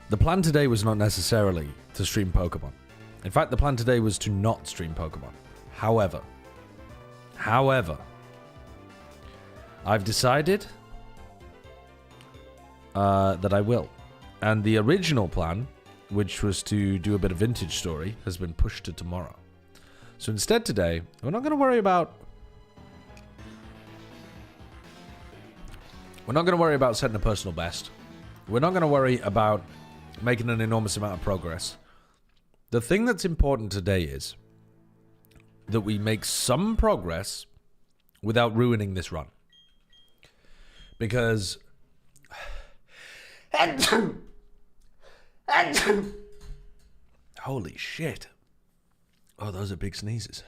The plan today was not necessarily to stream Pokemon. In fact, the plan today was to not stream Pokemon. However, I've decided that I will. And the original plan, which was to do a bit of Vintage Story, has been pushed to tomorrow. So instead today, we're not going to worry about... We're not going to worry about setting a personal best. We're not going to worry about making an enormous amount of progress. The thing that's important today is that we make some progress without ruining this run. Because... Holy shit. Oh, those are big sneezes.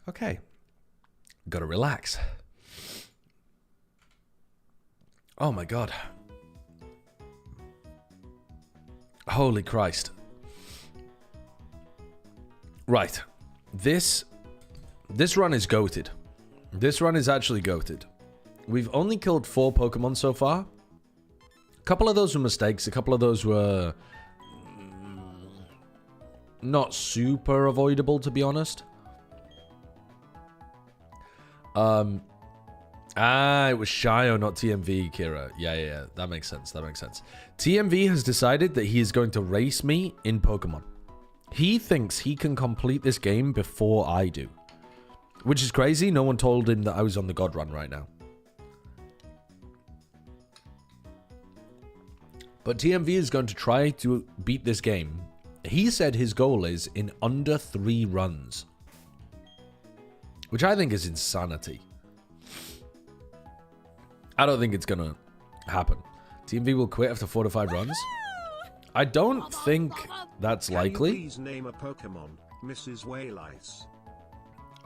Okay. Gotta relax. Oh my god. Holy Christ. Right. This run is goated. This run is actually goated. We've only killed 4 Pokemon so far. A couple of those were mistakes. A couple of those were not super avoidable, to be honest. It was Shio, not TMV, Kira. Yeah. That makes sense. TMV has decided that he is going to race me in Pokemon. He thinks he can complete this game before I do. Which is crazy. No one told him that I was on the God Run right now. But TMV is going to try to beat this game. He said his goal is in under 3 runs. Which I think is insanity. I don't think it's going to happen. TMV will quit after 4 to 5 runs. I don't think that's likely. Can you please name a Pokemon, Mrs. Waylice?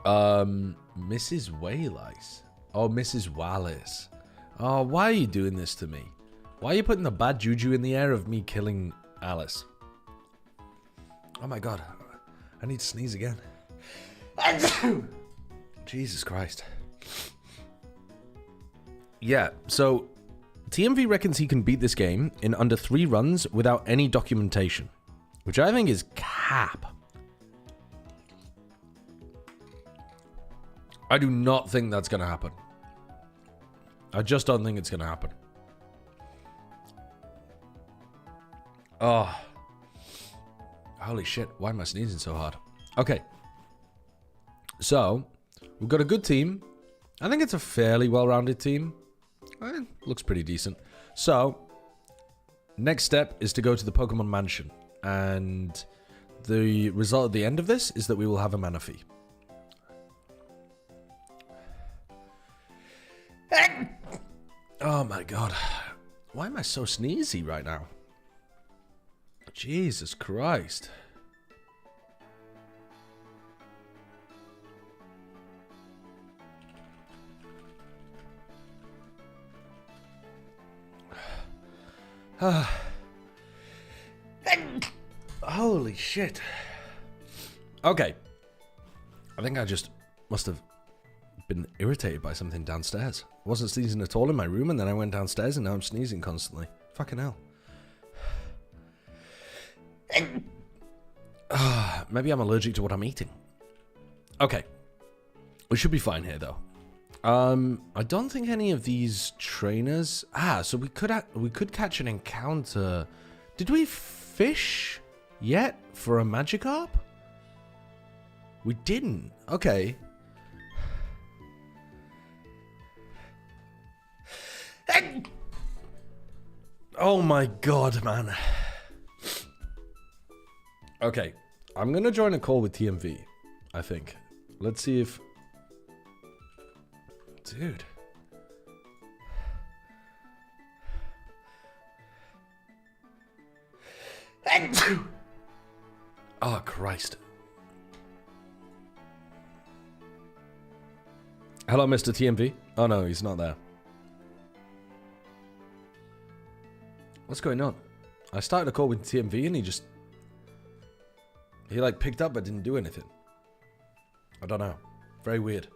Mrs. Waylice. Oh, Mrs. Wallace. Oh, why are you doing this to me? Why are you putting the bad juju in the air of me killing Alice? Oh my god. I need to sneeze again. Jesus Christ. Yeah, so TMV reckons he can beat this game in under 3 runs without any documentation, which I think is cap. I do not think that's going to happen. I just don't think it's going to happen. Oh. Holy shit, why am I sneezing so hard? Okay. So, we've got a good team. I think it's a fairly well-rounded team. Looks pretty decent. So, next step is to go to the Pokemon Mansion. And the result at the end of this is that we will have a Manaphy. Oh my god. Why am I so sneezy right now? Jesus Christ. Holy shit. Okay. I think I just must have been irritated by something downstairs. I wasn't sneezing at all in my room, and then I went downstairs, and now I'm sneezing constantly. Fucking hell. Maybe I'm allergic to what I'm eating. Okay. We should be fine here, though. I don't think any of these trainers... so we could catch an encounter. Did we fish yet for a Magikarp? We didn't. Okay. Oh my god, man. Okay. I'm gonna join a call with TMV, I think. Let's see if... Dude. Oh, Christ. Hello, Mr. TMV. Oh, no, he's not there. What's going on? I started a call with TMV and he like picked up but didn't do anything. I don't know. Very weird.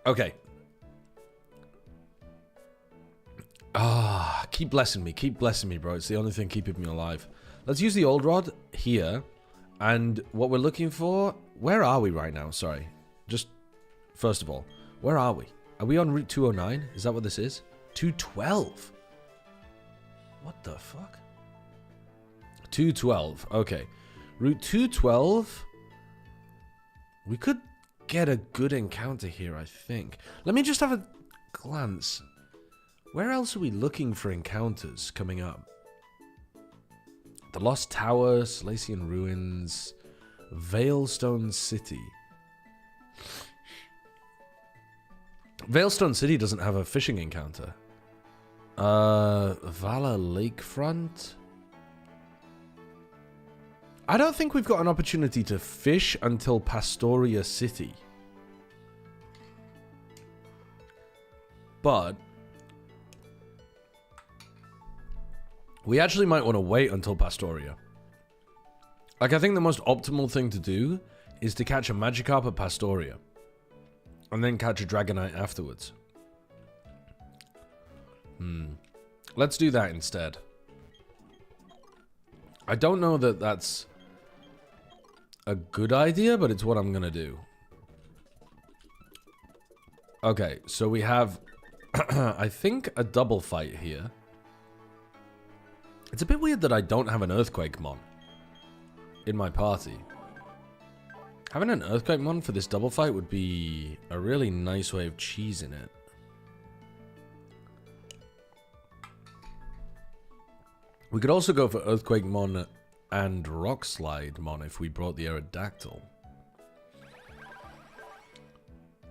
Okay. Ah, keep blessing me. Keep blessing me, bro. It's the only thing keeping me alive. Let's use the old rod here. And what we're looking for... Where are we right now? Sorry. Just, first of all, where are we? Are we on Route 209? Is that what this is? 212. What the fuck? 212. Okay. Route 212. We could get a good encounter here, I think. Let me just have a glance. Where else are we looking for encounters coming up? The Lost Tower, Salacian Ruins, Veilstone City. Veilstone City doesn't have a fishing encounter. Vala Lakefront? I don't think we've got an opportunity to fish until Pastoria City. But we actually might want to wait until Pastoria. Like, I think the most optimal thing to do is to catch a Magikarp at Pastoria. And then catch a Dragonite afterwards. Let's do that instead. I don't know that that's a good idea, but it's what I'm going to do. Okay, so we have, I think, a double fight here. It's a bit weird that I don't have an Earthquake Mon in my party. Having an Earthquake Mon for this double fight would be a really nice way of cheesing it. We could also go for Earthquake Mon and Rock Slide Mon if we brought the Aerodactyl.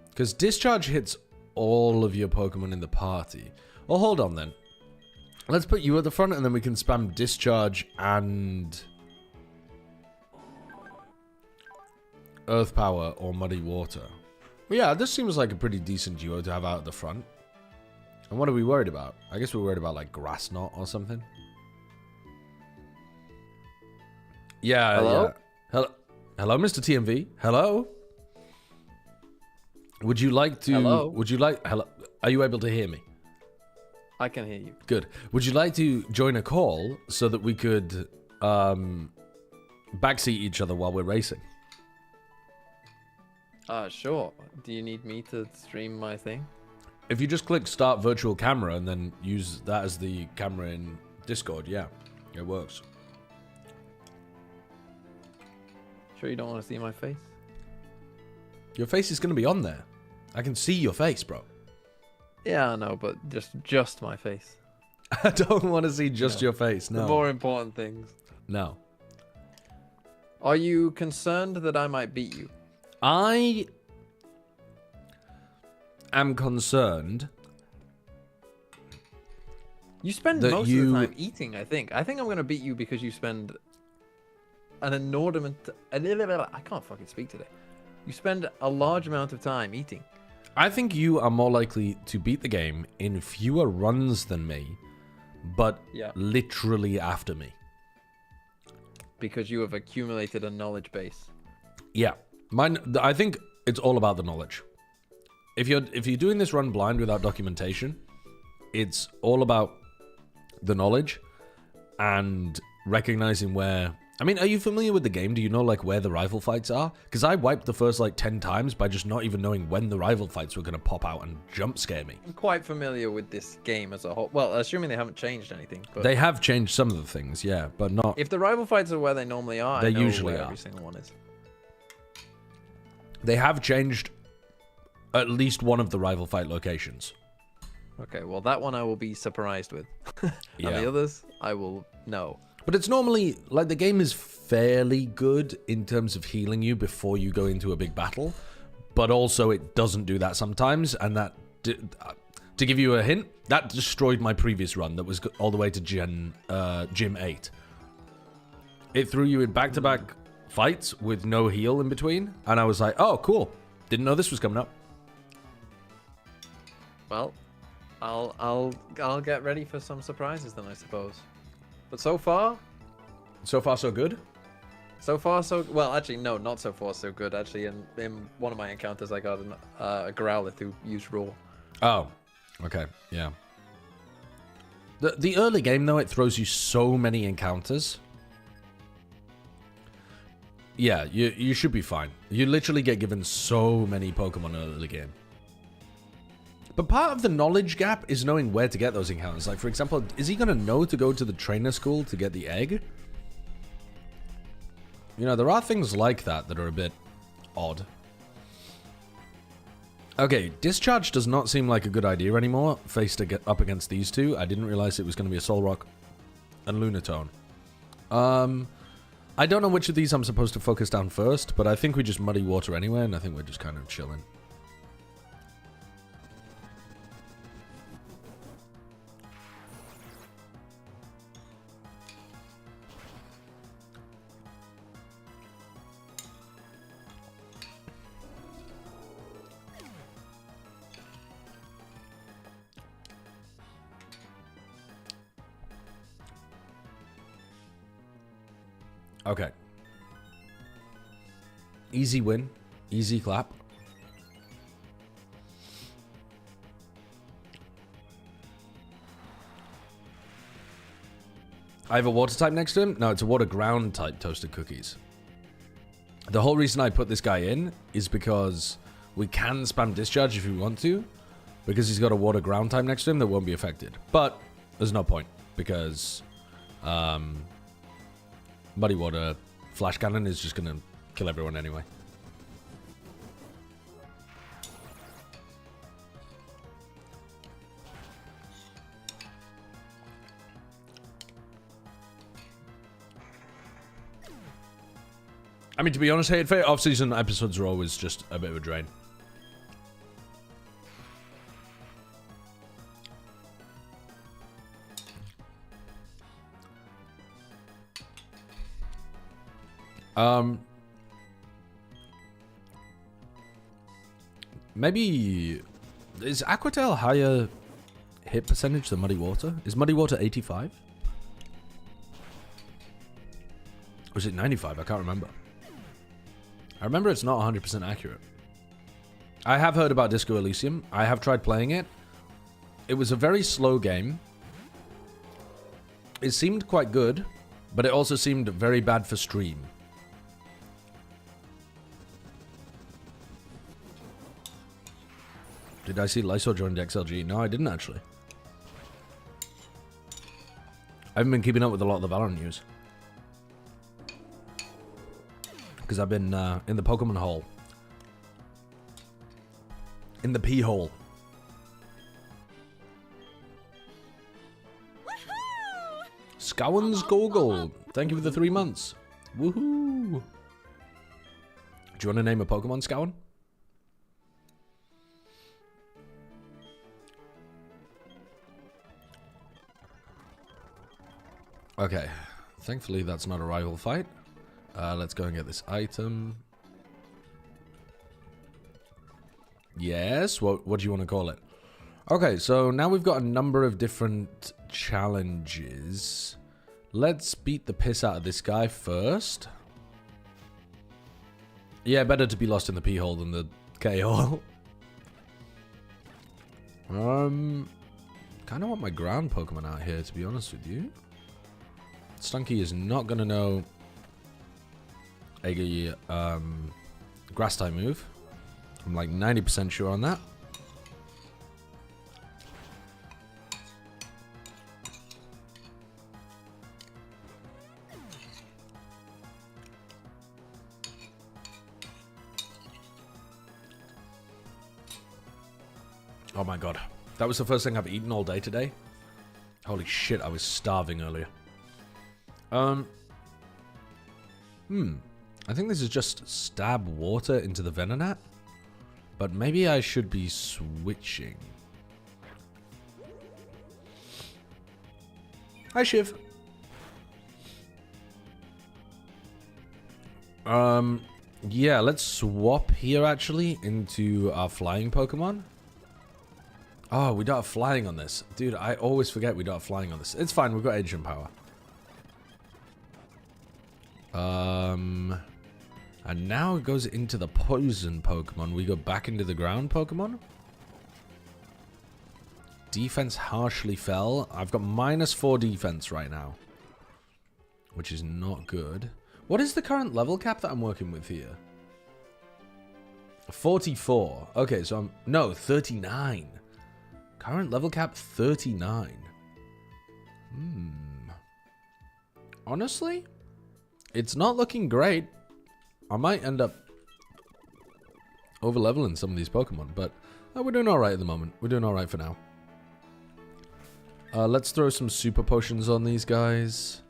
Because Discharge hits all of your Pokemon in the party. Well, hold on then. Let's put you at the front and then we can spam Discharge and Earth Power or Muddy Water. Well, yeah, this seems like a pretty decent duo to have out at the front. And what are we worried about? I guess we're worried about like Grass Knot or something. Yeah. Hello? Yeah. Hello, Mr. TMV. Hello? Would you like to... Hello? Would you like... Hello? Are you able to hear me? I can hear you. Good. Would you like to join a call so that we could backseat each other while we're racing? Sure. Do you need me to stream my thing? If you just click start virtual camera and then use that as the camera in Discord, yeah, it works. Sure you don't want to see my face? Your face is going to be on there. I can see your face, bro. Yeah, I know, but just my face. I don't want to see just your face, no. The more important things. No. Are you concerned that I might beat you? I am concerned. You spend That most you- of the time eating, I think. I think I'm going to beat you because you spend an inordinate... I can't fucking speak today. You spend a large amount of time eating. I think you are more likely to beat the game in fewer runs than me, but Yeah. literally after me. Because you have accumulated a knowledge base. Yeah. I think it's all about the knowledge. If you're doing this run blind without documentation, it's all about the knowledge and recognizing where... I mean, are you familiar with the game? Do you know, like, where the rival fights are? Because I wiped the first, like, 10 times by just not even knowing when the rival fights were going to pop out and jump scare me. I'm quite familiar with this game as a whole. Well, assuming they haven't changed anything. But They have changed some of the things, yeah, but not... if the rival fights are where they normally are, They I know usually where are. every single one is. They have changed at least one of the rival fight locations. Okay, well, that one I will be surprised with. And the others, I will know. But it's normally, like, the game is fairly good in terms of healing you before you go into a big battle. But also it doesn't do that sometimes. And that, to give you a hint, that destroyed my previous run that was all the way to Gym 8. It threw you in back-to-back fights with no heal in between. And I was like, oh, cool. Didn't know this was coming up. Well, I'll get ready for some surprises then, I suppose. But so far, So far, so good. So far, so well. Actually, no, not so far, so good. Actually, in one of my encounters, I got a Growlithe who used Roar. Oh, okay, yeah. The early game, though, it throws you so many encounters. Yeah, you should be fine. You literally get given so many Pokemon early game. But part of the knowledge gap is knowing where to get those encounters. Like, for example, is he going to know to go to the trainer school to get the egg? You know, there are things like that that are a bit odd. Okay, Discharge does not seem like a good idea anymore, faced up against these two. I didn't realize it was going to be a Solrock and Lunatone. I don't know which of these I'm supposed to focus down first, but I think we just muddy water anyway, and I think we're just kind of chilling. Okay. Easy win. Easy clap. I have a water type next to him? No, it's a water ground type toasted cookies. The whole reason I put this guy in is because we can spam Discharge if we want to, because he's got a water ground type next to him that won't be affected. But there's no point, because Muddy Water Flash Cannon is just going to kill everyone anyway. I mean, to be honest, Hate Fate off-season episodes are always just a bit of a drain. Maybe... Is Aquatail higher hit percentage than Muddy Water? Is Muddy Water 85? Or is it 95? I can't remember. I remember it's not 100% accurate. I have heard about Disco Elysium. I have tried playing it. It was a very slow game. It seemed quite good, but it also seemed very bad for stream. Did I see Lysol joined XLG? No, I didn't actually. I haven't been keeping up with a lot of the Valorant news. Because I've been in the Pokemon hole. In the pee hole. Scowan's Goggle. Thank you for the 3 months. Woohoo. Do you want to name a Pokemon, Scowan? Okay. Thankfully, that's not a rival fight. Let's go and get this item. Yes, what do you want to call it? Okay, so now we've got a number of different challenges. Let's beat the piss out of this guy first. Yeah, better to be lost in the pee hole than the K-hole. Kind of want my ground Pokemon out here, to be honest with you. Stunky is not going to know a grass type move. I'm like 90% sure on that. Oh my god. That was the first thing I've eaten all day today. Holy shit, I was starving earlier. I think this is just stab water into the Venonat. But maybe I should be switching. Hi, Shiv. Yeah, let's swap here actually into our flying Pokemon. Oh, we don't have flying on this. Dude, I always forget we don't have flying on this. It's fine, we've got Agent Power. And now it goes into the poison Pokemon. We go back into the ground Pokemon. Defense harshly fell. I've got -4 defense right now, which is not good. What is the current level cap that I'm working with here? 44. Okay, so no, 39. Current level cap 39. Honestly, it's not looking great. I might end up over-leveling some of these Pokemon, but we're doing alright at the moment. We're doing alright for now. Let's throw some super potions on these guys.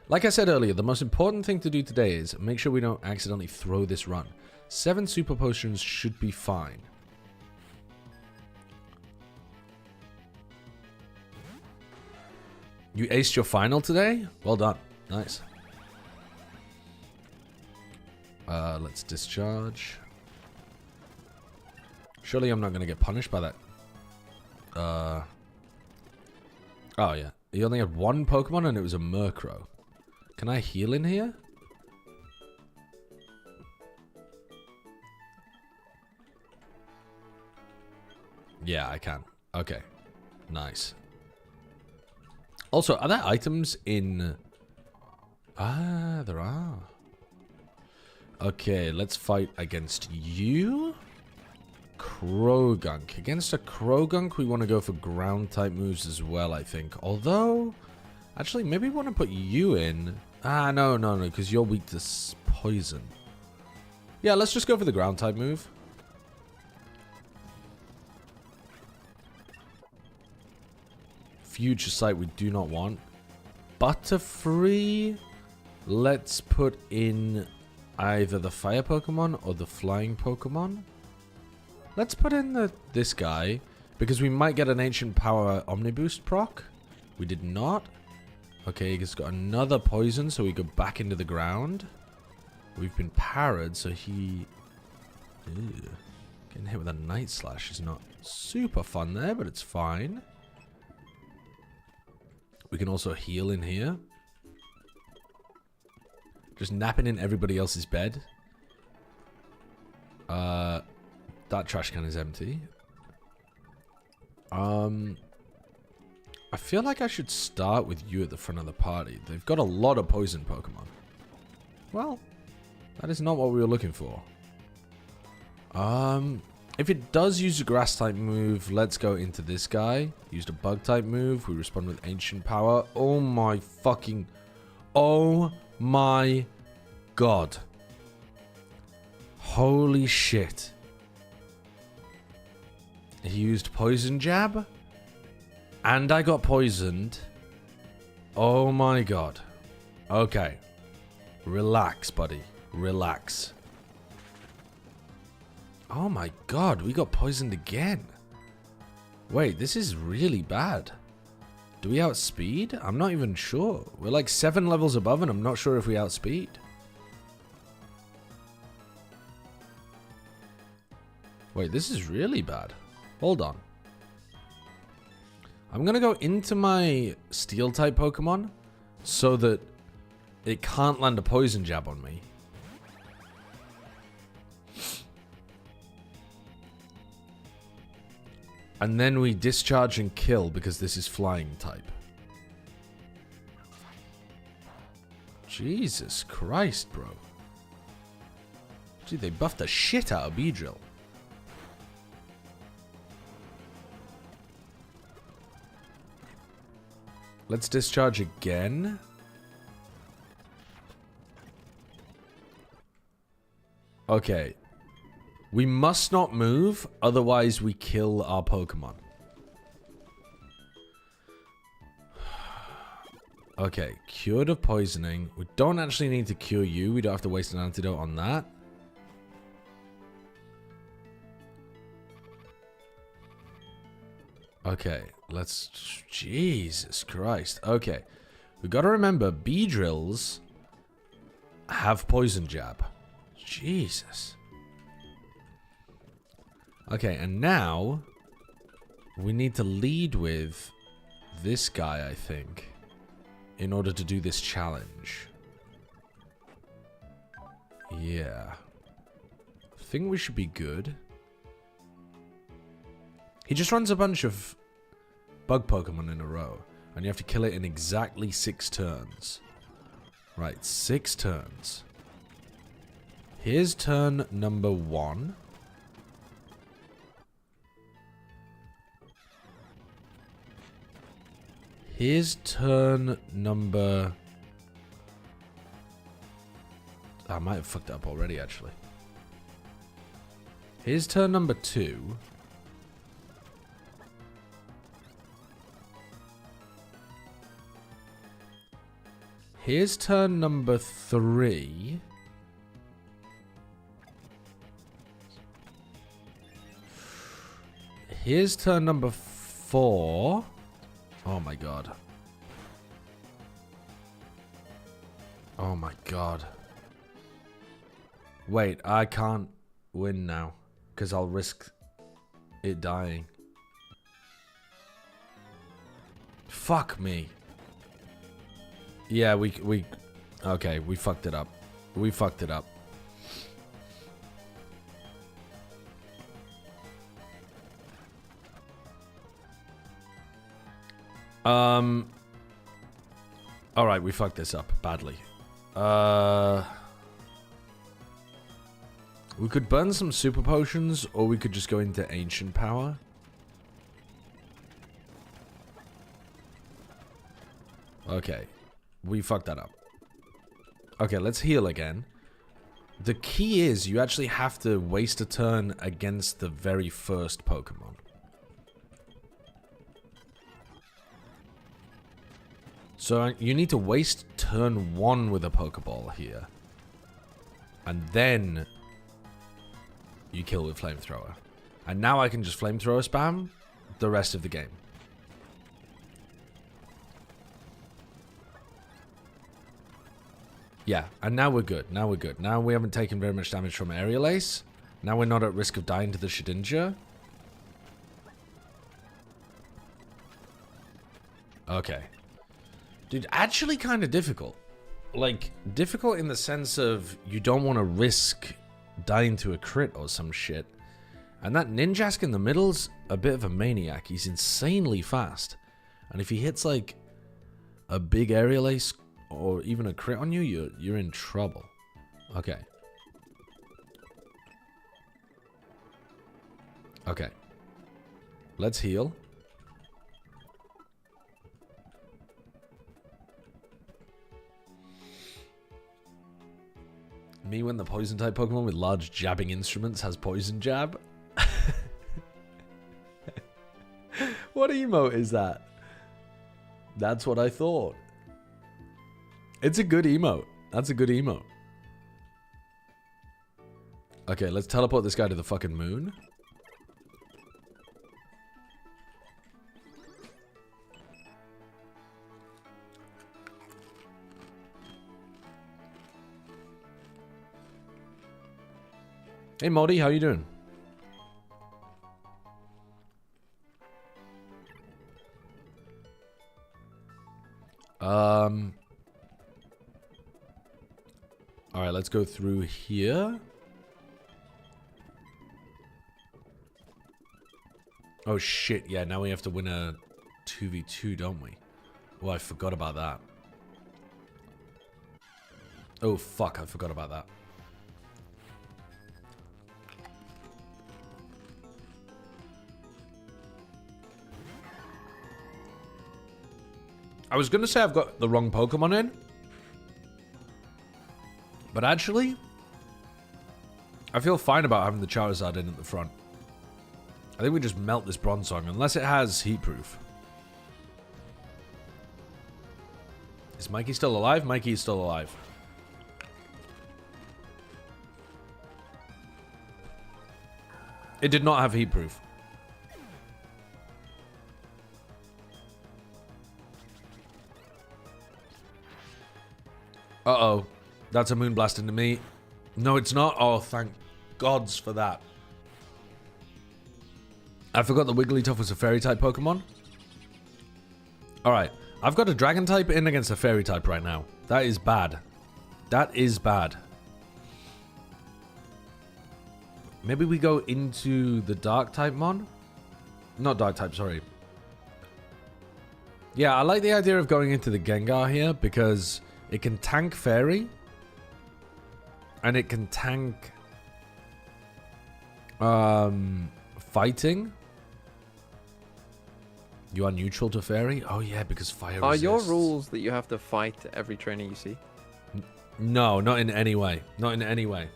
Like I said earlier, the most important thing to do today is make sure we don't accidentally throw this run. 7 super potions should be fine. You aced your final today? Well done. Nice. Let's discharge. Surely I'm not going to get punished by that. Oh, yeah. He only had 1 Pokemon and it was a Murkrow. Can I heal in here? Yeah, I can. Okay. Nice. Also, are there items in... Ah, there are. Okay, let's fight against you. Krogunk. Against a Krogunk, we want to go for ground-type moves as well, I think. Although, actually, maybe we want to put you in. Ah, no, because you're weak to poison. Yeah, let's just go for the ground-type move. Future Sight we do not want. Butterfree. Let's put in either the fire Pokemon or the flying Pokemon. Let's put in this guy, because we might get an Ancient Power Omniboost proc. We did not. Okay, he's got another poison, so we go back into the ground. We've been parried, so he... Ew. Getting hit with a Night Slash is not super fun there, but it's fine. We can also heal in here. Just napping in everybody else's bed. That trash can is empty. I feel like I should start with you at the front of the party. They've got a lot of poison Pokemon. Well, that is not what we were looking for. If it does use a grass type move, let's go into this guy. Used a bug type move. We respond with ancient power. Oh my fucking... Oh my god. Holy shit. He used poison jab. And I got poisoned. Oh my god. Okay. Relax, buddy. Relax. Oh my god, we got poisoned again. Wait, this is really bad. Do we outspeed? I'm not even sure. We're like 7 levels above and I'm not sure if we outspeed. Wait, this is really bad. Hold on. I'm going to go into my steel type Pokemon so that it can't land a poison jab on me. And then we discharge and kill because this is flying type. Jesus Christ, bro. Gee, they buffed the shit out of Beedrill. Let's discharge again. Okay. We must not move, otherwise we kill our Pokemon. Okay, cured of poisoning. We don't actually need to cure you. We don't have to waste an antidote on that. Okay, let's... Jesus Christ. Okay. We gotta remember, Beedrills have poison jab. Jesus. Okay, and now we need to lead with this guy, I think, in order to do this challenge. Yeah. I think we should be good. He just runs a bunch of bug Pokemon in a row. And you have to kill it in exactly 6 turns. Right, 6 turns. Here's turn number 1. Here's turn number... I might have fucked up already, actually. Here's turn number 2. Here's turn number 3. Here's turn number 4. Oh my god. Oh my god. Wait, I can't win now. Because I'll risk it dying. Fuck me. Yeah, okay, we fucked it up. We fucked it up. Alright, we fucked this up badly. We could burn some super potions, or we could just go into ancient power. Okay. We fucked that up. Okay, let's heal again. The key is you actually have to waste a turn against the very first Pokemon. So you need to waste turn 1 with a Pokeball here. And then you kill with Flamethrower. And now I can just Flamethrower spam the rest of the game. Yeah, and now we're good. Now we're good. Now we haven't taken very much damage from Aerial Ace. Now we're not at risk of dying to the Shedinja. Okay. Dude, actually kind of difficult. Like, difficult in the sense of you don't want to risk dying to a crit or some shit. And that Ninjask in the middle's a bit of a maniac. He's insanely fast. And if he hits, like, a big Aerial Ace or even a crit on you, you're in trouble. Okay. Okay. Let's heal. Me when the poison type Pokemon with large jabbing instruments has poison jab. What emote is that? That's what I thought. It's a good emote. That's a good emote. Okay, let's teleport this guy to the fucking moon. Hey, Modi, how you doing? Alright, let's go through here. Oh shit, yeah, now we have to win a 2v2, don't we? Oh, I forgot about that. Oh fuck, I forgot about that. I was gonna say I've got the wrong Pokemon in. But actually, I feel fine about having the Charizard in at the front. I think we just melt this Bronzong, unless it has heat proof. Is Mikey still alive? Mikey is still alive. It did not have heat proof. Uh-oh. That's a Moonblast into me. No, it's not. Oh, thank gods for that. I forgot that Wigglytuff was a Fairy-type Pokemon. Alright. I've got a Dragon-type in against a Fairy-type right now. That is bad. That is bad. Maybe we go into the dark type mon? Not dark type, sorry. Yeah, I like the idea of going into the Gengar here because it can tank Fairy. And it can tank fighting. You are neutral to Fairy? Oh yeah, because fire Are resists. your rules that you have to fight every trainer you see? No, not in any way. Not in any way.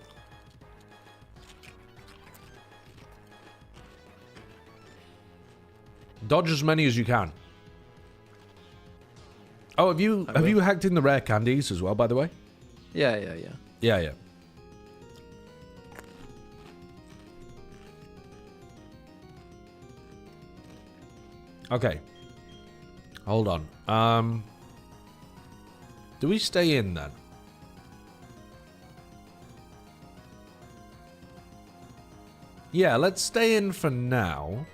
Dodge as many as you can. Oh, have you hacked in the rare candies as well, by the way? Yeah. Yeah. Okay. Hold on. Do we stay in then? Yeah, let's stay in for now.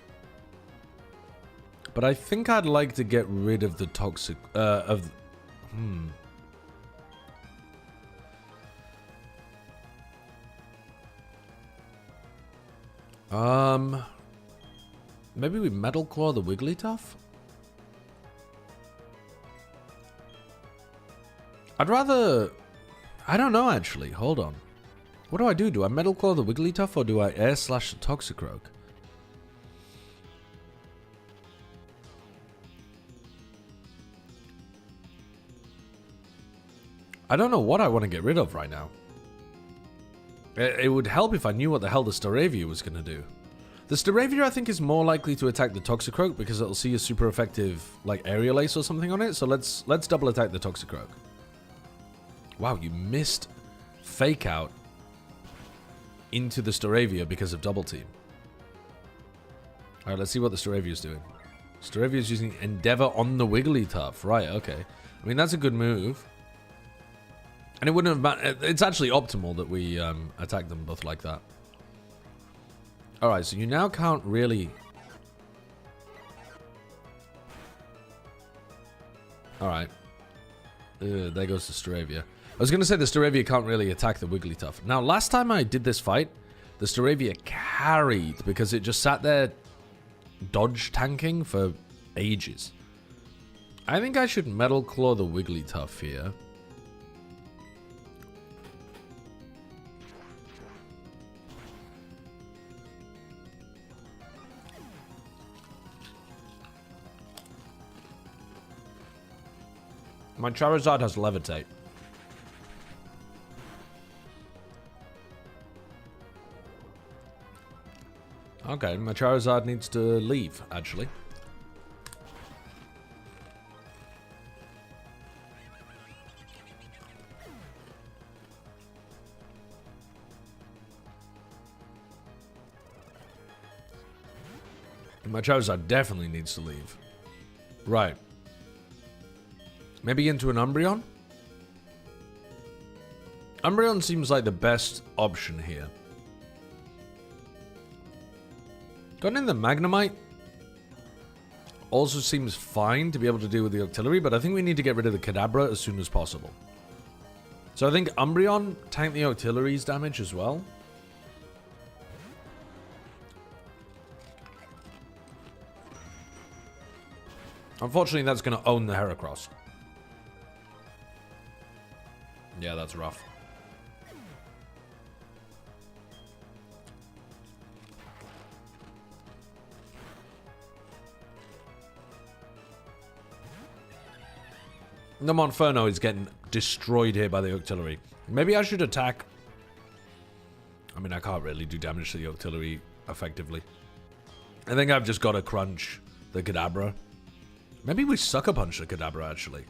But I think I'd like to get rid of the toxic maybe we Metal Claw the Wigglytuff? I'd rather... I don't know, actually. Hold on. What do I do? Do I Metal Claw the Wigglytuff or do I Air Slash the Toxicroak? I don't know what I want to get rid of right now. It would help if I knew what the hell the Staravia was going to do. The Staravia, I think, is more likely to attack the Toxicroak because it'll see a super effective, like, Aerial Ace or something on it. So let's double attack the Toxicroak. Wow, you missed Fake Out into the Staravia because of Double Team. Alright, let's see what the Staravia is doing. Staravia is using Endeavor on the Wigglytuff. Right, okay. I mean, that's a good move. And it wouldn't have mattered. It's actually optimal that we attack them both like that. Alright, so you now can't really... Alright. There goes the Staravia. I was going to say the Staravia can't really attack the Wigglytuff. Now, last time I did this fight, the Staravia carried because it just sat there dodge tanking for ages. I think I should Metal Claw the Wigglytuff here. My Charizard has Levitate. Okay, my Charizard needs to leave, actually. My Charizard definitely needs to leave. Right. Maybe into an Umbreon? Umbreon seems like the best option here. Going in the Magnemite also seems fine to be able to deal with the Octillery, but I think we need to get rid of the Kadabra as soon as possible. So I think Umbreon tank the Octillery's damage as well. Unfortunately, that's going to own the Heracross. Yeah, that's rough. The Monferno is getting destroyed here by the Octillery. Maybe I should attack. I mean, I can't really do damage to the Octillery effectively. I think I've just got to crunch the Kadabra. Maybe we Sucker Punch the Kadabra, actually.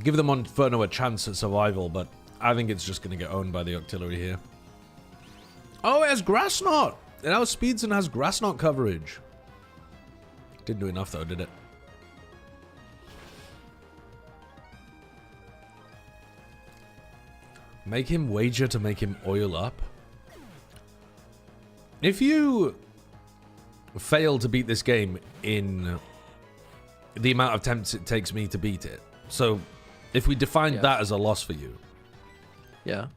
Give the Monferno a chance at survival, but I think it's just going to get owned by the Octillery here. Oh, it has Grass Knot! It outspeeds and has Grass Knot coverage. Didn't do enough though, did it? Make him wager to make him oil up. If you fail to beat this game in the amount of attempts it takes me to beat it. So, if we defined Yes. that as a loss for you, Yeah.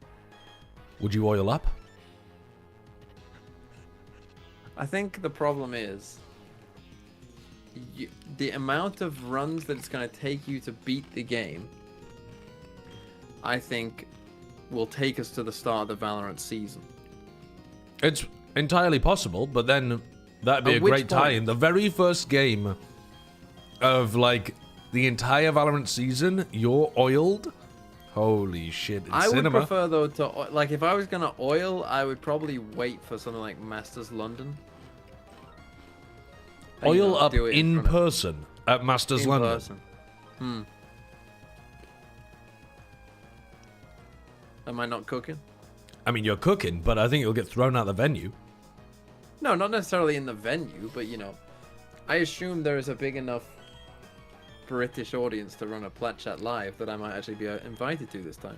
would you oil up? I think the problem is the amount of runs that it's going to take you to beat the game, I think, will take us to the start of the Valorant season. It's entirely possible, but then that'd be At a which great tie-in. point? The very first game of, like, the entire Valorant season, you're oiled? Holy shit, it's I would cinema. prefer, though, to... Like, if I was going to oil, I would probably wait for something like Masters London. And, you Oil know, up do it in front of- person at Masters in London. person. Am I not cooking? I mean, you're cooking, but I think you'll get thrown out the venue. No, not necessarily in the venue, but, you know, I assume there is a big enough British audience to run a Plat Chat live that I might actually be invited to this time.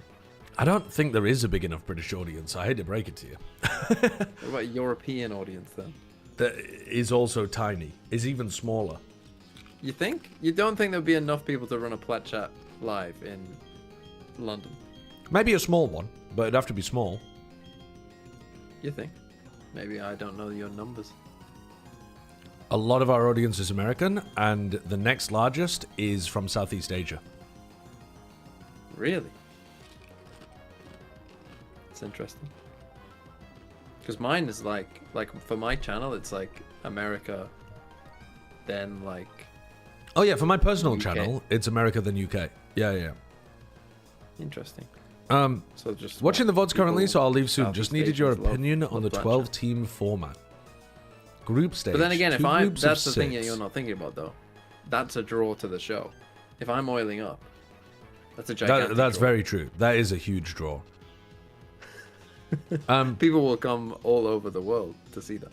I don't think there is a big enough British audience. I hate to break it to you. What about a European audience then? That is also tiny. Is even smaller. You think? You don't think there'd be enough people to run a Plat Chat live in London? Maybe a small one, but it'd have to be small. You think? Maybe I don't know your numbers. A lot of our audience is American, and the next largest is from Southeast Asia. Really? It's interesting. Because mine is like for my channel, it's like America, then like... Oh yeah, for my personal UK. channel, it's America then UK. Yeah. Interesting. So just Watching the VODs currently, people so I'll leave soon. Southeast Just needed your Asians love- opinion on the love Plat 12-team format. Group stage. But then again, if two I'm... groups of That's the thing that 6. you're not thinking about, though. That's a draw to the show. If I'm oiling up, that's a gigantic That's draw. very true. That is a huge draw. People will come all over the world to see that.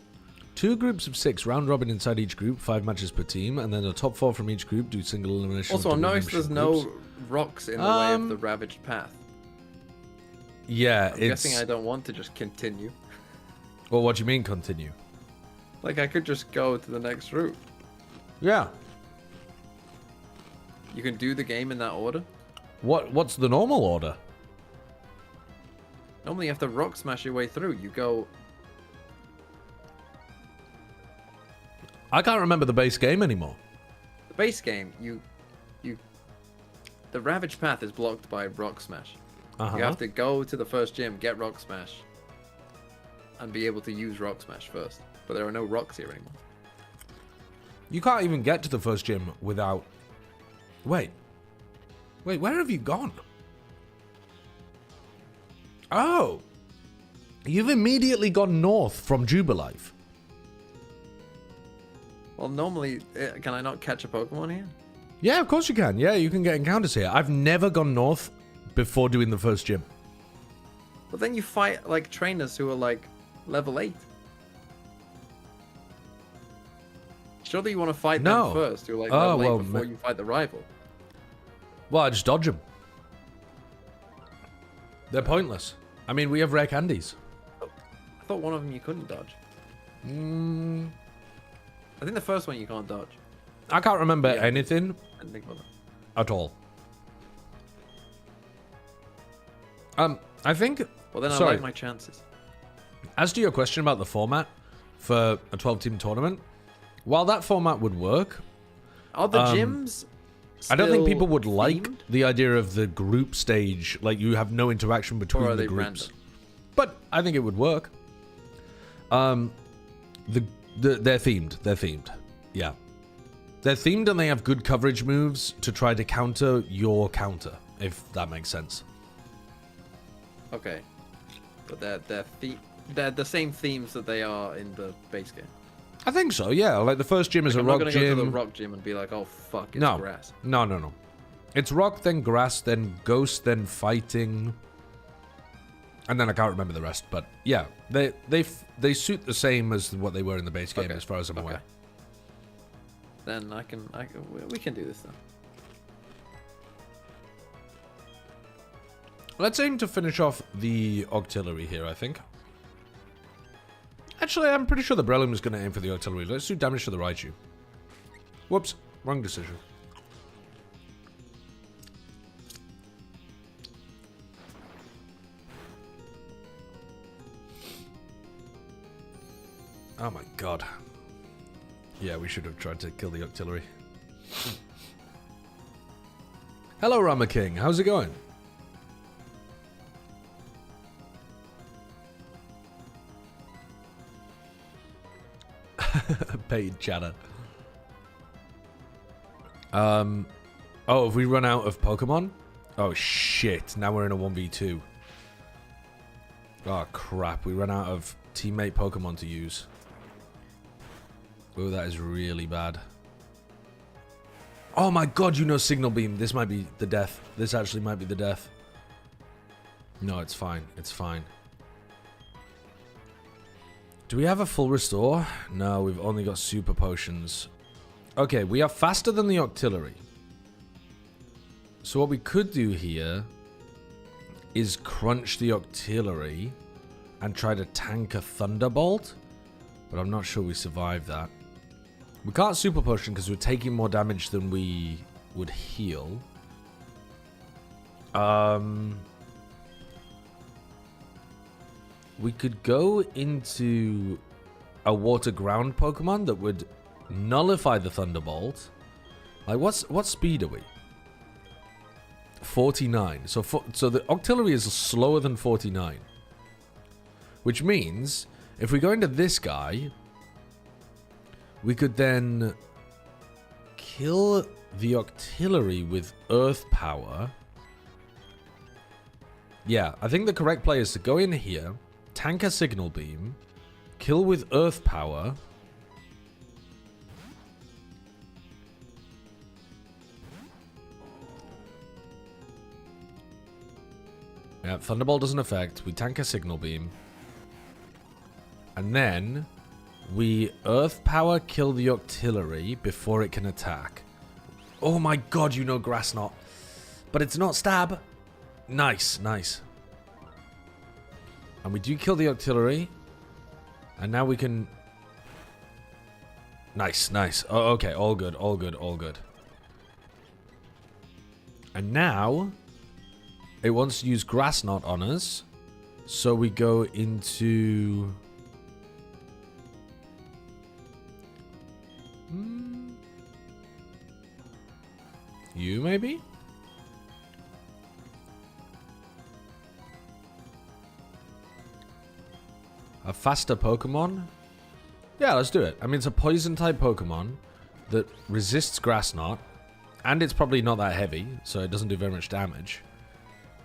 2 groups of 6, round robin inside each group, 5 matches per team, and then the top 4 from each group do single elimination. Also, to I've noticed membership there's no groups. rocks in the way of the ravaged path. Yeah, I'm it's... guessing I don't want to just continue. Well, what do you mean continue? Like, I could just go to the next route. Yeah. You can do the game in that order. What's the normal order? Normally, you have to rock smash your way through. You go... I can't remember the base game anymore. The base game, the ravaged path is blocked by rock smash. Uh-huh. You have to go to the first gym, get rock smash, and be able to use rock smash first. But there are no rocks here anymore. You can't even get to the first gym without... Wait, where have you gone? Oh! You've immediately gone north from Jubilife. Well, normally, can I not catch a Pokemon here? Yeah, of course you can. Yeah, you can get encounters here. I've never gone north before doing the first gym. But then you fight, like, trainers who are, like, level 8. Surely you want to fight No. them first, who are, like, Oh, level 8 well, before you fight the rival. Well, I just dodge them. They're pointless. I mean, we have rare candies. I thought one of them you couldn't dodge. Mm, I think the first one you can't dodge. I can't remember Yeah. anything I didn't think about that. at all. I think... Well, then I sorry. like my chances. As to your question about the format for a 12-team tournament, while that format would work, Are the gyms I don't think still people would like themed? the idea of the group stage, like you have no interaction between Or are the they groups. random? But I think it would work. They're themed. They're themed. Yeah. They're themed and they have good coverage moves to try to counter your counter, if that makes sense. Okay. But they're the same themes that they are in the base game. I think so, yeah. Like the first gym is I'm a not rock gonna gym. go to the rock gym and be like, oh fuck, it's No. grass. No. It's rock, then grass, then ghost, then fighting. And then I can't remember the rest, but yeah, they suit the same as what they were in the base game, Okay, as far as I'm aware. Then we can do this then. Let's aim to finish off the auxiliary here, I think. Actually, I'm pretty sure the Breloom is going to aim for the artillery. Let's do damage to the Raichu. Whoops. Wrong decision. Oh my god. Yeah, we should have tried to kill the artillery. Hello, Rama King. How's it going? Paid chatter. Oh, have we run out of Pokemon? Oh shit, now we're in a 1v2. Oh crap, we ran out of teammate Pokemon to use. Oh, that is really bad. Oh my god, you know Signal Beam. This might be the death. This actually might be the death. No, it's fine. It's fine. Do we have a full restore? No, we've only got super potions. Okay, we are faster than the Octillery. So what we could do here is crunch the Octillery and try to tank a Thunderbolt. But I'm not sure we survive that. We can't super potion because we're taking more damage than we would heal. We could go into a water ground Pokemon that would nullify the Thunderbolt. Like, what speed are we? 49. So the Octillery is slower than 49. Which means, if we go into this guy, we could then kill the Octillery with Earth Power. Yeah, I think the correct play is to go in here, tank a Signal Beam, kill with Earth Power. Yeah, Thunderbolt doesn't affect. We tank a Signal Beam. And then we Earth Power kill the Octillery before it can attack. Oh my god, you know Grass Knot. But it's not Stab. Nice, nice. And we do kill the Octillery. And now we can... Nice, nice. Oh, okay, all good, all good, all good. And now it wants to use Grass Knot on us. So we go into... You, maybe? A faster Pokemon? Yeah, let's do it. I mean, it's a poison-type Pokemon that resists Grass Knot, and it's probably not that heavy, so it doesn't do very much damage.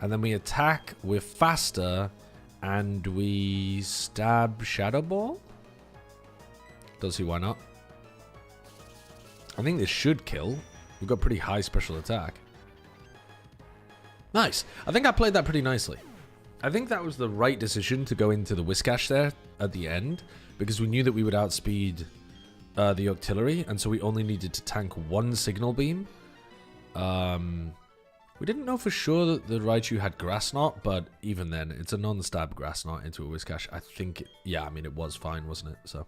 And then we attack, we're faster, and we stab Shadow Ball? Don't see why not. I think this should kill. We've got pretty high special attack. Nice. I think I played that pretty nicely. I think that was the right decision to go into the Whiscash there at the end, because we knew that we would outspeed the Octillery, and so we only needed to tank one Signal Beam. We didn't know for sure that the Raichu had Grass Knot, but even then, it's a non-stab Grass Knot into a Whiscash. I think, yeah, I mean, it was fine, wasn't it? So...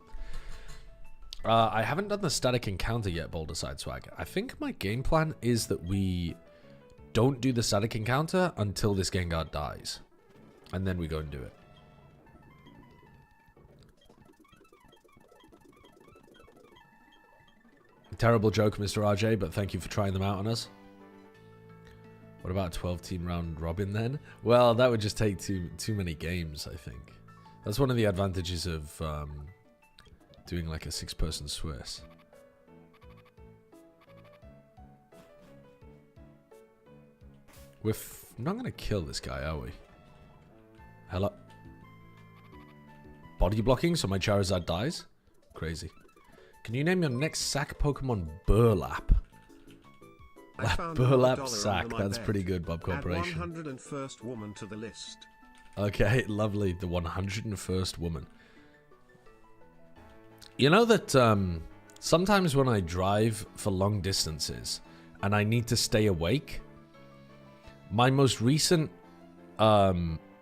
I haven't done the static encounter yet, Boulder Side Swag. I think my game plan is that we don't do the static encounter until this Gengar dies. And then we go and do it. Terrible joke, Mr. RJ, but thank you for trying them out on us. What about a 12-team round robin then? Well, that would just take too many games, I think. That's one of the advantages of... doing like a 6-person Swiss. We're not going to kill this guy, are we? Hello? Body blocking so my Charizard dies? Crazy. Can you name your next sack Pokemon Burlap? Burlap sack. That's pretty good, Bob Corporation. Add 101st woman to the list. Okay, lovely. The 101st woman. You know that sometimes when I drive for long distances and I need to stay awake, my most recent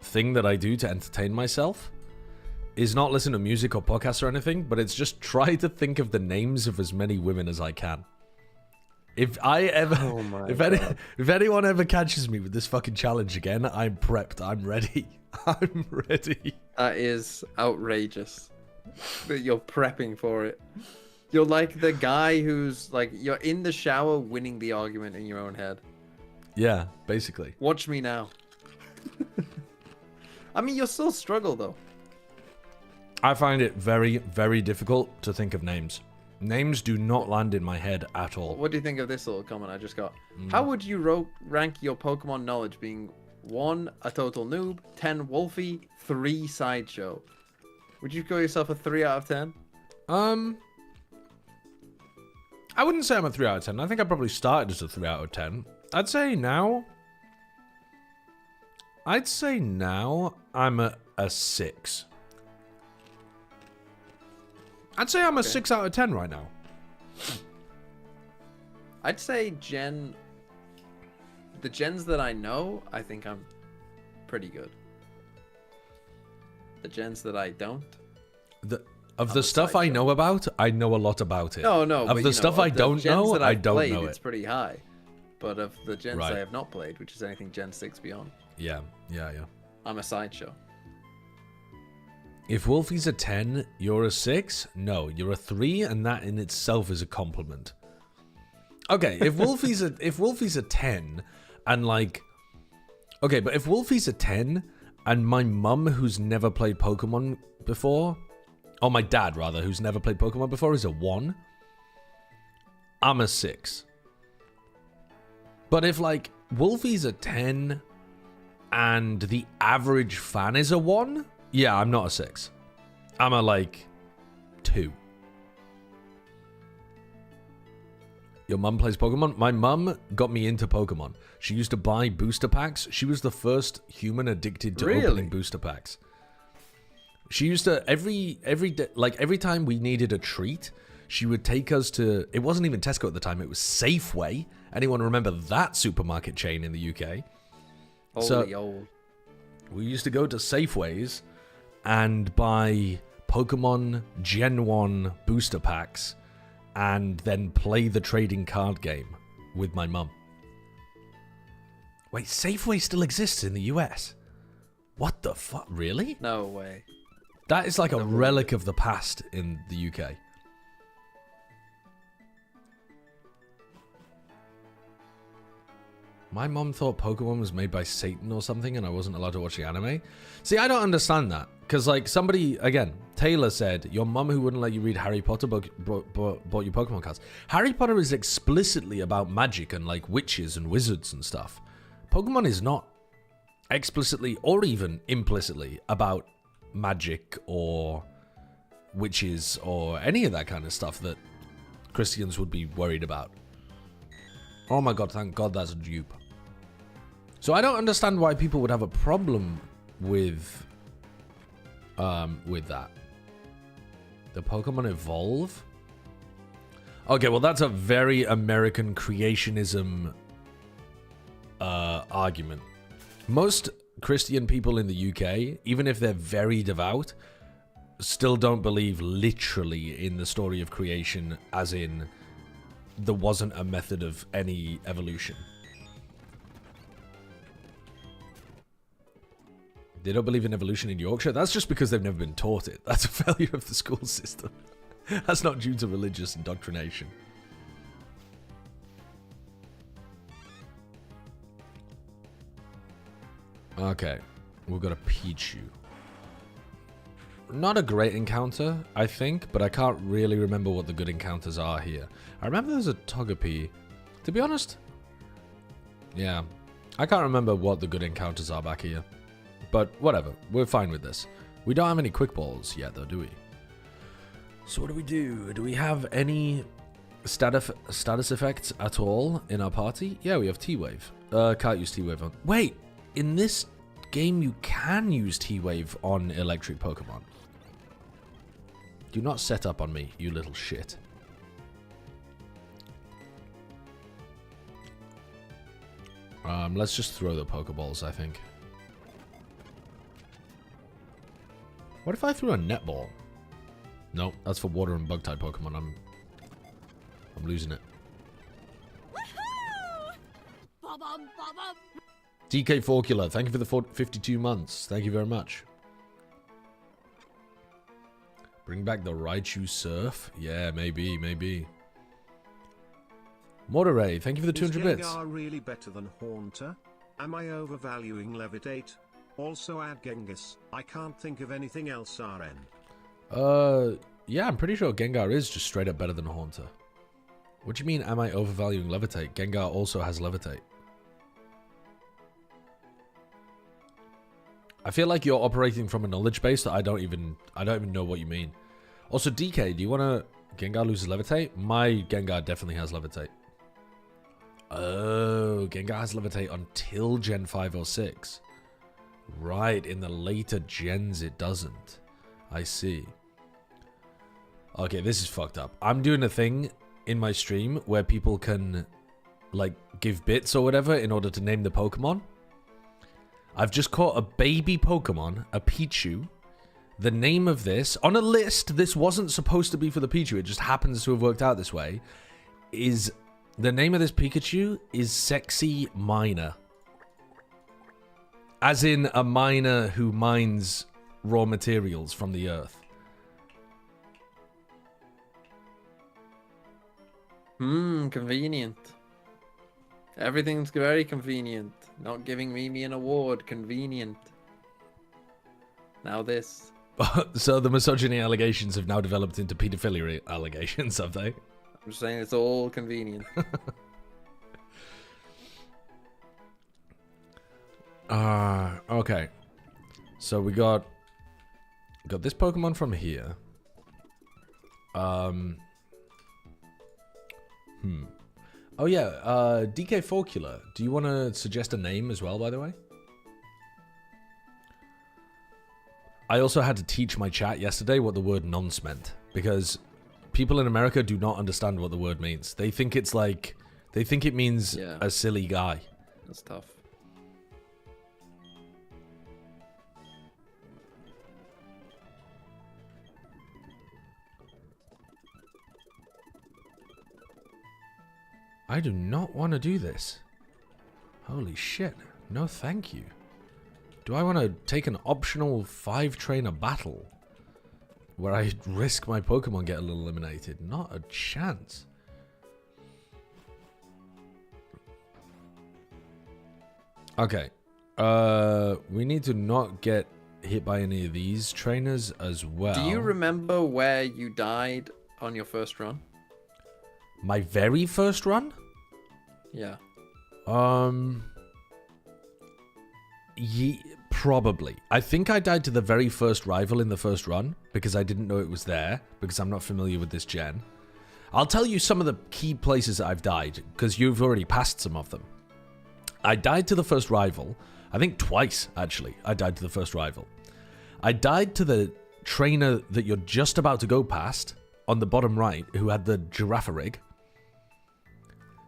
thing that I do to entertain myself is not listen to music or podcasts or anything, but it's just try to think of the names of as many women as I can. If I ever, if anyone ever catches me with this fucking challenge again, I'm prepped. I'm ready. I'm ready. That is outrageous. That you're prepping for it. You're like the guy who's like, you're in the shower winning the argument in your own head. Yeah, basically. Watch me now. I mean, you'll still struggle though. I find it very, very difficult to think of names. Names do not land in my head at all. What do you think of this little comment I just got? How would you rank your Pokemon knowledge being 1, a total noob, 10, Wolfie, 3, sideshow? Would you call yourself a 3 out of 10? I wouldn't say I'm a 3 out of 10. I think I probably started as a 3 out of 10. I'd say now I'm a 6. I'd say I'm a 6 out of 10 right now. I'd say the gens that I know, I think I'm pretty good. The gens that I don't. Of the stuff I know about, I know a lot about it. No. Of the stuff I don't know, I don't know it. It's pretty high. But of the gens I have not played, which is anything Gen 6 beyond. Yeah. I'm a sideshow. If Wolfie's a 10, you're a 6? No, you're a 3, and that in itself is a compliment. Okay, if Wolfie's a 10, and like... Okay, but if Wolfie's a 10, and my mum, who's never played Pokemon before... Or my dad, rather, who's never played Pokemon before, is a 1, I'm a 6. But if, like, Wolfie's a 10, and the average fan is a 1... Yeah, I'm not a 6. I'm a, like, 2. Your mum plays Pokemon? My mum got me into Pokemon. She used to buy booster packs. She was the first human addicted to opening booster packs. She used to, every day, like, every time we needed a treat, she would take us to, it wasn't even Tesco at the time, it was Safeway. Anyone remember that supermarket chain in the UK? Holy old. We used to go to Safeways and buy Pokemon Gen 1 booster packs and then play the trading card game with my mum. Wait, Safeway still exists in the US? What the fuck? Really? No way. That is like a relic of the past in the UK. My mom thought Pokemon was made by Satan or something and I wasn't allowed to watch the anime. See, I don't understand that. Because, like, somebody, again, Taylor said, your mum who wouldn't let you read Harry Potter bought you Pokemon cards. Harry Potter is explicitly about magic and, like, witches and wizards and stuff. Pokemon is not explicitly or even implicitly about magic or witches or any of that kind of stuff that Christians would be worried about. Oh my god, thank god that's a dupe. So I don't understand why people would have a problem with that. The Pokemon evolve? Okay, well that's a very American creationism argument. Most Christian people in the UK, even if they're very devout, still don't believe literally in the story of creation, as in there wasn't a method of any evolution. They don't believe in evolution in Yorkshire? That's just because they've never been taught it. That's a failure of the school system. That's not due to religious indoctrination. Okay, we've got a Pichu. Not a great encounter, I think, but I can't really remember what the good encounters are here. I remember there's a Togepi. To be honest, yeah, I can't remember what the good encounters are back here. But whatever, we're fine with this. We don't have any quick balls yet, though, do we? So what do we do? Do we have any status effects at all in our party? Yeah, we have T-Wave. Can't use T-Wave on... Wait, in this game you can use T-Wave on electric Pokemon. Do not set up on me, you little shit. Let's just throw the Pokeballs, I think. What if I threw a netball? No, that's for water and bug type Pokemon. I'm losing it. DK Forkula, thank you for the 52 months. Thank you very much. Bring back the Raichu Surf? Yeah, maybe. Mortaray, thank you for the 200 bits. Is Gengar really better than Haunter? Am I overvaluing Levitate? Also add Genghis. I can't think of anything else RN. Yeah, I'm pretty sure Gengar is just straight up better than Haunter. What do you mean, am I overvaluing Levitate? Gengar also has Levitate. I feel like you're operating from a knowledge base that I don't even know what you mean. Also, DK, do you want to... Gengar loses Levitate? My Gengar definitely has Levitate. Oh, Gengar has Levitate until Gen 5 or 6. Right, in the later gens it doesn't. I see. Okay, this is fucked up. I'm doing a thing in my stream where people can, like, give bits or whatever in order to name the Pokemon. I've just caught a baby Pokemon, a Pichu. The name of this, on a list, this wasn't supposed to be for the Pichu, it just happens to have worked out this way, is... The name of this Pikachu is Sexy Miner. As in a miner who mines raw materials from the earth. Convenient. Everything's very convenient. Not giving Mimi an award, convenient. Now this. So the misogyny allegations have now developed into pedophilia allegations, have they? I'm just saying it's all convenient. Okay. So we got this Pokemon from here. Oh yeah, DK Forkula. Do you want to suggest a name as well, by the way? I also had to teach my chat yesterday what the word nonce meant, because people in America do not understand what the word means. They think it's like, they think it means a silly guy. That's tough. I do not want to do this. Holy shit. No thank you. Do I want to take an optional 5-trainer battle where I risk my Pokemon get a little eliminated? Not a chance. Okay. We need to not get hit by any of these trainers as well. Do you remember where you died on your first run? My very first run? Yeah. Probably. I think I died to the very first rival in the first run because I didn't know it was there because I'm not familiar with this gen. I'll tell you some of the key places that I've died because you've already passed some of them. I died to the first rival. I think twice, actually, I died to the first rival. I died to the trainer that you're just about to go past on the bottom right who had the Girafarig.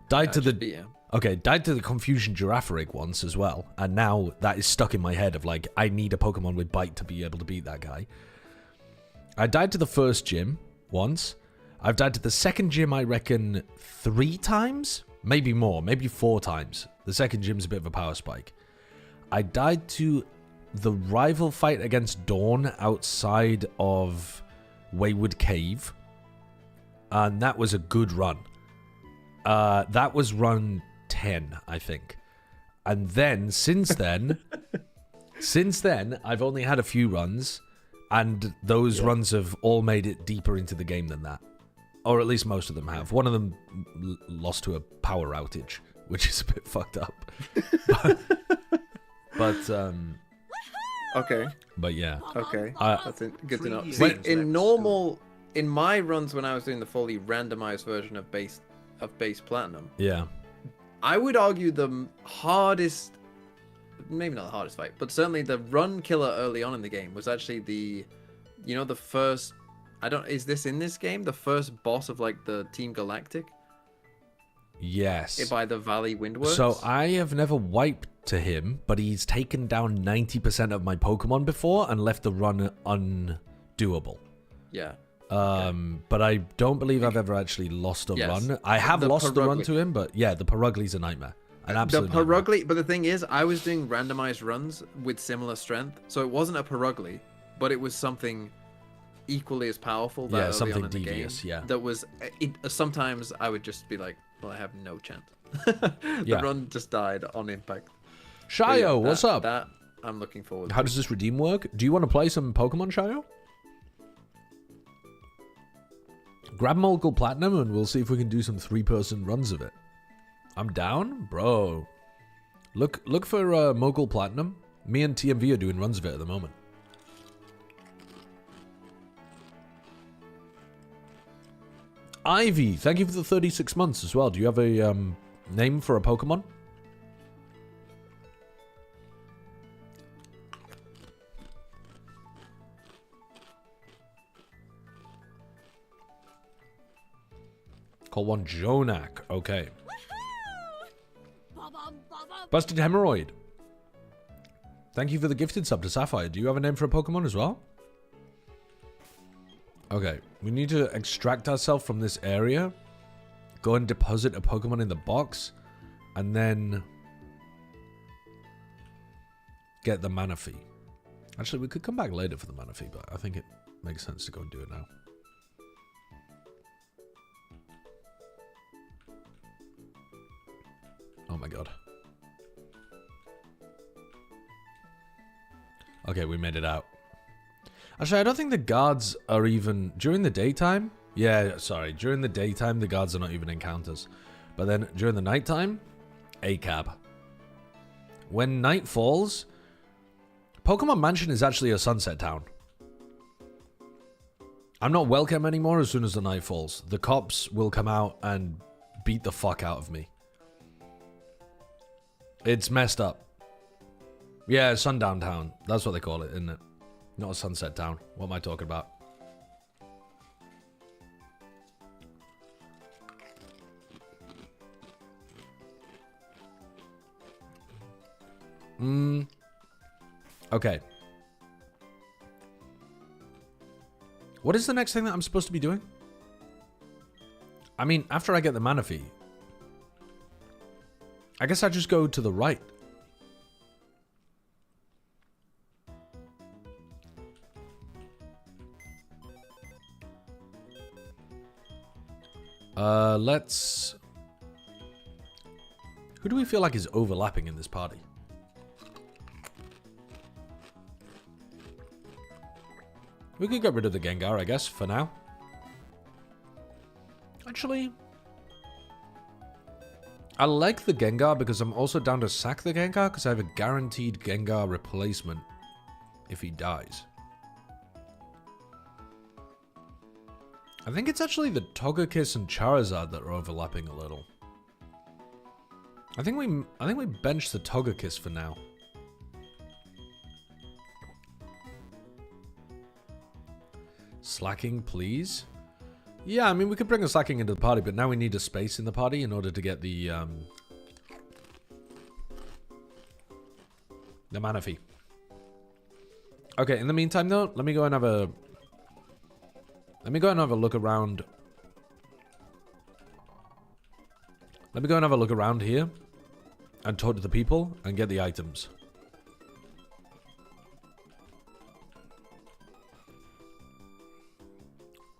Died to the... Okay, died to the Confusion Girafarig once as well, and now that is stuck in my head of like, I need a Pokemon with Bite to be able to beat that guy. I died to the first gym once. I've died to the second gym, I reckon, 3 times? Maybe more, maybe 4 times. The second gym's a bit of a power spike. I died to the rival fight against Dawn outside of Wayward Cave, and that was a good run. That was run 10, I think. And then, since then, I've only had a few runs, and those runs have all made it deeper into the game than that. Or at least most of them have. One of them lost to a power outage, which is a bit fucked up. but okay. But yeah. Okay. That's good to know. See, in my runs when I was doing the fully randomized version of base platinum. Yeah. I would argue the hardest, maybe not the hardest fight, but certainly the run killer early on in the game was actually the first, is this in this game? The first boss of like the Team Galactic? Yes. By the Valley Windworks. So I have never wiped to him, but he's taken down 90% of my Pokemon before and left the run undoable. Yeah. But I don't believe I've ever actually lost a run. I have lost the run to him, but yeah, the Perugli's a nightmare. An absolute The Perugly, nightmare. but the thing is, I was doing randomized runs with similar strength, so it wasn't a Perugly, but it was something equally as powerful. That early something on in devious. the game, yeah. That was. Sometimes I would just be like, well, I have no chance. The run just died on impact. Shayo, what's up? That I'm looking forward to. How does this redeem work? Do you want to play some Pokemon, Shayo? Grab Mogul Platinum and we'll see if we can do some 3-person runs of it. I'm down, bro. Look for Mogul Platinum. Me and TMV are doing runs of it at the moment. Ivy, thank you for the 36 months as well. Do you have a name for a Pokemon? Call one Jonak. Okay. Busted Hemorrhoid. Thank you for the gifted sub to Sapphire. Do you have a name for a Pokemon as well? Okay. We need to extract ourselves from this area. Go and deposit a Pokemon in the box. And then get the mana fee. Actually, we could come back later for the mana fee, but I think it makes sense to go and do it now. Oh my god. Okay, we made it out. Actually, I don't think the guards are even... During the daytime? Yeah, sorry. During the daytime, the guards are not even encounters. But then, during the nighttime, a cab. When night falls, Pokemon Mansion is actually a sunset town. I'm not welcome anymore as soon as the night falls. The cops will come out and beat the fuck out of me. It's messed up. Yeah, sundown town. That's what they call it, isn't it? Not a sunset town. What am I talking about? Okay. What is the next thing that I'm supposed to be doing? I mean, after I get the mana fee, I guess I just go to the right. Let's... Who do we feel like is overlapping in this party? We could get rid of the Gengar, I guess, for now. Actually... I like the Gengar because I'm also down to sack the Gengar because I have a guaranteed Gengar replacement if he dies. I think it's actually the Togekiss and Charizard that are overlapping a little. I think we bench the Togekiss for now. Slacking, please. Yeah, I mean, we could bring a Slacking into the party, but now we need a space in the party in order to get the mana fee. Okay, in the meantime, though, let me go and have a look around. Let me go and have a look around here and talk to the people and get the items.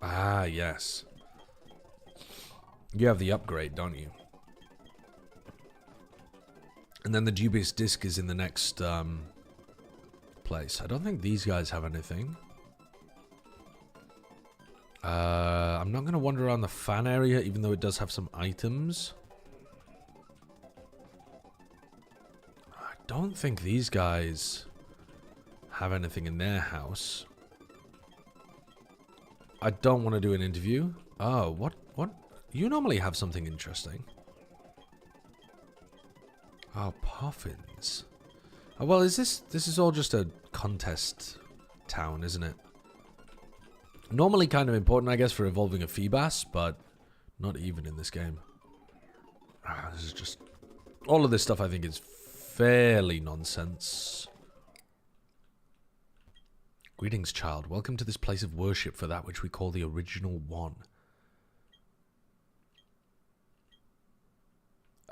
Ah, yes. You have the upgrade, don't you? And then the dubious disc is in the next place. I don't think these guys have anything. I'm not going to wander around the fan area, even though it does have some items. I don't think these guys have anything in their house. I don't want to do an interview. Oh, what? You normally have something interesting. Oh, Puffins. Oh, well, this is all just a contest town, isn't it? Normally kind of important, I guess, for evolving a Feebas, but not even in this game. This is just... All of this stuff I think is fairly nonsense. Greetings, child. Welcome to this place of worship for that which we call the Original One.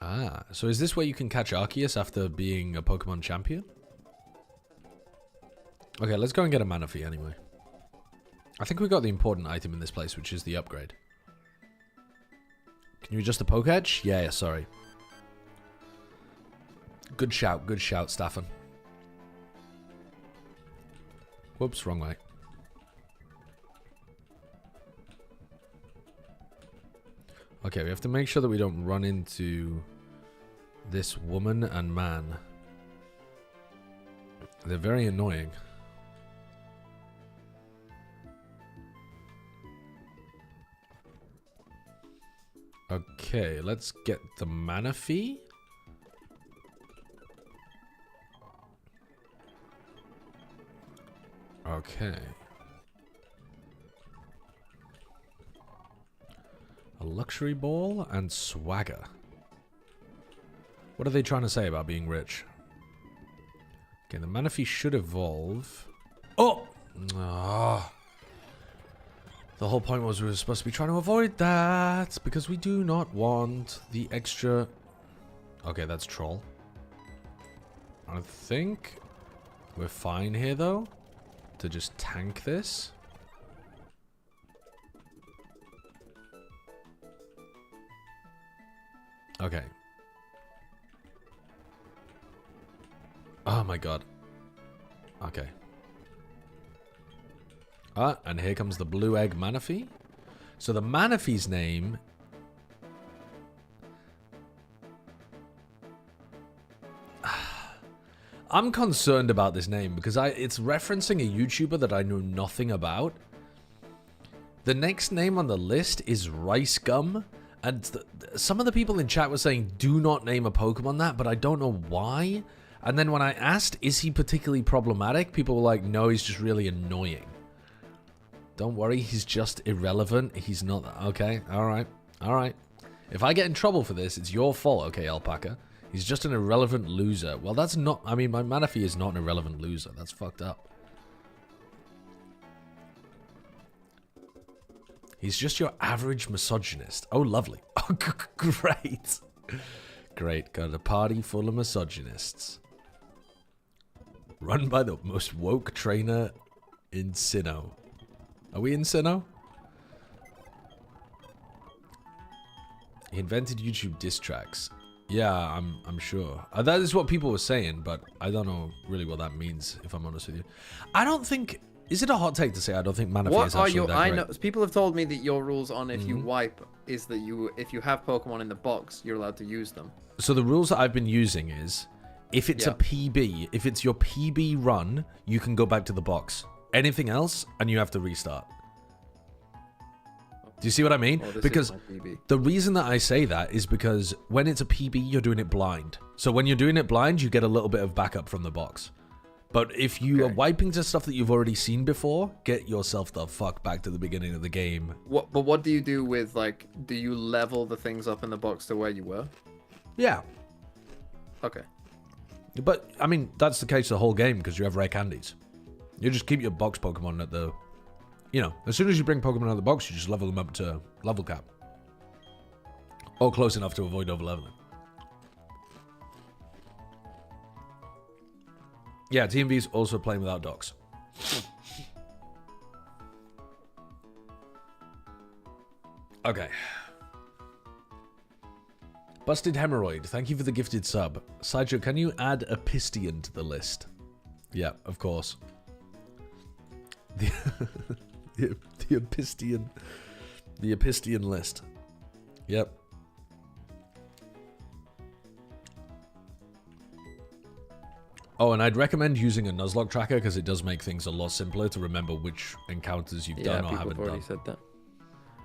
Ah, so is this where you can catch Arceus after being a Pokemon champion? Okay, let's go and get a Manaphy anyway. I think we got the important item in this place, which is the upgrade. Can you adjust the Pokédge? Yeah, sorry. Good shout, Staffan. Whoops, wrong way. Okay, we have to make sure that we don't run into this woman and man. They're very annoying. Okay, let's get the Manaphy. Okay. A luxury ball and swagger. What are they trying to say about being rich? Okay, the Manaphy should evolve. Oh! Ah. The whole point was we were supposed to be trying to avoid that because we do not want the extra... Okay, that's troll. I think we're fine here, though, to just tank this. Okay. Oh my god. Okay. Ah, and here comes the blue egg Manaphy. So the Manaphy's name... I'm concerned about this name because it's referencing a YouTuber that I know nothing about. The next name on the list is Rice Gum. And some of the people in chat were saying, do not name a Pokemon that, but I don't know why. And then when I asked, is he particularly problematic? People were like, no, he's just really annoying. Don't worry, he's just irrelevant. He's not... Okay, alright, alright. If I get in trouble for this, it's your fault, okay, Alpaca? He's just an irrelevant loser. Well, that's not... I mean, my Manaphy is not an irrelevant loser. That's fucked up. He's just your average misogynist. Oh, lovely. Oh, great. Great. Got a party full of misogynists. Run by the most woke trainer in Sinnoh. Are we in Sinnoh? He invented YouTube diss tracks. Yeah, I'm sure. That is what people were saying, but I don't know really what that means, if I'm honest with you. I don't think... Is it a hot take to say I don't think Manaphy is actually that great? I know people have told me that your rules on if you wipe is that if you have Pokemon in the box, you're allowed to use them. So the rules that I've been using is if it's a PB, if it's your PB run, you can go back to the box. Anything else, and you have to restart. Do you see what I mean? Because the reason that I say that is because when it's a PB, you're doing it blind. So when you're doing it blind, you get a little bit of backup from the box. But if you are wiping to stuff that you've already seen before, get yourself the fuck back to the beginning of the game. But what do you do with, like, do you level the things up in the box to where you were? Yeah. Okay. But, I mean, that's the case the whole game because you have rare candies. You just keep your box Pokemon at the... You know, as soon as you bring Pokemon out of the box, you just level them up to level cap. Or close enough to avoid over-leveling. Yeah, TMV's also playing without docks. Okay. Busted Hemorrhoid, thank you for the gifted sub. Sideshow, can you add a Pistian to the list? Yeah, of course. The Epistian. The Epistian list. Yep. Oh, and I'd recommend using a Nuzlocke tracker because it does make things a lot simpler to remember which encounters you've done or haven't done. Said that.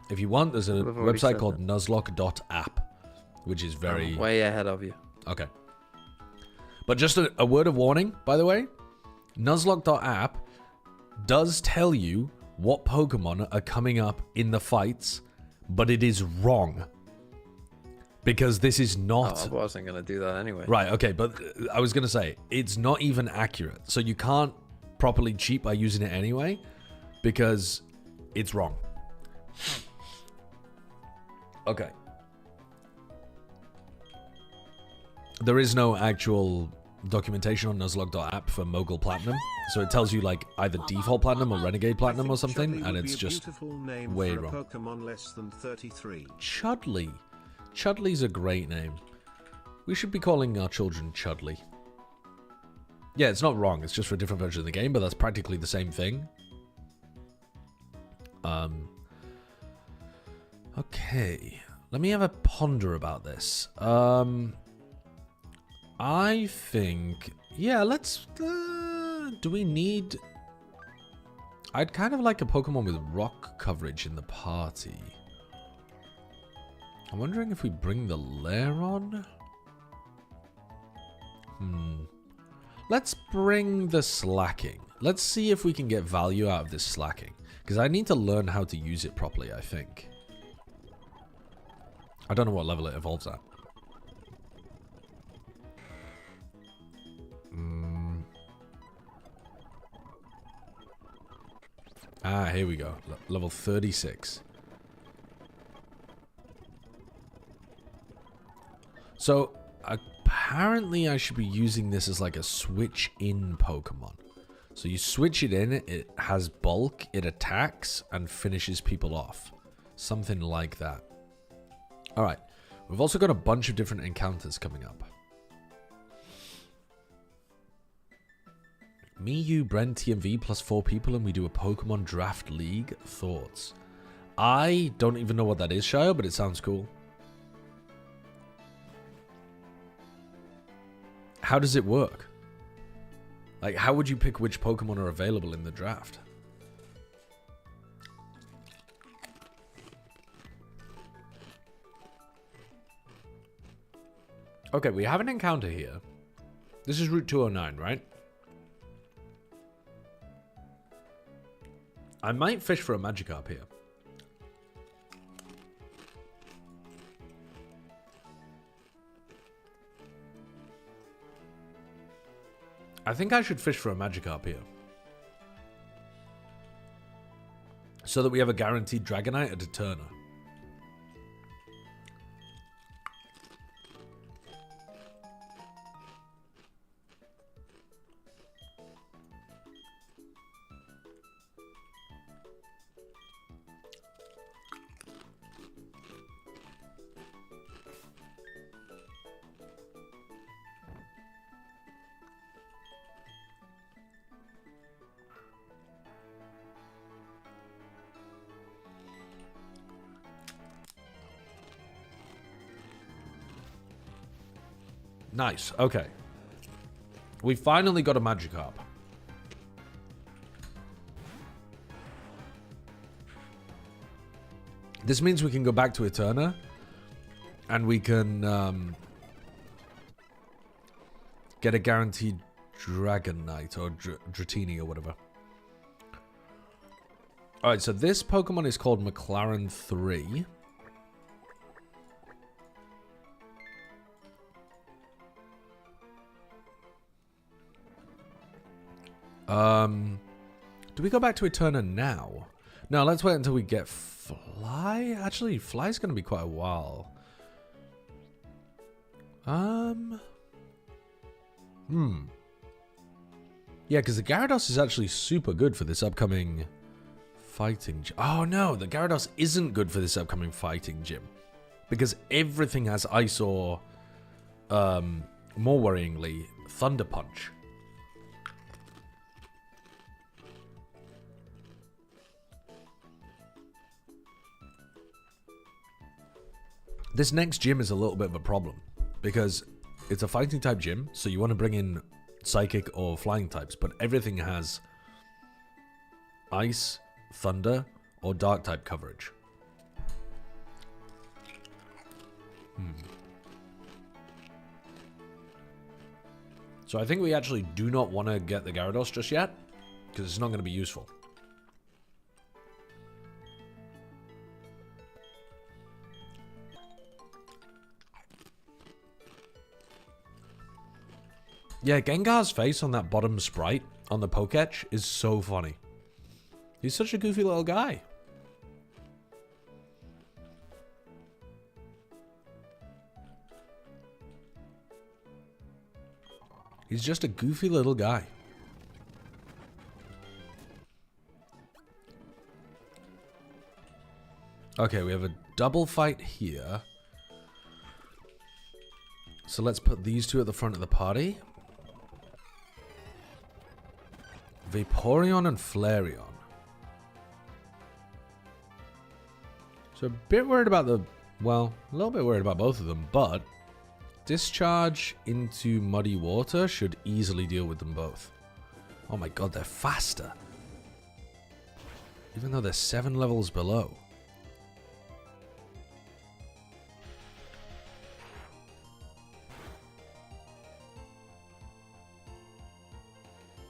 If you want, there's a website called Nuzlocke.app, which is very... way ahead of you. Okay. But just a word of warning, by the way. Nuzlocke.app does tell you what Pokemon are coming up in the fights, but it is wrong. Because this is not... Oh, I wasn't going to do that anyway. Right, okay, but I was going to say, it's not even accurate. So you can't properly cheat by using it anyway, because it's wrong. Okay. There is no actual documentation on Nuzlocke.app for Mogul Platinum, so it tells you like either default Platinum or Renegade Platinum or something, and it's just way wrong. Pokemon less than 33. Chudley. Chudley's a great name. We should be calling our children Chudley. Yeah, it's not wrong, it's just for a different version of the game, but that's practically the same thing. Okay. Let me have a ponder about this. I think... Yeah, let's... do we need... I'd kind of like a Pokemon with rock coverage in the party. I'm wondering if we bring the lair on? Let's bring the slacking. Let's see if we can get value out of this slacking. Because I need to learn how to use it properly, I think. I don't know what level it evolves at. Ah, here we go. Level 36. So, apparently I should be using this as like a switch-in Pokemon. So you switch it in, it has bulk, it attacks, and finishes people off. Something like that. Alright, we've also got a bunch of different encounters coming up. Me, you, Brent, TMV, plus 4 people, and we do a Pokemon Draft League. Thoughts? I don't even know what that is, Shio, but it sounds cool. How does it work? Like, how would you pick which Pokemon are available in the draft? Okay, we have an encounter here. This is Route 209, right? I might fish for a Magikarp here. I think I should fish for a Magikarp here. So that we have a guaranteed Dragonite at a Turner. Nice, okay. We finally got a Magikarp. This means we can go back to Eterna. And we can get a guaranteed Dragonite or Dratini or whatever. Alright, so this Pokemon is called McLaren 3. Do we go back to Eterna now? No, let's wait until we get Fly. Actually, Fly's going to be quite a while. Yeah, because the Gyarados is actually super good for this upcoming fighting gym. Oh no, the Gyarados isn't good for this upcoming fighting gym. Because everything has Ice or, more worryingly, Thunder Punch. This next gym is a little bit of a problem, because it's a fighting type gym, so you want to bring in psychic or flying types, but everything has ice, thunder, or dark type coverage. So I think we actually do not want to get the Gyarados just yet, because it's not going to be useful. Yeah, Gengar's face on that bottom sprite on the Poketch is so funny. He's such a goofy little guy. He's just a goofy little guy. Okay, we have a double fight here. So let's put these two at the front of the party. Vaporeon and Flareon. So a bit worried about the... Well, a little bit worried about both of them, but... Discharge into Muddy Water should easily deal with them both. Oh my god, they're faster. Even though they're 7 levels below.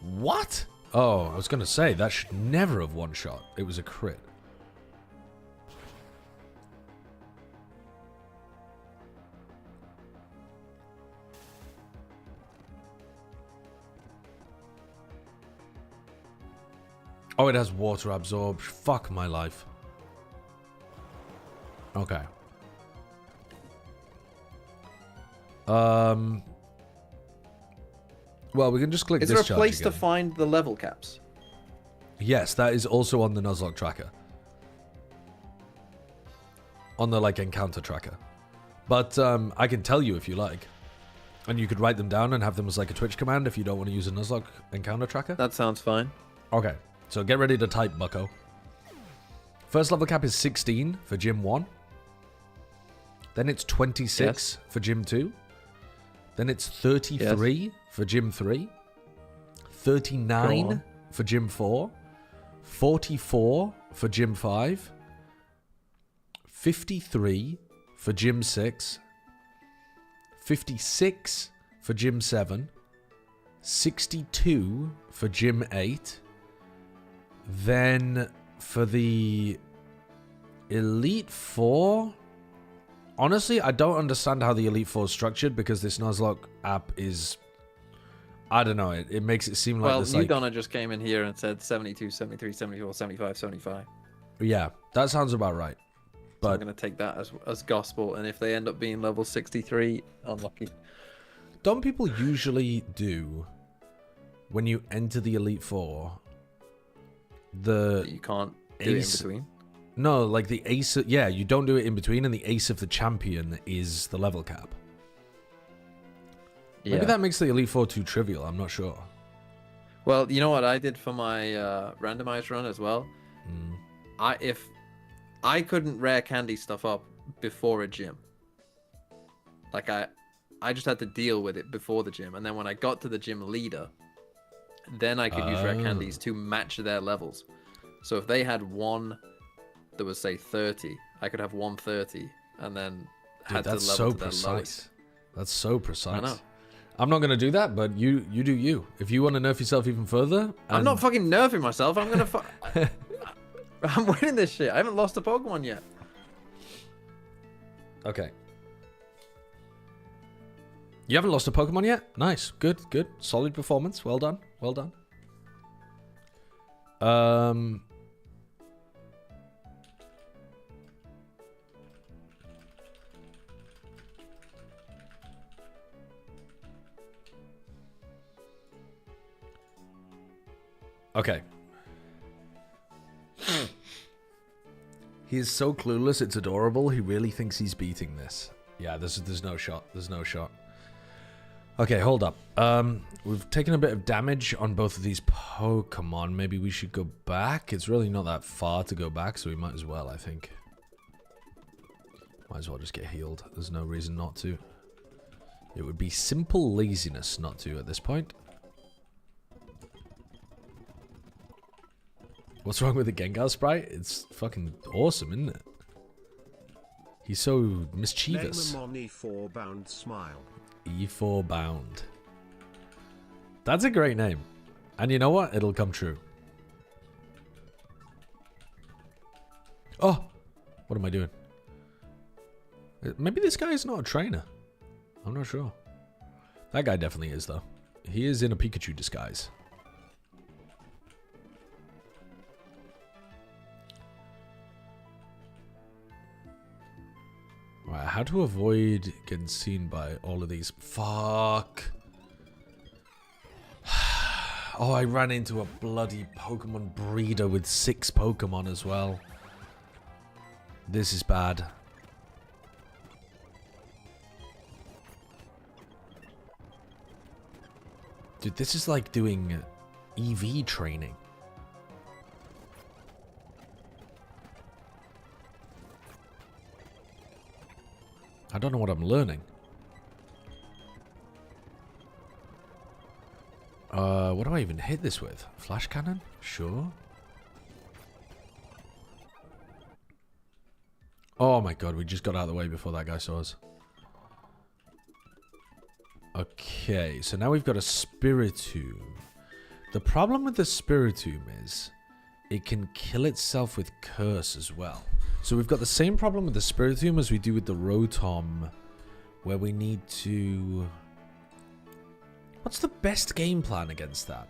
What? Oh, I was going to say, that should never have one-shot. It was a crit. Oh, it has water absorb. Fuck my life. Okay. Well, we can just click Is discharge there a place again. to find the level caps? Yes, that is also on the Nuzlocke tracker. On the, like, encounter tracker. But, I can tell you if you like. And you could write them down and have them as, like, a Twitch command if you don't want to use a Nuzlocke encounter tracker. That sounds fine. Okay, so get ready to type, bucko. First level cap is 16 for Gym 1. Then it's 26 for Gym 2. Then it's 33 for Gym 3. 39 for Gym 4. 44 for Gym 5. 53 for Gym 6. 56 for Gym 7. 62 for Gym 8. Then for the Elite Four, honestly, I don't understand how the Elite Four is structured because this Nuzlocke app is, I don't know, it makes it seem like Well, this, New like, Donna just came in here and said 72, 73, 74, 75, 75. yeah, that sounds about right. So I'm But going to take that as gospel, and if they end up being level 63, unlucky. don't people usually do, when you enter the Elite Four, You can't do it in Ace- between. no, like the ace, yeah, you don't do it in between, and the ace of the champion is the level cap. Yeah. Maybe that makes the Elite Four too trivial, I'm not sure. Well, you know what I did for my randomized run as well? If I couldn't rare candy stuff up before a gym. Like I just had to deal with it before the gym, and then when I got to the gym leader, then I could use rare candies to match their levels. So if they had one that was say 30, I could have 130, and then Dude, had to that's level so to their precise. lowest. That's so precise. I know. I'm not going to do that, but you do you. If you want to nerf yourself even further... I'm not fucking nerfing myself. I'm gonna. I'm winning this shit. I haven't lost a Pokemon yet. Okay. You haven't lost a Pokemon yet? Nice. Good, good. Solid performance. Well done. Well done. Okay. He is so clueless, it's adorable. He really thinks he's beating this. Yeah, there's no shot. There's no shot. Okay, hold up. We've taken a bit of damage on both of these Pokemon. Maybe we should go back. It's really not that far to go back, so we might as well, I think. Might as well just get healed. There's no reason not to. It would be simple laziness not to at this point. What's wrong with the Gengar sprite? It's fucking awesome, isn't it? He's so mischievous. Name him on E4 bound smile. E4 bound. That's a great name. And you know what? It'll come true. Oh! What am I doing? Maybe this guy is not a trainer. I'm not sure. That guy definitely is, though. he is in a Pikachu disguise. Right, how to avoid getting seen by all of these? Fuck. Oh, I ran into a bloody Pokemon breeder with 6 Pokemon as well. This is bad. Dude, this is like doing EV training. I don't know what I'm learning. What do I even hit this with? Flash cannon? Sure. Oh my god, we just got out of the way before that guy saw us. Okay, so now we've got a Spiritomb. The problem with the Spiritomb is it can kill itself with Curse as well. So we've got the same problem with the Spiritomb as we do with the Rotom, where we need to... What's the best game plan against that?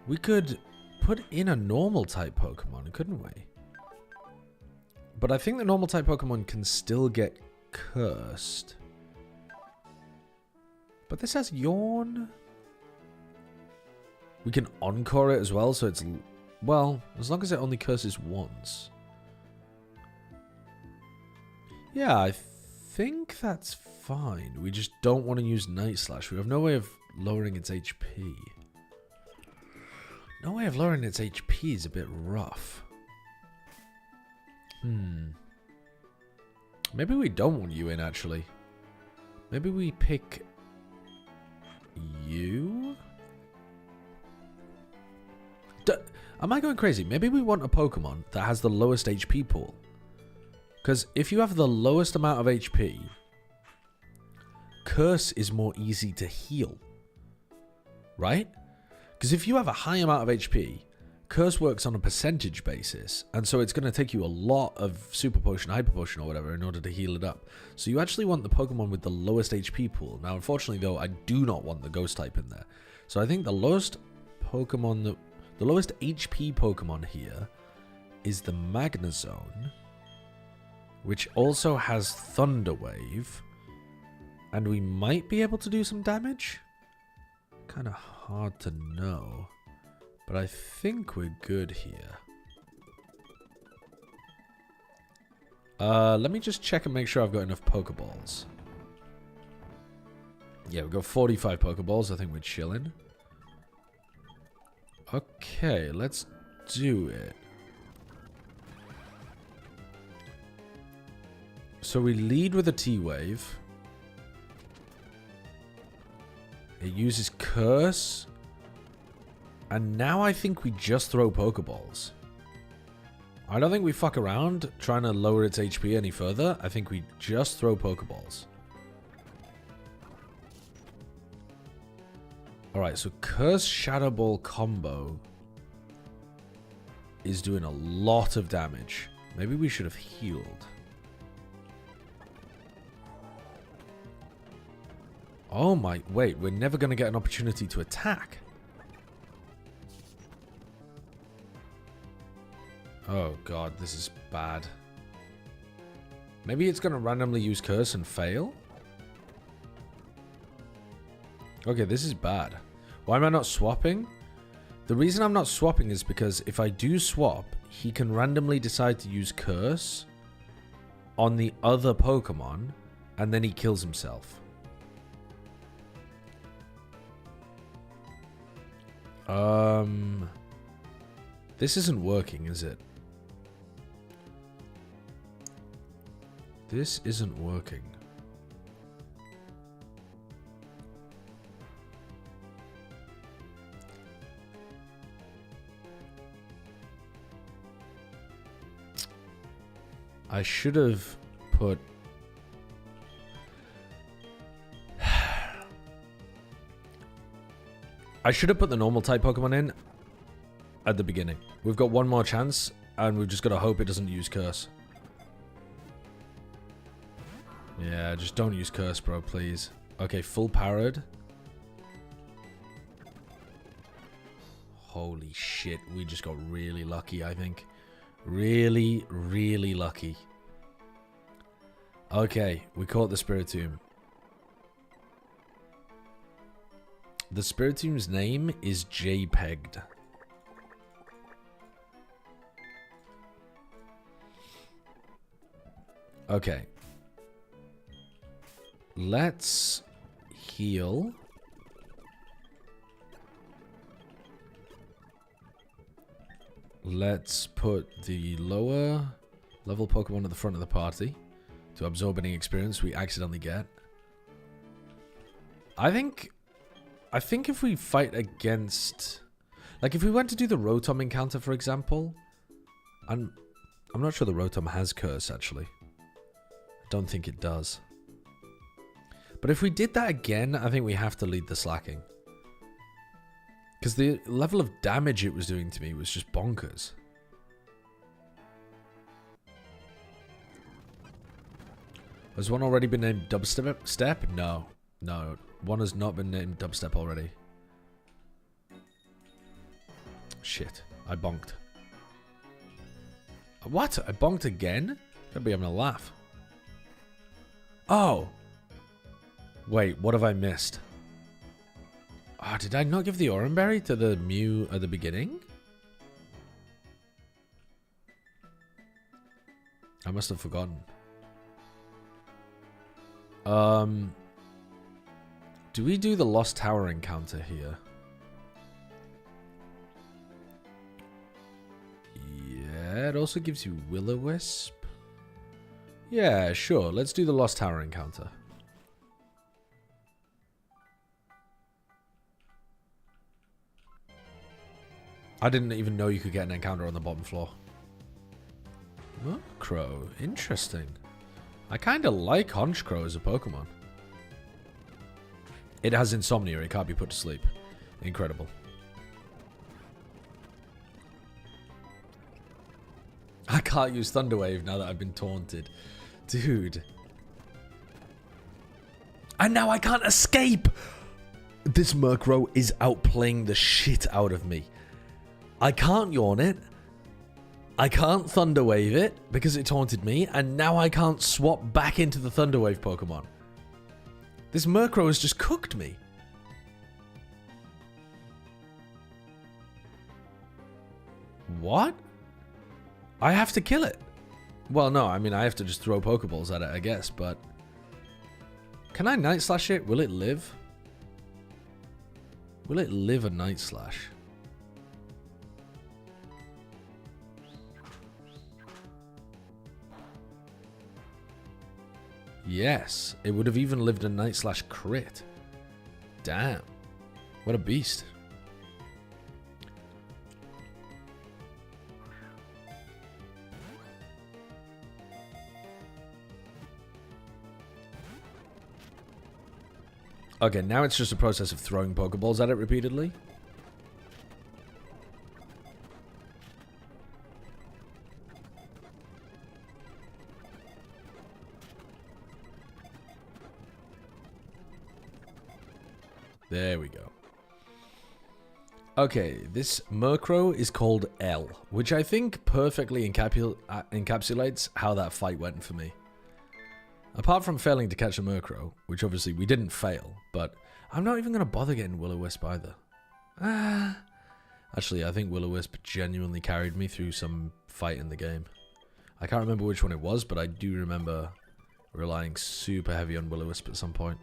We could put in a normal type Pokemon, couldn't we? But I think the normal type Pokemon can still get cursed. But this has Yawn. We can Encore it as well, so it's... Well, as long as it only curses once. Yeah, I think that's fine. We just don't want to use Night Slash. We have no way of lowering its HP. No way of lowering its HP is a bit rough. Maybe we don't want you in, actually. Maybe we pick you? Am I going crazy? Maybe we want a Pokemon that has the lowest HP pool. Because if you have the lowest amount of HP, Curse is more easy to heal. Right? Because if you have a high amount of HP, Curse works on a percentage basis, and so it's going to take you a lot of Super Potion, Hyper Potion, or whatever in order to heal it up. So you actually want the Pokemon with the lowest HP pool. Now, unfortunately, though, I do not want the Ghost type in there. So I think the lowest Pokemon, the lowest HP Pokemon here is the Magnezone, which also has Thunder Wave, and we might be able to do some damage. Kind of hard to know. But I think we're good here. Let me just check and make sure I've got enough Pokeballs. Yeah, we've got 45 Pokeballs. I think we're chilling. Okay, let's do it. So we lead with a T-Wave. It uses Curse. And now I think we just throw Pokeballs. I don't think we fuck around trying to lower its HP any further. I think we just throw Pokeballs. Alright, so Curse Shadow Ball combo is doing a lot of damage. Maybe we should have healed. Oh my... Wait, we're never going to get an opportunity to attack. Oh god, this is bad. Maybe it's going to randomly use Curse and fail? Okay, this is bad. Why am I not swapping? The reason I'm not swapping is because if I do swap, he can randomly decide to use Curse on the other Pokemon, and then he kills himself. This isn't working, is it? This isn't working. I should have put... I should have put the normal type Pokemon in at the beginning. We've got one more chance, and we've just got to hope it doesn't use Curse. Yeah, just don't use Curse, bro, please. Okay, full powered. Holy shit, we just got really lucky, I think. Really, really lucky. Okay, we caught the Spiritomb. The Spiritomb's name is JPEG'd. Okay. Let's heal. Let's put the lower level Pokemon at the front of the party to absorb any experience we accidentally get. I think if we fight against, like if we went to do the Rotom encounter, for example, I'm not sure the Rotom has Curse actually. I don't think it does. But if we did that again, I think we have to lead the Slacking. Because the level of damage it was doing to me was just bonkers. Has one already been named Dubstep? No. No. One has not been named Dubstep already. Shit. I bonked. What? I bonked again? Gotta be having a laugh. Oh. Wait, what have I missed? Ah, did I not give the Oran Berry to the Mew at the beginning? I must have forgotten. Do we do the Lost Tower encounter here? Yeah, it also gives you Will-O-Wisp. Yeah, sure. Let's do the Lost Tower encounter. I didn't even know you could get an encounter on the bottom floor. Crow, interesting. I kind of like Honchkrow as a Pokemon. It has insomnia, it can't be put to sleep. Incredible. I can't use Thunder Wave now that I've been taunted. Dude. And now I can't escape! This Murkrow is outplaying the shit out of me. I can't Yawn it. I can't Thunder Wave it because it taunted me. And now I can't swap back into the Thunder Wave Pokemon. This Murkrow has just cooked me. What? I have to kill it. Well, no, I mean, I have to just throw Pokeballs at it, I guess, but... Can I Night Slash it? Will it live? Will it live a Night Slash? Yes, it would have even lived a Night Slash crit. Damn. What a beast. Okay, now it's just a process of throwing Pokeballs at it repeatedly. There we go. Okay, this Murkrow is called L, which I think perfectly encapsulates how that fight went for me. Apart from failing to catch a Murkrow, which obviously we didn't fail, but I'm not even going to bother getting Will-O-Wisp either. Actually, I think Will-O-Wisp genuinely carried me through some fight in the game. I can't remember which one it was, but I do remember relying super heavy on Will-O-Wisp at some point.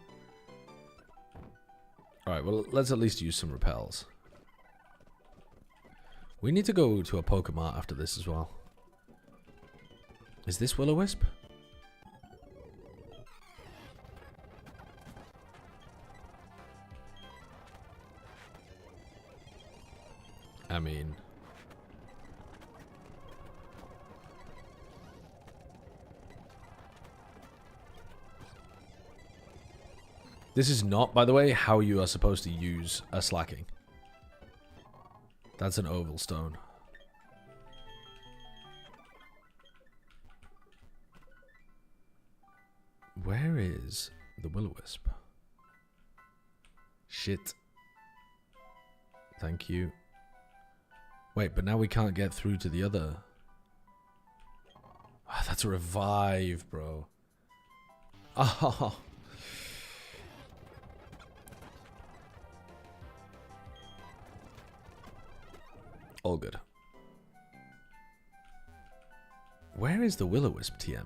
Alright, well, let's at least use some repels. We need to go to a Pokemon after this as well. Is this Will-O-Wisp? I mean... This is not, by the way, how you are supposed to use a Slacking. That's an oval stone. Where is the Will-O-Wisp? Shit. Thank you. Wait, but now we can't get through to the other. Oh, that's a revive, bro. Oh. All good. Where is the Will-O-Wisp TM?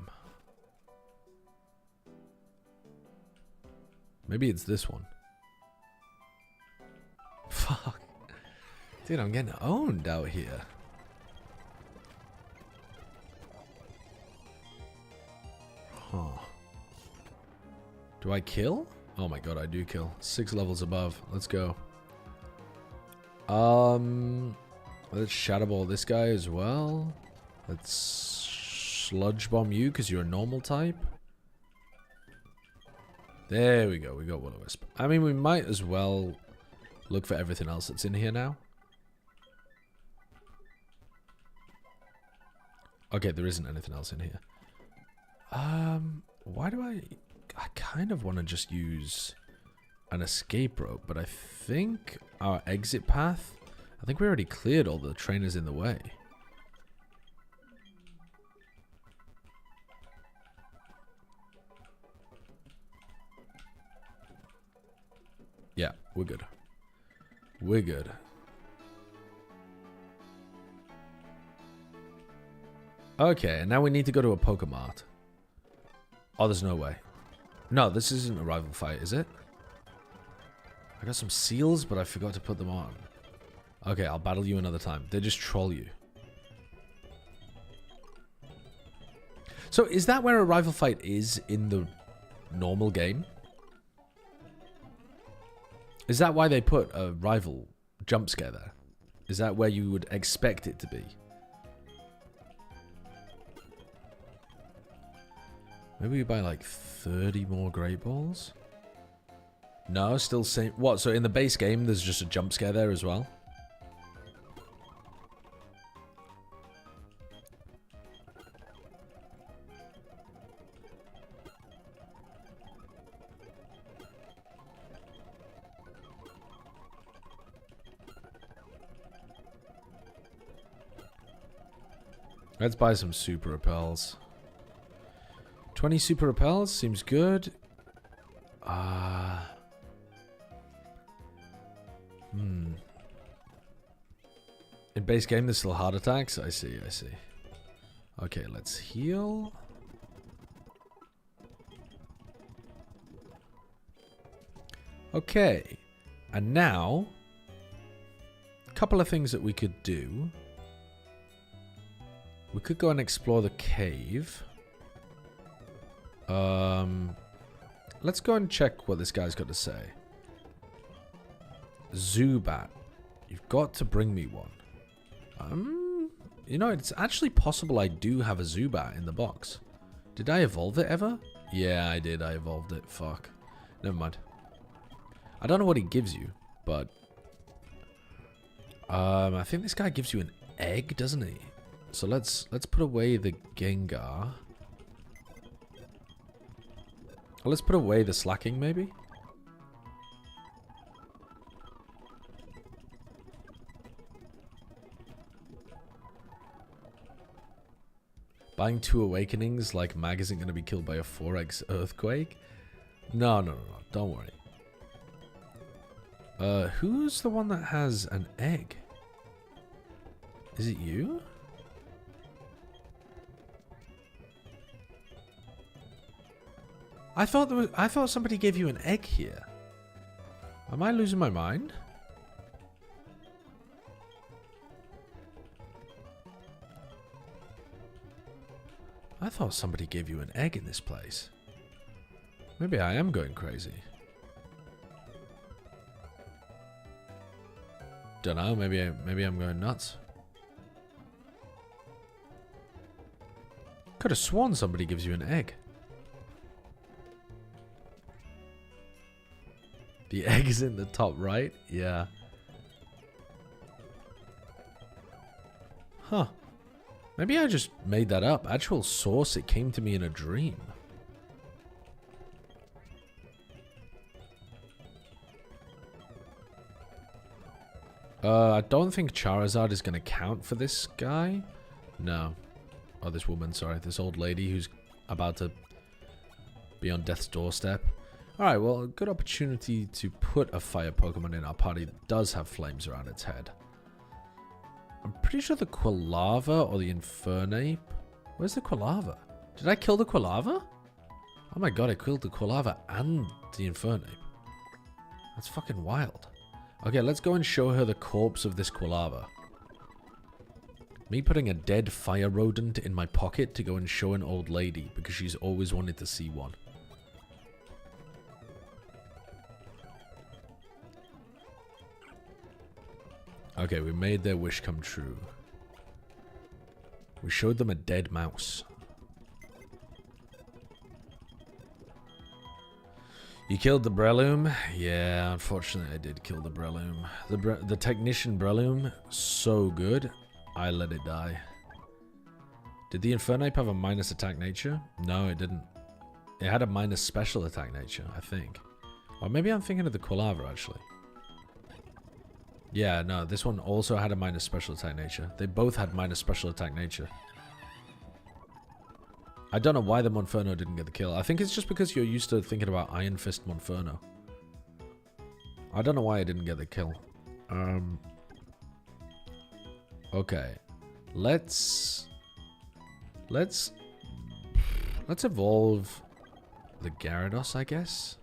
Maybe it's this one. Fuck. Dude, I'm getting owned out here. Huh. Do I kill? Oh my god, I do kill. 6 levels above. Let's go. Let's Shadow Ball this guy as well. Let's Sludge Bomb you because you're a normal type. There we go. We got Will-O-Wisp. I mean, we might as well look for everything else that's in here now. Okay, there isn't anything else in here. Why do I kind of want to just use an escape rope, but I think our exit path, I think we already cleared all the trainers in the way. Yeah, we're good. We're good. Okay, and now we need to go to a Pokemart. Oh, there's no way. No, this isn't a rival fight, is it? I got some seals, but I forgot to put them on. Okay, I'll battle you another time. They just troll you. So, is that where a rival fight is in the normal game? Is that why they put a rival jump scare there? Is that where you would expect it to be? Maybe we buy like 30 more Great Balls? No, still same. What, so in the base game there's just a jump scare there as well? Let's buy some super repels. 20 super repels seems good. In base game, there's still heart attacks. I see, I see. Okay, let's heal. Okay. And now, a couple of things that we could do. We could go and explore the cave. Let's go and check what this guy's got to say. Zubat. You've got to bring me one. You know, it's actually possible I do have a Zubat in the box. Did I evolve it ever? Yeah, I did. I evolved it. Fuck. Never mind. I don't know what he gives you, but... I think this guy gives you an egg, doesn't he? So let's put away the Gengar. Let's put away the Slacking, maybe? Buying 2 Awakenings like Mag isn't going to be killed by a 4x Earthquake? No, don't worry. Who's the one that has an egg? Is it you? I thought somebody gave you an egg here. Am I losing my mind? I thought somebody gave you an egg in this place. Maybe I am going crazy. Don't know, maybe I'm going nuts. Could have sworn somebody gives you an egg. The egg is in the top right? Yeah. Huh. Maybe I just made that up. Actual source, it came to me in a dream. I don't think Charizard is going to count for this guy. No. Oh, this woman, sorry. This old lady who's about to be on death's doorstep. Alright, well, a good opportunity to put a fire Pokemon in our party that does have flames around its head. I'm pretty sure the Quilava or the Infernape... Where's the Quilava? Did I kill the Quilava? Oh my god, I killed the Quilava and the Infernape. That's fucking wild. Okay, let's go and show her the corpse of this Quilava. Me putting a dead fire rodent in my pocket to go and show an old lady because she's always wanted to see one. Okay, we made their wish come true. We showed them a dead mouse. You killed the Breloom? Yeah, unfortunately I did kill the Breloom. The Technician Breloom, so good, I let it die. Did the Infernape have a minus attack nature? No, it didn't. It had a minus special attack nature, I think. Or maybe I'm thinking of the Quilava, actually. Yeah, no, this one also had a minus special attack nature. They both had minus special attack nature. I don't know why the Monferno didn't get the kill. I think it's just because you're used to thinking about Iron Fist Monferno. I don't know why I didn't get the kill. Okay. Let's evolve the Gyarados, I guess.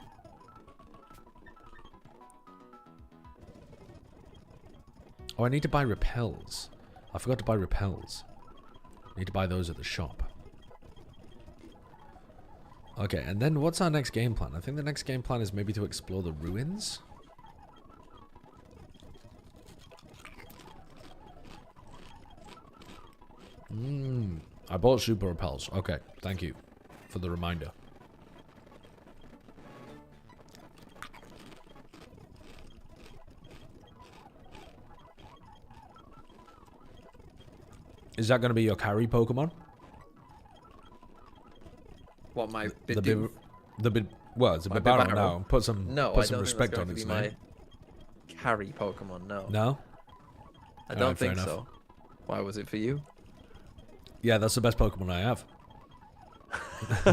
Oh, I need to buy repels. I forgot to buy repels. I need to buy those at the shop. Okay, and then what's our next game plan? I think the next game plan is maybe to explore the ruins. I bought super repels. Okay, thank you for the reminder. Is that going to be your carry Pokemon? What, my Bidoof? Well, it's a Bibarro now. Put some respect on its name. My carry Pokemon, no. No? I don't think so. Why was it for you? Yeah, that's the best Pokemon I have.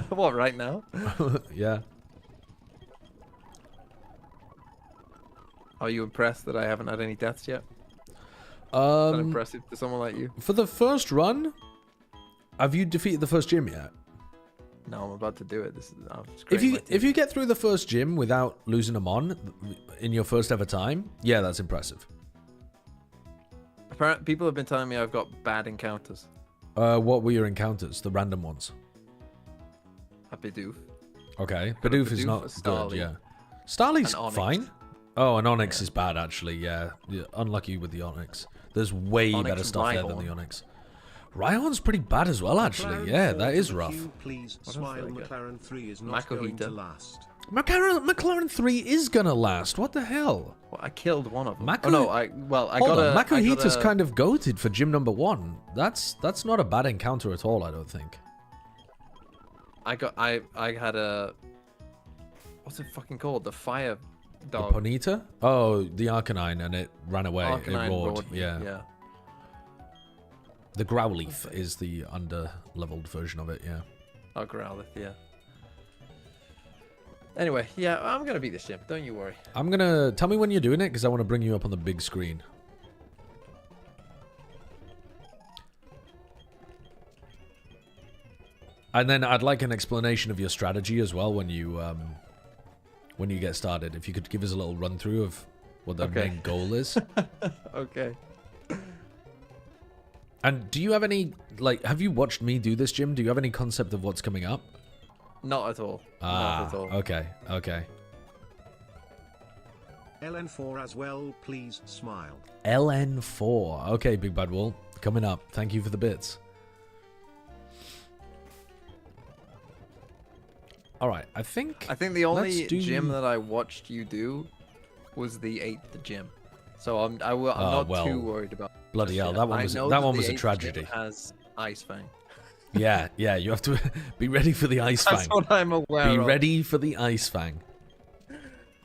What, right now? Yeah. Are you impressed that I haven't had any deaths yet? Is that impressive to someone like you? For the first run, have you defeated the first gym yet? No, I'm about to do it. If you get through the first gym without losing them on in your first ever time, yeah, that's impressive. Apparently, people have been telling me I've got bad encounters. What were your encounters? The random ones. A Bidoof. Okay, Bidoof is not good. Yeah, Starly's fine. Oh, an Onyx is bad actually. Yeah, unlucky with the Onyx. There's way better stuff there than the Onyx. Rhyhorn's pretty bad as well, actually. Yeah, that is rough. Please smile. McLaren 3 is not going to last. McLaren 3 is gonna last. What the hell? Well, I killed one of them. Makuhita's kind of goated for gym number 1. That's not a bad encounter at all, I don't think. I had a... What's it fucking called? The fire dog. The Ponyta? Oh, the Arcanine, and it ran away. Arcanine it roared. roared. Yeah. The Growlithe is the under-leveled version of it, yeah. Oh, Growlithe, yeah. Anyway, yeah, I'm going to beat this gym. Don't you worry. I'm going to... Tell me when you're doing it, because I want to bring you up on the big screen. And then I'd like an explanation of your strategy as well when you get started. If you could give us a little run-through of what the main goal is. Okay. And do you have any, like, have you watched me do this, Jim? Do you have any concept of what's coming up? Not at all. Not at all. Okay, okay. LN4 as well, please smile. LN4. Okay, Big Bad Wolf. Coming up. Thank you for the bits. Alright, I think the only gym that I watched you do was the 8th gym. So I'm not too worried about it. Bloody hell, that one was a tragedy. It has Ice Fang. Yeah, you have to be ready for the Ice Fang. That's what I'm aware of. Be ready for the Ice Fang.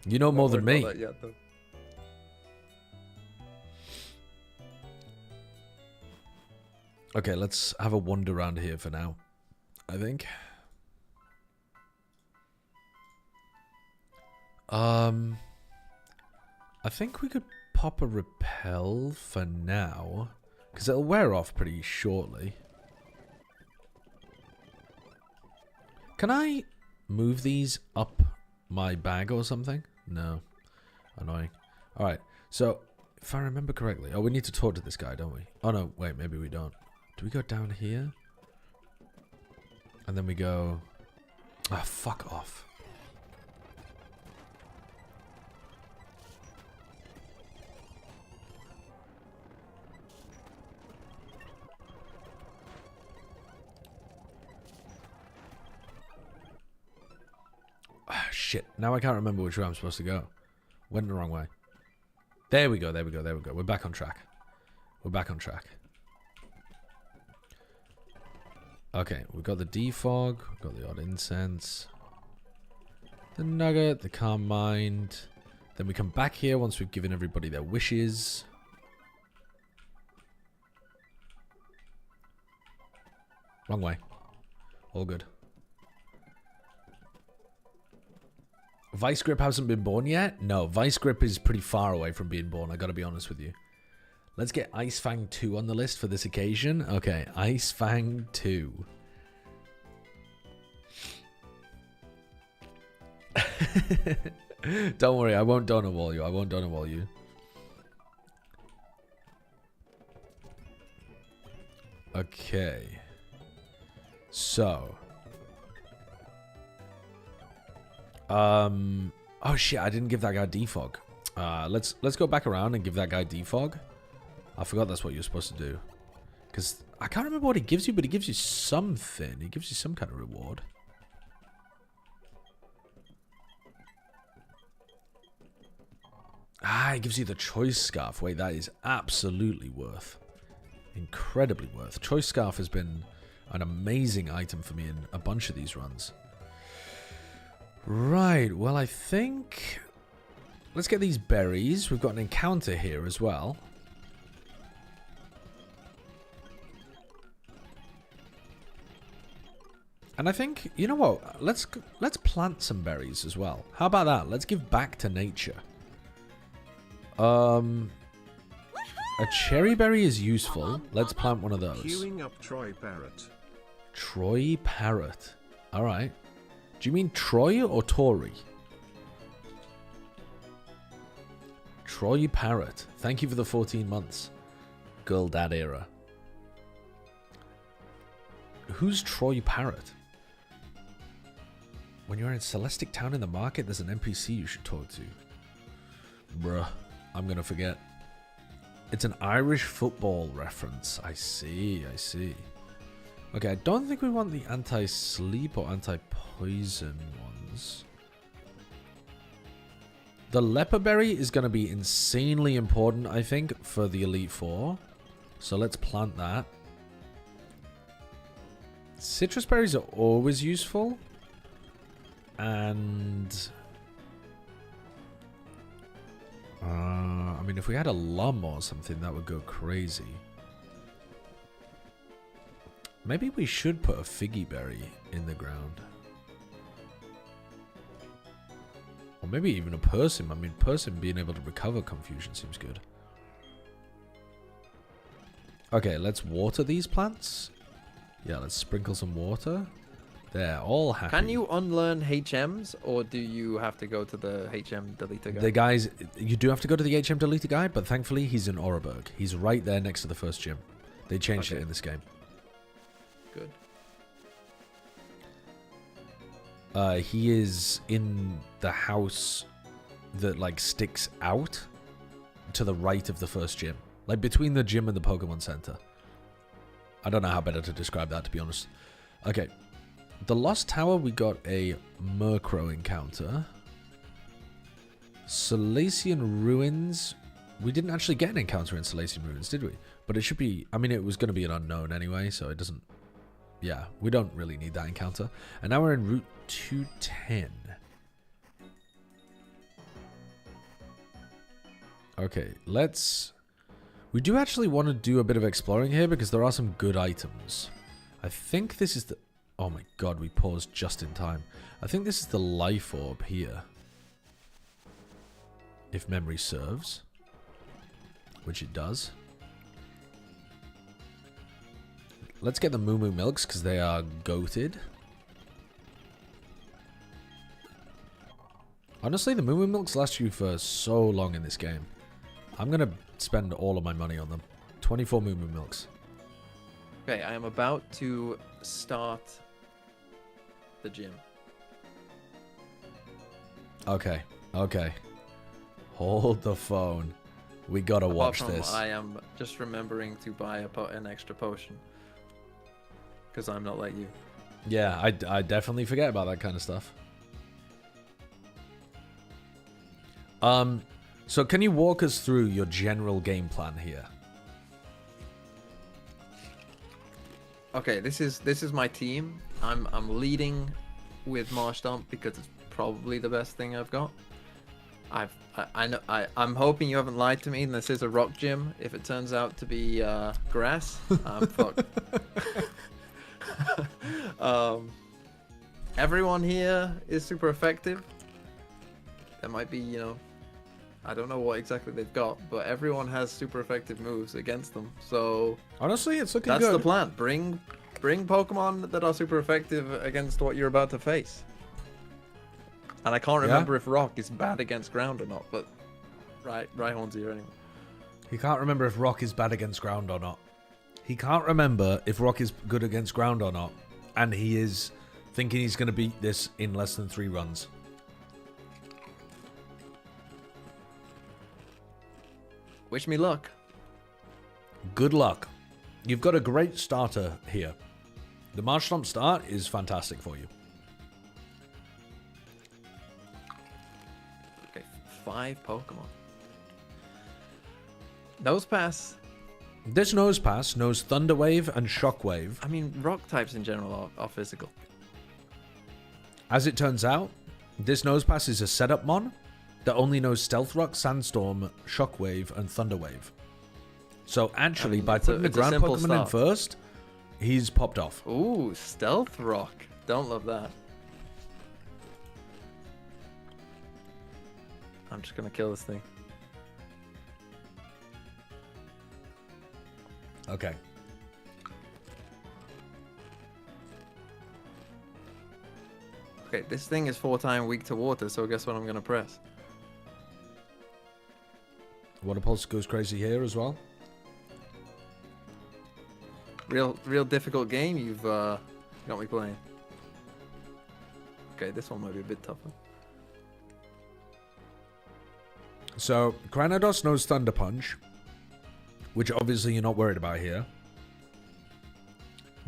You know more than me. Okay, let's have a wander around here for now, I think. I think we could pop a repel for now, because it'll wear off pretty shortly. Can I move these up my bag or something? No. Annoying. Alright, so if I remember correctly... Oh, we need to talk to this guy, don't we? Oh no, wait, maybe we don't. Do we go down here? And then we go... Ah, fuck off. Ah, shit. Now I can't remember which way I'm supposed to go. Went the wrong way. There we go, there we go, there we go. We're back on track. We're back on track. Okay, we've got the defog, we've got the odd incense, the nugget, the calm mind. Then we come back here once we've given everybody their wishes. Wrong way. All good. Vice Grip hasn't been born yet? No, Vice Grip is pretty far away from being born, I gotta be honest with you. Let's get Ice Fang 2 on the list for this occasion. Okay, Ice Fang 2. Don't worry, I won't donor wall you. I won't donor wall you. Okay. So. Oh shit, I didn't give that guy defog. Let's go back around and give that guy defog. I forgot that's what you're supposed to do. Because I can't remember what he gives you, but he gives you something. He gives you some kind of reward. Ah, he gives you the choice scarf. Wait, that is absolutely worth. Incredibly worth. Choice scarf has been an amazing item for me in a bunch of these runs. Right, well I think... Let's get these berries. We've got an encounter here as well. And I think, you know what? Let's plant some berries as well. How about that? Let's give back to nature. A cherry berry is useful. Let's plant one of those. Queuing up Troy Parrot. Troy Parrot. All right. Do you mean Troy or Tory? Troy Parrot. Thank you for the 14 months. Girl dad era. Who's Troy Parrot? When you're in Celestic Town in the market, there's an NPC you should talk to. Bruh. I'm gonna forget. It's an Irish football reference. I see, I see. Okay, I don't think we want the anti-sleep or anti-poison ones. The leper berry is going to be insanely important, I think, for the Elite Four. So let's plant that. Citrus berries are always useful. And... I mean, if we had a lum or something, that would go crazy. Maybe we should put a figgy berry in the ground. Or maybe even a persim. I mean, persim being able to recover confusion seems good. Okay, let's water these plants. Yeah, let's sprinkle some water. They're all happy. Can you unlearn HMs, or do you have to go to the HM deleter guy? The guys, you do have to go to the HM deleter guy, but thankfully he's in Oreburg. He's right there next to the first gym. They changed it in this game. Good. He is in the house that like sticks out to the right of the first gym, like between the gym and the Pokemon Center. I don't know how better to describe that, to be honest. Okay, the Lost Tower, we got a Murkrow encounter. Salacian Ruins, we didn't actually get an encounter in Salacian Ruins, did we? But it should be, I mean, it was going to be an unknown anyway, so it doesn't, yeah, we don't really need that encounter. And now we're in Route 210. Okay, let's... We do actually want to do a bit of exploring here because there are some good items. I think this is the... Oh my god, we paused just in time. I think this is the life orb here. If memory serves. Which it does. Let's get the Moo Moo Milks because they are goated. Honestly, the Moo Moo Milks last you for so long in this game. I'm going to spend all of my money on them. 24 Moo Moo Milks. Okay, I am about to start the gym. Okay, okay. Hold the phone. We gotta watch this. I am just remembering to buy an extra potion. Because I'm not like you. Yeah, I definitely forget about that kind of stuff. So can you walk us through your general game plan here? Okay, this is my team. I'm leading with Marshtomp because it's probably the best thing I've got. I'm hoping you haven't lied to me and this is a rock gym. If it turns out to be grass, I'm fucked. Everyone here is super effective. There might be, you know, I don't know what exactly they've got, but everyone has super effective moves against them. So honestly, it's looking good. That's the plan. Bring Pokemon that are super effective against what you're about to face. And I can't remember if rock is bad against ground or not, but Rhyhorn's here anyway. He can't remember if rock is bad against ground or not. He can't remember if rock is good against ground or not. And he is thinking he's going to beat this in less than 3 runs. Wish me luck. Good luck. You've got a great starter here. The Marshtomp start is fantastic for you. Okay, 5 Pokemon. Nose Pass. This Nose Pass knows Thunder Wave and Shock Wave. I mean, rock types in general are physical. As it turns out, this Nose Pass is a setup mon that only knows Stealth Rock, Sandstorm, Shockwave, and Thunder Wave. So actually, by putting the ground Pokemon in first, he's popped off. Ooh, Stealth Rock. Don't love that. I'm just gonna kill this thing. Okay. Okay, this thing is 4 times weak to water, so guess what I'm gonna press? Water Pulse goes crazy here as well. Real difficult game you've got me playing. Okay, this one might be a bit tougher. So, Granados knows Thunder Punch, which obviously you're not worried about here.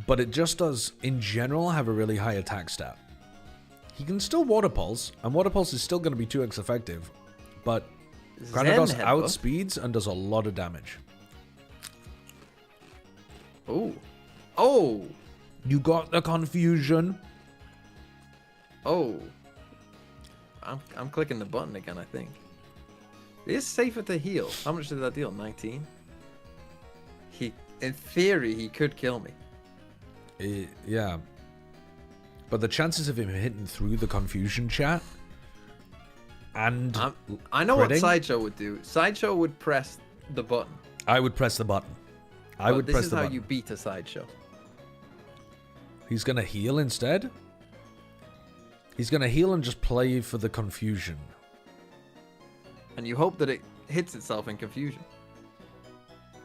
But it just does, in general, have a really high attack stat. He can still Water Pulse, and Water Pulse is still going to be 2x effective, but Granados outspeeds and does a lot of damage. Oh. Oh! You got the confusion. Oh. I'm clicking the button again, I think. It is safer to heal. How much did that deal? 19? In theory, he could kill me. Yeah. But the chances of him hitting through the confusion chat and I know critting, what Sideshow would do. Sideshow would press the button. I would press the button. This is how you beat a Sideshow. He's going to heal instead. He's going to heal and just play for the confusion. And you hope that it hits itself in confusion.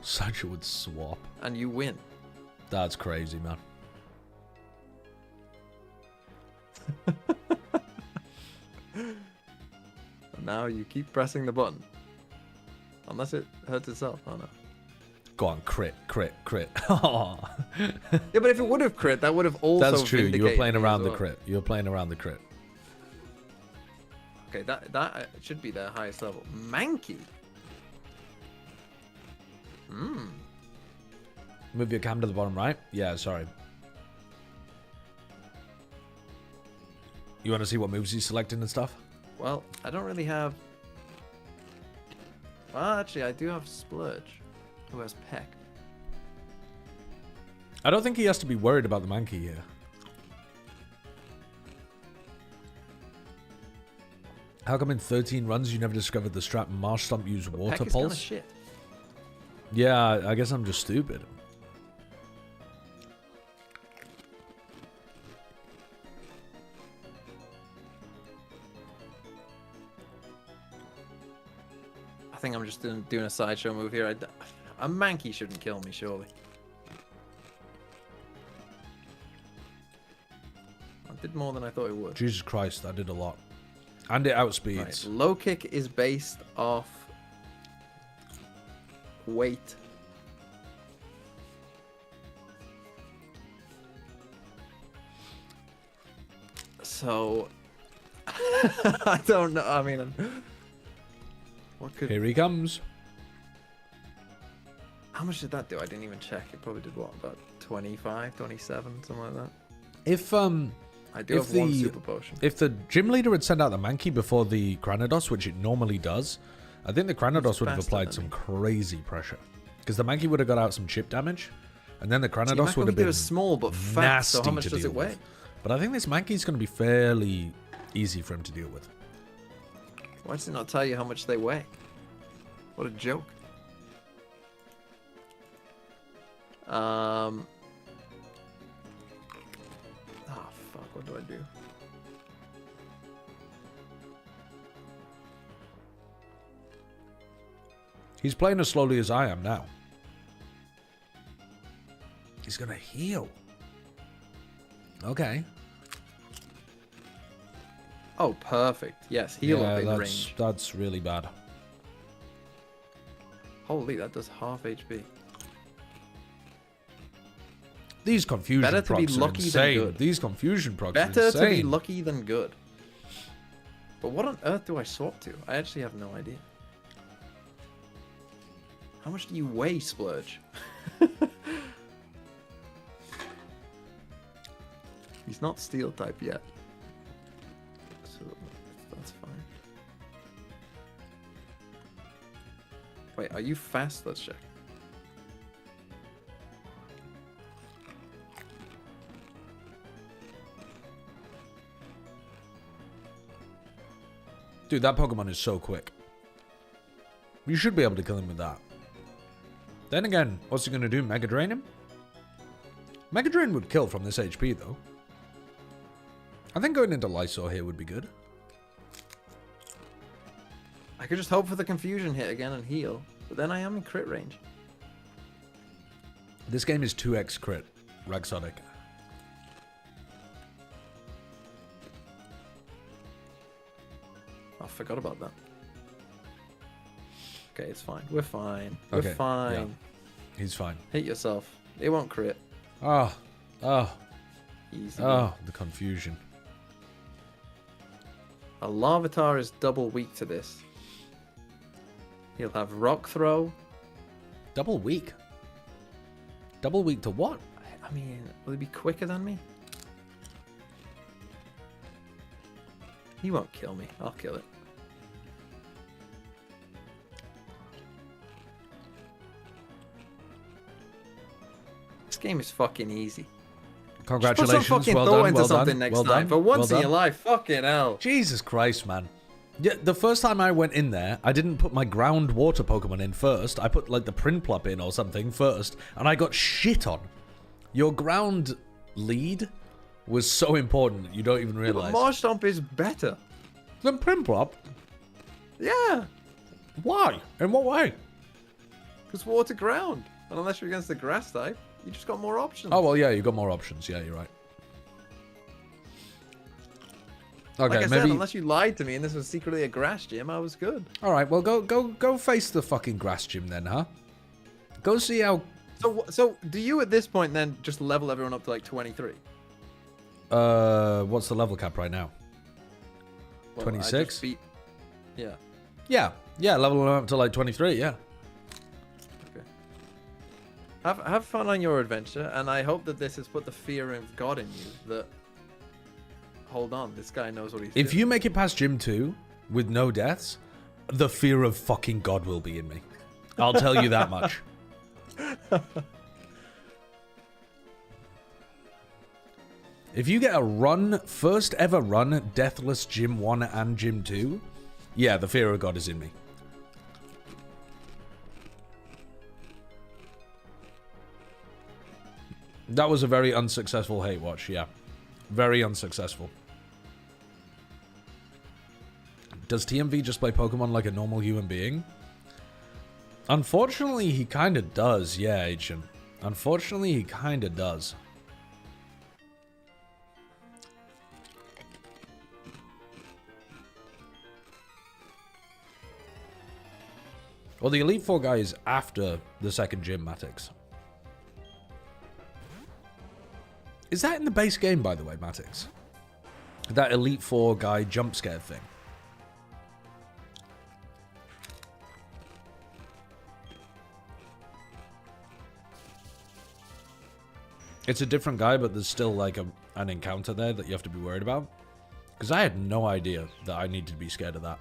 Sideshow would swap. And you win. That's crazy, man. Now you keep pressing the button. Unless it hurts itself. Oh no. Go on, crit. Yeah, but if it would have crit, that would have also That's true. You were playing around the well. crit. You were playing around the crit. Okay, that should be their highest level. Mankey. Move your cam to the bottom right. Yeah, sorry. You want to see what moves he's selecting and stuff? Well, I don't really have... Well, actually, I do have Splurge. Who has Peck? I don't think he has to be worried about the Mankey here. How come in 13 runs you never discovered the strat Marsh Stomp use Water Peck is Pulse? shit. Yeah, I guess I'm just stupid. I think I'm just doing a sideshow move here. A Mankey shouldn't kill me, surely. I did more than I thought it would. Jesus Christ, that did a lot. And it outspeeds. Right. Low kick is based off weight. So I don't know. I mean, what could? Here he comes. How much did that do? I didn't even check. It probably did what, about 25, 27, something like that. If I do have one super potion. If the gym leader had sent out the Mankey before the Granados, which it normally does, I think the Granados would have applied some crazy pressure. Because the Mankey would have got out some chip damage, and then the Granados would have been small but fat, so how much does it weigh? But I think this Mankey's going to be fairly easy for him to deal with. Why does it not tell you how much they weigh? What a joke. Oh, fuck, what do I do? He's playing as slowly as I am now. He's going to heal. Okay. Oh, perfect. Yes, heal up in range. That's really bad. Holy, that does half HP. These confusion Better to be procs are lucky insane. than good. These confusion procs are insane. Better to be lucky than good. But what on earth do I swap to? I actually have no idea. How much do you weigh, Splurge? He's not steel type yet. So that's fine. Wait, are you fast? Let's check. Dude, that Pokemon is so quick. You should be able to kill him with that. Then again, what's he going to do? Mega Drain him? Mega Drain would kill from this HP, though. I think going into Lysol here would be good. I could just hope for the confusion hit again and heal, but then I am in crit range. This game is 2x crit, Raxodic. I forgot about that. Okay, it's fine. We're fine. We're Okay, fine. yeah. He's fine. Hit yourself. It won't crit. Oh. Easy. Oh, the confusion. A Larvitar is double weak to this. He'll have Rock Throw. Double weak? Double weak to what? I mean, will he be quicker than me? He won't kill me. I'll kill it. This game is fucking easy. Congratulations. Just put some fucking well thought done. into Well something done. next Well time. done. For once Well in your done. life, fucking hell. Jesus Christ, man. Yeah, the first time I went in there, I didn't put my ground water Pokemon in first. I put like the Prinplup in or something first, and I got shit on. Your ground lead was so important, you don't even realize. Marshtomp is better. Than Prinplup? Yeah. Why? In what way? Because water ground. And unless you're against the grass type, you just got more options. Oh, well, yeah, you got more options. Yeah, you're right. Okay, like I maybe. said, unless you lied to me and this was secretly a grass gym, I was good. All right, well, go face the fucking grass gym then, huh? Go see how. So do you at this point then just level everyone up to like 23? What's the level cap right now? Well, 26? Yeah. Yeah, level them up to like 23, yeah. Okay. Have fun on your adventure, and I hope that this has put the fear of God in you that, hold on, this guy knows what he's doing. If you make it past Gym 2 with no deaths, the fear of fucking God will be in me. I'll tell you that much. If you get a run, first ever run, Deathless Gym 1 and Gym 2, yeah, the fear of God is in me. That was a very unsuccessful hate watch, yeah. Very unsuccessful. Does TMV just play Pokemon like a normal human being? Unfortunately, he kind of does, yeah, Ancient. Unfortunately, he kind of does. Well, the Elite Four guy is after the second gym, Matix. Is that in the base game, by the way, Matix? That Elite Four guy jump scare thing. It's a different guy, but there's still like an encounter there that you have to be worried about. Because I had no idea that I needed to be scared of that.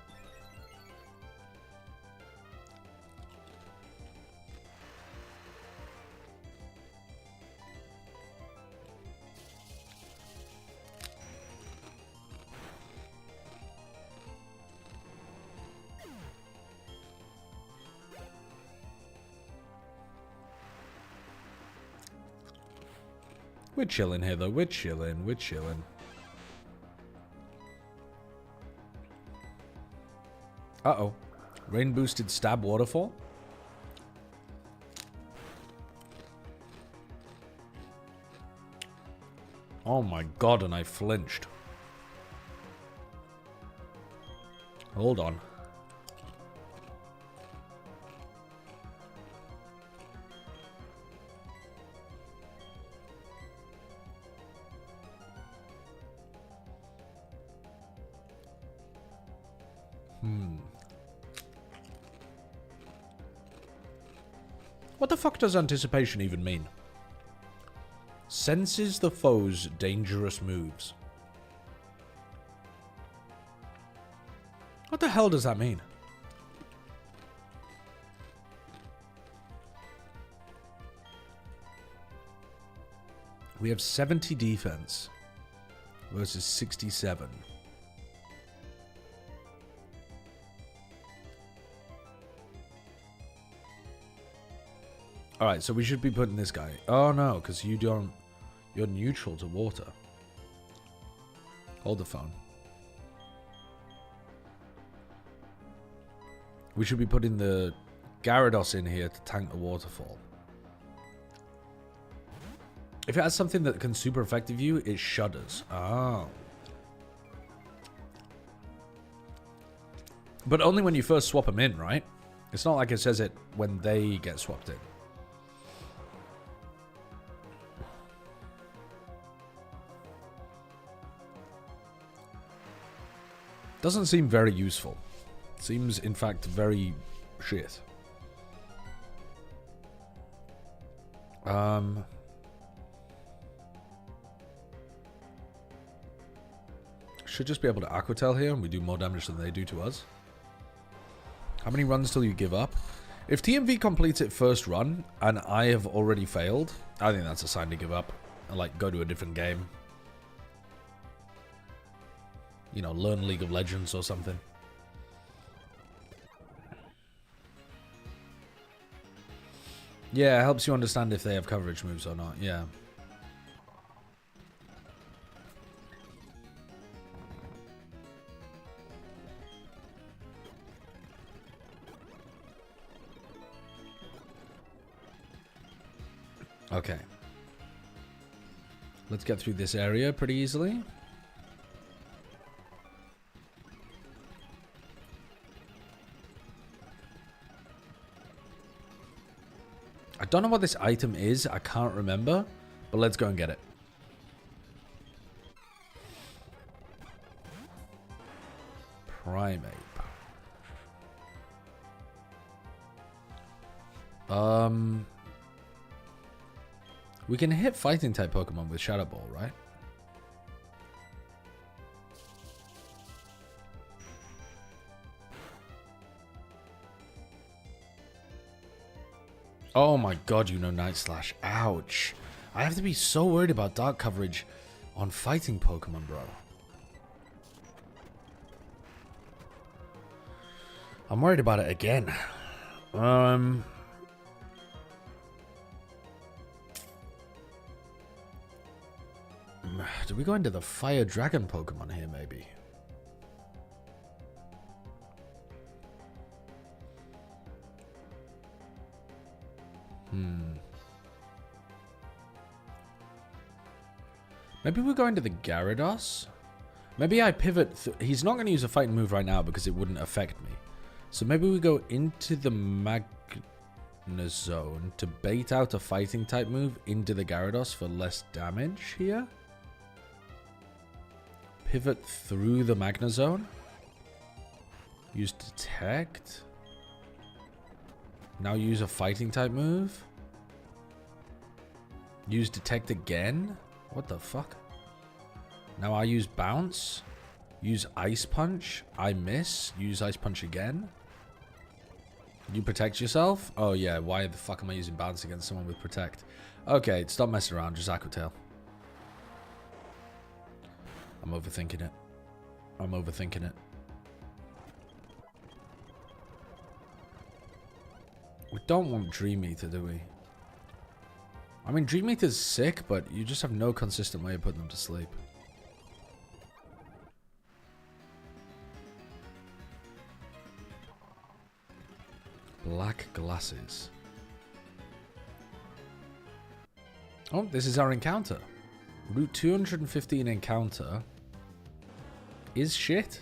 We're chilling here, though. We're chilling. We're chilling. Uh-oh. Rain-boosted stab waterfall? Oh my god, and I flinched. Hold on. What the fuck does anticipation even mean? Senses the foe's dangerous moves. What the hell does that mean? We have 70 defense versus 67. Alright, so we should be putting this guy. Oh no, because you don't... You're neutral to water. Hold the phone. We should be putting the Gyarados in here to tank the waterfall. If it has something that can super effective you, it shudders. Oh. But only when you first swap them in, right? It's not like it says it when they get swapped in. Doesn't seem very useful. Seems, in fact, very shit. Should just be able to Aqua Tail here and we do more damage than they do to us. How many runs till you give up? If TMV completes it first run and I have already failed, I think that's a sign to give up and like go to a different game. You know, learn League of Legends or something. Yeah, it helps you understand if they have coverage moves or not, yeah. Okay. Let's get through this area pretty easily. I don't know what this item is. I can't remember. But let's go and get it. Primeape. We can hit fighting type Pokemon with Shadow Ball, right? Oh my god, you know Night Slash. Ouch. I have to be so worried about dark coverage on fighting Pokemon, bro. I'm worried about it again. Do we go into the Fire Dragon Pokemon here, maybe? Maybe we're going to the Gyarados? Maybe I pivot. He's not going to use a fighting move right now because it wouldn't affect me. So maybe we go into the Magnezone to bait out a fighting type move into the Gyarados for less damage here. Pivot through the Magnezone. Use Detect. Now use a fighting type move. Use Detect again. What the fuck? Now I use Bounce. Use Ice Punch. I miss. Use Ice Punch again. You protect yourself? Oh yeah, why the fuck am I using Bounce against someone with Protect? Okay, stop messing around. Just Aqua Tail. I'm overthinking it. I'm overthinking it. We don't want Dream Eater, do we? I mean, Dream Eater's sick, but you just have no consistent way of putting them to sleep. Black Glasses. Oh, this is our encounter. Route 215 encounter is shit.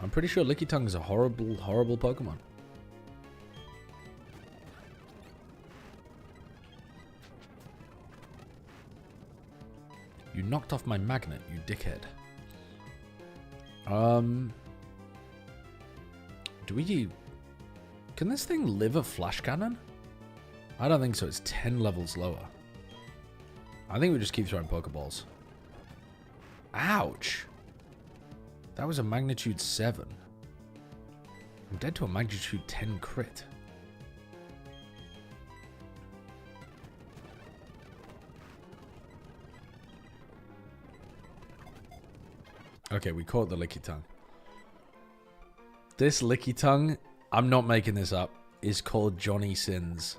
I'm pretty sure Lickitung is a horrible, horrible Pokemon. You knocked off my magnet, you dickhead. Do we... Can this thing live a flash cannon? I don't think so. It's 10 levels lower. I think we just keep throwing Pokeballs. Ouch. That was a magnitude 7. I'm dead to a magnitude 10 crit. Okay, we caught the Lickitung. This Lickitung, I'm not making this up, is called Johnny Sins.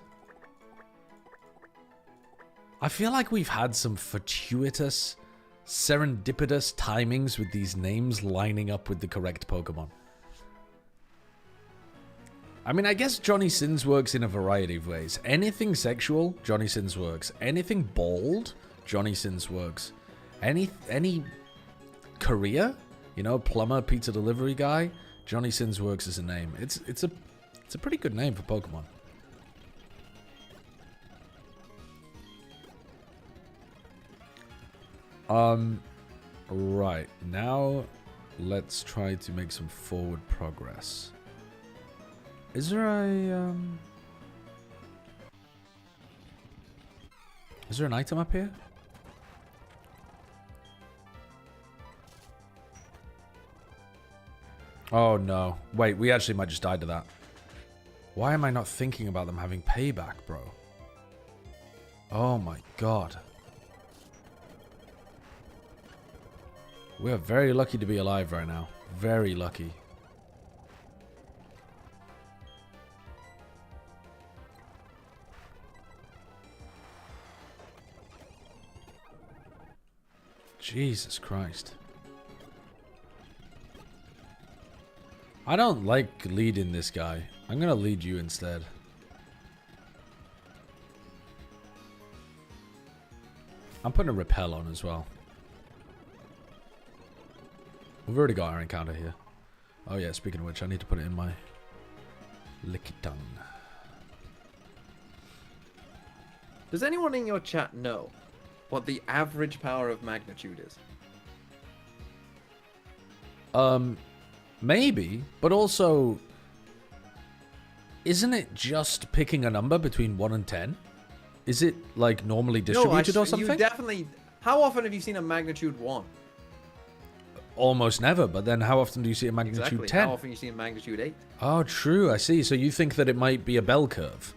I feel like we've had some fortuitous, serendipitous timings with these names lining up with the correct Pokemon. I mean, I guess Johnny Sins works in a variety of ways. Anything sexual, Johnny Sins works. Anything bald, Johnny Sins works. Any career, you know, plumber, pizza delivery guy, Johnny Sins works as a name. It's a pretty good name for Pokemon. Right, now let's try to make some forward progress. Is there a is there an item up here? Oh no. Wait, we actually might just die to that. Why am I not thinking about them having payback, bro? Oh my god. We're very lucky to be alive right now. Very lucky. Jesus Christ. I don't like leading this guy. I'm gonna lead you instead. I'm putting a repel on as well. We've already got our encounter here. Oh yeah, speaking of which, I need to put it in my Lickitung. Does anyone in your chat know what the average power of magnitude is? Maybe, but also, isn't it just picking a number between 1 and 10? Is it like normally distributed or something? You definitely. How often have you seen a magnitude 1? Almost never, but then how often do you see a magnitude Exactly. 10? How often you see a magnitude 8? Oh, true, I see. So you think that it might be a bell curve?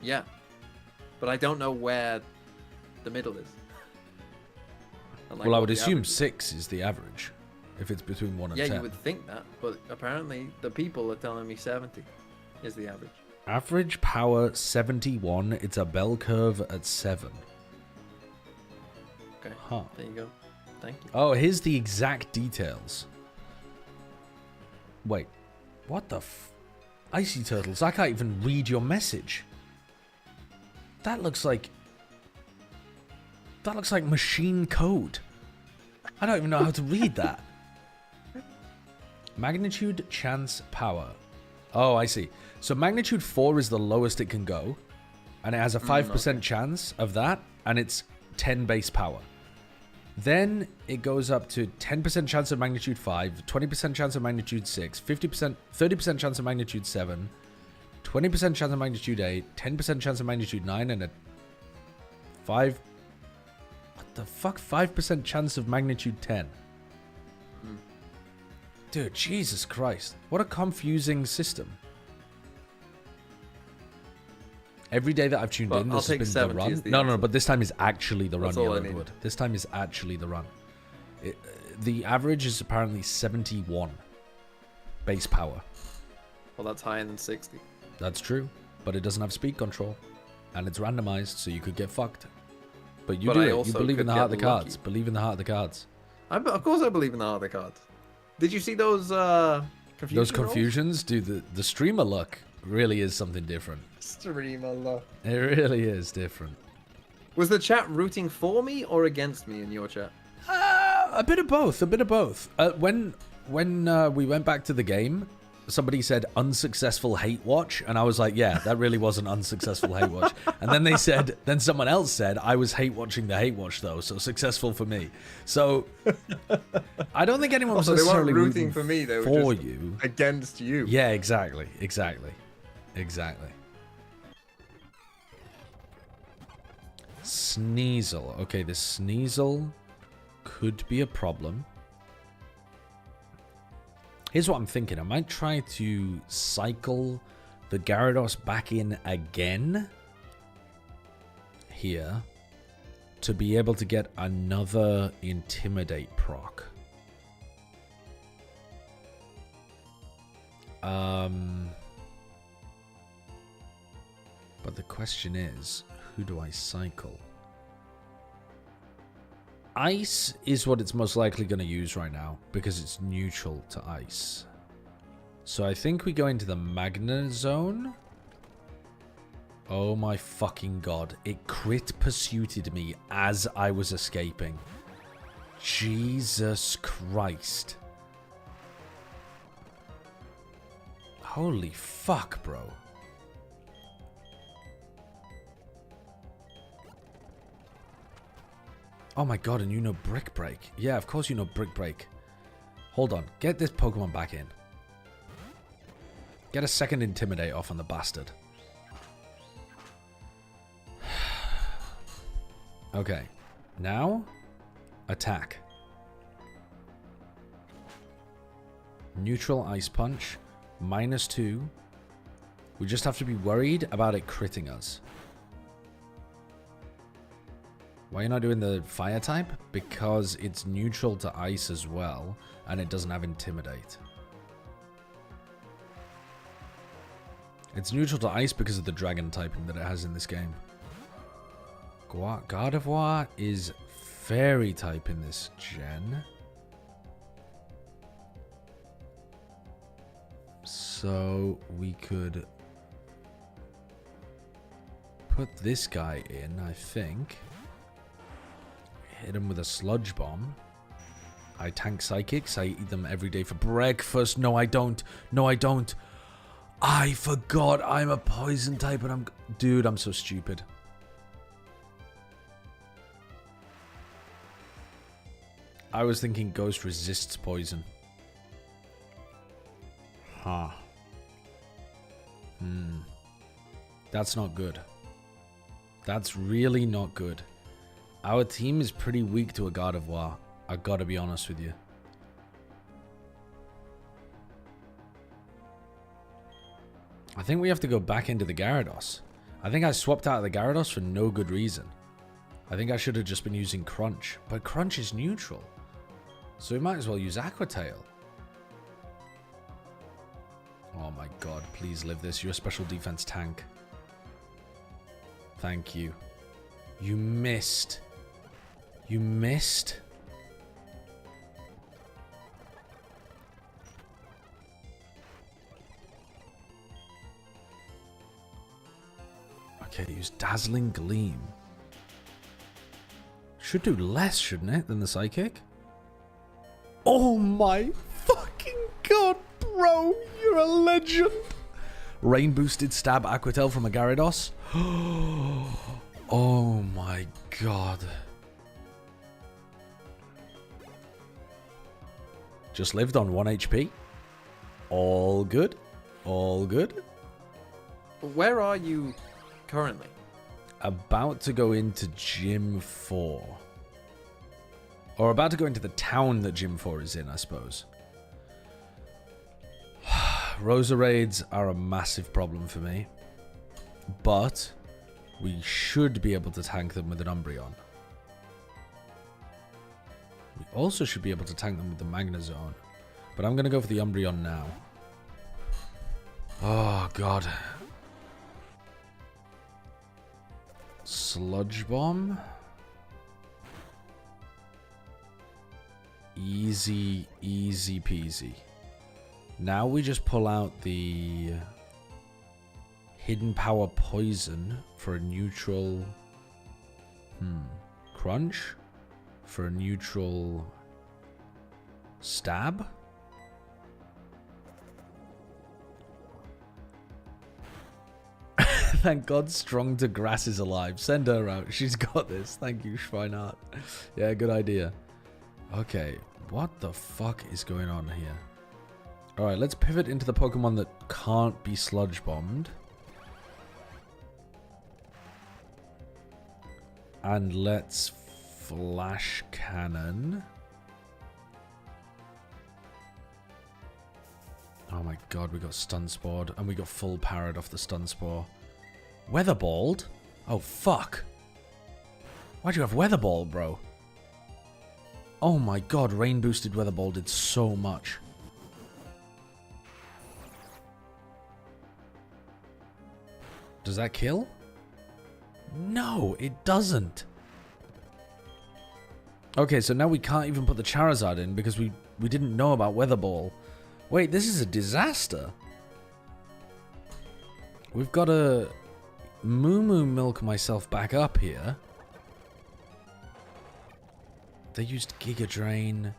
Yeah. But I don't know where the middle is. And, like, Well, I what would the assume average is. 6 is the average. If it's between 1 and Yeah, 10. you would think that, but apparently the people are telling me 70 is the average. Average power 71. It's a bell curve at 7. Okay. Huh. There you go. Thank you. Oh, here's the exact details. Wait. What the Icy Turtles, I can't even read your message. That looks like machine code. I don't even know how to read that. Magnitude, chance, power. Oh, I see. So magnitude 4 is the lowest it can go. And it has a 5% chance of that. And it's 10 base power. Then it goes up to 10% chance of magnitude 5, 20% chance of magnitude 6, 50%, 30% chance of magnitude 7, 20% chance of magnitude 8, 10% chance of magnitude 9, and a 5... What the fuck? 5% chance of magnitude 10. Dude, Jesus Christ. What a confusing system. Every day that I've tuned in, this has been the run. No, but this time is actually the run, Yellowwood. This time is actually the run. The average is apparently 71 base power. Well, that's higher than 60. That's true, but it doesn't have speed control. And it's randomized, so you could get fucked. But you do it. You believe in the heart of the cards. Believe in the heart of the cards. Of course I believe in the heart of the cards. Did you see those confusions? Those confusions? Dude, the streamer luck really is something different. Streamer luck. It really is different. Was the chat rooting for me or against me in your chat? A bit of both. A bit of both. When we went back to the game, somebody said unsuccessful hate watch, and I was like, yeah, that really was an unsuccessful hate watch. And then someone else said I was hate watching the hate watch though, so successful for me. So I don't think anyone was necessarily rooting for me. They were just you against you. Yeah, exactly. Sneasel. Okay, this Sneasel could be a problem. Here's what I'm thinking. I might try to cycle the Gyarados back in again here to be able to get another Intimidate proc. But the question is, who do I cycle? Ice is what it's most likely going to use right now because it's neutral to ice. So I think we go into the Magna Zone. Oh my fucking god. It crit pursuited me as I was escaping. Jesus Christ. Holy fuck, bro. Oh my god, and you know Brick Break. Yeah, of course you know Brick Break. Hold on. Get this Pokemon back in. Get a second Intimidate off on the bastard. Okay. Now, attack. Neutral Ice Punch. -2. We just have to be worried about it critting us. Why are you not doing the fire type? Because it's neutral to ice as well, and it doesn't have Intimidate. It's neutral to ice because of the dragon typing that it has in this game. Gardevoir is fairy type in this gen. So we could put this guy in, I think. Hit him with a Sludge Bomb. I tank Psychics. I eat them every day for breakfast. No, I don't. No, I don't. I forgot I'm a poison type and I'm... Dude, I'm so stupid. I was thinking Ghost resists poison. Huh. That's not good. That's really not good. Our team is pretty weak to a Gardevoir. I gotta be honest with you. I think we have to go back into the Gyarados. I think I swapped out the Gyarados for no good reason. I think I should have just been using Crunch. But Crunch is neutral. So we might as well use Aqua Tail. Oh my god, please live this. You're a special defense tank. Thank you. You missed. You missed? Okay, use Dazzling Gleam. Should do less, shouldn't it, than the Psychic? Oh my fucking god, bro! You're a legend! Rain boosted stab Aqua Tail from a Gyarados. Oh my god. Just lived on 1 HP. All good. All good. Where are you currently? About to go into Gym 4. Or about to go into the town that Gym 4 is in, I suppose. Roserades are a massive problem for me. But we should be able to tank them with an Umbreon. We also should be able to tank them with the Magnezone. But I'm going to go for the Umbreon now. Oh, God. Sludge Bomb. Easy, easy peasy. Now we just pull out the Hidden Power Poison for a neutral... Crunch? For a neutral... Stab? Thank God Strong to Grass is alive. Send her out. She's got this. Thank you, Schweinart. Yeah, good idea. Okay, what the fuck is going on here? Alright, let's pivot into the Pokemon that can't be Sludge Bombed. And let's Flash Cannon. Oh my god, we got Stun Spored. And we got full powered off the Stun Spore. Weatherballed? Oh, fuck. Why'd you have Weatherball, bro? Oh my god, Rain Boosted Weatherball did so much. Does that kill? No, it doesn't. Okay, so now we can't even put the Charizard in because we didn't know about Weatherball. Wait, this is a disaster. We've got to Moo milk myself back up here. They used Giga Drain.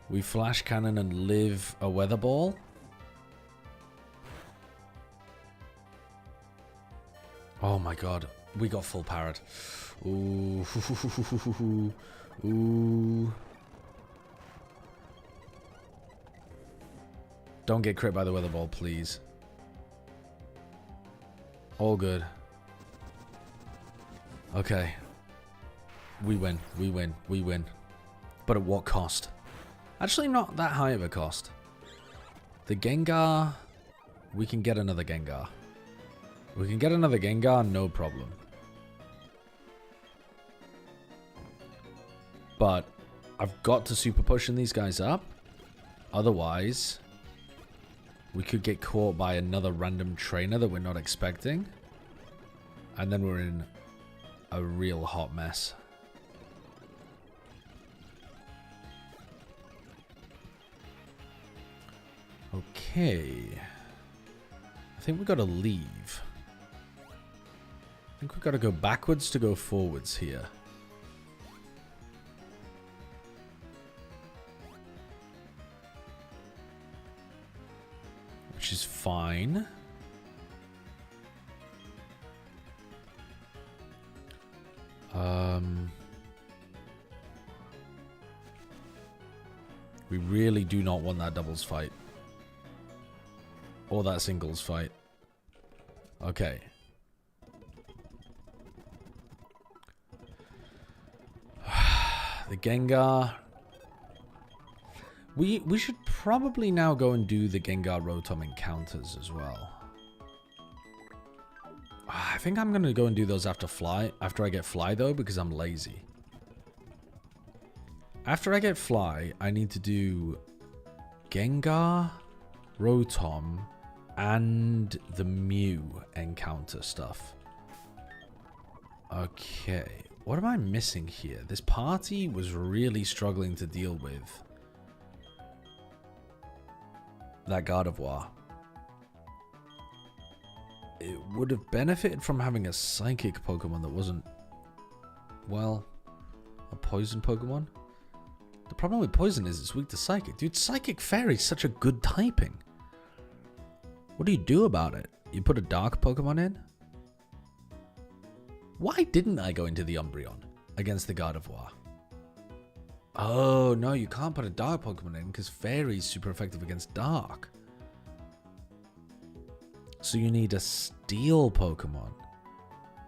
We Flash Cannon and live a Weather Ball. Oh my god. We got full powered. Ooh. Ooh. Don't get crit by the Weather Ball, please. All good. Okay. We win. We win. We win. But at what cost? Actually, not that high of a cost. The Gengar... We can get another Gengar. We can get another Gengar, no problem. But I've got to super pushing these guys up. Otherwise, we could get caught by another random trainer that we're not expecting. And then we're in a real hot mess. Okay. I think we've got to leave. I think we've got to go backwards to go forwards here. Which is fine. We really do not want that doubles fight. Or that singles fight. Okay. The Gengar. We should probably now go and do the Gengar Rotom encounters as well. I think I'm going to go and do those after I get fly, though, because I'm lazy. After I get fly, I need to do Gengar, Rotom, and the Mew encounter stuff. Okay. What am I missing here? This party was really struggling to deal with that Gardevoir. It would have benefited from having a psychic Pokemon that wasn't, well, a poison Pokemon. The problem with poison is it's weak to psychic. Dude, psychic fairy is such a good typing. What do you do about it? You put a dark Pokemon in? Why didn't I go into the Umbreon against the Gardevoir? Oh, no, you can't put a dark Pokemon in because fairy is super effective against dark. So you need a steel Pokemon.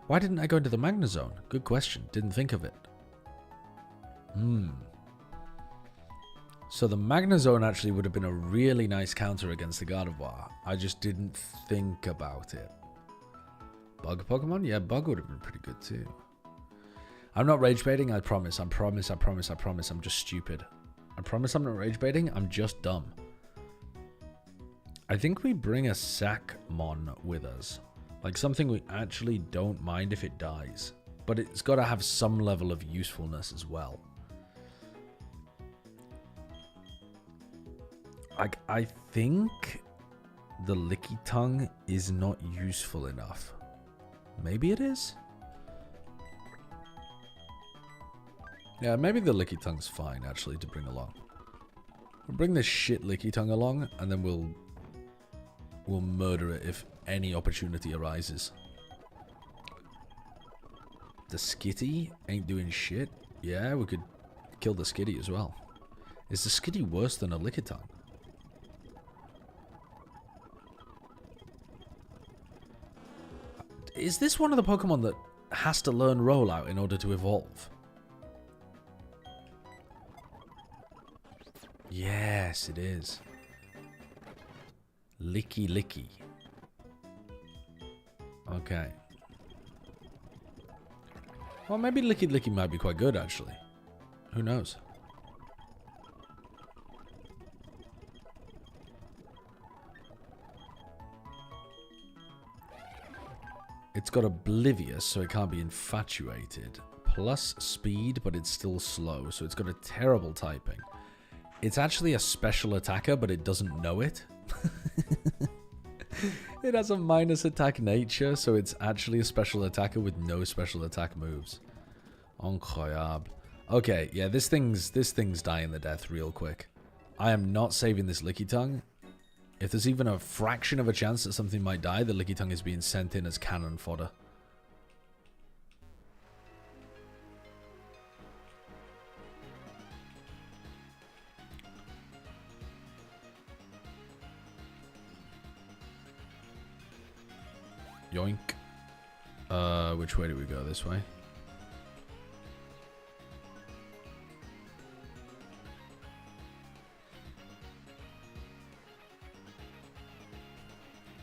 Why didn't I go into the Magnezone? Good question. Didn't think of it. So the Magnezone actually would have been a really nice counter against the Gardevoir. I just didn't think about it. Bug Pokemon? Yeah, Bug would have been pretty good too. I'm not rage baiting, I promise. I promise. I'm just stupid. I promise I'm not rage baiting, I'm just dumb. I think we bring a Sackmon with us. Like something we actually don't mind if it dies. But it's got to have some level of usefulness as well. Like, I think the Licky Tongue is not useful enough. Maybe it is? Yeah, maybe the Licky Tongue's fine, actually, to bring along. We'll bring this shit Licky Tongue along, and then we'll murder it if any opportunity arises. The Skitty ain't doing shit. Yeah, we could kill the Skitty as well. Is the Skitty worse than a Licky Tongue? Is this one of the Pokemon that has to learn Rollout in order to evolve? Yes, it is. Licky Licky. Okay. Well, maybe Licky Licky might be quite good, actually. Who knows? It's got Oblivious, so it can't be infatuated. Plus speed, but it's still slow, so it's got a terrible typing. It's actually a special attacker, but it doesn't know it. It has a minus attack nature, so it's actually a special attacker with no special attack moves. Incroyable. Okay, yeah, this thing's dying the death real quick. I am not saving this Licky Tongue. If there's even a fraction of a chance that something might die, the Licky Tongue is being sent in as cannon fodder. Yoink. Which way do we go? This way?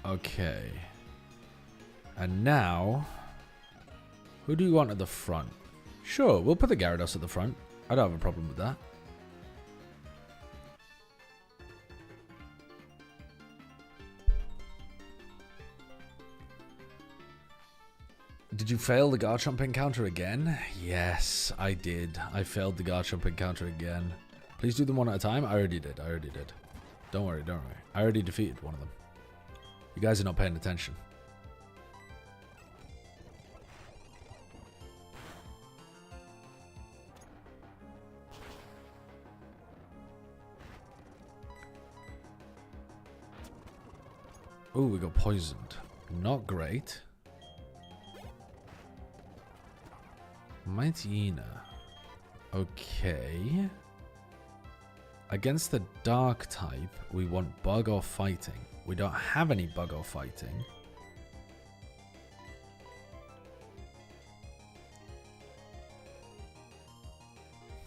Okay. And now, who do you want at the front? Sure, we'll put the Gyarados at the front. I don't have a problem with that. Did you fail the Garchomp encounter again? Yes, I did. I failed the Garchomp encounter again. Please do them one at a time. I already did. Don't worry. I already defeated one of them. You guys are not paying attention. Oh, we got poisoned. Not great. Mightyena. Okay. Against the dark type, we want bug or fighting. We don't have any bug or fighting.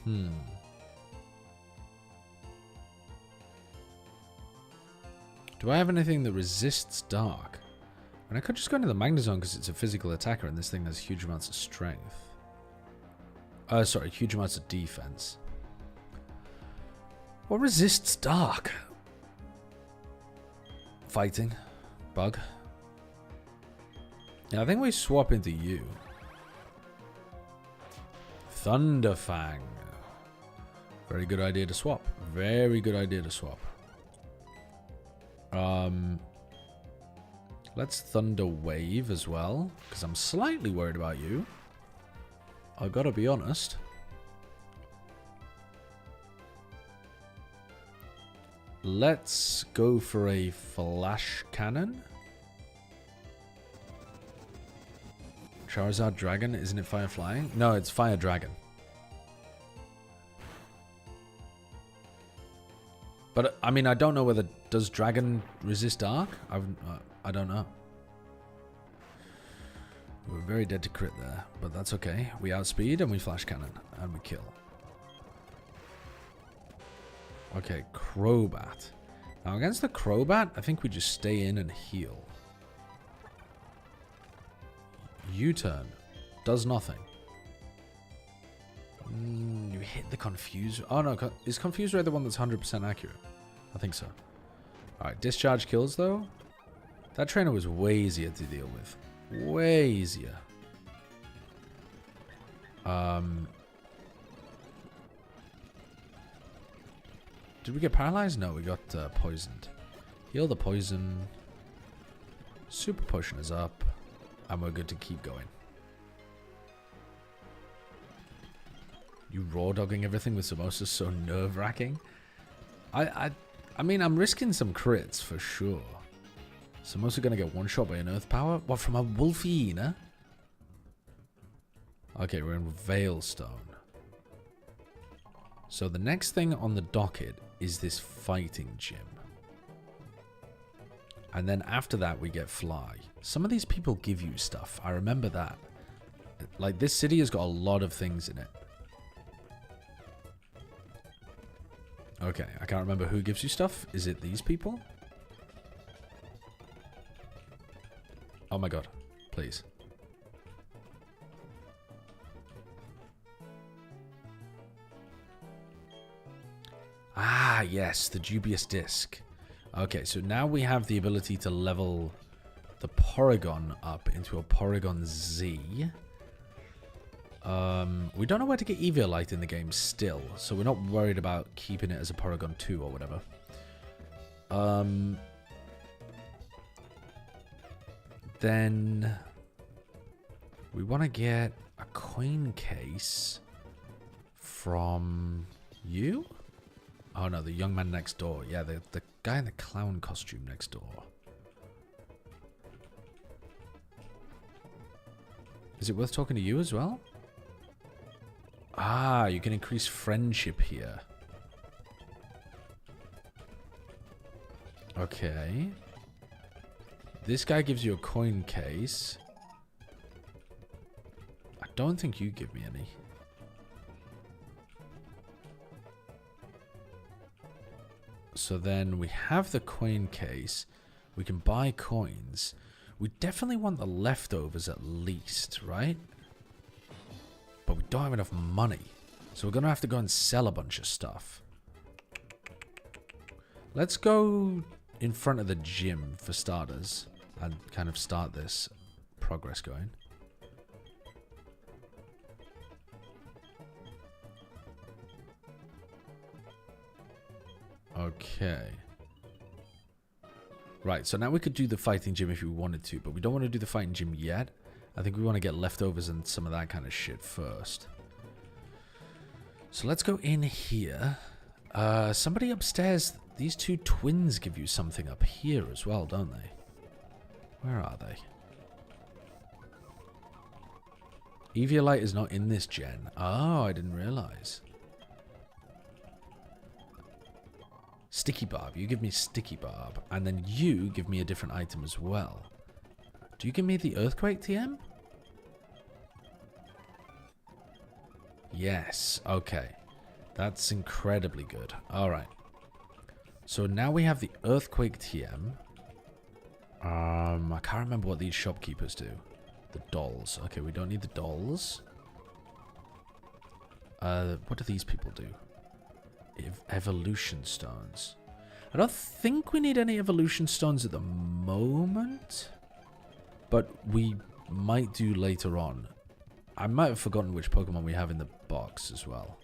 Do I have anything that resists dark? And I could just go into the Magnezone because it's a physical attacker and this thing has huge amounts of strength. Sorry, huge amounts of defense. What resists dark? Fighting. Bug. Yeah, I think we swap into you. Thunderfang. Very good idea to swap. Very good idea to swap. Let's Thunder Wave as well, because I'm slightly worried about you. I gotta be honest. Let's go for a Flash Cannon. Charizard Dragon, isn't it Fire Flying? No, it's Fire Dragon. But, I mean, I don't know whether... Does Dragon resist Dark? I don't know. We were very dead to crit there, but that's okay. We outspeed and we Flash Cannon, and we kill. Okay, Crobat. Now, against the Crobat, I think we just stay in and heal. U-turn. Does nothing. You hit the Confuse... Oh, no. Is Confuse Ray the one that's 100% accurate? I think so. Alright, Discharge kills, though. That trainer was way easier to deal with. Way easier. Did we get paralyzed? No, we got poisoned. Heal the poison. Super Potion is up. And we're good to keep going. You raw dogging everything with Samosa is so nerve-wracking. I mean, I'm risking some crits for sure. Samosa gonna get one shot by an Earth Power? What, from a Wolfina? Okay, we're in Veilstone. So the next thing on the docket is this fighting gym. And then after that, we get Fly. Some of these people give you stuff. I remember that. Like, this city has got a lot of things in it. Okay, I can't remember who gives you stuff. Is it these people? Oh my god. Please. Ah, yes. The Dubious Disc. Okay, so now we have the ability to level the Porygon up into a Porygon Z. We don't know where to get Eviolite in the game still, so we're not worried about keeping it as a Porygon 2 or whatever. Then we want to get a coin case from you? Oh no, the young man next door. Yeah, the guy in the clown costume next door. Is it worth talking to you as well? Ah, you can increase friendship here. Okay. This guy gives you a coin case. I don't think you give me any. So then we have the coin case. We can buy coins. We definitely want the leftovers at least, right? But we don't have enough money. So we're going to have to go and sell a bunch of stuff. Let's go in front of the gym for starters. And kind of start this progress going. Okay. Right, so now we could do the fighting gym if we wanted to, but we don't want to do the fighting gym yet. I think we want to get leftovers and some of that kind of shit first. So let's go in here. Somebody upstairs, these two twins give you something up here as well, don't they? Where are they? Eviolite is not in this gen. Oh, I didn't realize. Sticky Barb. You give me Sticky Barb. And then you give me a different item as well. Do you give me the Earthquake TM? Yes. Okay. That's incredibly good. Alright. So now we have the Earthquake TM. I can't remember what these shopkeepers do. The dolls. Okay, we don't need the dolls. What do these people do? Evolution stones. I don't think we need any evolution stones at the moment. But we might do later on. I might have forgotten which Pokemon we have in the box as well.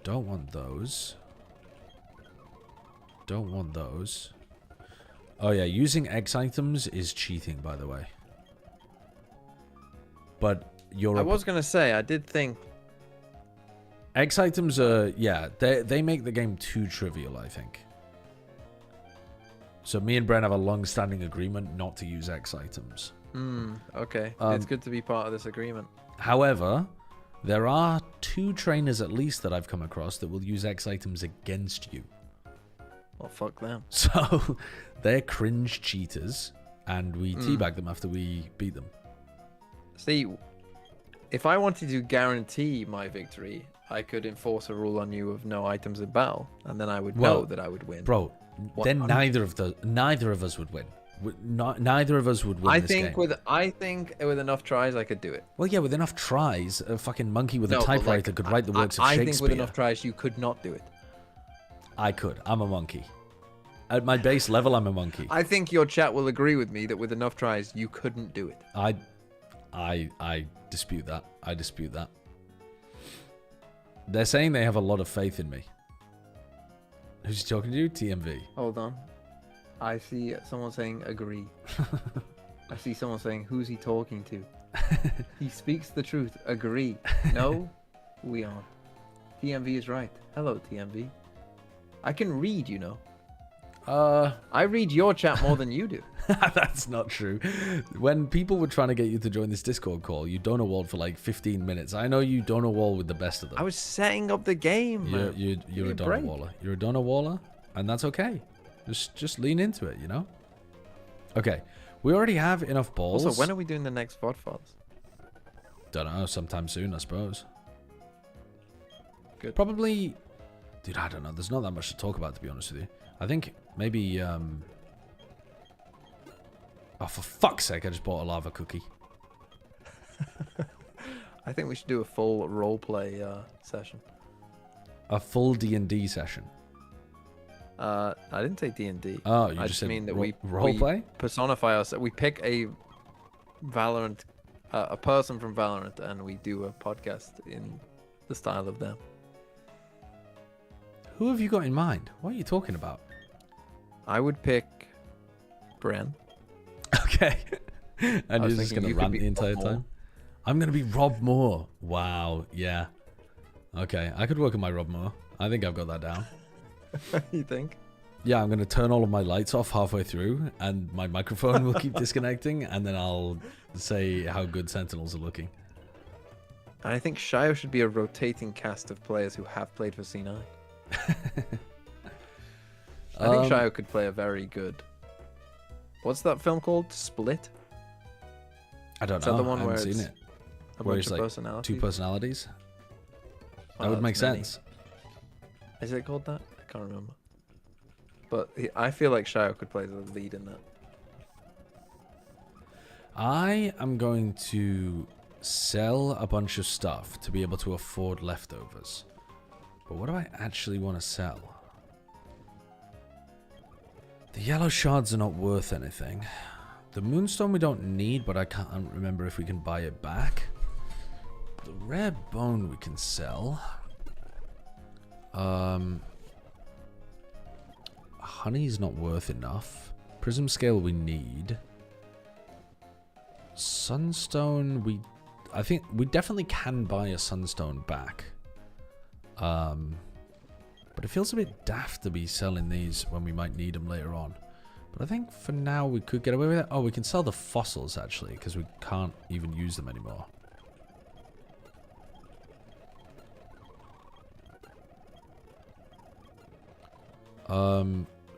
Don't want those. Don't want those. Oh yeah, using X items is cheating, by the way. But you're... I was going to say, I did think... X items are... Yeah, they make the game too trivial, I think. So me and Bren have a long-standing agreement not to use X items. Okay. It's good to be part of this agreement. However, there are 2 trainers at least that I've come across that will use X items against you. Well, fuck them. So, they're cringe cheaters, and we teabag them after we beat them. See, if I wanted to guarantee my victory, I could enforce a rule on you of no items in battle, and then I would know that I would win. Bro, then neither of us would win. Neither of us would win this game. I think with enough tries, I could do it. Well, yeah, with enough tries, a fucking monkey with a typewriter could write the works of Shakespeare. I think with enough tries, you could not do it. I could. I'm a monkey. At my base level, I'm a monkey. I think your chat will agree with me that with enough tries, you couldn't do it. I dispute that. I dispute that. They're saying they have a lot of faith in me. Who's he talking to you? TMV. Hold on. I see someone saying agree. I see someone saying, who's he talking to? He speaks the truth. Agree. No, we aren't. TMV is right. Hello, TMV. I can read, you know. I read your chat more than you do. That's not true. When people were trying to get you to join this Discord call, you donawalled for like 15 minutes. I know you donawall with the best of them. I was setting up the game, man. You're a donawaller. You're a donawaller, and that's okay. Just lean into it, you know? Okay. We already have enough balls. Also, when are we doing the next Vodfathers? Don't know. Sometime soon, I suppose. Good. Probably... Dude, I don't know. There's not that much to talk about, to be honest with you. I think maybe... Oh, for fuck's sake, I just bought a lava cookie. I think we should do a full roleplay session. A full D&D session? I didn't say D&D. Oh, you I just said mean that we roleplay? play? Personify ourselves. We pick a Valorant, a person from Valorant, and we do a podcast in the style of them. Who have you got in mind? What are you talking about? I would pick Bren. Okay. And you're just going to rant the entire time? I'm going to be Rob Moore. Wow. Yeah. Okay. I could work on my Rob Moore. I think I've got that down. You think? Yeah, I'm going to turn all of my lights off halfway through, and my microphone will keep disconnecting, and then I'll say how good Sentinels are looking. I think Shio should be a rotating cast of players who have played for C9. I think Shio could play a very good... What's that film called? Split? I don't Is know. that the one I where haven't it's seen it. a Where bunch it's of like personalities? 2 personalities? That Oh, would make that's many. sense. Is it called that? I can't remember. But I feel like Shio could play the lead in that. I am going to sell a bunch of stuff to be able to afford leftovers. But what do I actually want to sell? The yellow shards are not worth anything. The moonstone we don't need, but I can't remember if we can buy it back. The rare bone we can sell. Honey's not worth enough. Prism scale we need. Sunstone I think we definitely can buy a sunstone back. But it feels a bit daft to be selling these when we might need them later on. But I think for now we could get away with it. Oh, we can sell the fossils actually, because we can't even use them anymore.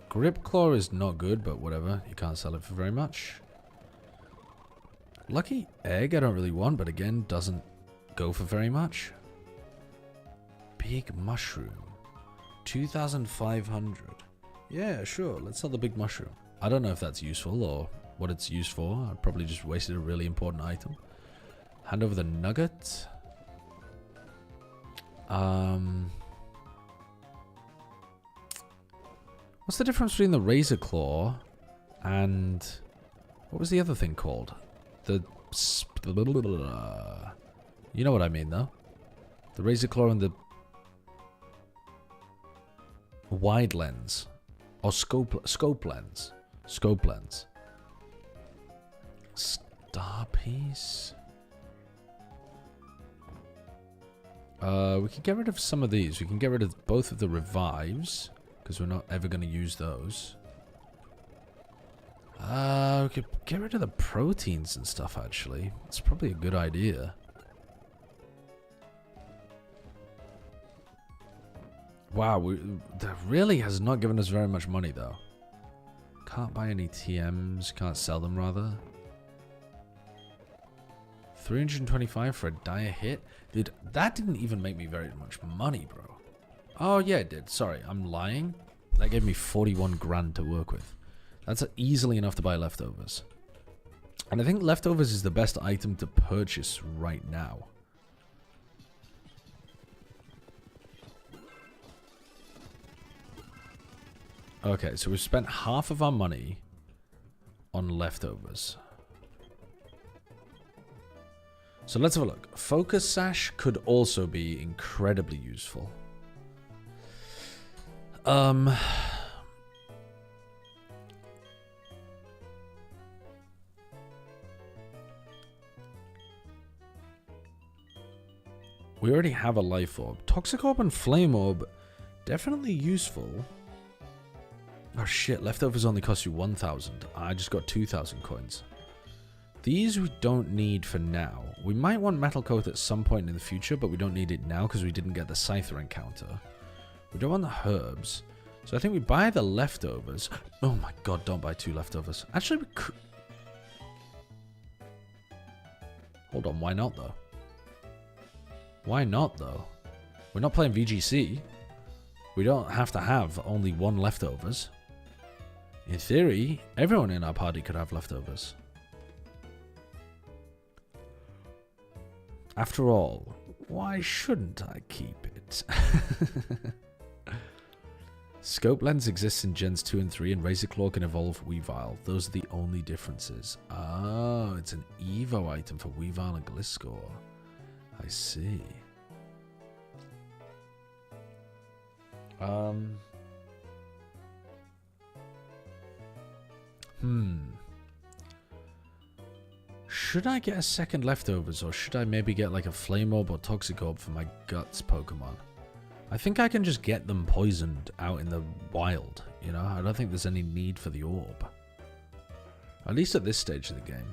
Grip Claw is not good, but whatever. You can't sell it for very much. Lucky Egg I don't really want, but again, doesn't go for very much. Big Mushroom. 2,500. Yeah, sure. Let's sell the big mushroom. I don't know if that's useful or what it's used for. I probably just wasted a really important item. Hand over the nugget. What's the difference between the razor claw and what was the other thing called? The you know what I mean though. The razor claw and the wide lens or scope lens. Scope lens. Star piece. We can get rid of some of these. We can get rid of both of the revives because we're not ever going to use those. We could get rid of the proteins and stuff, actually. It's probably a good idea. Wow, that really has not given us very much money, though. Can't buy any TMs. Can't sell them, rather. 325 for a dire hit? Dude, that didn't even make me very much money, bro. Oh, yeah, it did. Sorry, I'm lying. That gave me 41 grand to work with. That's easily enough to buy leftovers. And I think leftovers is the best item to purchase right now. Okay, so we've spent half of our money on leftovers. So let's have a look. Focus Sash could also be incredibly useful. We already have a Life Orb. Toxic Orb and Flame Orb, definitely useful. Oh shit, leftovers only cost you 1,000. I just got 2,000 coins. These we don't need for now. We might want Metal Coat at some point in the future, but we don't need it now because we didn't get the Scyther encounter. We don't want the herbs. So I think we buy the leftovers. Oh my god, don't buy 2 leftovers. Actually, we could... Hold on, why not though? Why not though? We're not playing VGC. We don't have to have only 1 leftovers. In theory, everyone in our party could have leftovers. After all, why shouldn't I keep it? Scope Lens exists in Gens 2 and 3, and Razor Claw can evolve Weavile. Those are the only differences. Oh, it's an Evo item for Weavile and Gliscor. I see. Should I get a second leftovers, or should I maybe get like a Flame Orb or Toxic Orb for my Guts Pokemon? I think I can just get them poisoned out in the wild, you know? I don't think there's any need for the orb. At least at this stage of the game.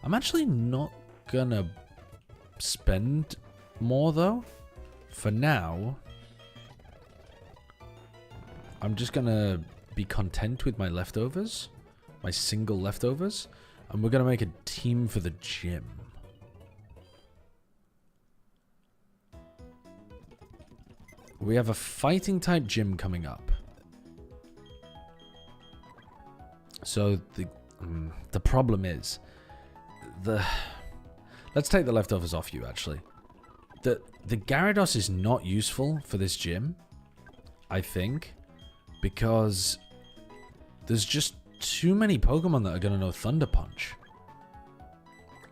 I'm actually not gonna spend more though. For now, I'm just gonna be content with my leftovers. My single leftovers. And we're gonna make a team for the gym. We have a fighting type gym coming up. So the problem is let's take the leftovers off you actually. The Gyarados is not useful for this gym, I think, because there's just too many Pokemon that are gonna know Thunder Punch.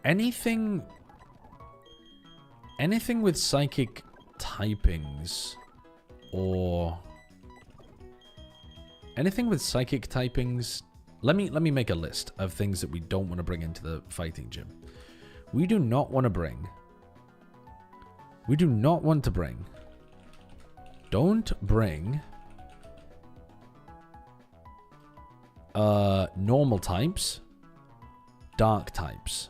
Anything with psychic typings or anything with psychic typings. Let me make a list of things that we don't want to bring into the fighting gym. We do not want to bring. Don't bring normal types, dark types.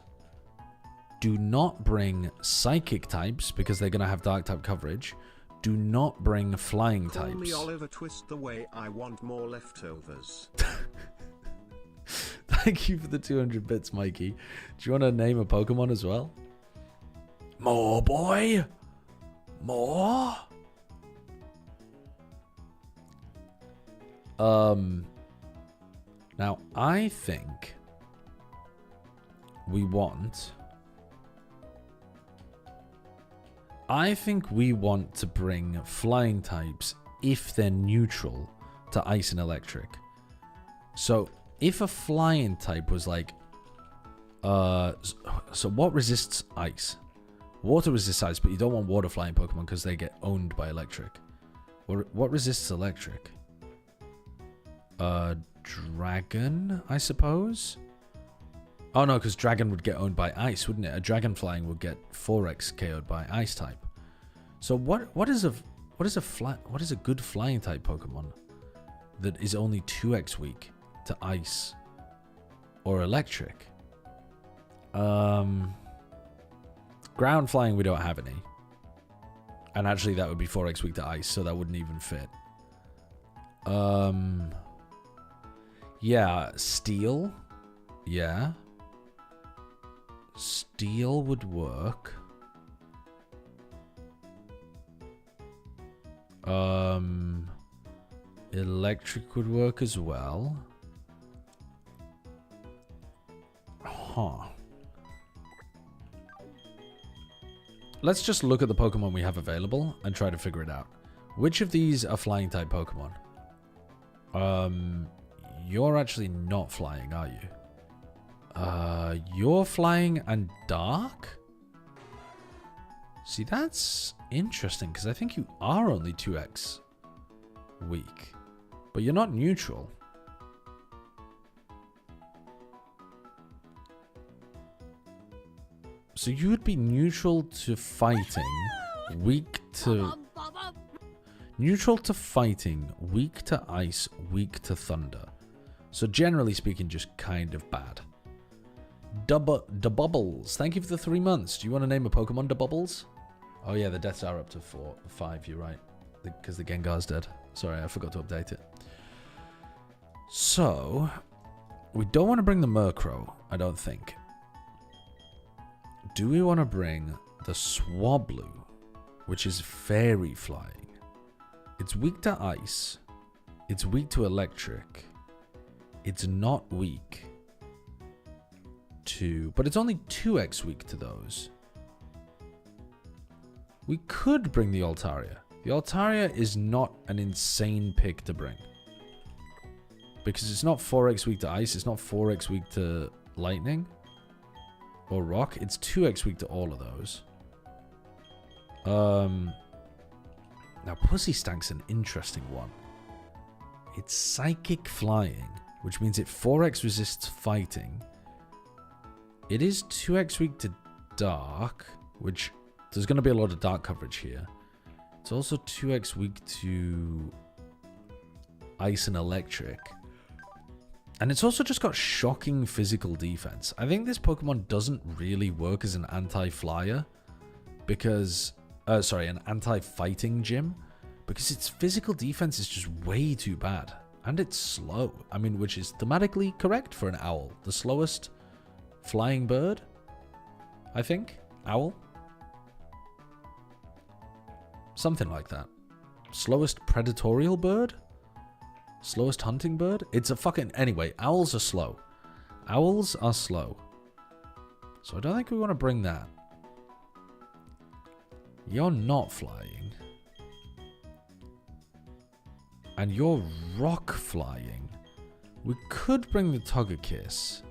Do not bring psychic types because they're going to have dark type coverage. Do not bring flying types. Call me Oliver Twist the way I want more leftovers. Thank you for the 200 bits, Mikey. Do you want to name a Pokemon as well? More, boy? More? Now, I think we want... to bring flying types if they're neutral to ice and electric. So, if a flying type was like... so what resists ice? Water resists ice, but you don't want water flying Pokemon because they get owned by electric. What resists electric? Dragon, I suppose? Oh no, because dragon would get owned by ice, wouldn't it? A dragon flying would get 4x KO'd by ice type. So what is a good flying type Pokemon that is only 2x weak to ice or electric? Ground flying, we don't have any. And actually that would be 4x weak to ice, so that wouldn't even fit. Yeah, steel. Yeah. Steel would work. Electric would work as well. Huh. Let's just look at the Pokemon we have available and try to figure it out. Which of these are flying type Pokemon? You're actually not flying, are you? You're flying and dark? See, that's interesting, because I think you are only 2x weak. But you're not neutral. So you would be neutral to fighting, weak to... Neutral to fighting, weak to ice, weak to thunder. So generally speaking, just kind of bad. Bubbles. Thank you for the 3 months. Do you want to name a Pokemon Bubbles? Oh yeah, the deaths are up to 5, you're right. Because the Gengar's dead. Sorry, I forgot to update it. So, we don't want to bring the Murkrow, I don't think. Do we want to bring the Swablu, which is fairy flying? It's weak to ice. It's weak to electric. It's not weak to... But it's only 2x weak to those. We could bring the Altaria. The Altaria is not an insane pick to bring. Because it's not 4x weak to ice. It's not 4x weak to lightning. Or rock. It's 2x weak to all of those. Now, Pussy Stank's an interesting one. It's psychic flying, which means it 4x resists fighting. It is 2x weak to dark, which there's going to be a lot of dark coverage here. It's also 2x weak to ice and electric. And it's also just got shocking physical defense. I think this Pokemon doesn't really work as an anti-flyer because... sorry, an anti-fighting gym. Because its physical defense is just way too bad. And it's slow. I mean, which is thematically correct for an owl. The slowest flying bird, I think. Owl? Something like that. Slowest predatorial bird? Slowest hunting bird? It's a fucking... Anyway, owls are slow. Owls are slow. So I don't think we want to bring that. You're not flying. And you're rock flying. We could bring the Togekiss.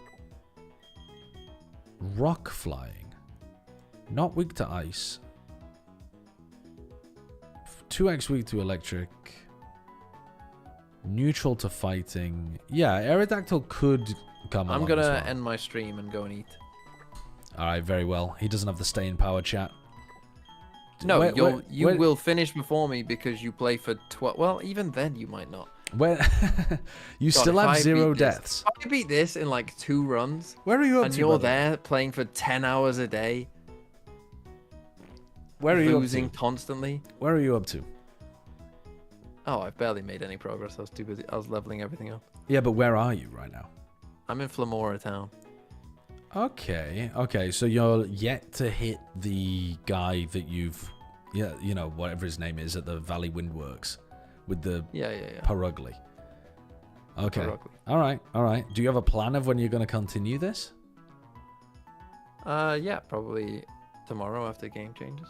Rock flying. Not weak to ice. 2x weak to electric. Neutral to fighting. Yeah, Aerodactyl could come along. I'm gonna as well. end my stream and go and eat. Alright, very well. He doesn't have the staying power, chat. No, you will finish before me because you play for 12. Well, even then you might not. Where you God, still if have I 0 beat this- deaths. If I beat this in like 2 runs, Where are you up and to? you're brother? there playing for 10 hours a day, Where are you up losing to? constantly. Where are you up to? Oh, I've barely made any progress. I was too busy. I was leveling everything up. Yeah, but where are you right now? I'm in Flamora town. Okay, okay. So you're yet to hit the guy that you've, yeah, you know, whatever his name is at the Valley Windworks with the Yeah. Perugly. Okay. Rock League. All right. Do you have a plan of when you're going to continue this? Yeah, probably tomorrow after game changes.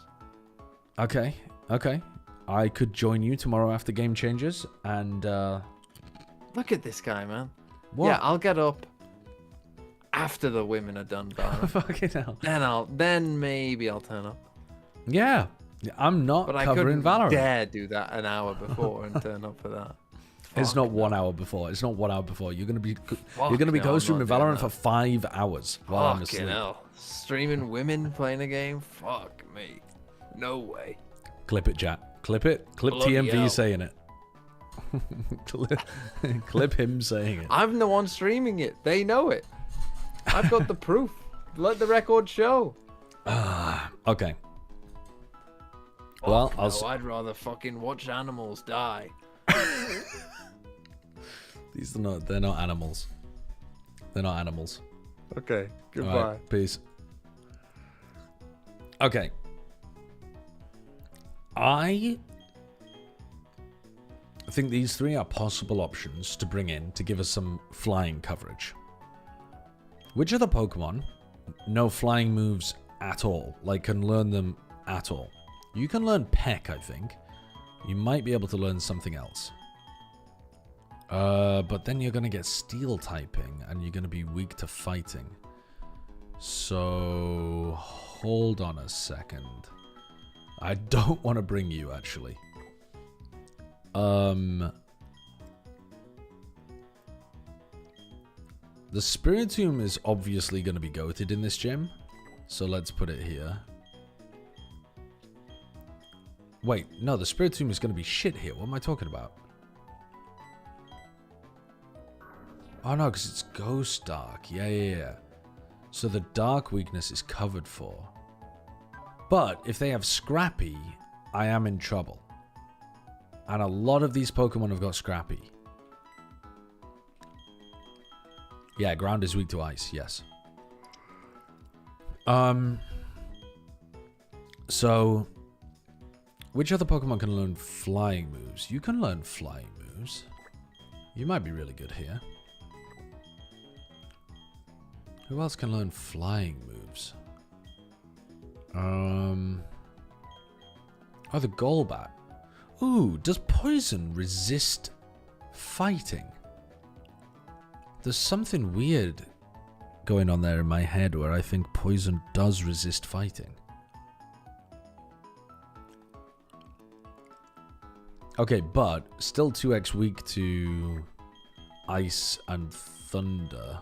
Okay. I could join you tomorrow after game changes, and Look at this guy, man. what? Yeah, I'll get up after the women are done, Barnum. Fucking hell. Then maybe I'll turn up. Yeah, I'm not But I covering couldn't Valorant. dare do that an hour before and turn up for that. It's not Fuck 1 no. hour before. It's not 1 hour before. You're gonna be Fuck no, co-streaming I'm not doing Valorant that. for 5 hours while I'm Fucking asleep. hell. Streaming women playing a game? Fuck me. No way. Clip it, Jack. Clip it. Clip Bloody TMV hell. saying it. Clip him saying it. I'm the one streaming it. They know it. I've got the proof. Let the record show. Okay. Well, Fuck no, I'd rather fucking watch animals die. they're not animals. They're not animals. Okay. All Goodbye. right, peace. Okay. I think these 3 are possible options to bring in to give us some flying coverage. Which other Pokemon know flying moves at all? Like, can learn them at all? You can learn Peck, I think. You might be able to learn something else. But then you're going to get Steel typing, and you're going to be weak to fighting. So, hold on a second. I don't want to bring you, actually. The Spiritomb is obviously going to be goated in this gym. So let's put it here. Wait, no, the Spiritomb is going to be shit here. What am I talking about? Oh no, because it's Ghost Dark. Yeah. So the Dark weakness is covered for. But if they have Scrappy, I am in trouble. And a lot of these Pokemon have got Scrappy. Yeah, Ground is weak to Ice, yes. So, which other Pokemon can learn Flying moves? You can learn Flying moves. You might be really good here. Who else can learn Flying moves? Oh, the Golbat. Ooh, does Poison resist fighting? There's something weird going on there in my head where I think Poison does resist fighting. Okay, but still 2x weak to Ice and Thunder.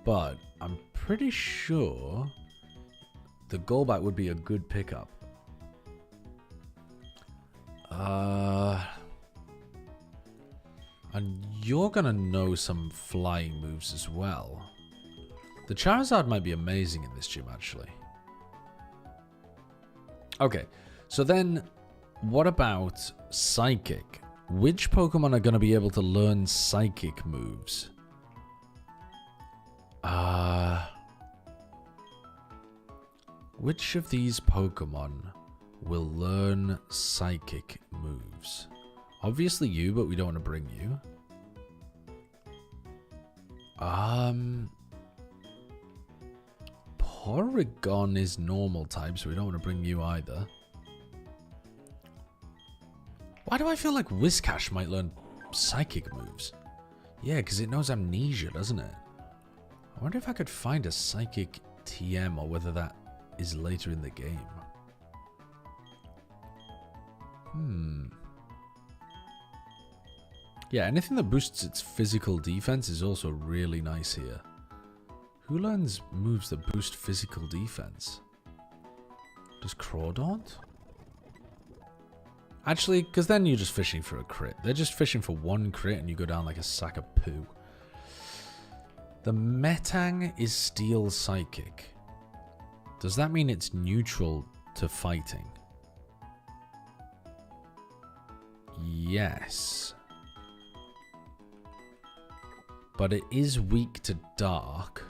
But I'm pretty sure the Golbat would be a good pickup. And you're gonna know some flying moves as well. The Charizard might be amazing in this gym, actually. Okay, so then what about Psychic? Which Pokemon are gonna be able to learn Psychic moves? Which of these Pokemon will learn Psychic moves? Obviously you, but we don't want to bring you. Porygon is normal type, so we don't want to bring you either. Why do I feel like Whiscash might learn Psychic moves? Yeah, because it knows Amnesia, doesn't it? I wonder if I could find a Psychic TM or whether that is later in the game. Yeah, anything that boosts its physical defense is also really nice here. Who learns moves that boost physical defense? Does Crawdaunt? Actually, because then you're just fishing for a crit. They're just fishing for one crit and you go down like a sack of poo. The Metang is Steel Psychic. Does that mean it's neutral to fighting? Yes. But it is weak to Dark.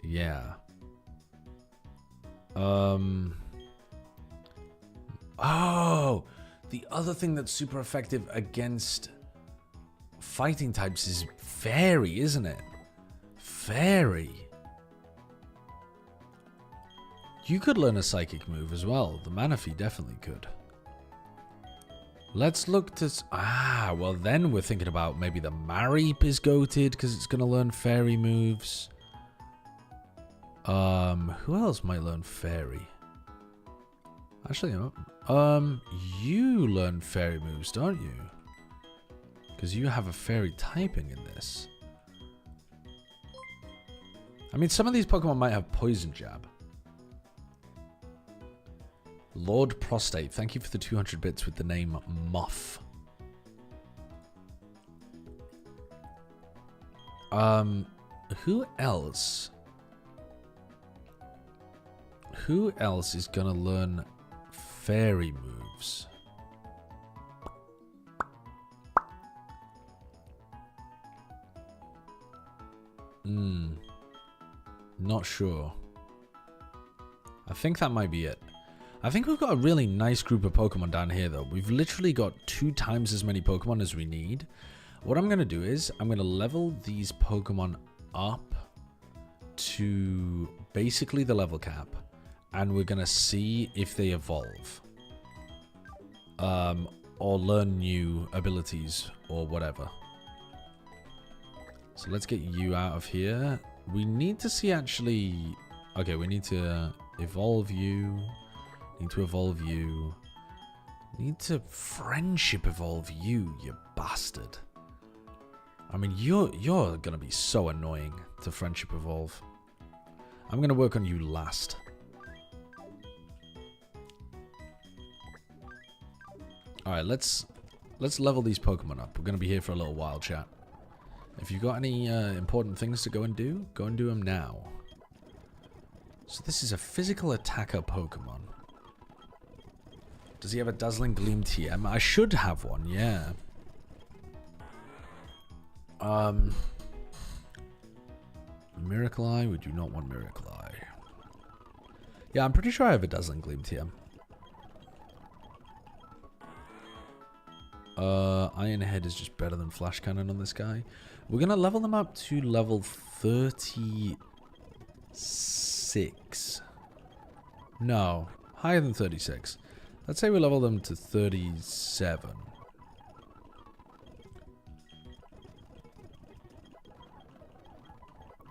Yeah. Oh! The other thing that's super effective against fighting types is Fairy, isn't it? Fairy. You could learn a psychic move as well. The Manaphy definitely could. Let's look to... well then we're thinking about maybe the Mareep is goated because it's going to learn fairy moves. Who else might learn fairy? Actually, you learn fairy moves, don't you? Because you have a fairy typing in this. I mean, some of these Pokemon might have Poison Jab. Lord Prostate, thank you for the 200 bits with the name Muff. Who else? Who else is gonna learn fairy moves? Not sure. I think that might be it. I think we've got a really nice group of Pokemon down here, though. We've literally got 2 times as many Pokemon as we need. What I'm going to do is I'm going to level these Pokemon up to basically the level cap. And we're going to see if they evolve. Or learn new abilities or whatever. So let's get you out of here. We need to see actually... Okay, we need to evolve you... Need to evolve you. Need to friendship evolve you, you bastard. I mean, you're gonna be so annoying to friendship evolve. I'm gonna work on you last. Alright, let's level these Pokemon up. We're gonna be here for a little while, chat. If you've got any important things to go and do them now. So this is a physical attacker Pokemon. Does he have a Dazzling Gleam TM? I should have one, yeah. Miracle Eye? We do not want Miracle Eye. Yeah, I'm pretty sure I have a Dazzling Gleam TM. Iron Head is just better than Flash Cannon on this guy. We're going to level them up to level 36. No, higher than 36. Let's say we level them to 37.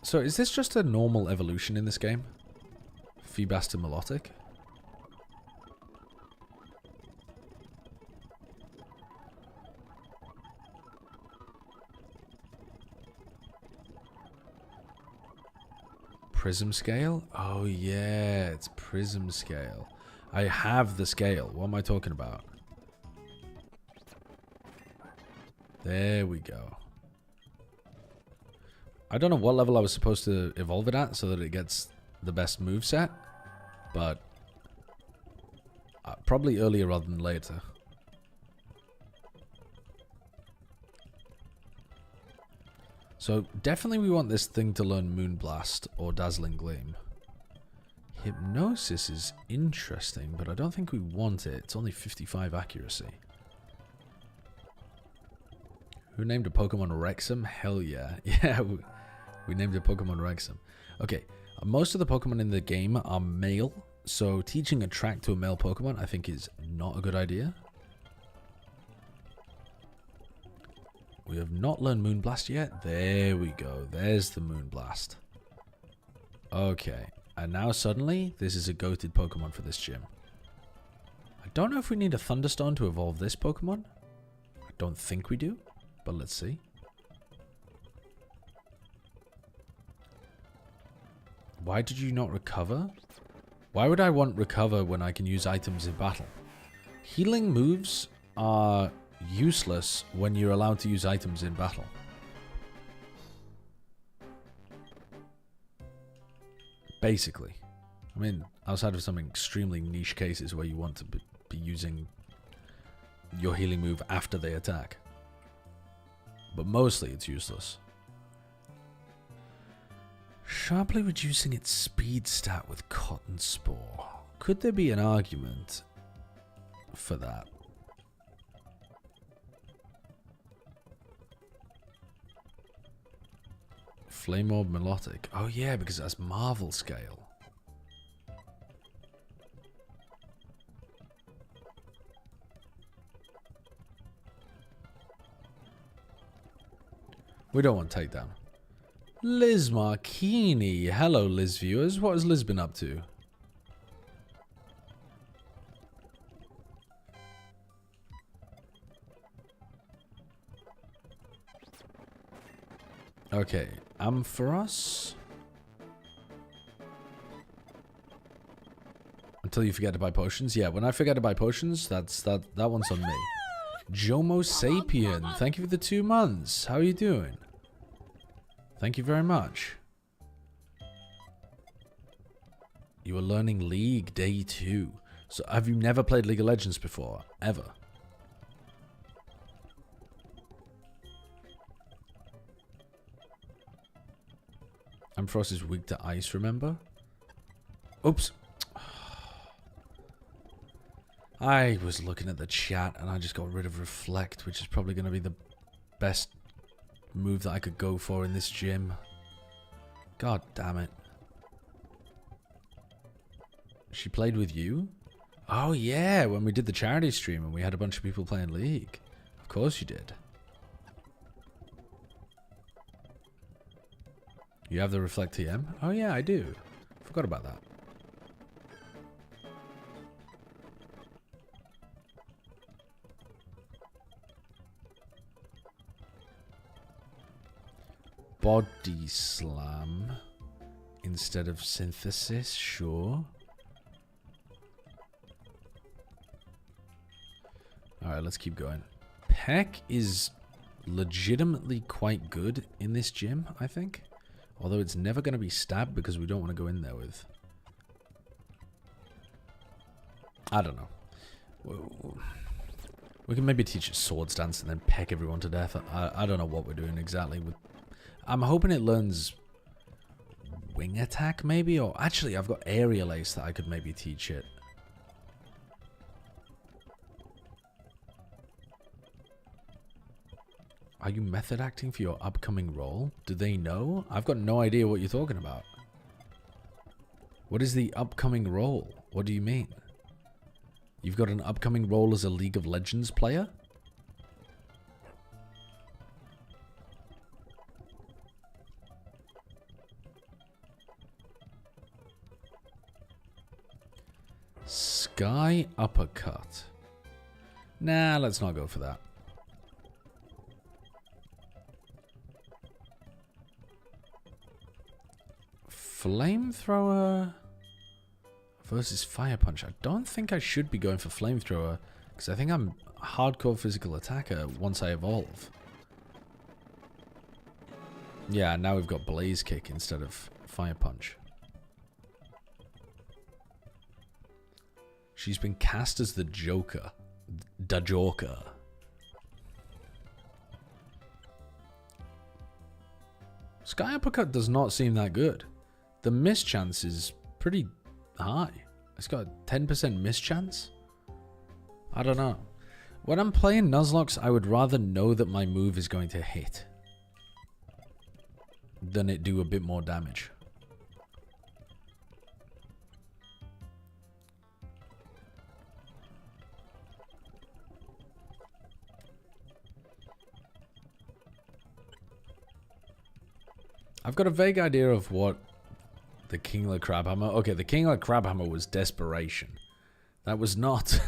So is this just a normal evolution in this game? Feebas to Milotic? Prism scale? Oh yeah, it's prism scale. I have the scale. What am I talking about? There we go. I don't know what level I was supposed to evolve it at so that it gets the best moveset, but probably earlier rather than later. So definitely we want this thing to learn Moonblast or Dazzling Gleam. Hypnosis is interesting, but I don't think we want it. It's only 55 accuracy. Who named a Pokemon Wrexham? Hell yeah. Yeah, we named a Pokemon Wrexham. Okay, most of the Pokemon in the game are male, so teaching a track to a male Pokemon I think is not a good idea. We have not learned Moonblast yet. There we go. There's the Moonblast. Okay. And now suddenly, this is a goated Pokemon for this gym. I don't know if we need a Thunderstone to evolve this Pokemon. I don't think we do, but let's see. Why did you not recover? Why would I want recover when I can use items in battle? Healing moves are useless when you're allowed to use items in battle. Basically. I mean, outside of some extremely niche cases where you want to be using your healing move after they attack. But mostly it's useless. Sharply reducing its speed stat with Cotton Spore. Could there be an argument for that? Flame Orb Melodic. Oh yeah, because that's Marvel scale. We don't want takedown. Liz Marchini. Hello, Liz viewers. What has Liz been up to? Okay, Ampharos. Until you forget to buy potions. Yeah, when I forget to buy potions, that one's on me. Jomo Sapien, thank you for the 2 months. How are you doing? Thank you very much. You are learning League Day 2. So have you never played League of Legends before? Ever? Ampharos is weak to ice, remember? Oops. I was looking at the chat and I just got rid of Reflect, which is probably going to be the best move that I could go for in this gym. God damn it. She played with you? Oh yeah, when we did the charity stream and we had a bunch of people playing League. Of course you did. You have the Reflect TM? Oh yeah, I do. Forgot about that. Body Slam instead of Synthesis, sure. Alright, let's keep going. Peck is legitimately quite good in this gym, I think. Although it's never going to be stab because we don't want to go in there with... I don't know. We can maybe teach it sword stance and then peck everyone to death. I don't know what we're doing exactly. I'm hoping it learns wing attack maybe. Or actually I've got aerial ace that I could maybe teach it. Are you method acting for your upcoming role? Do they know? I've got no idea what you're talking about. What is the upcoming role? What do you mean? You've got an upcoming role as a League of Legends player? Sky Uppercut. Nah, let's not go for that. Flamethrower versus Fire Punch. I don't think I should be going for Flamethrower because I think I'm a hardcore physical attacker once I evolve. Yeah, now we've got Blaze Kick instead of Fire Punch. She's been cast as the Joker. Da Joker. Sky Uppercut does not seem that good. The miss chance is pretty high. It's got a 10% miss chance. I don't know. When I'm playing Nuzlocke, I would rather know that my move is going to hit than it do a bit more damage. I've got a vague idea of what the Kingler Crabhammer... Okay, the Kingler Crabhammer was desperation. That was not...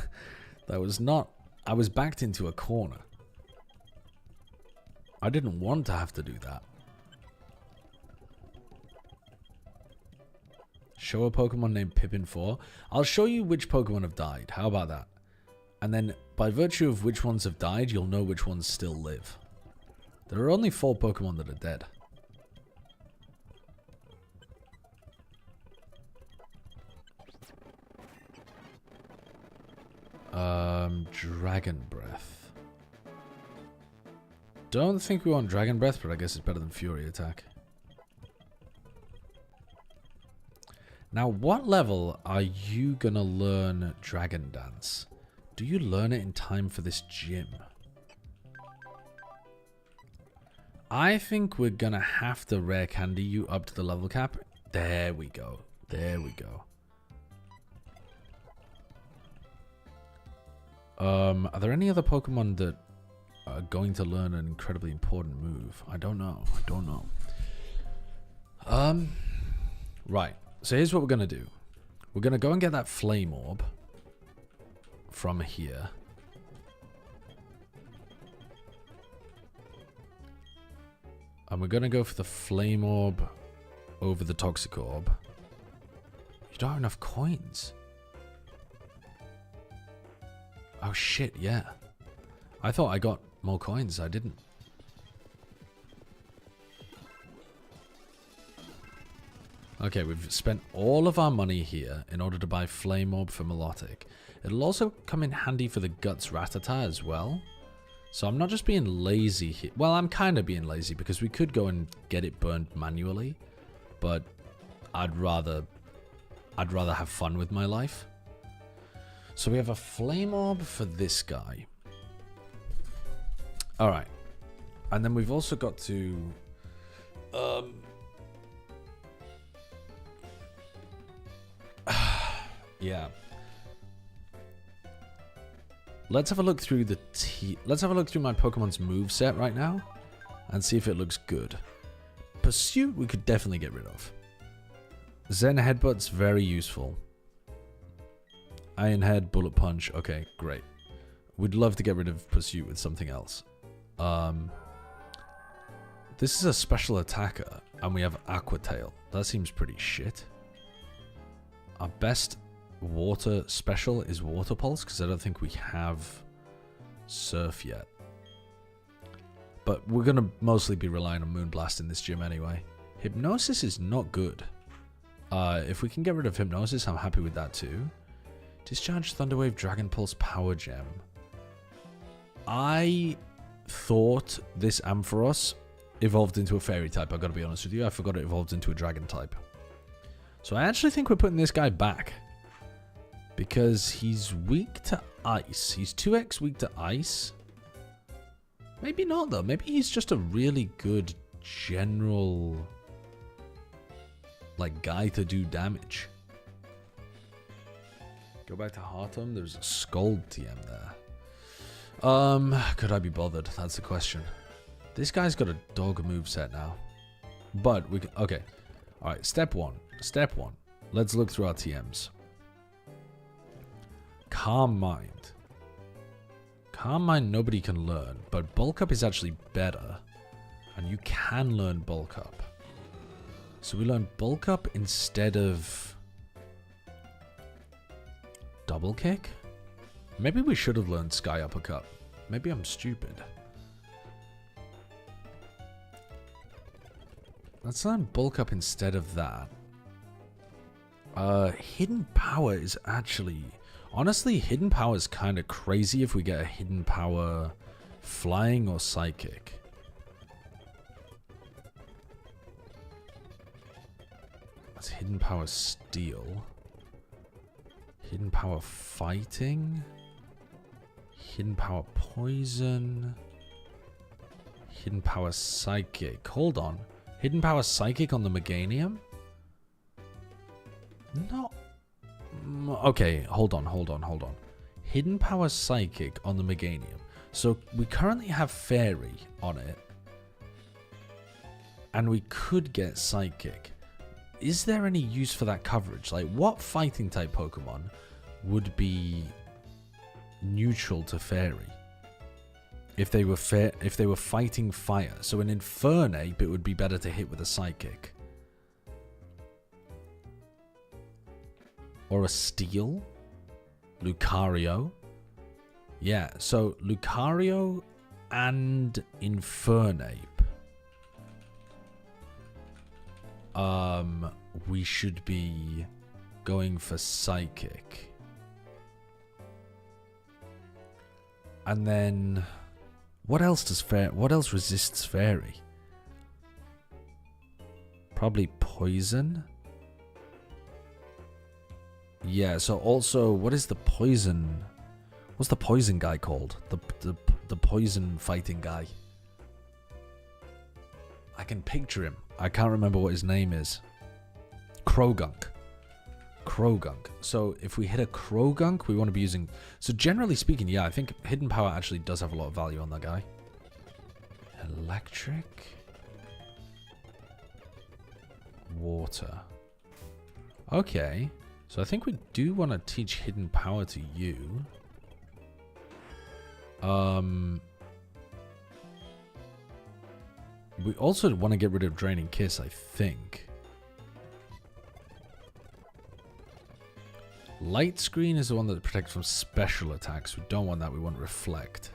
That was not... I was backed into a corner. I didn't want to have to do that. Show a Pokemon named Pippin 4. I'll show you which Pokemon have died. How about that? And then, by virtue of which ones have died, you'll know which ones still live. There are only 4 Pokemon that are dead. Dragon Breath. Don't think we want Dragon Breath, but I guess it's better than Fury Attack. Now, what level are you gonna learn Dragon Dance? Do you learn it in time for this gym? I think we're gonna have to rare candy you up to the level cap. There we go. There we go. Are there any other Pokemon that are going to learn an incredibly important move? I don't know. I don't know. Right. So here's what we're gonna do. We're gonna go and get that Flame Orb from here. And we're gonna go for the Flame Orb over the Toxic Orb. You don't have enough coins. Oh shit, yeah. I thought I got more coins. I didn't. Okay, we've spent all of our money here in order to buy Flame Orb for Milotic. It'll also come in handy for the Guts Rattata as well. So I'm not just being lazy here. Well, I'm kind of being lazy because we could go and get it burned manually. But I'd rather have fun with my life. So we have a Flame Orb for this guy. Alright. And then we've also got to... yeah. Let's have a look through the let's have a look through my Pokemon's moveset right now and see if it looks good. Pursuit we could definitely get rid of. Zen Headbutt's very useful. Iron Head, Bullet Punch, okay, great. We'd love to get rid of Pursuit with something else. This is a special attacker and we have Aqua Tail. That seems pretty shit. Our best water special is Water Pulse because I don't think we have Surf yet. But we're going to mostly be relying on Moonblast in this gym anyway. Hypnosis is not good. If we can get rid of Hypnosis, I'm happy with that too. Discharge Thunderwave Dragon Pulse Power Gem. I thought this Ampharos evolved into a Fairy type, I've got to be honest with you. I forgot it evolved into a Dragon type. So I actually think we're putting this guy back. Because he's weak to ice. He's 2x weak to ice. Maybe not though. Maybe he's just a really good general like guy to do damage. Go back to Hearthome. There's a Scald TM there. Could I be bothered? That's the question. This guy's got a dog moveset now. But we can, okay. Alright, step one. Step one. Let's look through our TMs. Calm Mind. Calm Mind nobody can learn, but Bulk Up is actually better. And you can learn Bulk Up. So we learn Bulk Up instead of Double Kick? Maybe we should have learned Sky Uppercut. Maybe I'm stupid. Let's learn Bulk Up instead of that. Hidden Power is actually... Honestly, Hidden Power is kind of crazy if we get a Hidden Power Flying or Psychic. That's Hidden Power Steel. Hidden Power Fighting. Hidden Power Poison. Hidden Power Psychic. Hold on. Hidden Power Psychic on the Meganium? No. Okay, hold on. Hidden Power Psychic on the Meganium. So we currently have Fairy on it. And we could get Psychic. Is there any use for that coverage? Like, what fighting type Pokemon would be neutral to Fairy? If they were fighting fire. So an Infernape, it would be better to hit with a Psychic. Or a Steel? Lucario? Yeah, so Lucario and Infernape. We should be going for Psychic. And then what else resists Fairy? Probably Poison. Yeah, so also what is the poison? What's the poison guy called? The poison fighting guy. I can picture him. I can't remember what his name is. Krogunk. Krogunk. So if we hit a Krogunk, we want to be using... So generally speaking, yeah, I think Hidden Power actually does have a lot of value on that guy. Electric. Water. Okay. So I think we do want to teach Hidden Power to you. We also want to get rid of Draining Kiss, I think. Light Screen is the one that protects from special attacks. We don't want that. We want Reflect.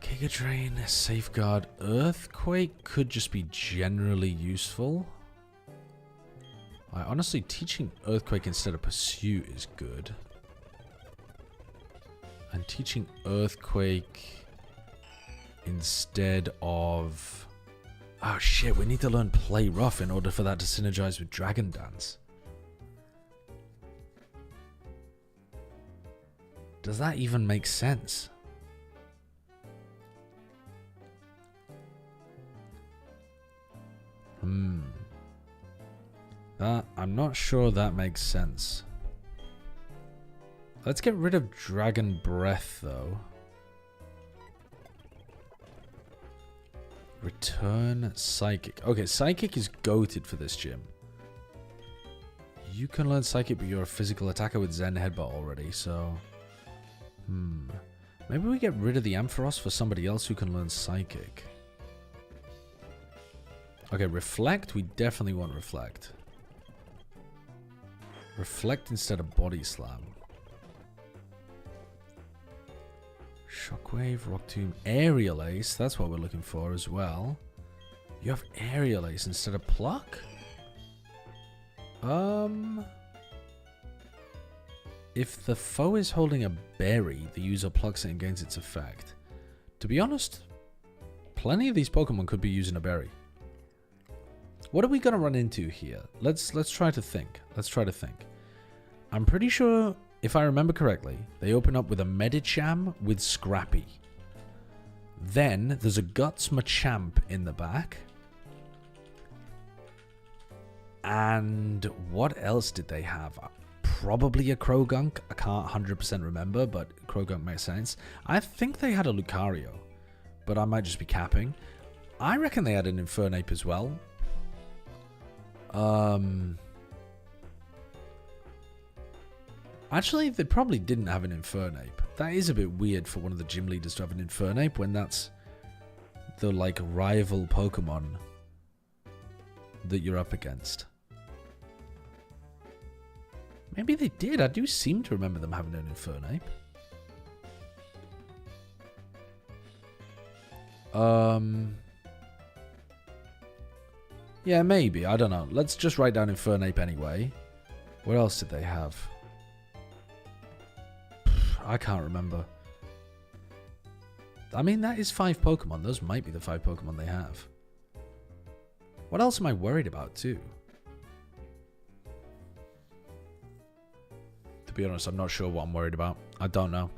Giga Drain, Safeguard, Earthquake could just be generally useful. Honestly, teaching Earthquake instead of Pursuit is good. And teaching Earthquake instead of... Oh shit, we need to learn Play Rough in order for that to synergize with Dragon Dance. Does that even make sense? I'm not sure that makes sense. Let's get rid of Dragon Breath, though. Return Psychic. Okay, Psychic is goated for this gym. You can learn Psychic, but you're a physical attacker with Zen Headbutt already, so... Maybe we get rid of the Ampharos for somebody else who can learn Psychic. Okay, Reflect. We definitely want Reflect. Reflect instead of Body Slam. Shockwave, Rock Tomb, Aerial Ace. That's what we're looking for as well. You have Aerial Ace instead of Pluck? If the foe is holding a berry, the user plucks it and gains its effect. To be honest, plenty of these Pokemon could be using a berry. What are we going to run into here? Let's try to think. Let's try to think. I'm pretty sure, if I remember correctly, they open up with a Medicham with Scrappy. Then there's a Guts Machamp in the back. And what else did they have? Probably a Krogunk. I can't 100% remember, but Krogunk makes sense. I think they had a Lucario, but I might just be capping. I reckon they had an Infernape as well. Actually, they probably didn't have an Infernape. That is a bit weird for one of the gym leaders to have an Infernape when that's the, like, rival Pokemon that you're up against. Maybe they did. I do seem to remember them having an Infernape. Yeah, maybe. I don't know. Let's just write down Infernape anyway. What else did they have? I can't remember. I mean, that is 5 Pokemon. Those might be the 5 Pokemon they have. What else am I worried about, too? To be honest, I'm not sure what I'm worried about. I don't know.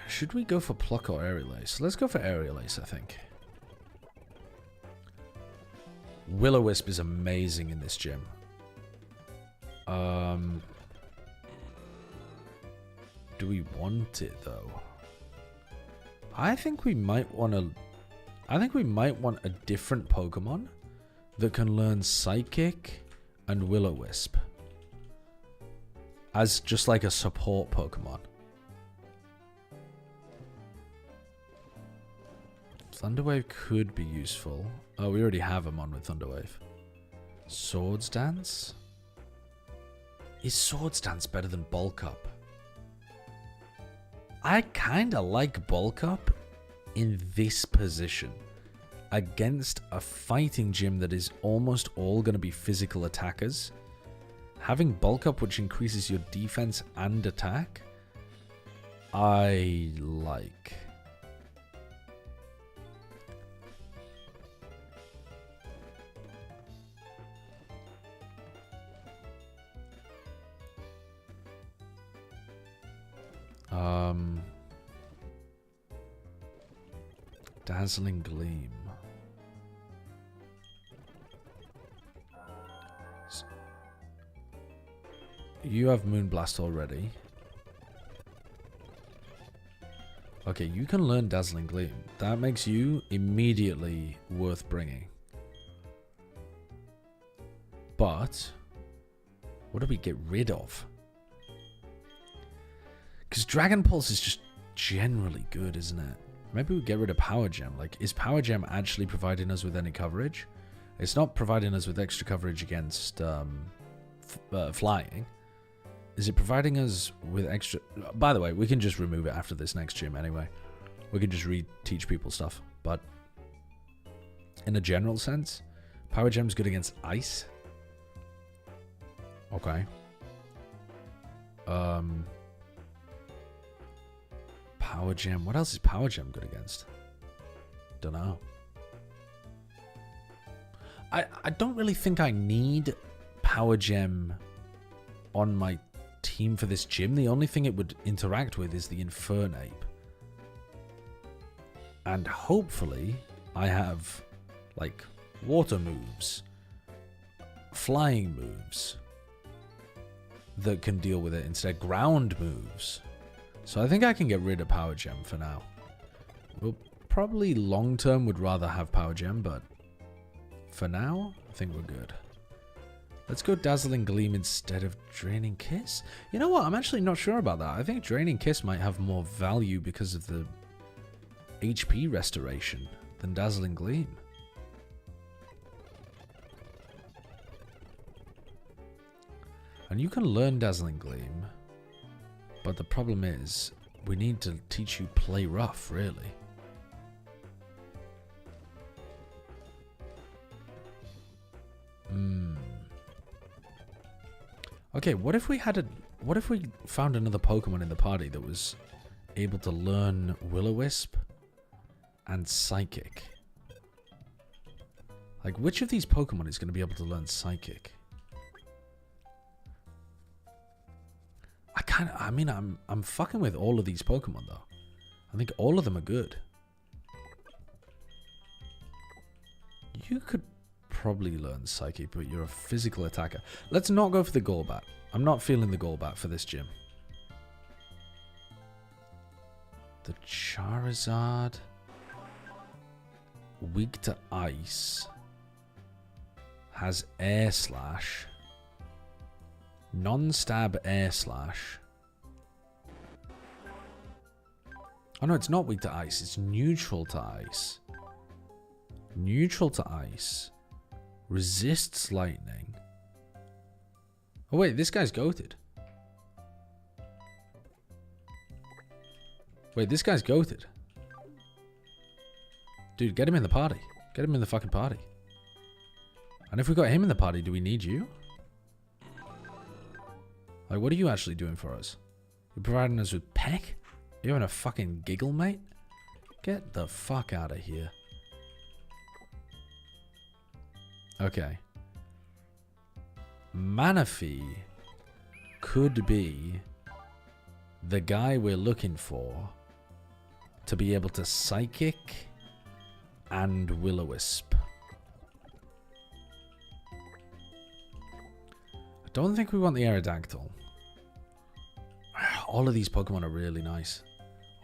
Should we go for Pluck or Aerial Ace? Let's go for Aerial Ace, I think. Will-O-Wisp is amazing in this gym. Do we want it, though? I think we might want to... I think we might want a different Pokemon that can learn Psychic and Will-O-Wisp as just like a support Pokemon. Thunderwave could be useful. Oh, we already have him on with Thunderwave. Swords Dance? Is Swords Dance better than Bulk Up? I kind of like Bulk Up in this position against a fighting gym that is almost all going to be physical attackers. Having Bulk Up, which increases your defense and attack, I like. Dazzling Gleam. You have Moonblast already. Okay, you can learn Dazzling Gleam. That makes you immediately worth bringing. But what do we get rid of? Because Dragon Pulse is just generally good, isn't it? Maybe we get rid of Power Gem. Like, is Power Gem actually providing us with any coverage? It's not providing us with extra coverage against flying. Is it providing us with extra... By the way, we can just remove it after this next gym anyway. We can just re-teach people stuff. But in a general sense, Power Gem's good against ice. Okay. Power Gem. What else is Power Gem good against? Don't know. I don't really think I need Power Gem on my team for this gym. The only thing it would interact with is the Infernape. And hopefully I have like water moves, flying moves that can deal with it instead, ground moves. So I think I can get rid of Power Gem for now. We'll probably long term would rather have Power Gem, but for now I think we're good. Let's go Dazzling Gleam instead of Draining Kiss. You know what? I'm actually not sure about that. I think Draining Kiss might have more value because of the HP restoration than Dazzling Gleam. And you can learn Dazzling Gleam, but the problem is we need to teach you Play Rough, really. Okay, what if we found another Pokemon in the party that was able to learn Will-O-Wisp and Psychic? Like, which of these Pokemon is going to be able to learn Psychic? I'm fucking with all of these Pokemon though. I think all of them are good. You could probably learn Psychic, but you're a physical attacker. Let's not go for the Golbat. I'm not feeling the Golbat for this gym. The Charizard, weak to ice, has Air Slash, non-stab Air Slash. Oh no, it's not weak to ice. It's neutral to ice. Neutral to ice. Resists lightning. Oh wait, this guy's goated. Wait, this guy's goated. Dude, get him in the party. Get him in the fucking party. And if we got him in the party, do we need you? Like, what are you actually doing for us? You're providing us with Peck? You having a fucking giggle, mate? Get the fuck out of here. Okay. Manaphy could be the guy we're looking for to be able to Psychic and Will-O-Wisp. I don't think we want the Aerodactyl. All of these Pokemon are really nice.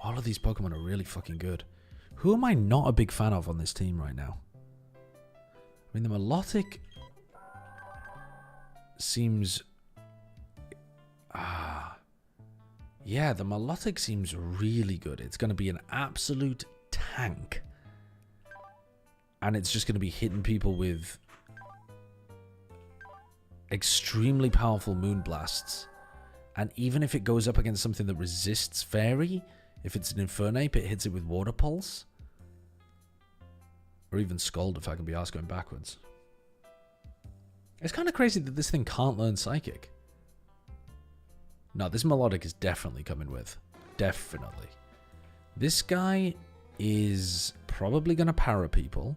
All of these Pokemon are really fucking good. Who am I not a big fan of on this team right now? I mean, the Milotic seems... yeah, the Milotic seems really good. It's going to be an absolute tank. And it's just going to be hitting people with extremely powerful Moonblasts. And even if it goes up against something that resists Fairy, if it's an Infernape, it hits it with Water Pulse. Or even Scald, if I can be asked going backwards. It's kind of crazy that this thing can't learn Psychic. No, this Melodic is definitely coming with. Definitely. This guy is probably going to para people,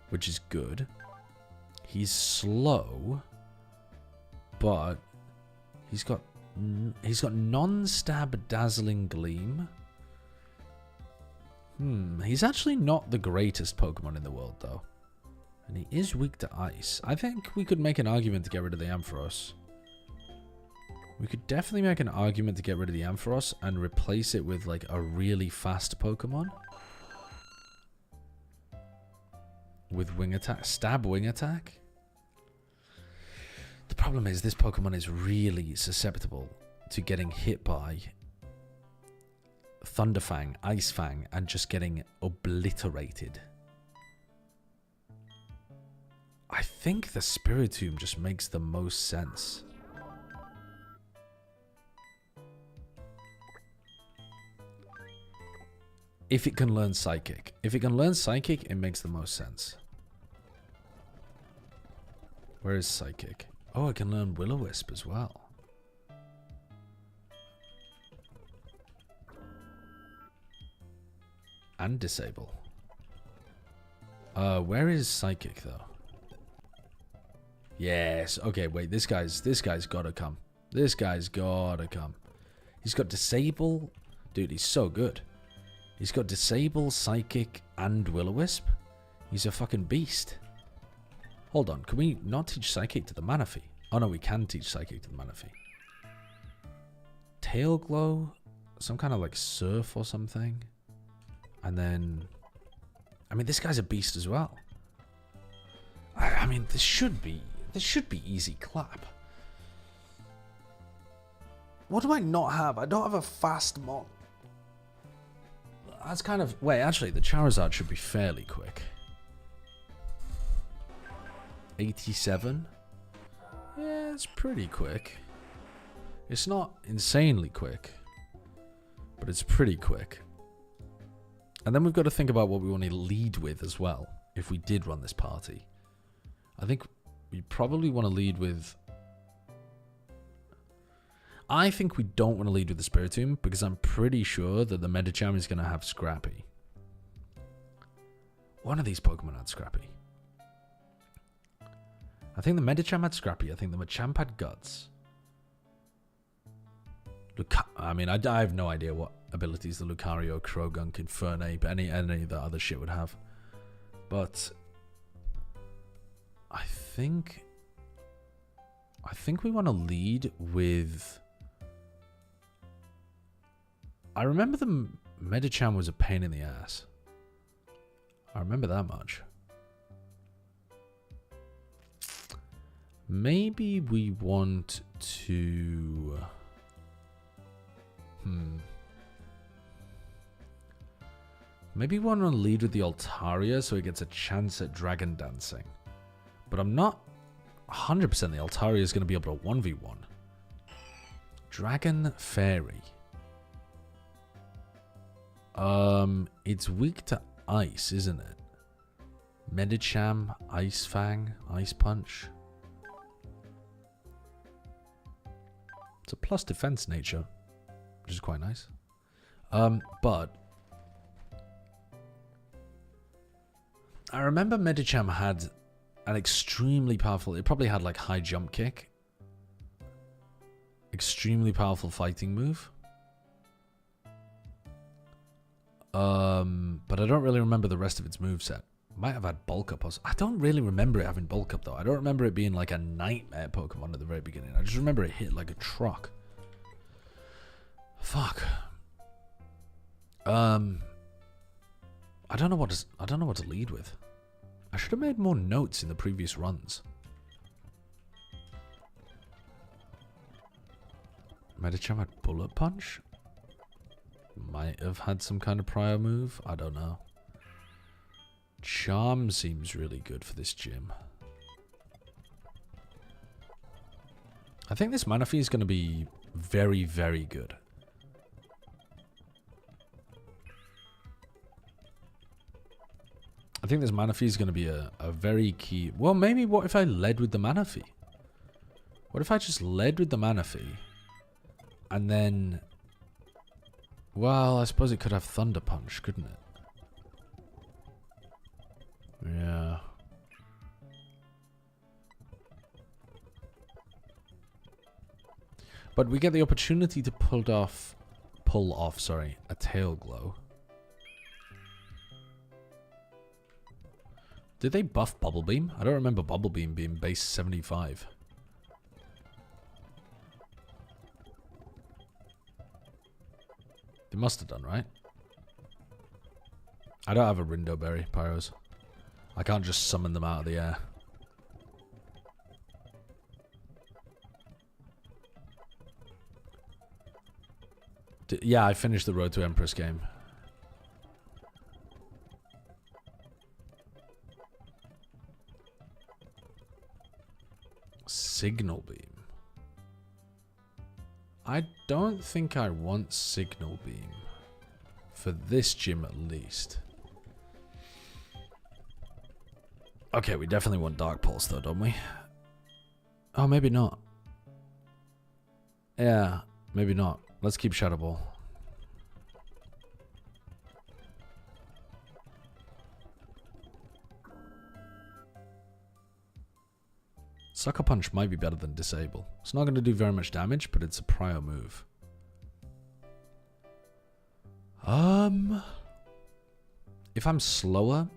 which is good. He's slow, but he's got non-stab Dazzling Gleam. He's actually not the greatest Pokemon in the world, though. And he is weak to ice. I think we could make an argument to get rid of the Ampharos. We could definitely make an argument to get rid of the Ampharos and replace it with, like, a really fast Pokemon. With wing attack. Stab wing attack. The problem is this Pokemon is really susceptible to getting hit by Thunderfang, Ice Fang, and just getting obliterated. I think the Spiritomb just makes the most sense. If it can learn Psychic. If it can learn Psychic, it makes the most sense. Where is Psychic? Oh, I can learn Will-O-Wisp as well. And Disable. Where is Psychic, though? Yes. Okay, wait. This guy's gotta come. This guy's gotta come. He's got Disable. Dude, he's so good. He's got Disable, Psychic, and Will-O-Wisp. He's a fucking beast. Hold on. Can we not teach Psychic to the Manaphy? Oh, no, we can teach Psychic to the Manaphy. Tail Glow? Some kind of, like, Surf or something? And then... I mean, this guy's a beast as well. I mean, this should be easy clap. What do I not have? I don't have a fast mon. That's kind of... Wait, actually, the Charizard should be fairly quick. 87? Yeah, it's pretty quick. It's not insanely quick, but it's pretty quick. And then we've got to think about what we want to lead with as well, if we did run this party. I think we probably want to lead with... I think we don't want to lead with the Spiritomb, because I'm pretty sure that the Medicham is going to have Scrappy. One of these Pokemon had Scrappy. I think the Medicham had Scrappy. I think the Machamp had Guts. I mean, I have no idea what abilities the Lucario, Krogunk, Infernape, any of the other shit would have. But I think we want to lead with... I remember the Medicham was a pain in the ass. I remember that much. Maybe we want to... Maybe we want to lead with the Altaria so he gets a chance at Dragon Dancing. But I'm not 100% the Altaria is going to be able to 1v1. Dragon Fairy. It's weak to ice, isn't it? Medicham, Ice Fang, Ice Punch. It's a plus defense nature, which is quite nice. But I remember Medicham had an extremely powerful... It probably had like high jump kick. Extremely powerful fighting move. But I don't really remember the rest of its moveset. Might have had bulk up. I don't really remember it having bulk up though. I don't remember it being like a nightmare Pokemon at the very beginning. I just remember it hit like a truck. Fuck. I don't know what to lead with. I should have made more notes in the previous runs. Medicham had Bullet Punch? Might have had some kind of prior move. I don't know. Charm seems really good for this gym. I think this Manaphy is going to be very, very good. I think this Manaphy is going to be a very key... Well, maybe what if I led with the Manaphy? What if I just led with the Manaphy? And then... Well, I suppose it could have Thunder Punch, couldn't it? Yeah. But we get the opportunity to pull off, a Tail Glow. Did they buff Bubble Beam? I don't remember Bubble Beam being base 75. They must have done, right? I don't have a Rindo Berry, Pyros. I can't just summon them out of the air. Yeah, I finished the Road to Empress game. Signal Beam. I don't think I want Signal Beam. For this gym at least. Okay, we definitely want Dark Pulse though, don't we? Oh, maybe not. Yeah, maybe not. Let's keep Shadow Ball. Sucker Punch might be better than Disable. It's not going to do very much damage, but it's a prior move. If I'm slower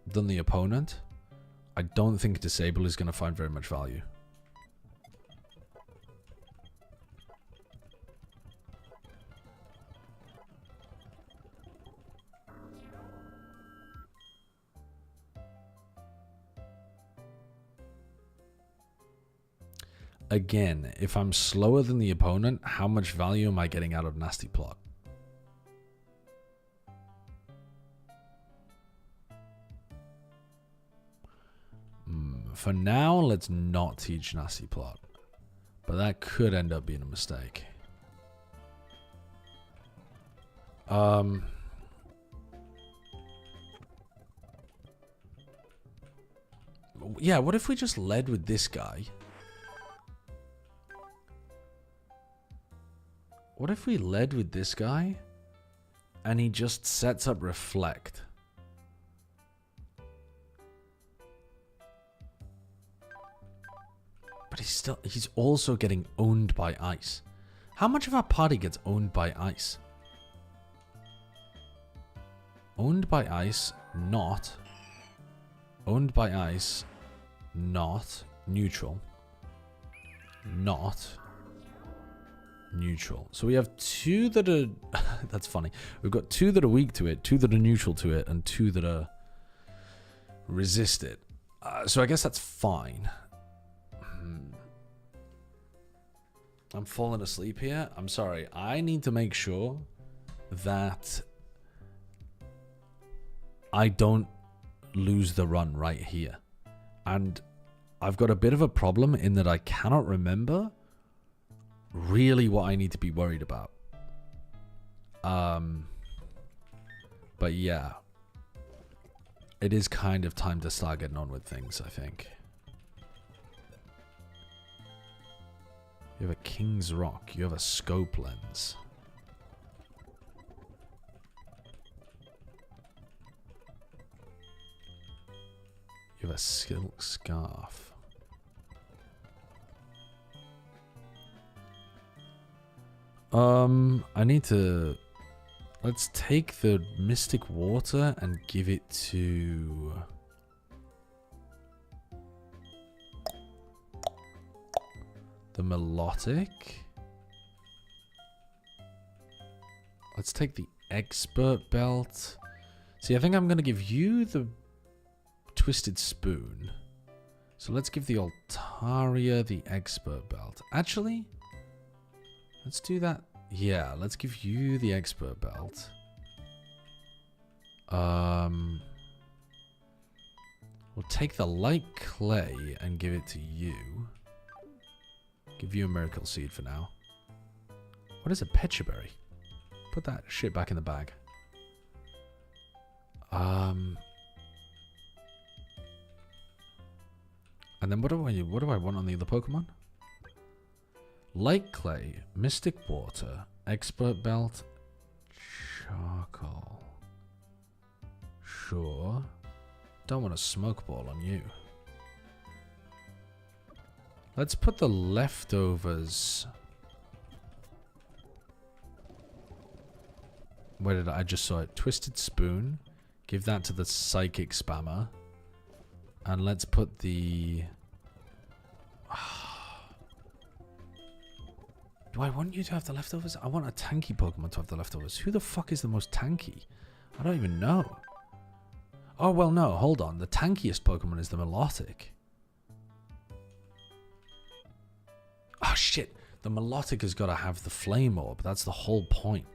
than the opponent, I don't think Disable is going to find very much value. Again, if I'm slower than the opponent, how much value am I getting out of Nasty Plot? For now, let's not teach Nasty Plot. But that could end up being a mistake. Yeah, what if we just led with this guy? What if we led with this guy and he just sets up Reflect? But he's also getting owned by Ice. How much of our party gets owned by Ice? Owned by Ice, not. Owned by Ice, not. Neutral. Not. Neutral. So we have two that are... That's funny. We've got two that are weak to it, two that are neutral to it, and two that are resisted. So I guess that's fine. I'm falling asleep here. I'm sorry. I need to make sure that I don't lose the run right here. And I've got a bit of a problem in that I cannot remember really what I need to be worried about. But yeah, it is kind of time to start getting on with things, I think. You have a King's Rock. You have a Scope Lens. You have a Silk Scarf. I need to... Let's take the Mystic Water and give it to... the Melodic. Let's take the Expert Belt. See, I think I'm going to give you the Twisted Spoon. So let's give the Altaria the Expert Belt. Actually, let's do that. Yeah, let's give you the Expert Belt. We'll take the Light Clay and give it to you. Give you a Miracle Seed for now. What is a Pechaberry? Put that shit back in the bag. And then what do I want on the other Pokemon? Light Clay, Mystic Water, Expert Belt, Charcoal. Sure. Don't want a Smoke Ball on you. Let's put the leftovers... Where did I just saw it? Twisted Spoon. Give that to the Psychic Spammer. And let's put the... Do I want you to have the leftovers? I want a tanky Pokemon to have the leftovers. Who the fuck is the most tanky? I don't even know. Oh, well, no. Hold on. The tankiest Pokemon is the Melodic. Oh, shit. The Melodic has got to have the Flame Orb. That's the whole point.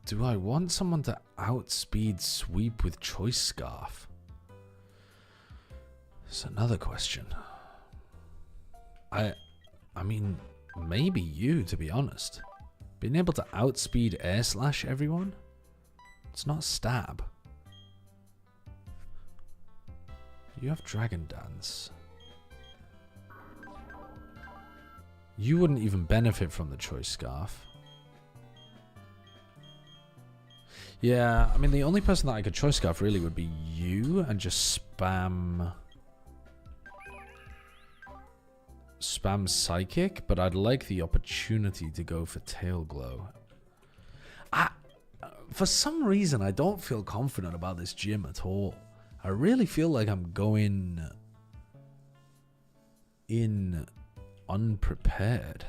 Do I want someone to outspeed Sweep with Choice Scarf? That's another question. I mean, maybe you, to be honest. Being able to outspeed Air Slash everyone? It's not stab. You have Dragon Dance. You wouldn't even benefit from the Choice Scarf. Yeah, I mean, the only person that I could Choice Scarf really would be you and just spam Psychic, but I'd like the opportunity to go for Tail Glow. For some reason, I don't feel confident about this gym at all. I really feel like I'm going in unprepared.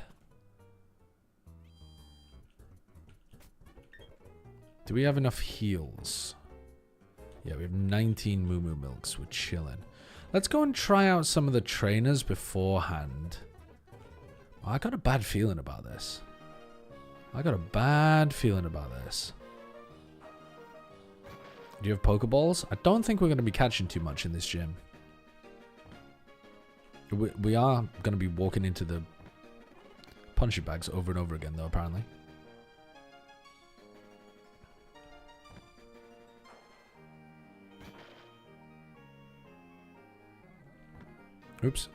Do we have enough heals? Yeah, we have 19 Moo Moo Milks. We're chilling. Let's go and try out some of the trainers beforehand. I got a bad feeling about this. Do you have Pokeballs? I don't think we're going to be catching too much in this gym. We are going to be walking into the punching bags over and over again, though, apparently. Oops.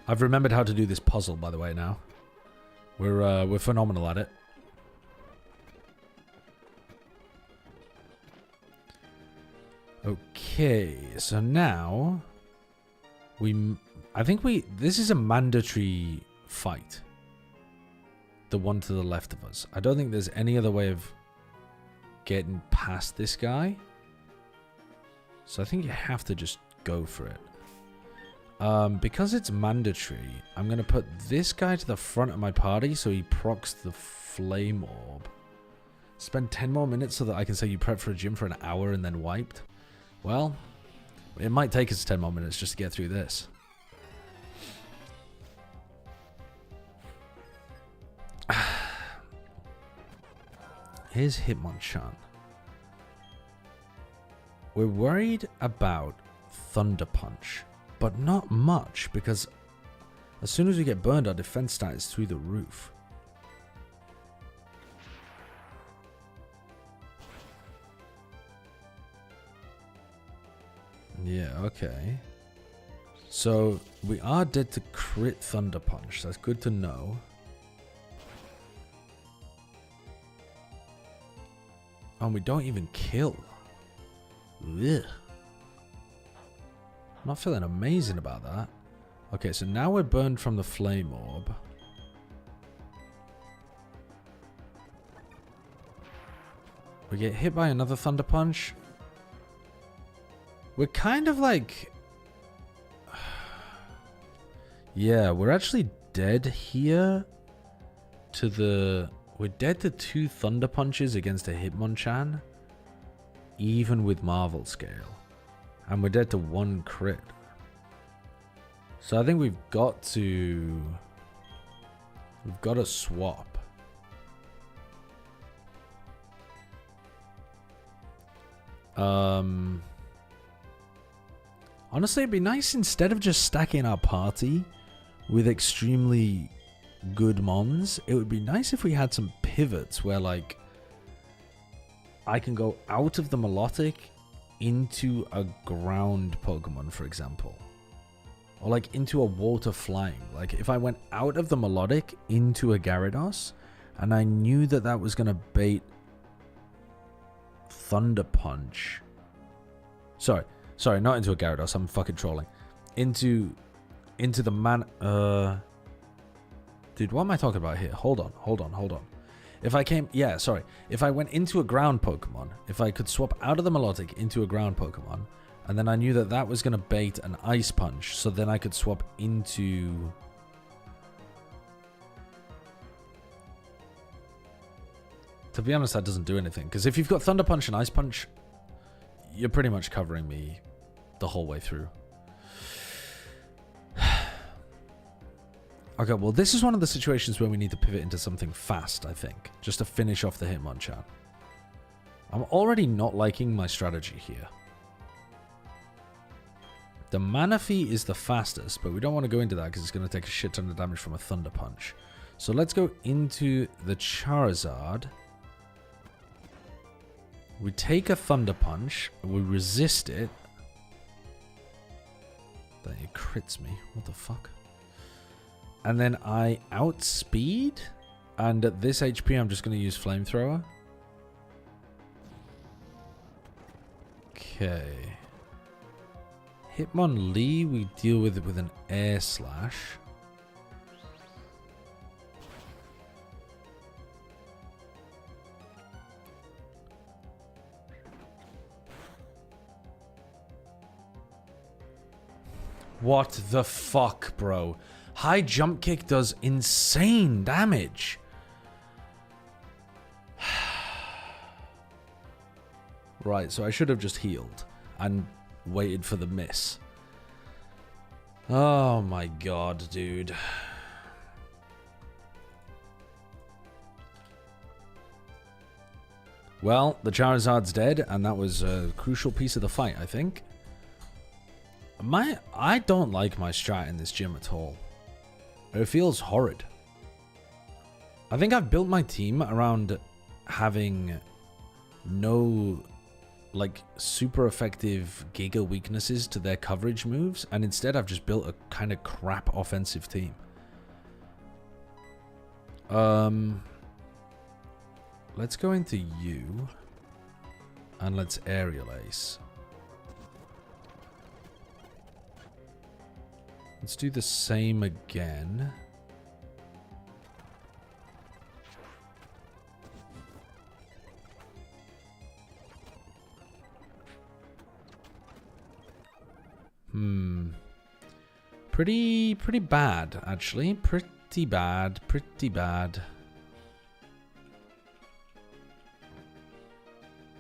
I've remembered how to do this puzzle, by the way, now. We're phenomenal at it. Okay, so now this is a mandatory fight. The one to the left of us. I don't think there's any other way of getting past this guy. So I think you have to just go for it. Because it's mandatory, I'm going to put this guy to the front of my party so he procs the Flame Orb. Spend 10 more minutes so that I can say you prep for a gym for an hour and then wiped. Well, it might take us 10 more minutes just to get through this. Here's Hitmonchan. We're worried about Thunder Punch, but not much because as soon as we get burned, our defense stat is through the roof. Yeah, okay. So we are dead to crit Thunder Punch. That's good to know. And we don't even kill. Ugh. I'm not feeling amazing about that. Okay, so now we're burned from the Flame Orb. We get hit by another Thunder Punch. We're kind of like... Yeah, we're actually dead here to the... We're dead to 2 Thunder Punches against a Hitmonchan, even with Marvel Scale. And we're dead to 1 crit. So I think we've got to swap. Honestly, it'd be nice instead of just stacking our party with extremely good mons, it would be nice if we had some pivots where, like, I can go out of the Melodic into a ground Pokemon, for example. Or, like, into a water flying. Like, if I went out of the Melodic into a Gyarados, And I knew that that was going to bait Thunder Punch. Sorry, not into a Gyarados. I'm fucking trolling. Into the man... Dude, what am I talking about here? Hold on. If I came... Yeah, sorry. If I went into a ground Pokemon, if I could swap out of the Melodic into a ground Pokemon, and then I knew that that was going to bait an Ice Punch, so then I could swap into... To be honest, that doesn't do anything. Because if you've got Thunder Punch and Ice Punch, you're pretty much covering me the whole way through. Okay, well, this is one of the situations where we need to pivot into something fast, I think. Just to finish off the Hitmonchan. I'm already not liking my strategy here. The Manaphy is the fastest, but we don't want to go into that because it's going to take a shit ton of damage from a Thunder Punch. So let's go into the Charizard. We take a Thunder Punch. We resist it. Then it crits me. What the fuck? And then I outspeed. And at this HP, I'm just going to use Flamethrower. Okay. Hitmonlee, we deal with it with an Air Slash. What the fuck, bro? High jump kick does insane damage. Right, so I should have just healed and waited for the miss. Oh my god, dude. Well, the Charizard's dead, and that was a crucial piece of the fight, I think. I don't like my strat in this gym at all. It feels horrid. I think I've built my team around having no, like, super effective Giga weaknesses to their coverage moves, and instead I've just built a kind of crap offensive team. Let's go into you, and let's Aerial Ace. Let's do the same again. Pretty bad, actually. Pretty bad.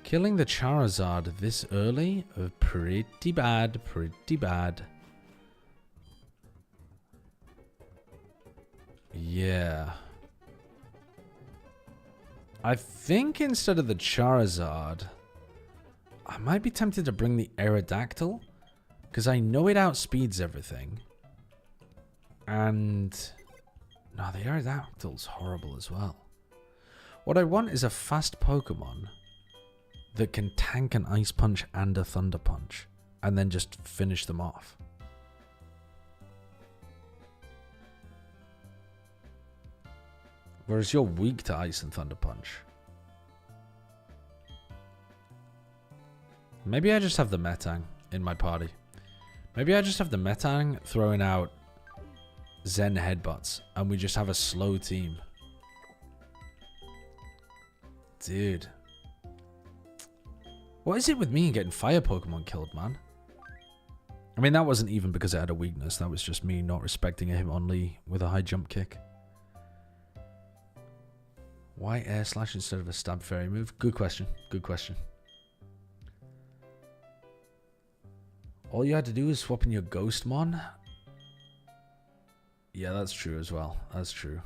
Killing the Charizard this early? Pretty bad. Yeah. I think instead of the Charizard, I might be tempted to bring the Aerodactyl, because I know it outspeeds everything. And no, the Aerodactyl's horrible as well. What I want is a fast Pokemon that can tank an Ice Punch and a Thunder Punch, and then just finish them off. Whereas you're weak to Ice and Thunder Punch. Maybe I just have the Metang in my party. Maybe I just have the Metang throwing out Zen Headbutts, and we just have a slow team. Dude. What is it with me and getting fire Pokemon killed, man? I mean, that wasn't even because it had a weakness. That was just me not respecting a Hitmonlee with a high jump kick. Why Air Slash instead of a Stab Fairy move? Good question. All you had to do was swap in your Ghostmon. Yeah, that's true as well. That's true.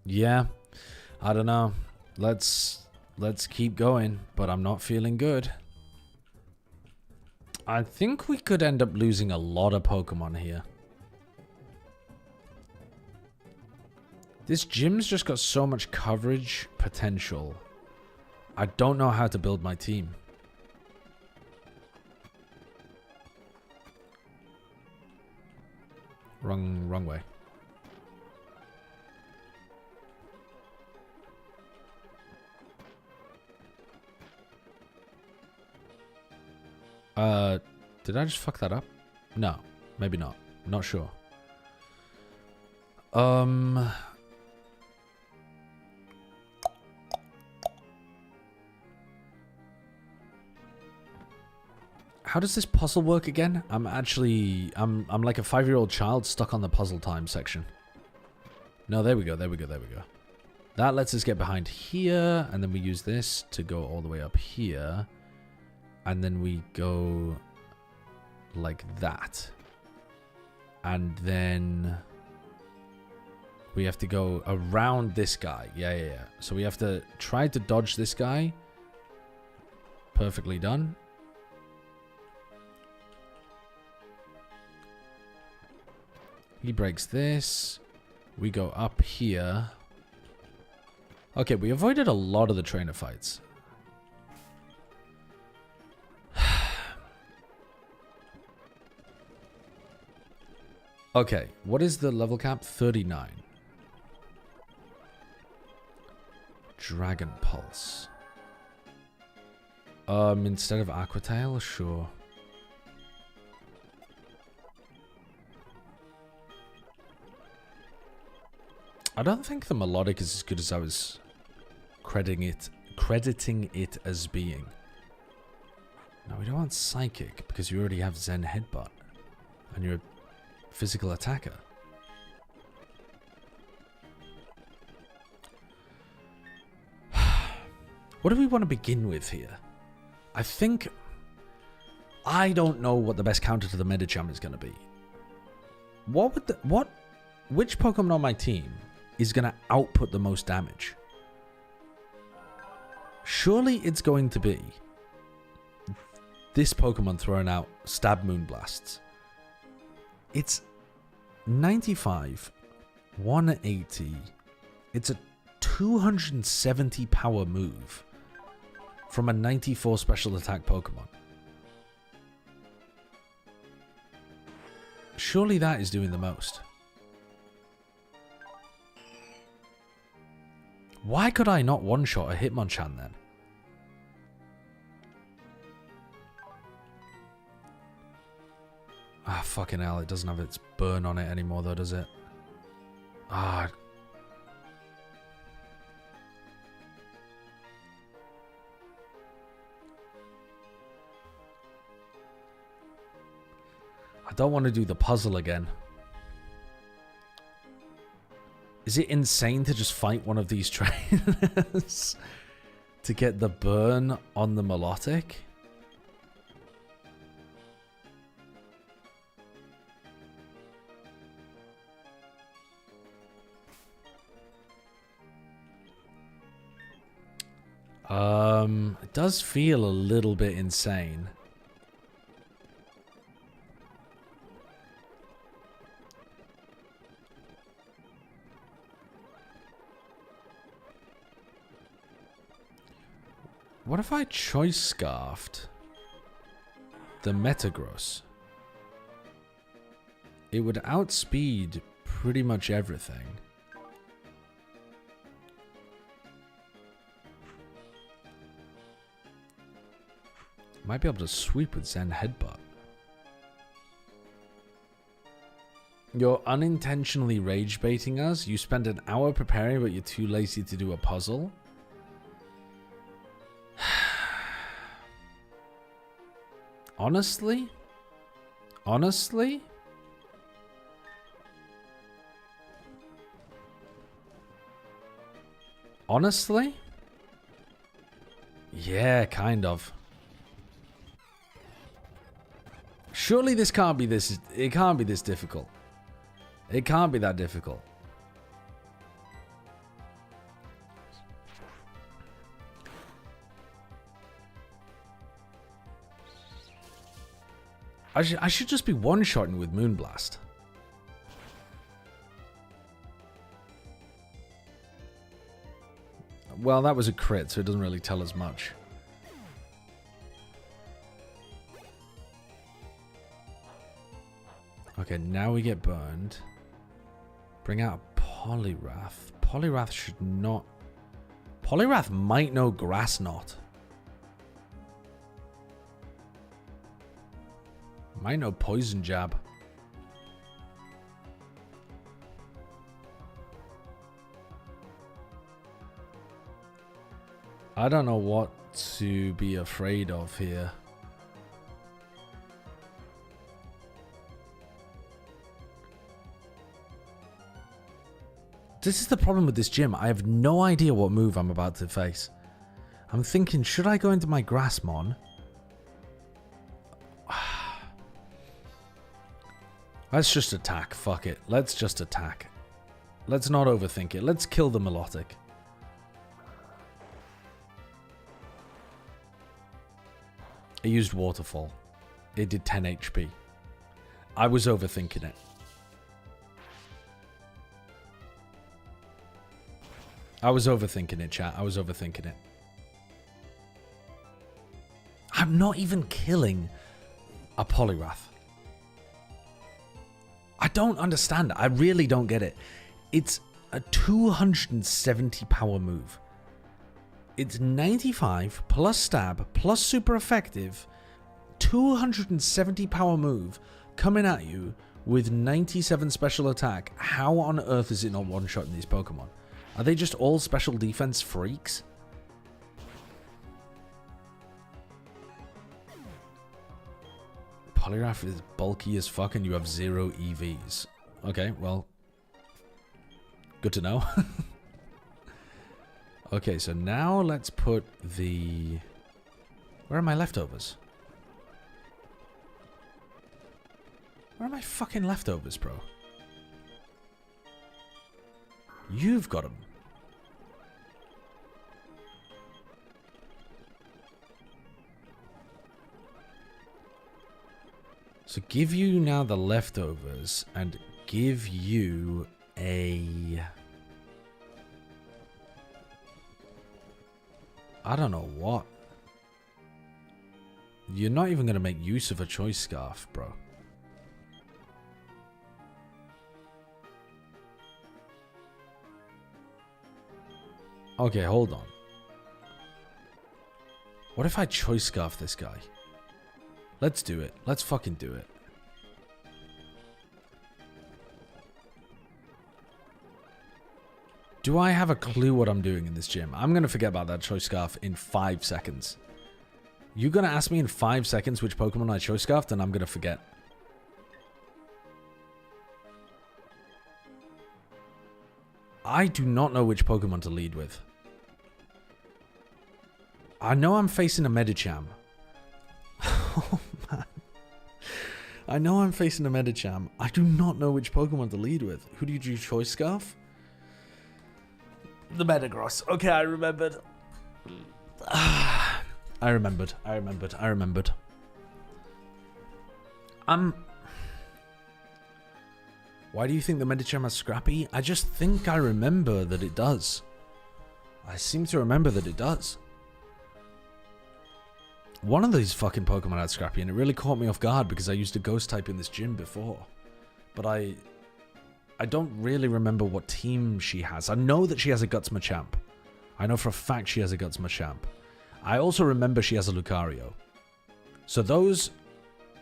Yeah, I don't know. Let's Let's keep going, but I'm not feeling good. I think we could end up losing a lot of Pokemon here. This gym's just got so much coverage potential. I don't know how to build my team. Wrong way. Did I just fuck that up? No, maybe not. Not sure. How does this puzzle work again? I'm like a 5-year-old child stuck on the puzzle time section. No, there we go. That lets us get behind here, and then we use this to go all the way up here. And then we go like that. And then we have to go around this guy. Yeah. So we have to try to dodge this guy. Perfectly done. He breaks this. We go up here. Okay, we avoided a lot of the trainer fights. Okay, what is the level cap? 39. Dragon Pulse. Instead of Aqua Tail, sure. I don't think the melodic is as good as I was crediting it as being. No, we don't want Psychic because you already have Zen Headbutt. And you're a physical attacker. What do we want to begin with here? I don't know what the best counter to the Medicham is going to be. Which Pokemon on my team is going to output the most damage? Surely it's going to be this Pokemon throwing out Stab Moonblasts. It's 95, 180. It's a 270 power move from a 94 special attack Pokemon. Surely that is doing the most. Why could I not one-shot a Hitmonchan then? Ah, fucking hell, it doesn't have its burn on it anymore though, does it? Ah. I don't want to do the puzzle again. Is it insane to just fight one of these trainers to get the burn on the melodic? It does feel a little bit insane. What if I choice scarfed the Metagross? It would outspeed pretty much everything. Might be able to sweep with Zen Headbutt. You're unintentionally rage baiting us. You spend an hour preparing, but you're too lazy to do a puzzle. Honestly? Honestly? Honestly? Yeah, kind of. Surely this can't be this... It can't be this difficult. It can't be that difficult. I should just be one-shotting with Moonblast. Well, that was a crit, so it doesn't really tell us much. Okay, now we get burned. Bring out a Poliwrath. Poliwrath should not... Poliwrath might know Grass Knot. Might know Poison Jab. I don't know what to be afraid of here. This is the problem with this gym. I have no idea what move I'm about to face. I'm thinking, should I go into my Grassmon? Let's just attack. Fuck it. Let's just attack. Let's not overthink it. Let's kill the Milotic. I used Waterfall. It did 10 HP. I was overthinking it. I was overthinking it, chat. I was overthinking it. I'm not even killing a Poliwrath. I don't understand. I really don't get it. It's a 270 power move. It's 95 plus stab plus super effective. 270 power move coming at you with 97 special attack. How on earth is it not one-shotting these Pokemon? Are they just all special defense freaks? Poliwrath is bulky as fuck and you have 0 EVs. Okay, well. Good to know. Okay, so now let's put the... Where are my leftovers? Where are my fucking leftovers, bro? You've got them. So give you now the leftovers and give you a... I don't know what. You're not even going to make use of a Choice Scarf, bro. Okay, hold on. What if I Choice Scarf this guy? Let's do it. Let's fucking do it. Do I have a clue what I'm doing in this gym? I'm going to forget about that Choice Scarf in 5 seconds. You're going to ask me in 5 seconds which Pokemon I Choice Scarfed, and I'm going to forget. I do not know which Pokemon to lead with. I know I'm facing a Medicham. Oh, man. I know I'm facing a Medicham. I do not know which Pokemon to lead with. Who do you Choice Scarf? The Metagross. Okay, I remembered. I remembered. Why do you think the Medicham is scrappy? I just think I remember that it does. I seem to remember that it does. One of these fucking Pokemon had scrappy, and it really caught me off guard because I used a Ghost type in this gym before. But I don't really remember what team she has. I know that she has a Guts Machamp. I know for a fact she has a Guts Machamp. I also remember she has a Lucario. So those...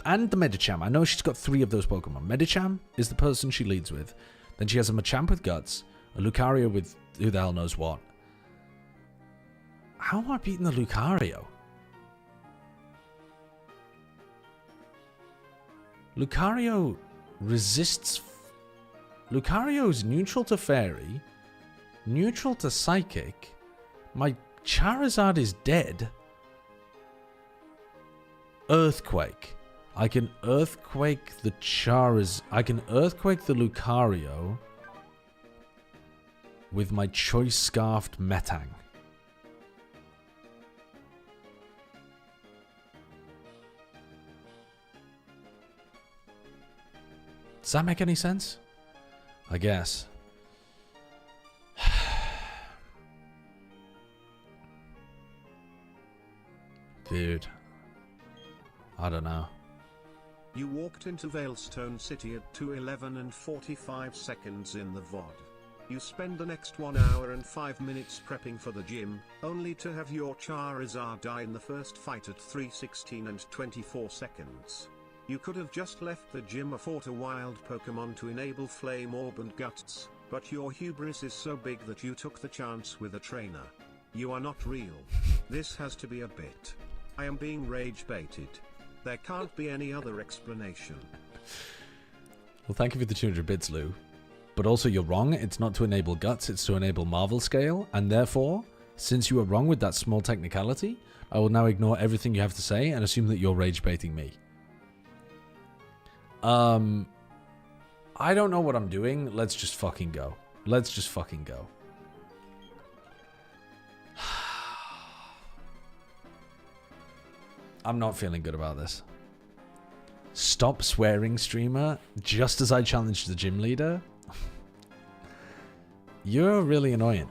And the Medicham. I know she's got 3 of those Pokemon. Medicham is the person she leads with. Then she has a Machamp with Guts. A Lucario with who the hell knows what. How am I beating the Lucario? Lucario resists... Lucario's neutral to Fairy. Neutral to Psychic. My Charizard is dead. Earthquake. I can Earthquake the Charizard. I can Earthquake the Lucario with my Choice Scarfed Metang. – Does that make any sense? I guess. Dude. I don't know. You walked into Veilstone City at 2:11 and 45 seconds in the VOD. You spend the next 1 hour and 5 minutes prepping for the gym, only to have your Charizard die in the first fight at 3:16 and 24 seconds. You could have just left the gym or fought a wild Pokemon to enable Flame Orb and Guts, but your hubris is so big that you took the chance with a trainer. You are not real. This has to be a bit. I am being rage baited. There can't be any other explanation. Well, thank you for the 200 bits, Lou. But also, you're wrong. It's not to enable Guts, it's to enable Marvel Scale. And therefore, since you were wrong with that small technicality, I will now ignore everything you have to say and assume that you're rage baiting me. I don't know what I'm doing. Let's just fucking go. Let's just fucking go. I'm not feeling good about this. Stop swearing, streamer, just as I challenged the gym leader. You're really annoying.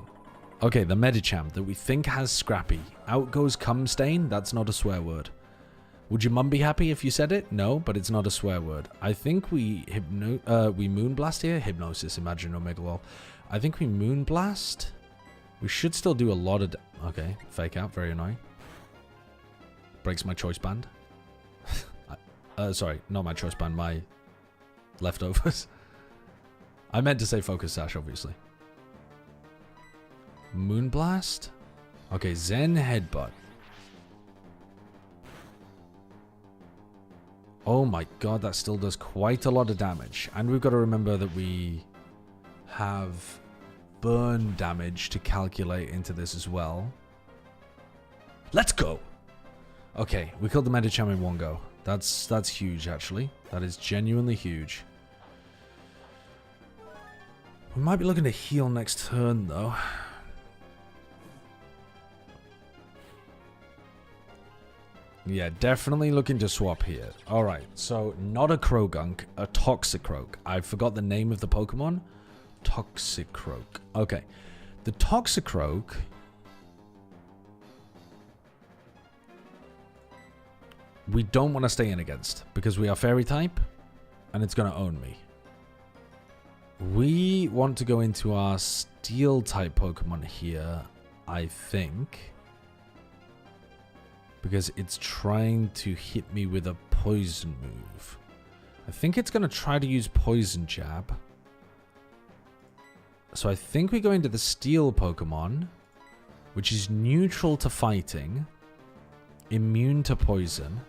Okay, the Medicham that we think has Scrappy. Out goes Cumstain. That's not a swear word. Would your mum be happy if you said it? No, but it's not a swear word. I think we Moonblast here. Hypnosis, imagine Omega Wall. I think we Moonblast. We should still do a lot of... Okay, fake out. Very annoying. Breaks my choice band. Sorry, not my choice band. My leftovers. I meant to say Focus Sash, obviously. Moonblast. Okay, Zen Headbutt. Oh my god, that still does quite a lot of damage. And we've got to remember that we have burn damage to calculate into this as well. Let's go! Okay, we killed the Medicham in one go. That's huge, actually. That is genuinely huge. We might be looking to heal next turn, though. Yeah, definitely looking to swap here. Alright, so not a Krogunk, a Toxicroak. I forgot the name of the Pokemon. Toxicroak. Okay. The Toxicroak... we don't want to stay in against, because we are Fairy type, and it's going to own me. We want to go into our Steel type Pokemon here, I think. Because it's trying to hit me with a poison move. I think it's going to try to use Poison Jab. So I think we go into the Steel Pokemon, which is neutral to fighting, immune to poison.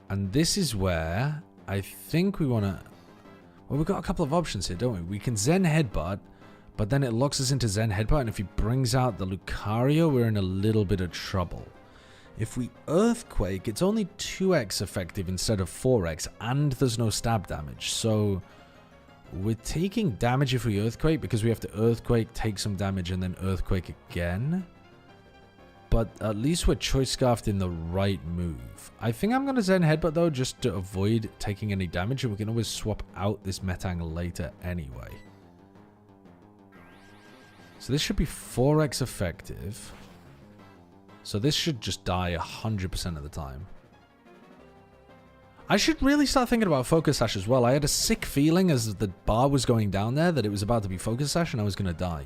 And this is where I think we want to... well, we've got a couple of options here, don't we? We can Zen Headbutt, but then it locks us into Zen Headbutt, and if he brings out the Lucario, we're in a little bit of trouble. If we Earthquake, it's only 2x effective instead of 4x, and there's no stab damage. So we're taking damage if we Earthquake, because we have to Earthquake, take some damage, and then Earthquake again. But at least we're Choice Scarfed in the right move. I think I'm going to Zen Headbutt, though, just to avoid taking any damage, and we can always swap out this Metang later anyway. So this should be 4x effective. So this should just die 100% of the time. I should really start thinking about Focus Sash as well. I had a sick feeling as the bar was going down there that it was about to be Focus Sash and I was going to die.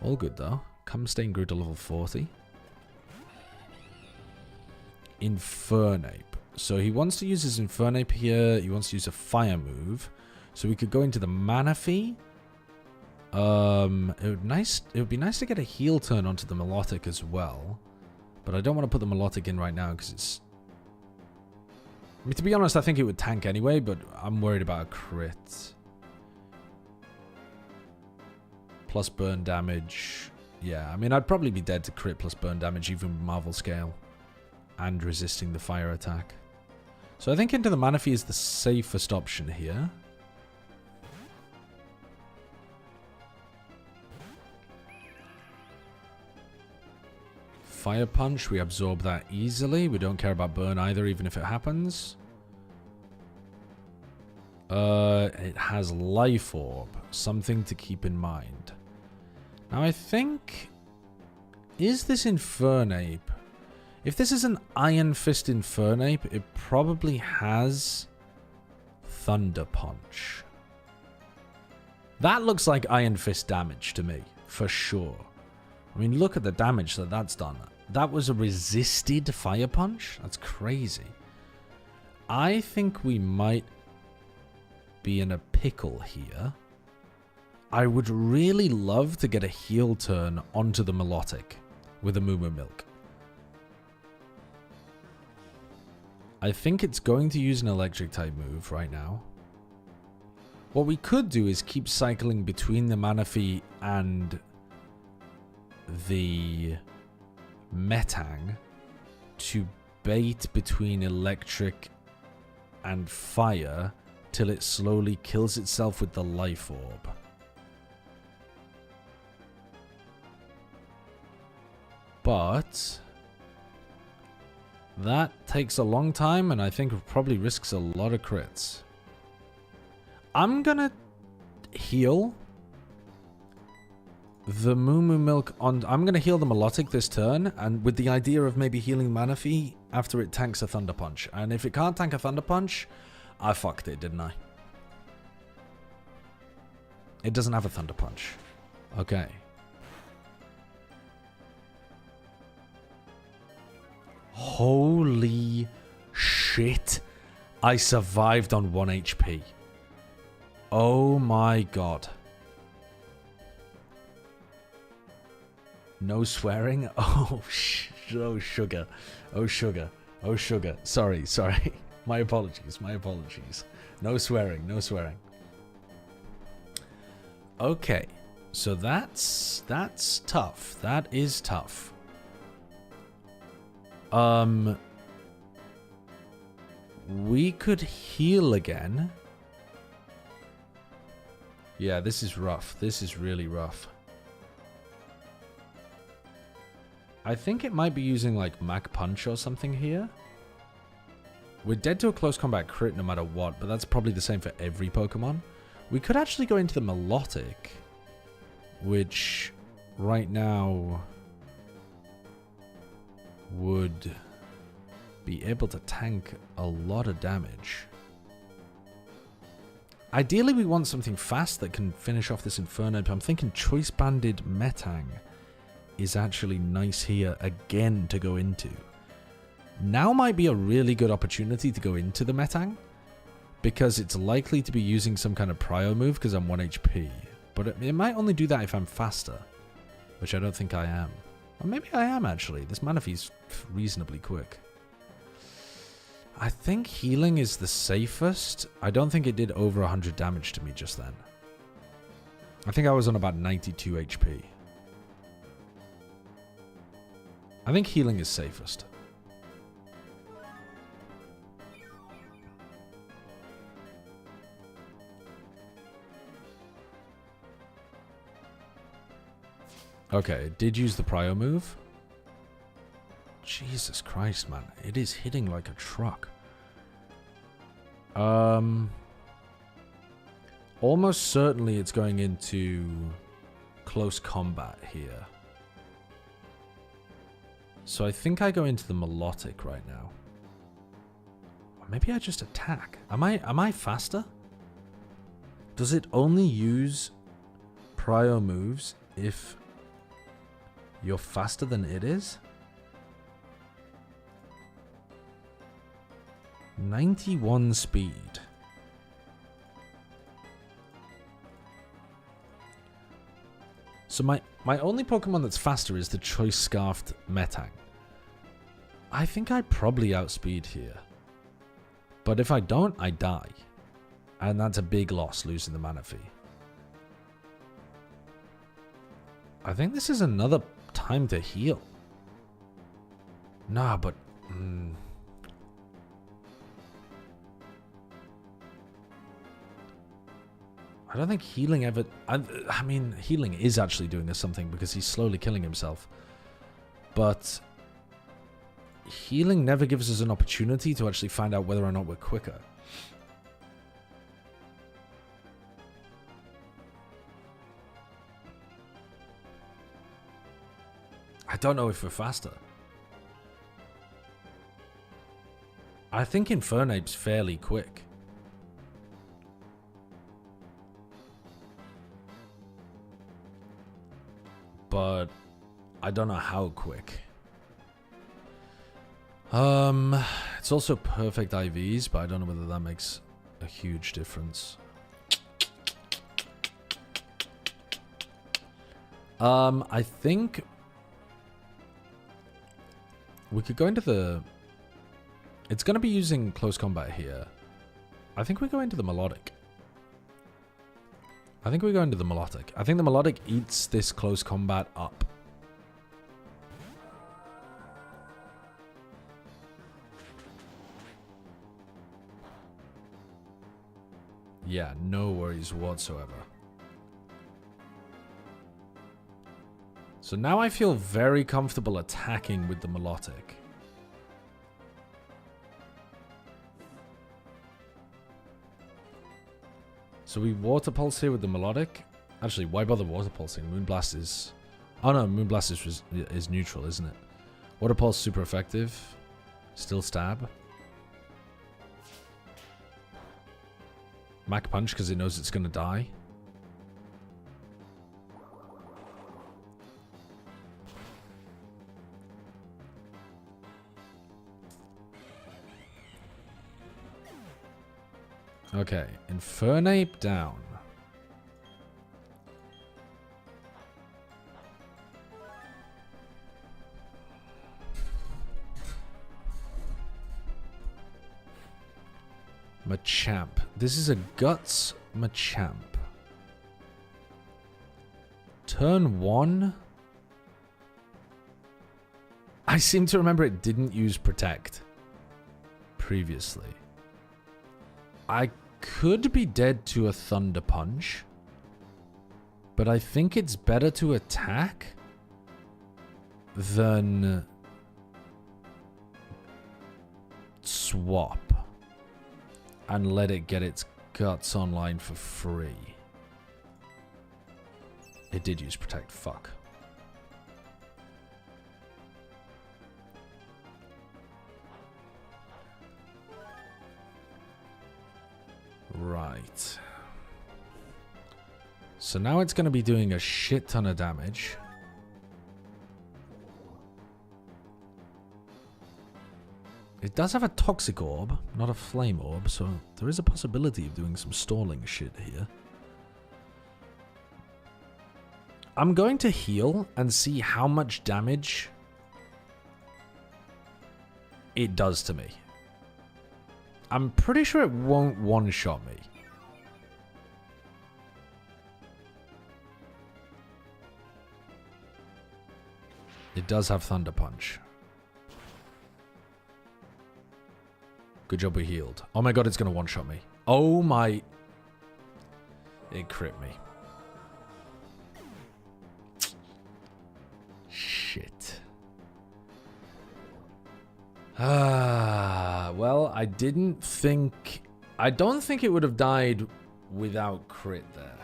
All good, though. Cumstain grew to level 40. Infernape. So he wants to use his Infernape here. He wants to use a fire move. So we could go into the Manaphy. It would be nice to get a heal turn onto the Milotic as well. But I don't want to put the Milotic in right now because it's... I mean, to be honest, I think it would tank anyway, but I'm worried about a crit. Plus burn damage. Yeah, I mean, I'd probably be dead to crit plus burn damage even with Marvel Scale. And resisting the fire attack. So I think into the Manaphy is the safest option here. Fire Punch, we absorb that easily. We don't care about burn either, even if it happens. It has Life Orb. Something to keep in mind. Now, I think... Is this Infernape? If this is an Iron Fist Infernape, it probably has Thunder Punch. That looks like Iron Fist damage to me, for sure. I mean, look at the damage that that's done. That was a resisted Fire Punch? That's crazy. I think we might be in a pickle here. I would really love to get a heel turn onto the Melodic with a Moo Moo Milk. I think it's going to use an electric type move right now. What we could do is keep cycling between the Manaphy and the Metang to bait between electric and fire till it slowly kills itself with the Life Orb. But that takes a long time, and I think it probably risks a lot of crits. I'm gonna heal the Moo Moo Milk on... I'm gonna heal the Melodic this turn, and with the idea of maybe healing Manaphy after it tanks a Thunder Punch. And if it can't tank a Thunder Punch, I fucked it, didn't I? It doesn't have a Thunder Punch. Okay. Holy shit. I survived on 1 HP. Oh my god. No swearing? Oh, oh sugar. Oh sugar. Oh sugar. Sorry, sorry. My apologies, my apologies. No swearing, no swearing. Okay. So that's tough. That is tough. We could heal again. Yeah, this is rough. This is really rough. I think it might be using like Mach Punch or something here. We're dead to a close combat crit no matter what, but that's probably the same for every Pokemon. We could actually go into the Melodic, which right now would be able to tank a lot of damage. Ideally, we want something fast that can finish off this Inferno. I'm thinking Choice Banded Metang is actually nice here again to go into. Now might be a really good opportunity to go into the Metang, because it's likely to be using some kind of Prio move because I'm 1 HP. But it might only do that if I'm faster, which I don't think I am. Or maybe I am actually. This Manaphy's reasonably quick. I think healing is the safest. I don't think it did over 100 damage to me just then. I think I was on about 92 HP. I think healing is safest. Okay, it did use the Prio move. Jesus Christ, man. It is hitting like a truck. Almost certainly it's going into close combat here. So I think I go into the Melodic right now. Or maybe I just attack. Am I faster? Does it only use Prio moves if you're faster than it is? 91 speed. So my only Pokemon that's faster is the Choice Scarfed Metang. I think I probably outspeed here. But if I don't, I die. And that's a big loss, losing the Manaphy. I think this is another time to heal. Nah, but... I don't think healing ever... I mean, healing is actually doing us something because he's slowly killing himself. But healing never gives us an opportunity to actually find out whether or not we're quicker. I don't know if we're faster. I think Infernape's fairly quick. But I don't know how quick. It's also perfect IVs, but I don't know whether that makes a huge difference. I think we could go into the... It's going to be using close combat here. I think we go into the melodic. I think the melodic eats this close combat up. Yeah, no worries whatsoever. So now I feel very comfortable attacking with the melodic. So we water pulse here with the melodic. Actually, why bother water pulsing? Moonblast is... Oh no, Moonblast is neutral, isn't it? Water pulse super effective. Still stab. Mac punch because it knows it's going to die. Okay, Infernape down. Machamp. This is a Guts Machamp. Turn 1. I seem to remember it didn't use Protect previously. I could be dead to a Thunder Punch, but I think it's better to attack than swap and let it get its guts online for free. It did use Protect, fuck. Right. So now it's going to be doing a shit ton of damage. It does have a Toxic Orb, not a Flame Orb, so there is a possibility of doing some stalling shit here. I'm going to heal and see how much damage it does to me. I'm pretty sure it won't one-shot me. It does have Thunder Punch. Good job we healed. Oh my god, it's going to one-shot me. Oh my... It crit me. Shit. Well, I don't think it would have died without crit there.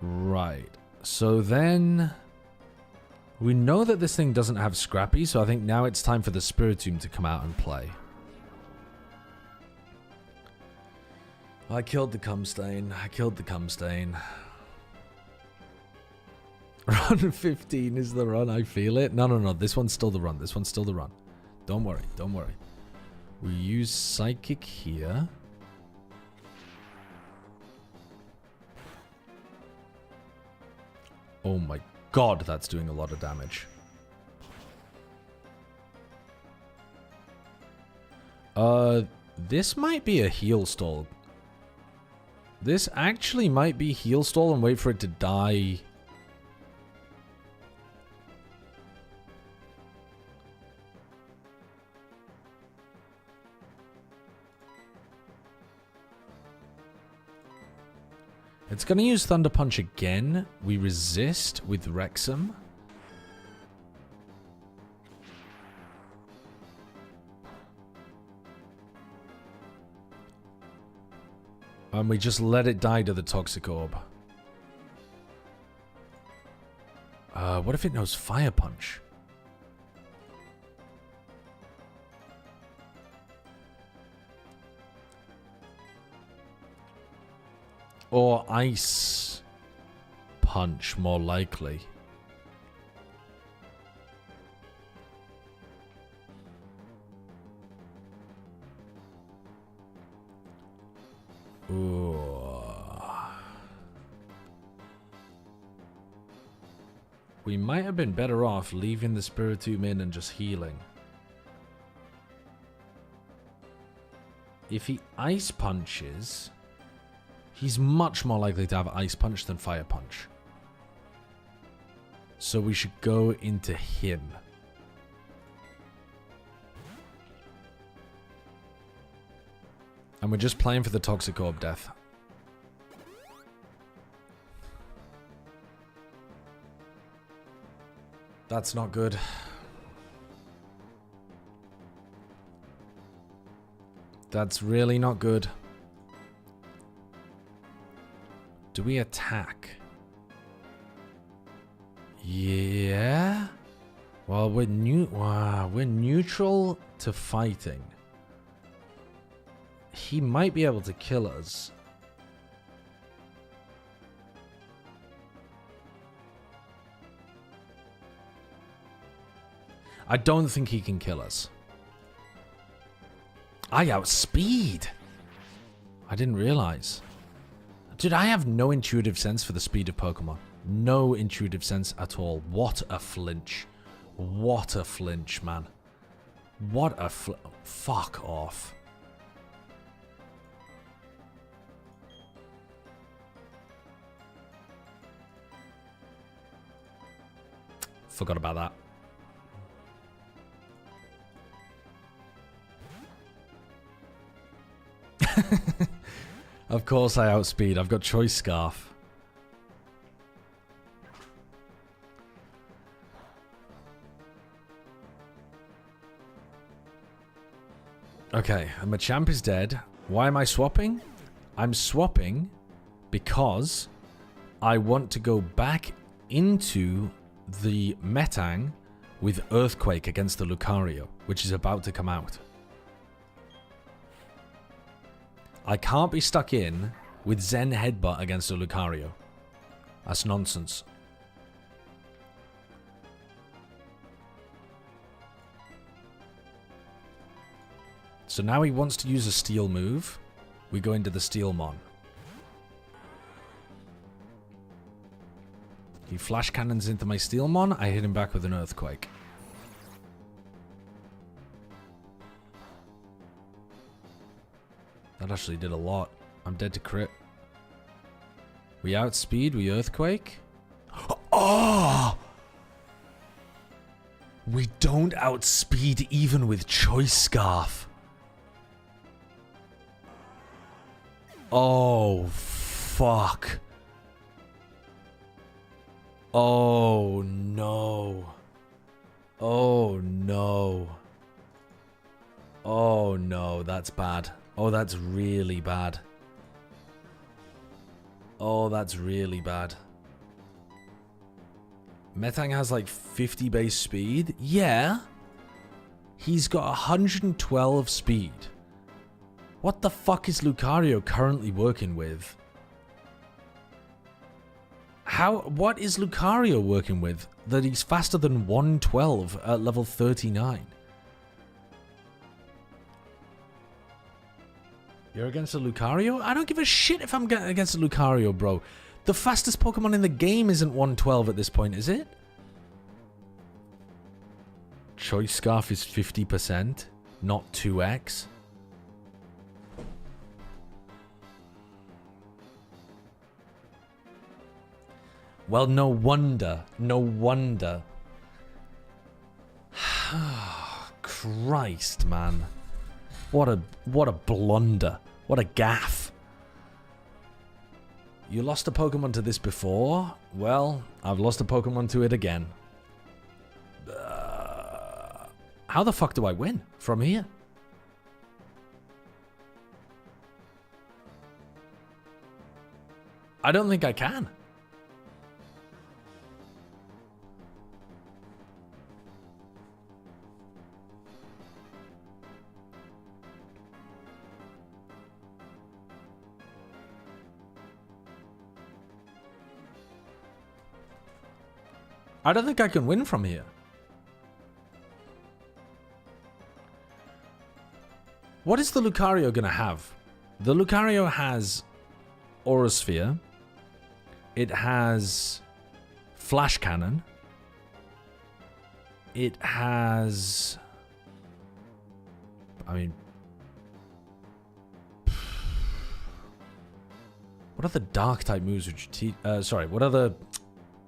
Right. So then... We know that this thing doesn't have Scrappy, so I think now it's time for the Spiritomb to come out and play. I killed the Cumstain. Run 15 is the run, I feel it. No, this one's still the run. Don't worry. We use Psychic here. Oh my god, that's doing a lot of damage. This might be a heal stall. This actually might be heal stall and wait for it to die. It's going to use Thunder Punch again. We resist with Wrexham. And we just let it die to the Toxic Orb. What if it knows Fire Punch? Or Ice Punch, more likely. Ooh. We might have been better off leaving the Spiritomb in and just healing. If he Ice Punches, he's much more likely to have Ice Punch than Fire Punch. So we should go into him. And we're just playing for the Toxic Orb death. That's not good. That's really not good. Do we attack? Yeah. Well, we're neutral to fighting. He might be able to kill us. I don't think he can kill us. I outspeed. I didn't realize. Dude, I have no intuitive sense for the speed of Pokemon. No intuitive sense at all. What a flinch. What a flinch, man. What a fuck off. Forgot about that. Of course I outspeed. I've got Choice Scarf. Okay, and Machamp is dead. Why am I swapping? I'm swapping because I want to go back into the Metang with Earthquake against the Lucario, which is about to come out. I can't be stuck in with Zen Headbutt against a Lucario. That's nonsense. So now he wants to use a Steel move. We go into the Steelmon. He Flash Cannons into my Steelmon. I hit him back with an Earthquake. That actually did a lot. I'm dead to crit. We outspeed, we Earthquake. Oh! We don't outspeed even with Choice Scarf. Oh, fuck. Oh, no. Oh, no. Oh, no, that's bad. Oh, that's really bad. Oh, that's really bad. Metang has like 50 base speed. Yeah. He's got 112 speed. What the fuck is Lucario currently working with? What is Lucario working with that he's faster than 112 at level 39? You're against a Lucario? I don't give a shit if I'm against a Lucario, bro. The fastest Pokemon in the game isn't 112 at this point, is it? Choice Scarf is 50%, not 2x. Well, no wonder. No wonder. Christ, man. What a blunder. What a gaffe. You lost a Pokemon to this before? Well, I've lost a Pokemon to it again. How the fuck do I win from here? I don't think I can. I don't think I can win from here. What is the Lucario going to have? The Lucario has Aura Sphere. It has Flash Cannon. It has... I mean... What other Dark type moves would you teach... sorry, what other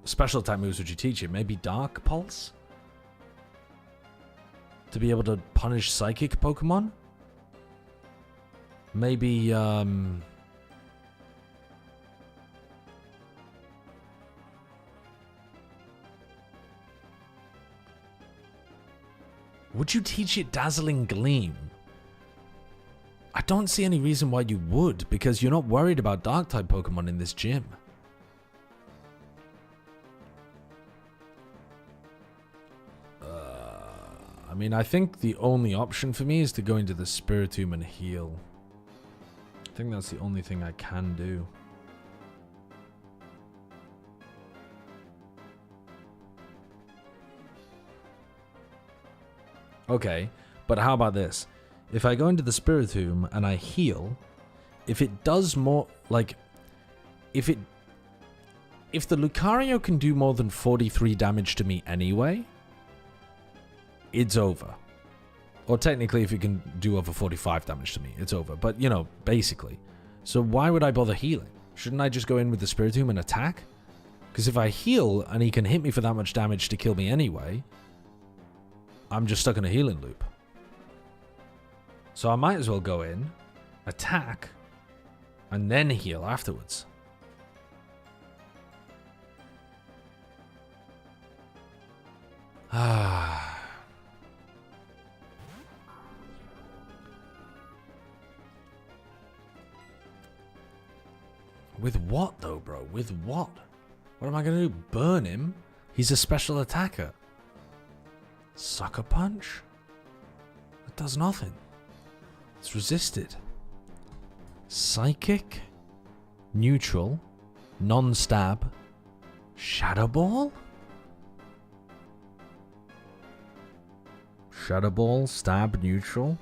special type moves would you teach it? Maybe Dark Pulse? To be able to punish Psychic Pokemon? Maybe, would you teach it Dazzling Gleam? I don't see any reason why you would, because you're not worried about Dark-type Pokemon in this gym. I mean, I think the only option for me is to go into the Spiritomb and heal. I think that's the only thing I can do. Okay, but how about this? If I go into the Spiritomb and I heal, if it does more, like, if the Lucario can do more than 43 damage to me anyway, it's over. Or technically, if it can do over 45 damage to me, it's over. But, you know, basically. So why would I bother healing? Shouldn't I just go in with the Spiritomb and attack? Because if I heal and he can hit me for that much damage to kill me anyway, I'm just stuck in a healing loop. So I might as well go in, attack, and then heal afterwards. Ah. With what, though, bro? With what? What am I going to do? Burn him? He's a special attacker. Sucker Punch? That does nothing. It's resisted. Psychic? Neutral? Non-stab? Shadow Ball? Shadow Ball, stab, neutral?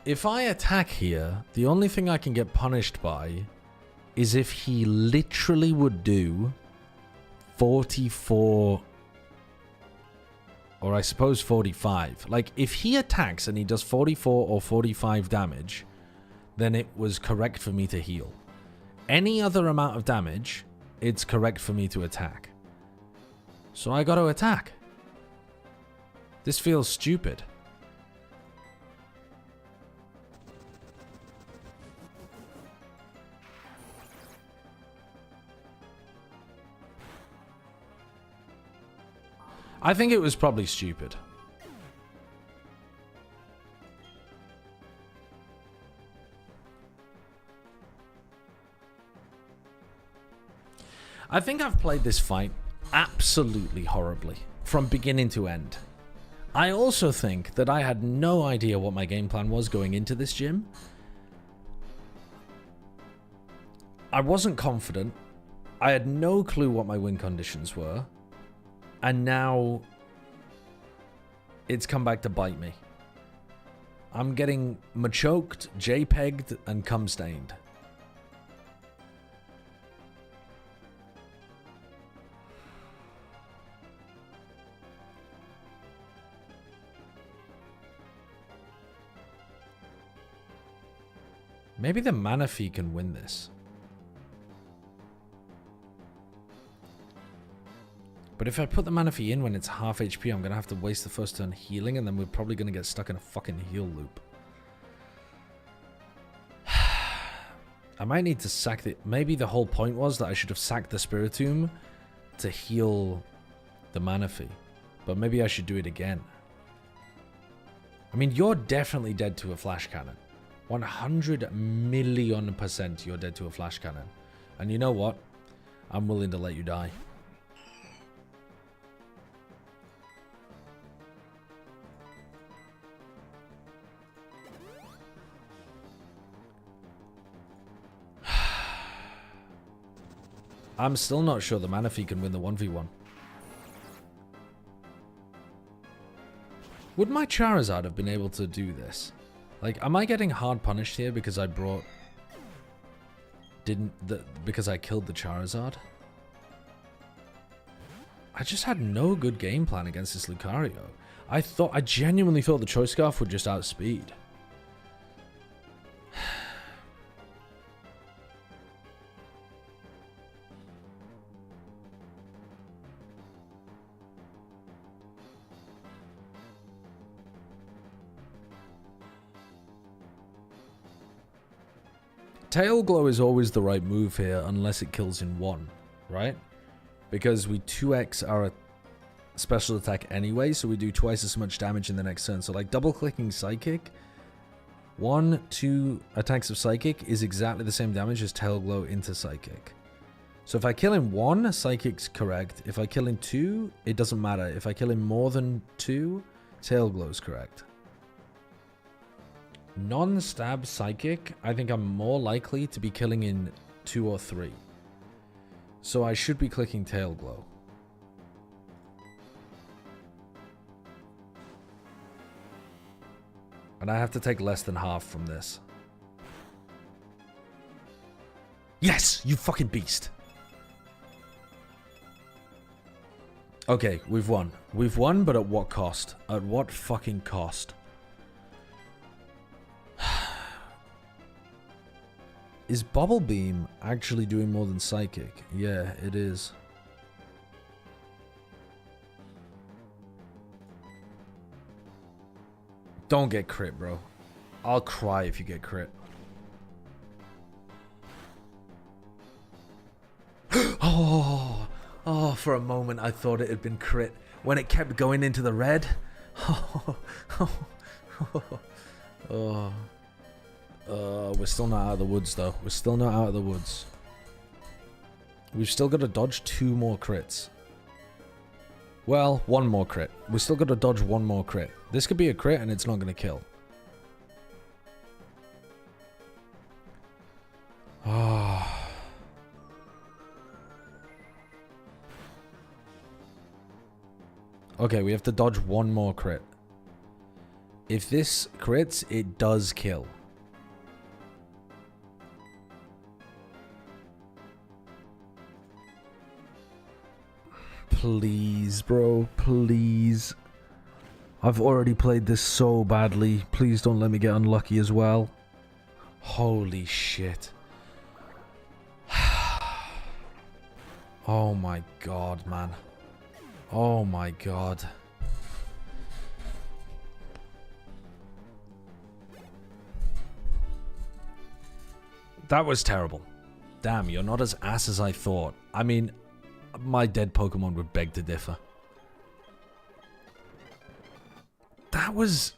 If I attack here, the only thing I can get punished by is if he literally would do 44, or I suppose 45. Like, if he attacks and he does 44 or 45 damage, then it was correct for me to heal. Any other amount of damage, it's correct for me to attack. So I got to attack. This feels stupid. I think it was probably stupid. I think I've played this fight absolutely horribly, from beginning to end. I also think that I had no idea what my game plan was going into this gym. I wasn't confident. I had no clue what my win conditions were. And now it's come back to bite me. I'm getting Machoked, JPEG'd, and cum stained. Maybe the Manaphy can win this. But if I put the Manaphy in when it's half HP, I'm going to have to waste the first turn healing, and then we're probably going to get stuck in a fucking heal loop. I might need to sack the... Maybe the whole point was that I should have sacked the Spiritomb to heal the Manaphy. But maybe I should do it again. I mean, you're definitely dead to a Flash Cannon. 100,000,000% you're dead to a Flash Cannon. And you know what? I'm willing to let you die. I'm still not sure the Manaphy can win the 1v1. Would my Charizard have been able to do this? Like, am I getting hard punished here because I brought... because I killed the Charizard? I just had no good game plan against this Lucario. I genuinely thought the Choice Scarf would just outspeed. Tail Glow is always the right move here unless it kills in one, right? Because we 2x our special attack anyway, so we do twice as much damage in the next turn. So like double-clicking Psychic, 1-2 attacks of Psychic is exactly the same damage as Tail Glow into Psychic. So if I kill in 1, Psychic's correct. If I kill in 2, it doesn't matter. If I kill in more than 2, Tail Glow's correct. Non-stab Psychic, I think I'm more likely to be killing in 2 or 3. So I should be clicking Tail Glow. And I have to take less than half from this. Yes! You fucking beast! Okay, we've won. We've won, but at what cost? At what fucking cost? Is Bubble Beam actually doing more than Psychic? Yeah, it is. Don't get crit, bro. I'll cry if you get crit. Oh, for a moment I thought it had been crit. When it kept going into the red. We're still not out of the woods, though. We're still not out of the woods. We've still got to dodge 2 more crits. Well, 1 more crit. We've still got to dodge 1 more crit. This could be a crit and it's not going to kill. Ah. Okay, we have to dodge 1 more crit. If this crits, it does kill. Please, bro. Please. I've already played this so badly. Please don't let me get unlucky as well. Holy shit. Oh my god, man. Oh my god. That was terrible. Damn, you're not as ass as I thought. I mean, my dead Pokemon would beg to differ. That was...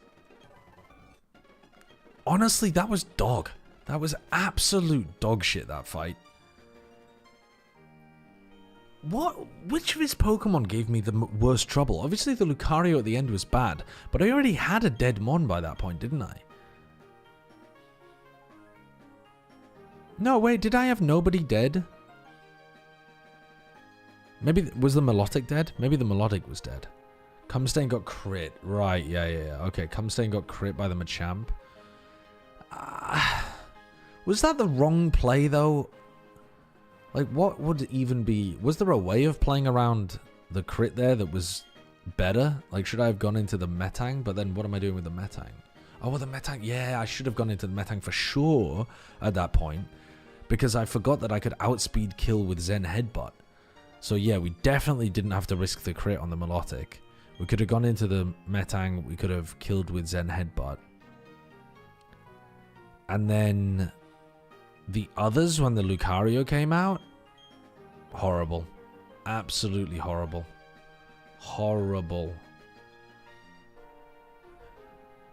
Honestly, that was dog. That was absolute dog shit, that fight. Which of his Pokemon gave me the worst trouble? Obviously, the Lucario at the end was bad, but I already had a dead Mon by that point, didn't I? No, wait, did I have nobody dead? Maybe, was the Melodic dead? Maybe the Melodic was dead. Cumstain got crit. Right, yeah. Okay, Cumstain got crit by the Machamp. Was that the wrong play, though? Like, what would even be... Was there a way of playing around the crit there that was better? Like, should I have gone into the Metang? But then what am I doing with the Metang? Oh, well, the Metang... Yeah, I should have gone into the Metang for sure at that point. Because I forgot that I could outspeed kill with Zen Headbutt. So yeah, we definitely didn't have to risk the crit on the Melodic. We could have gone into the Metang, we could have killed with Zen Headbutt. And then the others, when the Lucario came out, horrible. Absolutely horrible. Horrible.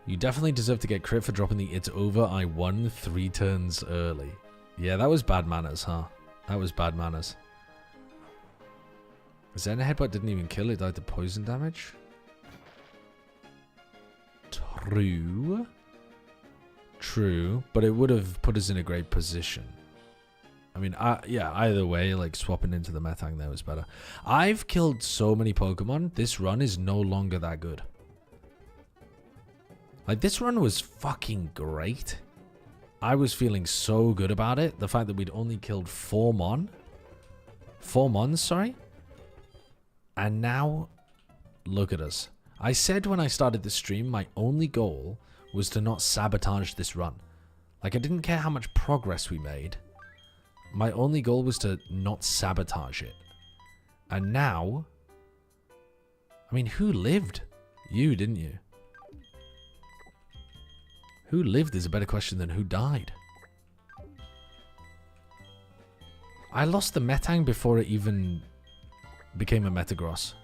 You definitely deserve to get crit for dropping the "It's over, I won" 3 turns early. Yeah, that was bad manners, huh? That was bad manners. Zen Headbutt didn't even kill it, died to poison damage. True. True, but it would have put us in a great position. I mean, yeah, either way, like swapping into the Metang there was better. I've killed so many Pokemon, this run is no longer that good. Like, this run was fucking great. I was feeling so good about it. The fact that we'd only killed 4 Mons, sorry. And now, look at us. I said when I started the stream, my only goal was to not sabotage this run. Like, I didn't care how much progress we made. My only goal was to not sabotage it. And now... I mean, who lived? You, didn't you? Who lived is a better question than who died. I lost the Metang before it even became a Metagross.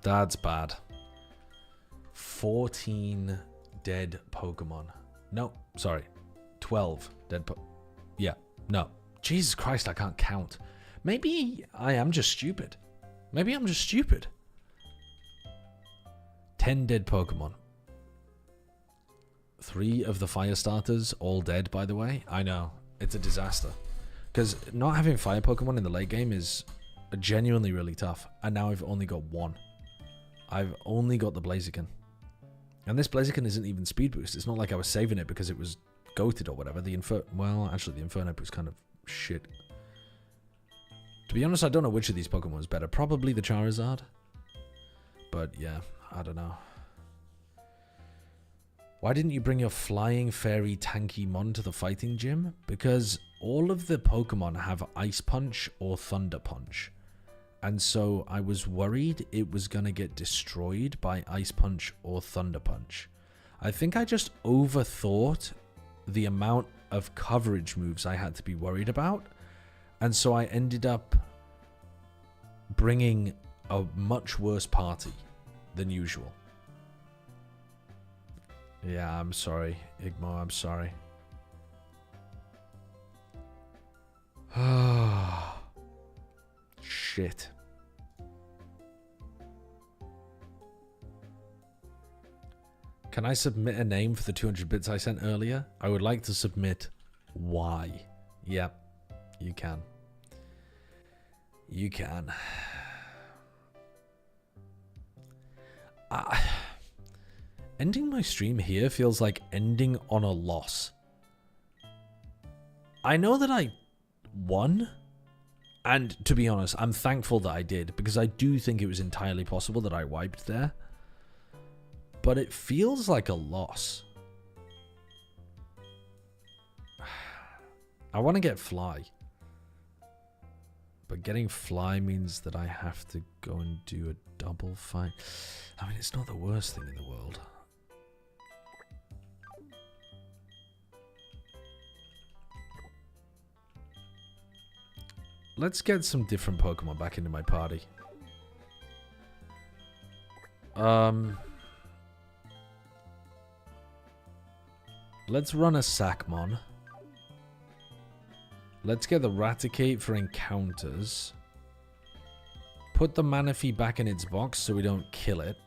That's bad. 14 dead Pokemon. No, sorry. 12 dead Yeah, no. Jesus Christ, I can't count. Maybe I am just stupid. Maybe I'm just stupid. 10 dead Pokemon. 3 of the fire starters, all dead, by the way. I know. It's a disaster. Because not having fire Pokemon in the late game is genuinely really tough. And now I've only got 1. I've only got the Blaziken. And this Blaziken isn't even speed boost. It's not like I was saving it because it was goated or whatever. Well, actually, the Infernape was kind of shit. To be honest, I don't know which of these Pokemon is better. Probably the Charizard. But yeah, I don't know. Why didn't you bring your flying fairy tanky mon to the fighting gym? Because all of the Pokemon have Ice Punch or Thunder Punch. And so I was worried it was going to get destroyed by Ice Punch or Thunder Punch. I think I just overthought the amount of coverage moves I had to be worried about. And so I ended up bringing a much worse party than usual. Yeah, I'm sorry, Igmo, I'm sorry. Shit. Can I submit a name for the 200 bits I sent earlier? I would like to submit Y. Yep, you can. You can. Ending my stream here feels like ending on a loss. I know that I won, and to be honest, I'm thankful that I did, because I do think it was entirely possible that I wiped there. But it feels like a loss. I want to get Fly. But getting Fly means that I have to go and do a double fight. I mean, it's not the worst thing in the world. Let's get some different Pokemon back into my party. Let's run a Sackmon. Let's get the Raticate for encounters. Put the Manaphy back in its box so we don't kill it.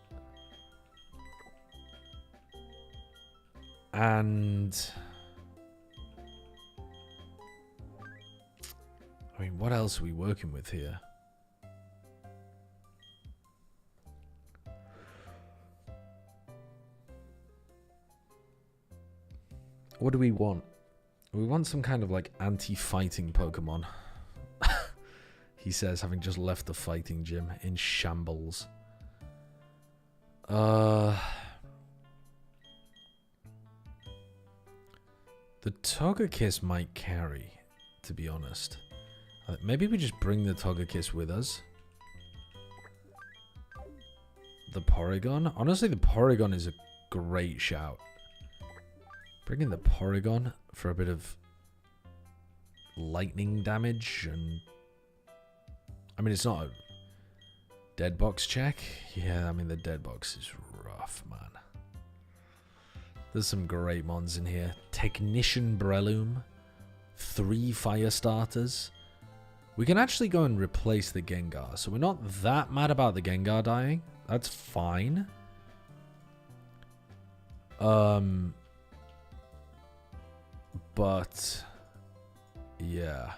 And... I mean, what else are we working with here? What do we want? We want some kind of like anti-fighting Pokemon. He says, having just left the fighting gym in shambles. The Togekiss might carry, to be honest. Maybe we just bring the Togekiss with us. The Porygon? Honestly, the Porygon is a great shout. Bring in the Porygon for a bit of lightning damage, and I mean, it's not a dead box check. Yeah, I mean, the dead box is rough, man. There's some great mons in here. Technician Breloom, 3 fire starters, We can actually go and replace the Gengar. So we're not that mad about the Gengar dying. That's fine. But yeah.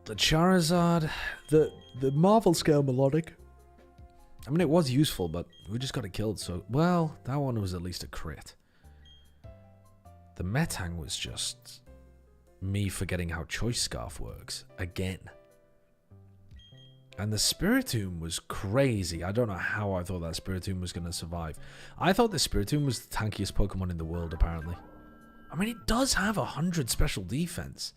The Charizard, the Marvel scale melodic. I mean, it was useful, but we just got it killed, so... Well, that one was at least a crit. The Metang was just me forgetting how Choice Scarf works. Again. And the Spiritomb was crazy. I don't know how I thought that Spiritomb was going to survive. I thought the Spiritomb was the tankiest Pokemon in the world, apparently. I mean, it does have 100 special defense.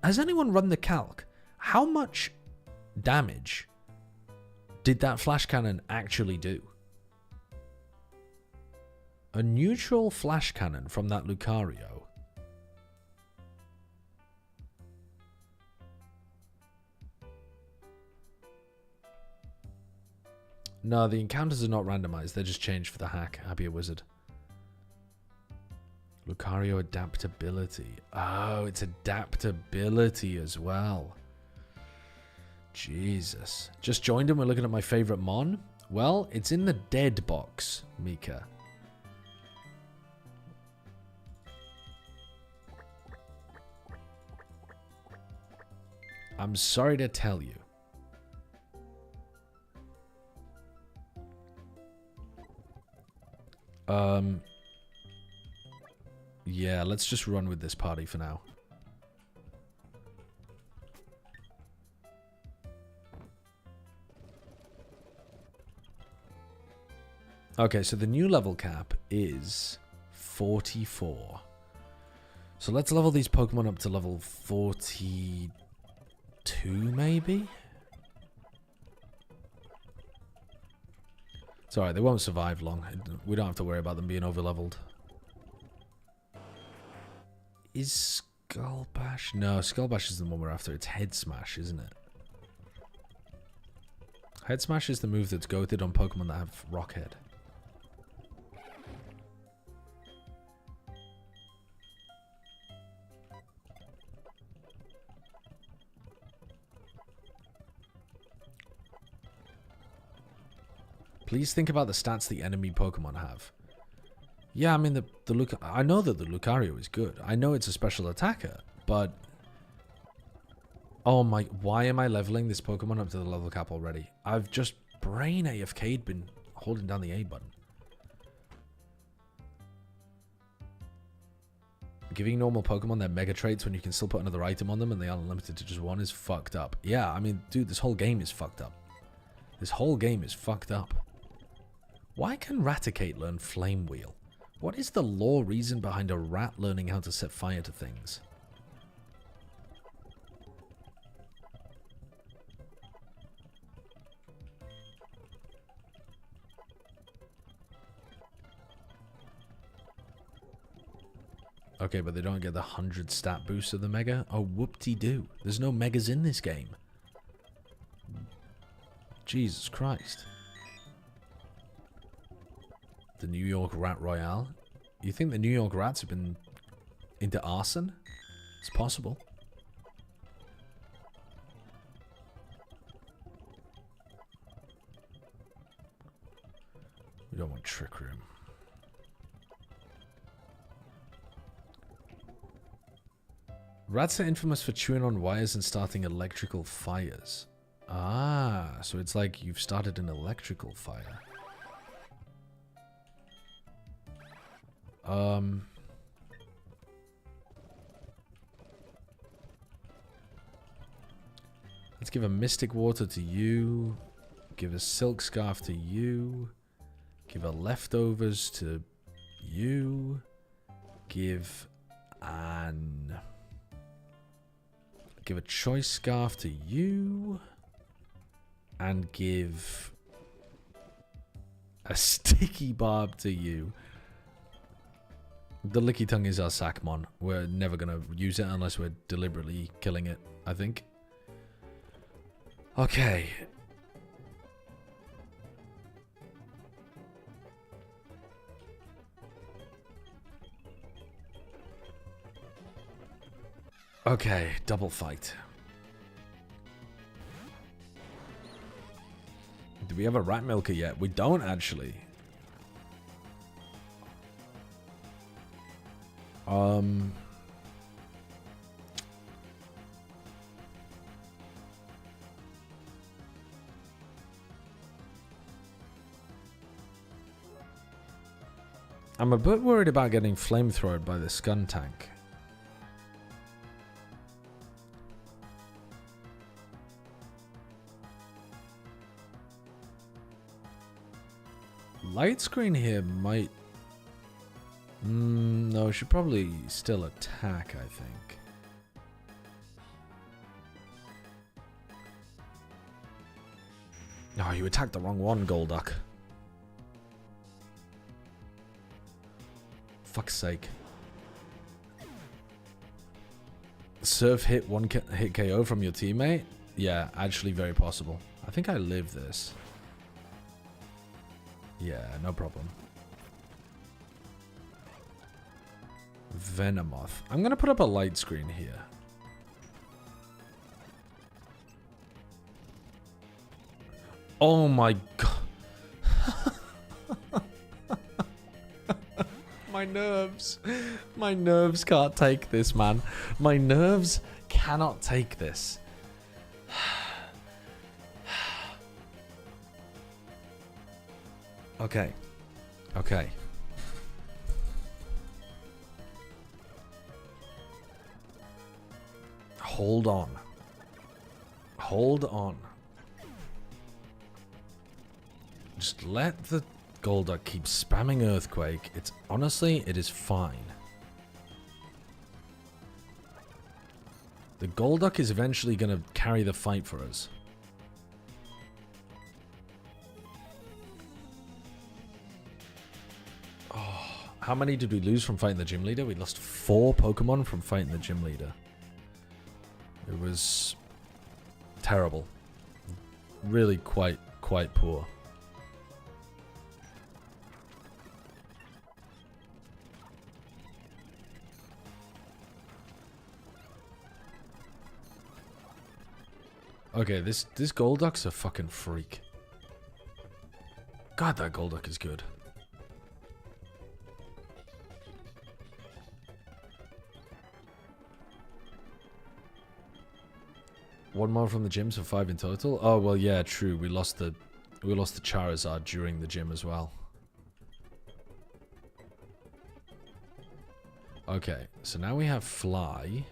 Has anyone run the calc? How much damage did that flash cannon actually do? A neutral flash cannon from that Lucario. No, the encounters are not randomized. They're just changed for the hack. Happy a wizard. Lucario adaptability. Oh, it's adaptability as well. Jesus. Just joined him. We're looking at my favorite Mon. Well, it's in the dead box, Mika. I'm sorry to tell you. Yeah, let's just run with this party for now. Okay, so the new level cap is 44. So let's level these Pokemon up to level 42, maybe? It's alright, they won't survive long. We don't have to worry about them being over-leveled. Is Skull Bash? No, Skull Bash is the one we're after. It's Head Smash, isn't it? Head Smash is the move that's goated on Pokemon that have Rock Head. Please think about the stats the enemy Pokemon have. Yeah, I mean, I know that the Lucario is good. I know it's a special attacker, but... Oh my... Why am I leveling this Pokemon up to the level cap already? I've just brain AFK'd been holding down the A button. Giving normal Pokemon their Mega Traits when you can still put another item on them and they aren't limited to just one is fucked up. Yeah, I mean, dude, this whole game is fucked up. This whole game is fucked up. Why can Raticate learn Flame Wheel? What is the lore reason behind a rat learning how to set fire to things? Okay, but they don't get the 100 stat boost of the Mega? Oh, whoop-de-doo. There's no Megas in this game. Jesus Christ. The New York Rat Royale. You think the New York Rats have been into arson? It's possible. We don't want Trick Room. Rats are infamous for chewing on wires and starting electrical fires. Ah, so it's like you've started an electrical fire. Let's give a Mystic Water to you. Give a Silk Scarf to you. Give a Leftovers to you. Give a Choice Scarf to you. And give a Sticky Barb to you. The Licky Tongue is our Sackmon. We're never going to use it unless we're deliberately killing it, I think. Okay. Okay, double fight. Do we have a rat milker yet? We don't actually. I'm a bit worried about getting flamethrowered by the scun tank. Light screen here might... no, should probably still attack, I think. No, you attacked the wrong one, Golduck. Fuck's sake. Surf hit hit KO from your teammate? Yeah, actually very possible. I think I live this. Yeah, no problem. Venomoth. I'm gonna put up a light screen here. Oh my god. My nerves. My nerves can't take this, man. My nerves cannot take this. Okay. Okay. Hold on. Hold on. Just let the Golduck keep spamming Earthquake. It's honestly, it is fine. The Golduck is eventually going to carry the fight for us. Oh, how many did we lose from fighting the gym leader? We lost 4 Pokemon from fighting the gym leader. It was terrible. Really quite poor. Okay, this Golduck's a fucking freak. God, that Golduck is good. One more from the gym, so 5 in total. Oh well, yeah, true. We lost the Charizard during the gym as well. Okay, so now we have Fly.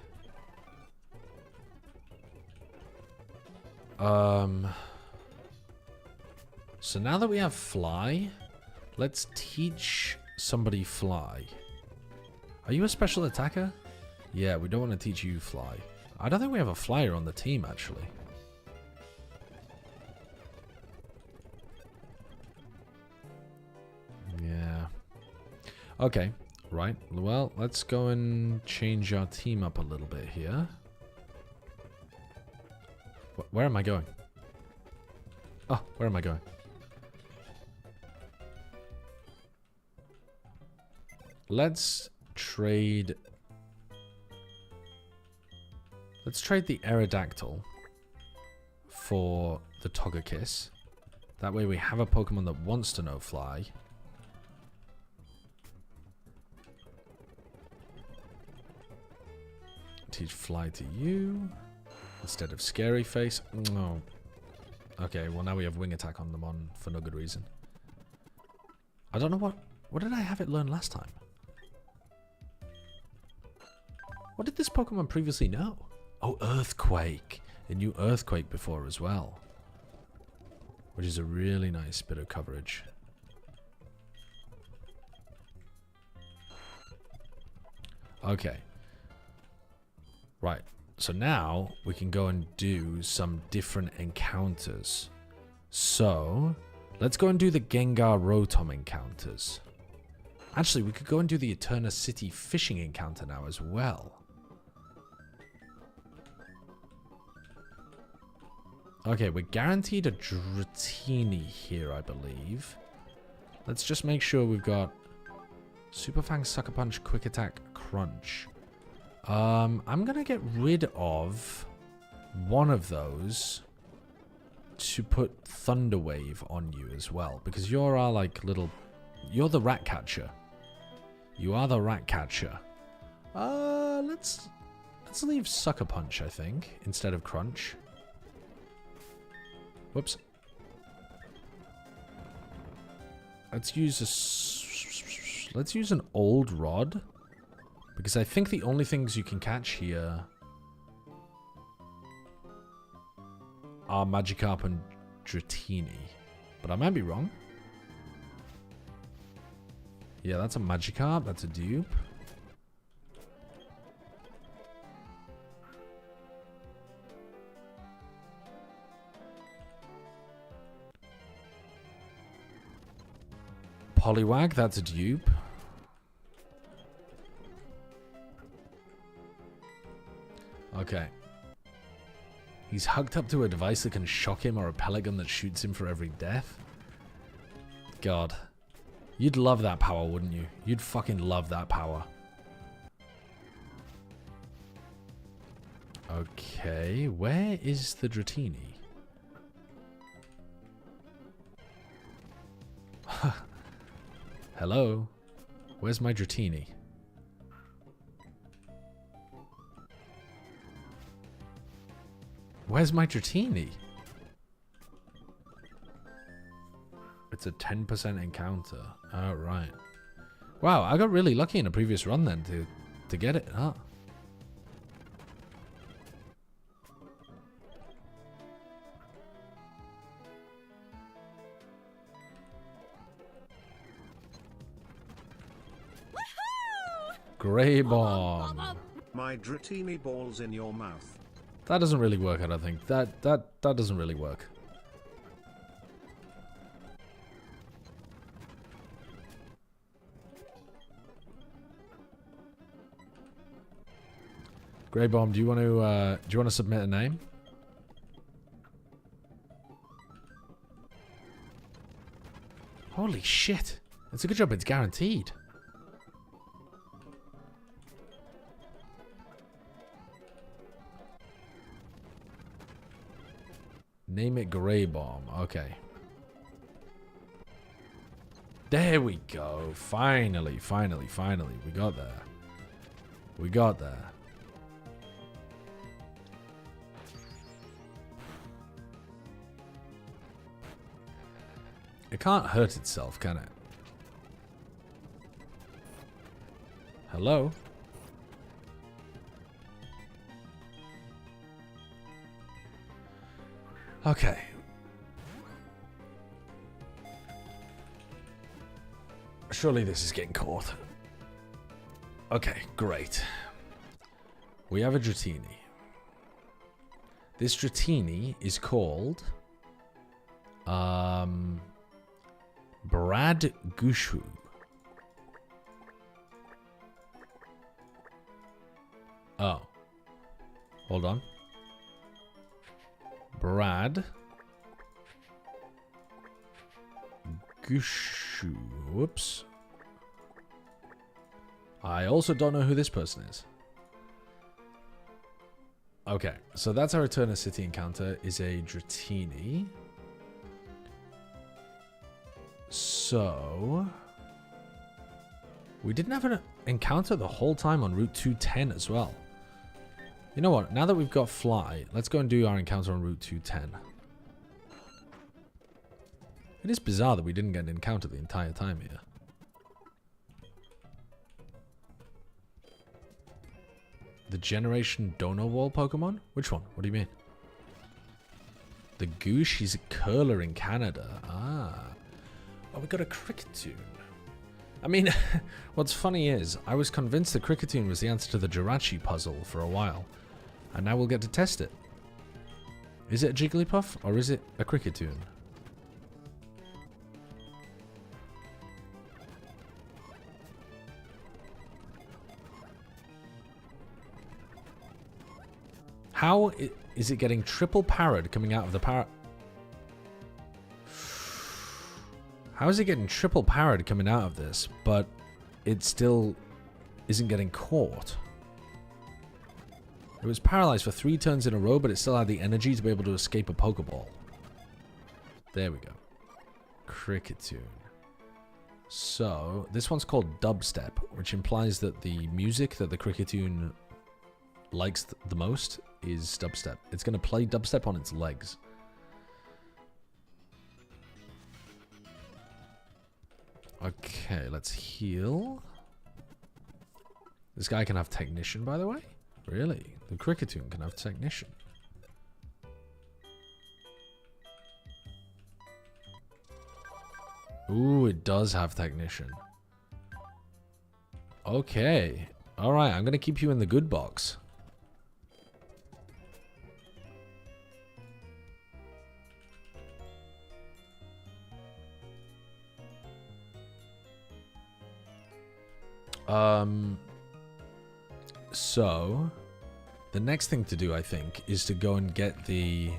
So now that we have Fly, let's teach somebody Fly. Are you a special attacker? Yeah, we don't want to teach you Fly. I don't think we have a flyer on the team, actually. Yeah. Okay, right. Well, let's go and change our team up a little bit here. Where am I going? Oh, where am I going? Let's trade... Let's trade the Aerodactyl for the Togekiss. That way we have a Pokemon that wants to know Fly. Teach Fly to you instead of Scary Face. Oh. Okay, well now we have Wing Attack on them for no good reason. I don't know what did I have it learn last time? What did this Pokemon previously know? Oh, Earthquake. It knew Earthquake before as well. Which is a really nice bit of coverage. Okay. Right. So now we can go and do some different encounters. So let's go and do the Gengar Rotom encounters. Actually, we could go and do the Eterna City fishing encounter now as well. Okay, we're guaranteed a Dratini here, I believe. Let's just make sure we've got Super Fang, Sucker Punch, Quick Attack, Crunch. I'm gonna get rid of one of those to put Thunder Wave on you as well, because you're our like little, you're the rat catcher. You are the rat catcher. Let's leave Sucker Punch, I think, instead of Crunch. Whoops. Let's use an old rod, because I think the only things you can catch here are Magikarp and Dratini, but I might be wrong. Yeah, that's a Magikarp. That's a dupe. Poliwag, that's a dupe. Okay. He's hooked up to a device that can shock him or a pellet gun that shoots him for every death. God. You'd love that power, wouldn't you? You'd fucking love that power. Okay, where is the Dratini? Hello? Where's my Dratini? Where's my Dratini? It's a 10% encounter. Oh, right. Wow, I got really lucky in a previous run then to get it. Huh? Grey Bomb. My Dratini balls in your mouth. That doesn't really work, I don't think. That doesn't really work. Grey Bomb, do you want to submit a name? Holy shit. It's a good job it's guaranteed. Name it Grey Bomb. Okay. There we go. Finally. We got there. We got there. It can't hurt itself, can it? Hello? Okay. Surely this is getting caught. Okay, great. We have a Dratini. This Dratini is called Brad Gushu. Oh. Hold on. Brad Gushu. Whoops. I also don't know who this person is. Okay, so that's our Eterna City encounter, is a Dratini. So we didn't have an encounter the whole time on Route 210 as well. You know what? Now that we've got Fly, let's go and do our encounter on Route 210. It is bizarre that we didn't get an encounter the entire time here. The Generation Dono Wall Pokemon? Which one? What do you mean? The Goosh, he's a curler in Canada. Ah. Oh, we got a Cricketune. I mean, what's funny is, I was convinced the Cricketune was the answer to the Jirachi puzzle for a while. And now we'll get to test it. Is it a Jigglypuff, or is it a Cricketune? How is it getting triple parried coming out of the parrot? How is it getting triple parried coming out of this, but it still isn't getting caught? It was paralyzed for 3 turns in a row, but it still had the energy to be able to escape a Pokeball. There we go. Cricketune. So, this one's called Dubstep, which implies that the music that the Cricketune likes the most is dubstep. It's going to play dubstep on its legs. Okay, let's heal. This guy can have Technician, by the way? Really? The Cricketune can have Technician. Ooh, it does have Technician. Okay. Alright, I'm going to keep you in the good box. So, the next thing to do, I think, is to go and get the...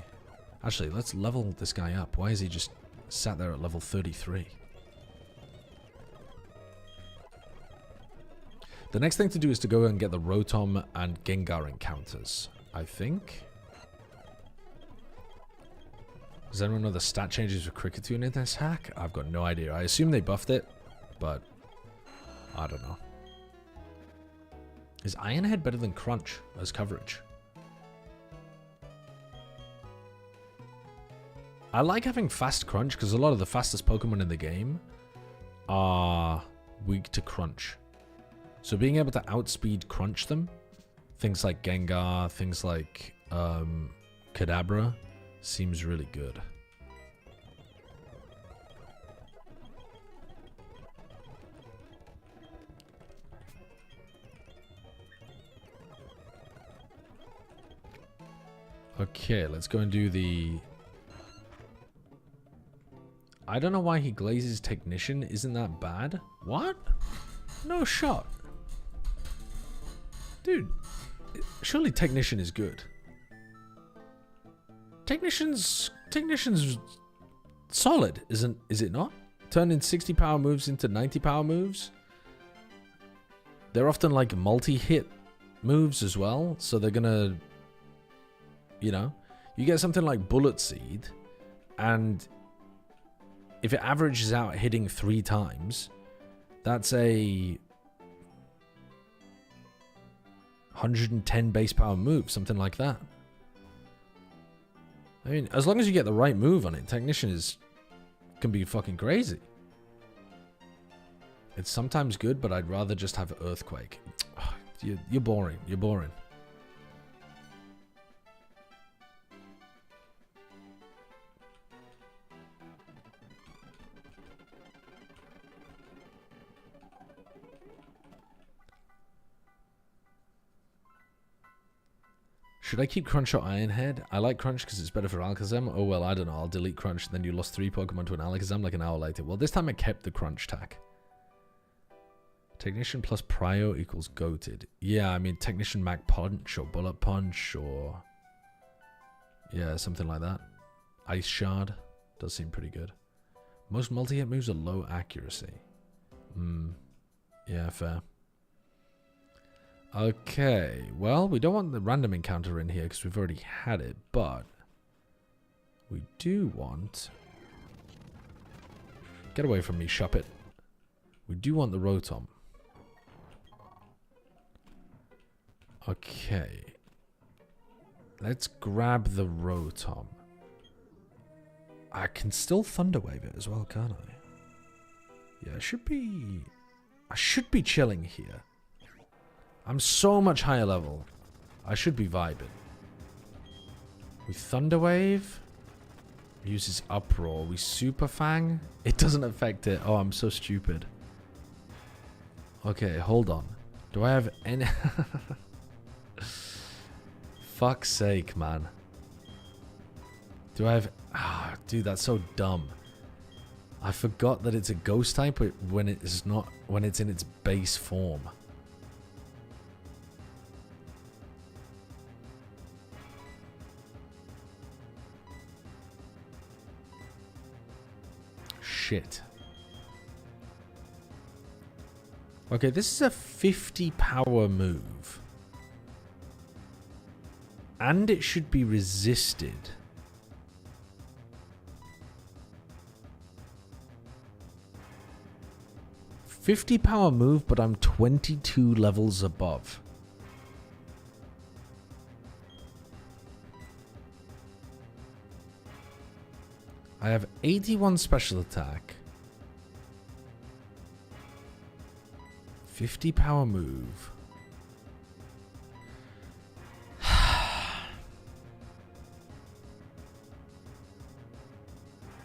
Actually, let's level this guy up. Why is he just sat there at level 33? The next thing to do is to go and get the Rotom and Gengar encounters, I think. Does anyone know the stat changes for Cricketune in this hack? I've got no idea. I assume they buffed it, but I don't know. Is Iron Head better than Crunch as coverage? I like having fast Crunch because a lot of the fastest Pokemon in the game are weak to Crunch. So being able to outspeed Crunch them, things like Gengar, things like Kadabra, seems really good. Okay, let's go and do the... I don't know why he glazes Technician. Isn't that bad? What? No shot. Dude, surely Technician is good. Technician's solid, is it not? Turning 60 power moves into 90 power moves. They're often like multi-hit moves as well, so they're gonna... You know, you get something like Bullet Seed, and if it averages out hitting 3 times, that's a 110 base power move, something like that. I mean, as long as you get the right move on it, Technician can be fucking crazy. It's sometimes good, but I'd rather just have Earthquake. You're boring. You're boring. Should I keep Crunch or Iron Head? I like Crunch because it's better for Alakazam. Oh well, I don't know. I'll delete Crunch and then you lost 3 Pokemon to an Alakazam like an hour later. Well, this time I kept the Crunch tack. Technician plus Prio equals Goated. Yeah, I mean Technician Mac Punch or Bullet Punch or... Yeah, something like that. Ice Shard does seem pretty good. Most multi-hit moves are low accuracy. Yeah, fair. Okay, well, we don't want the random encounter in here because we've already had it, but we do want... Get away from me, Shuppet. We do want the Rotom. Okay. Let's grab the Rotom. I can still Thunder Wave it as well, can't I? Yeah, I should be chilling here. I'm so much higher level. I should be vibing. We Thunder Wave. Uses Uproar. We Super Fang. It doesn't affect it. Oh, I'm so stupid. Okay, hold on. Do I have any... Fuck's sake, man. Do I have... Ah, dude, that's so dumb. I forgot that it's a ghost type when it's not... When it's in its base form. Shit. Okay, this is a 50 power move. And it should be resisted. $50 power move, but I'm 22 levels above. I have 81 special attack. 50 power move.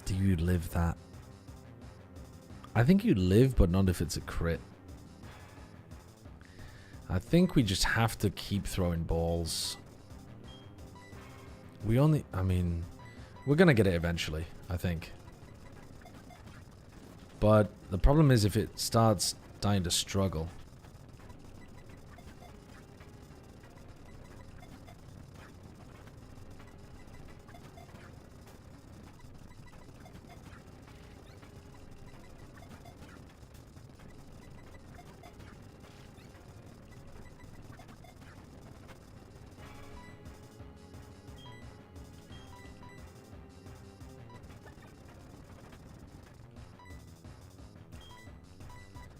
Do you live that? I think you live, but not if it's a crit. I think we just have to keep throwing balls. We only... I mean... We're going to get it eventually, I think. But the problem is if it starts dying to struggle.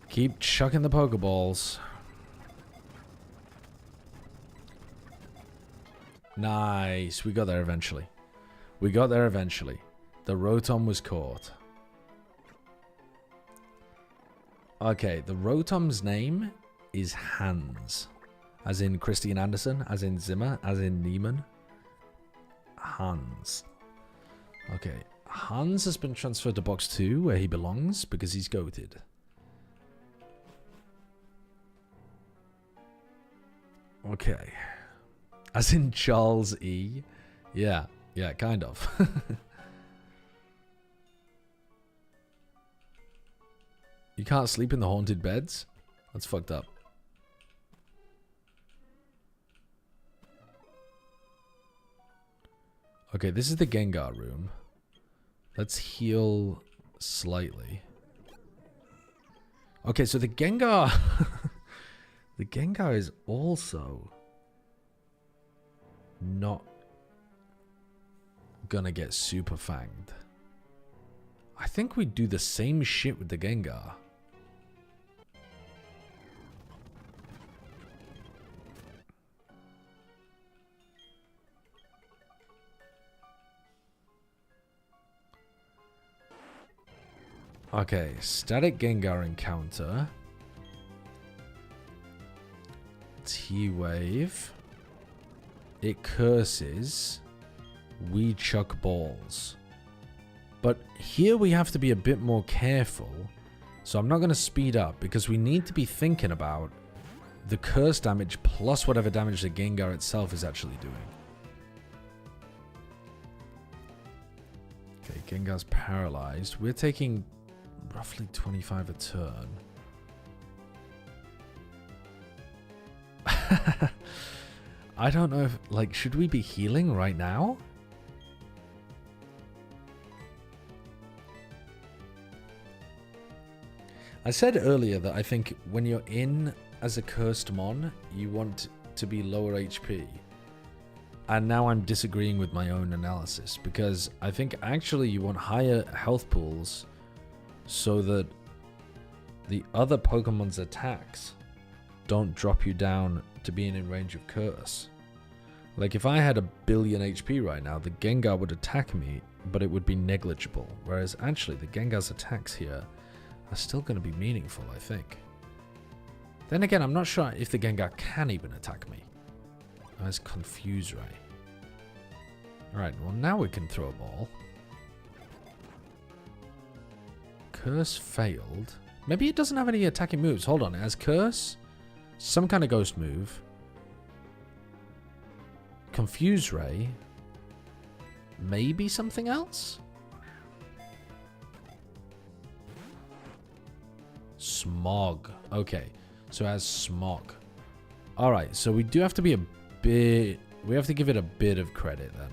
Keep chucking the Pokeballs. Nice. We got there eventually. We got there eventually. The Rotom was caught. Okay, the Rotom's name is Hans. As in Christian Andersen, as in Zimmer, as in Neiman. Hans. Okay, Hans has been transferred to box 2 where he belongs because he's goated. Okay. As in Charles E. Yeah, kind of. You can't sleep in the haunted beds? That's fucked up. Okay, this is the Gengar room. Let's heal slightly. Okay, so the Gengar... The Gengar is also not gonna get super fanged. I think we do the same shit with the Gengar. Okay, static Gengar encounter. T-Wave. It curses. We chuck balls. But here we have to be a bit more careful. So I'm not going to speed up because we need to be thinking about the curse damage plus whatever damage the Gengar itself is actually doing. Okay, Gengar's paralyzed. We're taking roughly 25 a turn. I don't know if, like, should we be healing right now? I said earlier that I think when you're in as a cursed mon, you want to be lower HP. And now I'm disagreeing with my own analysis because I think actually you want higher health pools so that the other Pokemon's attacks don't drop you down to being in range of curse. Like if I had 1 billion HP right now, the Gengar would attack me, but it would be negligible. Whereas actually the Gengar's attacks here are still going to be meaningful, I think. Then again, I'm not sure if the Gengar can even attack me. That's Confuse Ray. Alright, well now we can throw a ball. Curse failed. Maybe it doesn't have any attacking moves. Hold on, it has Curse, some kind of ghost move, Confuse Ray, maybe something else? Smog. Okay, so it has Smog. Alright, so we do have to be a bit... We have to give it a bit of credit then.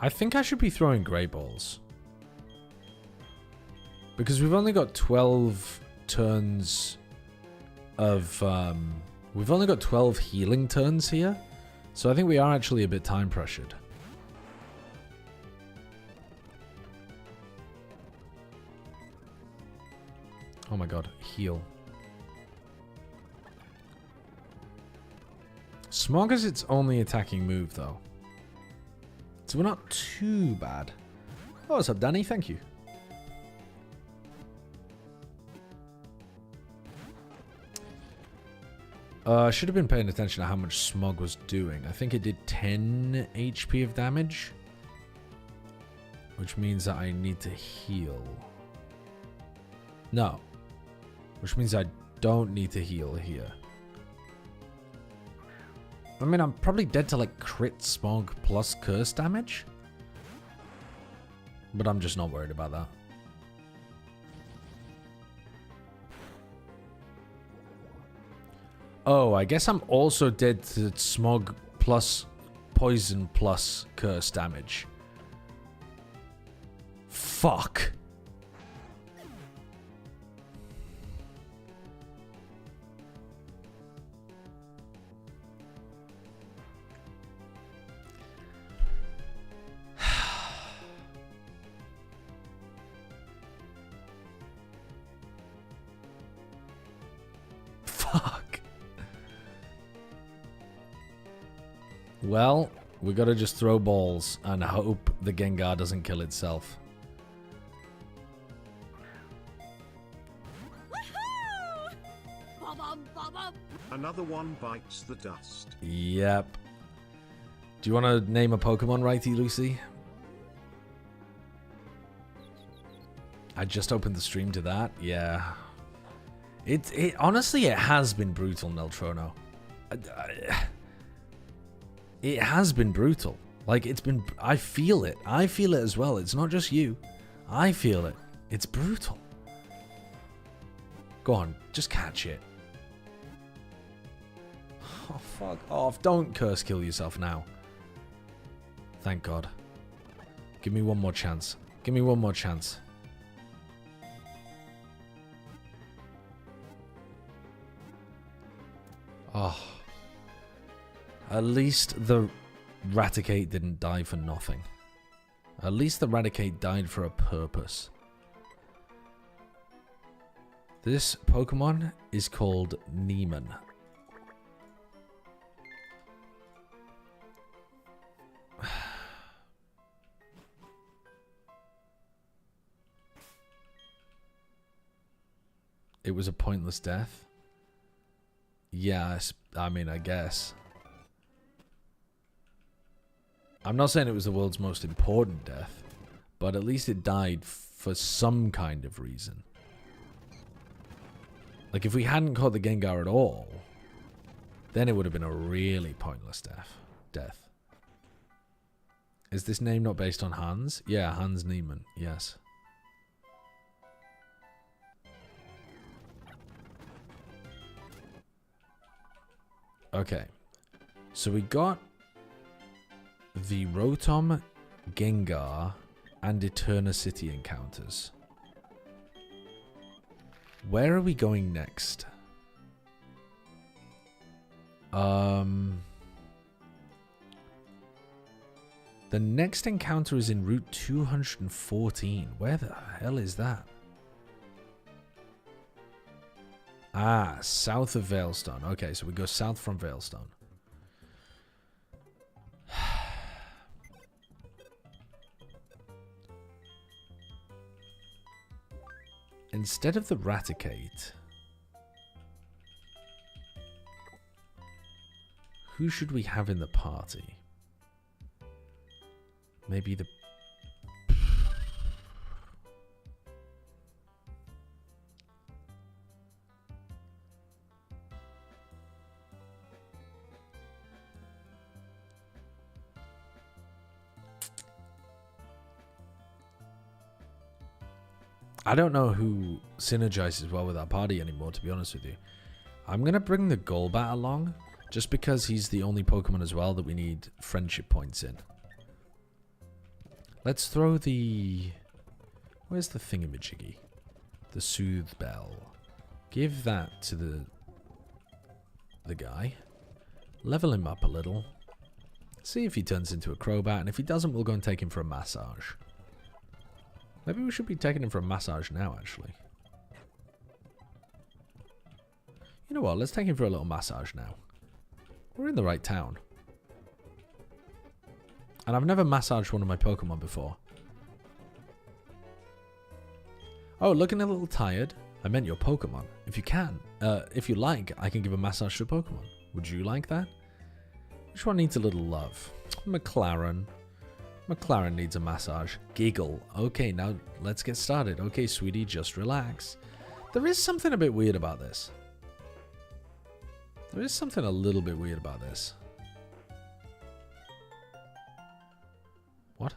I think I should be throwing Grey Balls. Because we've only got 12 turns of... we've only got 12 healing turns here. So I think we are actually a bit time pressured. Oh my god, heal. Smog is its only attacking move, though. So we're not too bad. Oh, what's up, Danny? Thank you. I should have been paying attention to how much Smog was doing. I think it did 10 HP of damage. Which means that I need to heal. No. Which means I don't need to heal here. I mean, I'm probably dead to like crit Smog plus curse damage. But I'm just not worried about that. Oh, I guess I'm also dead to Smog plus poison plus curse damage. Fuck. Fuck. Well, we gotta just throw balls and hope the Gengar doesn't kill itself. Another one bites the dust. Yep. Do you want to name a Pokemon, Righty Lucy? I just opened the stream to that. Yeah. It honestly, it has been brutal, Neltrono. It has been brutal. Like, it's been... I feel it. I feel it as well. It's not just you. I feel it. It's brutal. Go on. Just catch it. Oh, fuck off. Don't curse kill yourself now. Thank God. Give me one more chance. Give me one more chance. Oh. At least the Raticate didn't die for nothing. At least the Raticate died for a purpose. This Pokemon is called Neiman. It was a pointless death. Yeah, I mean, I guess. I'm not saying it was the world's most important death, but at least it died for some kind of reason. Like, if we hadn't caught the Gengar at all, then it would have been a really pointless death. Is this name not based on Hans? Yeah, Hans Niemann, yes. Okay, so we got the Rotom, Gengar, and Eterna City encounters. Where are we going next? The next encounter is in Route 214. Where the hell is that? Ah, south of Veilstone. Okay, so we go south from Veilstone. Instead of the Raticate, who should we have in the party? Maybe the... I don't know who synergizes well with our party anymore, to be honest with you. I'm going to bring the Golbat along, just because he's the only Pokemon as well that we need friendship points in. Let's throw the... Where's the thingamajiggy? The Soothe Bell. Give that to the guy. Level him up a little. See if he turns into a Crobat, and if he doesn't, we'll go and take him for a massage. Maybe we should be taking him for a massage now, actually. You know what? Let's take him for a little massage now. We're in the right town. And I've never massaged one of my Pokemon before. Oh, looking a little tired. I meant your Pokemon. If you can, if you like, I can give a massage to a Pokemon. Would you like that? Which one needs a little love? McLaren. McLaren needs a massage. Giggle. Okay, now let's get started. Okay, sweetie, just relax. There is something a bit weird about this. There is something a little bit weird about this. What?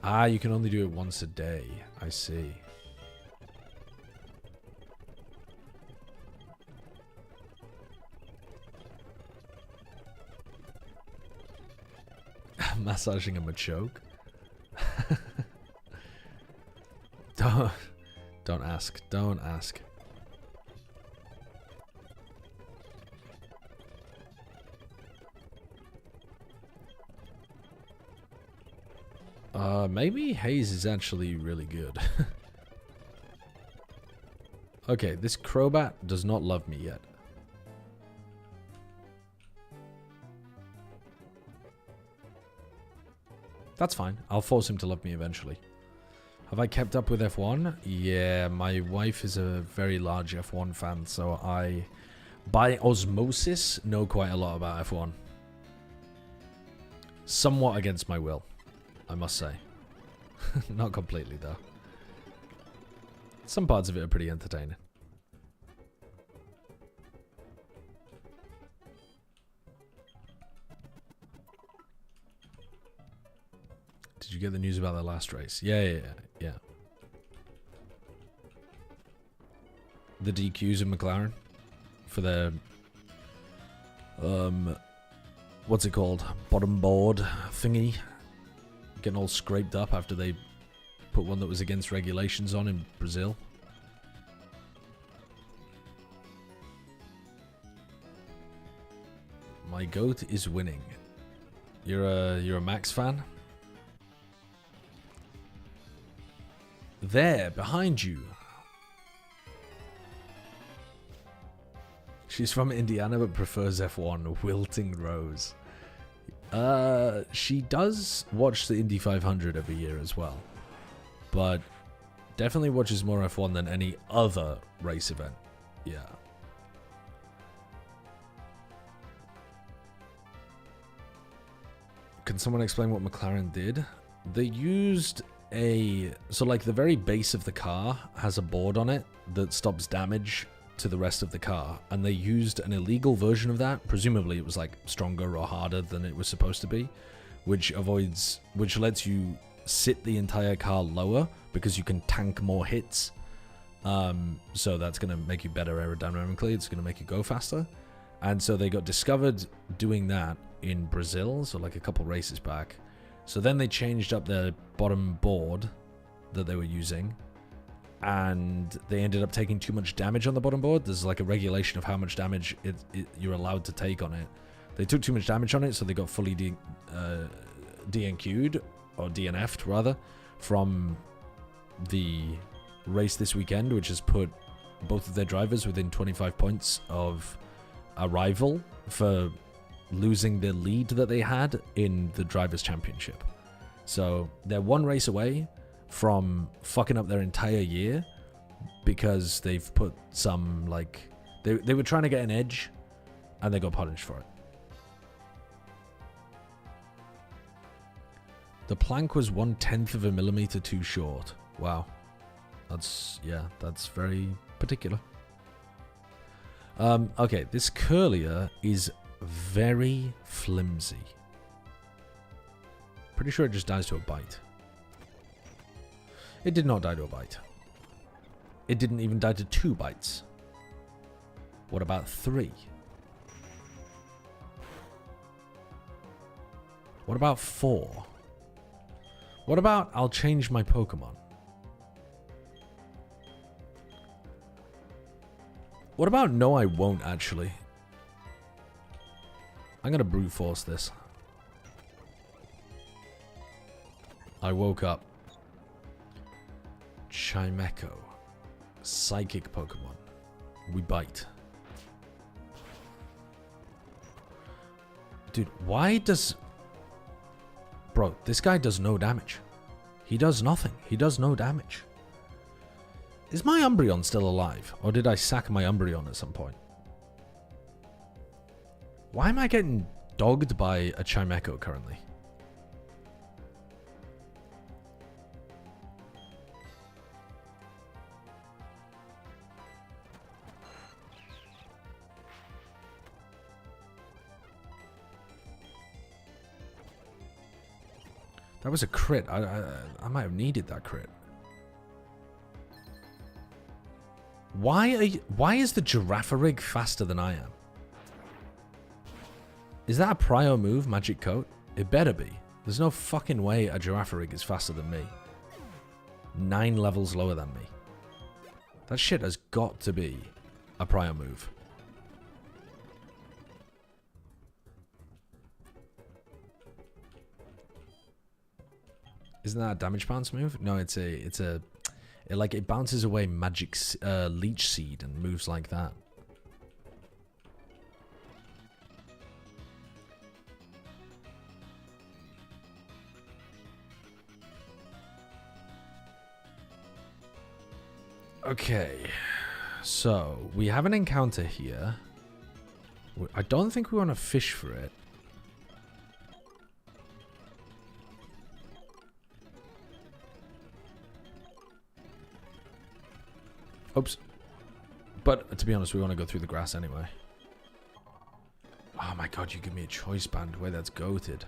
Ah, you can only do it once a day. I see. Massaging a Machoke? Don't ask. Don't ask. Maybe Haze is actually really good. Okay, this Crobat does not love me yet. That's fine. I'll force him to love me eventually. Have I kept up with F1? Yeah, my wife is a very large F1 fan, so I, by osmosis, know quite a lot about F1. Somewhat against my will, I must say. Not completely, though. Some parts of it are pretty entertaining. Did you get the news about the last race? Yeah. The DQs in McLaren for their what's it called? Bottom board thingy. Getting all scraped up after they put one that was against regulations on in Brazil. My goat is winning. You're a Max fan? There, behind you. She's from Indiana but prefers F1. Wilting Rose. She does watch the Indy 500 every year as well. But definitely watches more F1 than any other race event. Yeah. Can someone explain what McLaren did? They used so like the very base of the car has a board on it that stops damage to the rest of the car, and they used an illegal version of that. Presumably it was like stronger or harder than it was supposed to be, which lets you sit the entire car lower because you can tank more hits. So that's going to make you better aerodynamically. It's going to make you go faster. And so they got discovered doing that in Brazil, so like a couple races back. So then they changed up their bottom board that they were using, and they ended up taking too much damage on the bottom board. There's like a regulation of how much damage you're allowed to take on it. They took too much damage on it, so they got fully DNQ'd, or DNF'd rather, from the race this weekend, which has put both of their drivers within 25 points of a rival for losing the lead that they had in the Drivers' Championship. So they're one race away from fucking up their entire year because they've put some, like, they were trying to get an edge and they got punished for it. The plank was 1/10 of a millimeter too short. Wow. That's very particular. Okay, this Curlier is very flimsy. Pretty sure it just dies to a bite. It did not die to a bite. It didn't even die to 2 bites. What about 3? What about 4? What about I'll change my Pokemon? What about no, I won't actually? I'm gonna brute force this. I woke up. Chimecho. Psychic Pokemon. We bite. Dude, why does... Bro, this guy does no damage. He does nothing. He does no damage. Is my Umbreon still alive? Or did I sack my Umbreon at some point? Why am I getting dogged by a Chimecho currently? That was a crit. I might have needed that crit. Why is the Girafarig faster than I am? Is that a Prio move, Magic Coat? It better be. There's no fucking way a Girafarig is faster than me. 9 levels lower than me. That shit has got to be a Prio move. Isn't that a damage bounce move? No, it bounces away magic leech seed and moves like that. Okay, so we have an encounter here. I don't think we want to fish for it. Oops. But, to be honest, we want to go through the grass anyway. Oh my god, you give me a choice band. Wait, that's goated.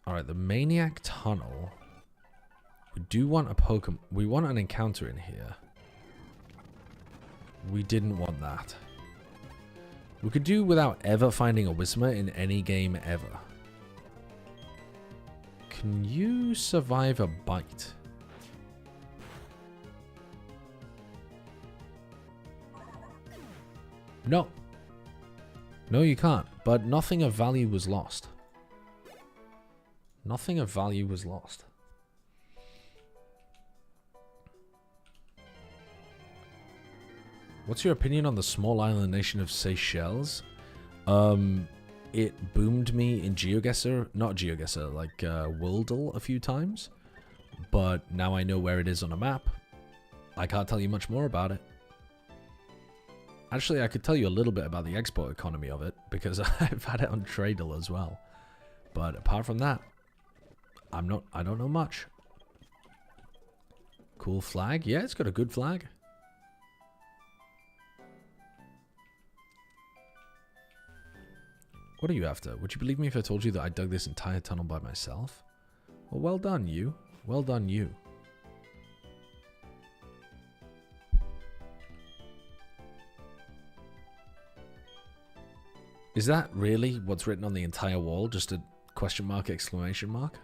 Alright, the Maniac Tunnel. We do want a Pokemon. We want an encounter in here. We didn't want that. We could do without ever finding a Whismur in any game ever. Can you survive a bite? No. No, you can't. But nothing of value was lost. Nothing of value was lost. What's your opinion on the small island nation of Seychelles? It boomed me in GeoGuessr, not GeoGuessr, like Wordle a few times. But now I know where it is on a map. I can't tell you much more about it. Actually, I could tell you a little bit about the export economy of it, because I've had it on Tradle as well. But apart from that, I don't know much. Cool flag. Yeah, it's got a good flag. What are you after? Would you believe me if I told you that I dug this entire tunnel by myself? Well, well done, you. Well done, you. Is that really what's written on the entire wall? Just a question mark, exclamation mark?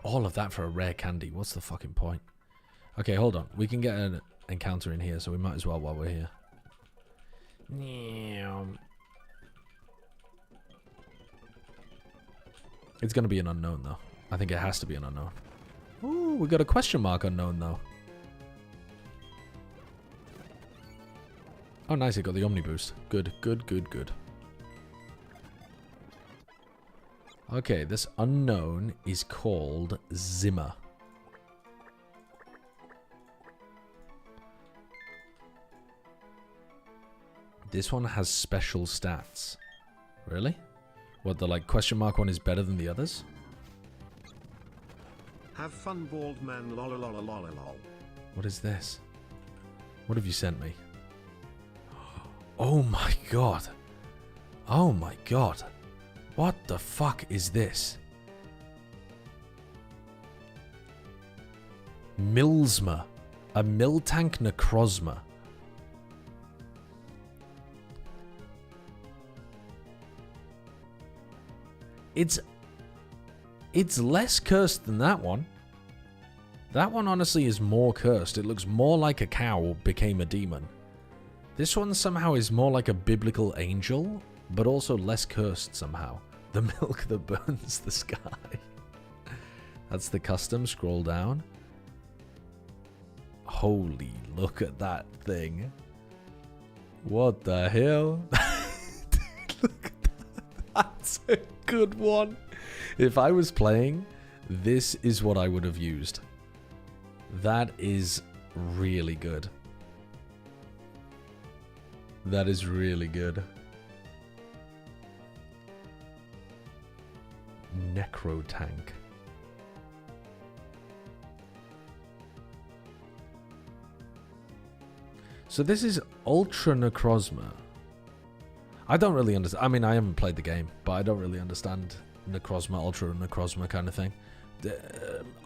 All of that for a rare candy. What's the fucking point? Okay, hold on. We can get an encounter in here, so we might as well while we're here. It's going to be an unknown, though. I think it has to be an unknown. Ooh, we got a question mark unknown, though. Oh, nice. It got the Omni Boost. Good, good, good, good. Okay, this unknown is called Zimmer. This one has special stats. Really? What, the like question mark one is better than the others? Have fun, bald man, lolololololol. What is this? What have you sent me? Oh my god. Oh my god. What the fuck is this? Milsma. A Miltank Necrozma. It's less cursed than that one. That one honestly is more cursed. It looks more like a cow became a demon. This one somehow is more like a biblical angel, but also less cursed somehow. The milk that burns the sky. That's the custom. Scroll down. Holy, look at that thing. What the hell? Look at that. That's a good one. If I was playing, this is what I would have used. That is really good. That is really good. Necro tank. So this is Ultra Necrozma. I don't really understand. I mean, I haven't played the game, but I don't really understand Necrozma, Ultra Necrozma kind of thing.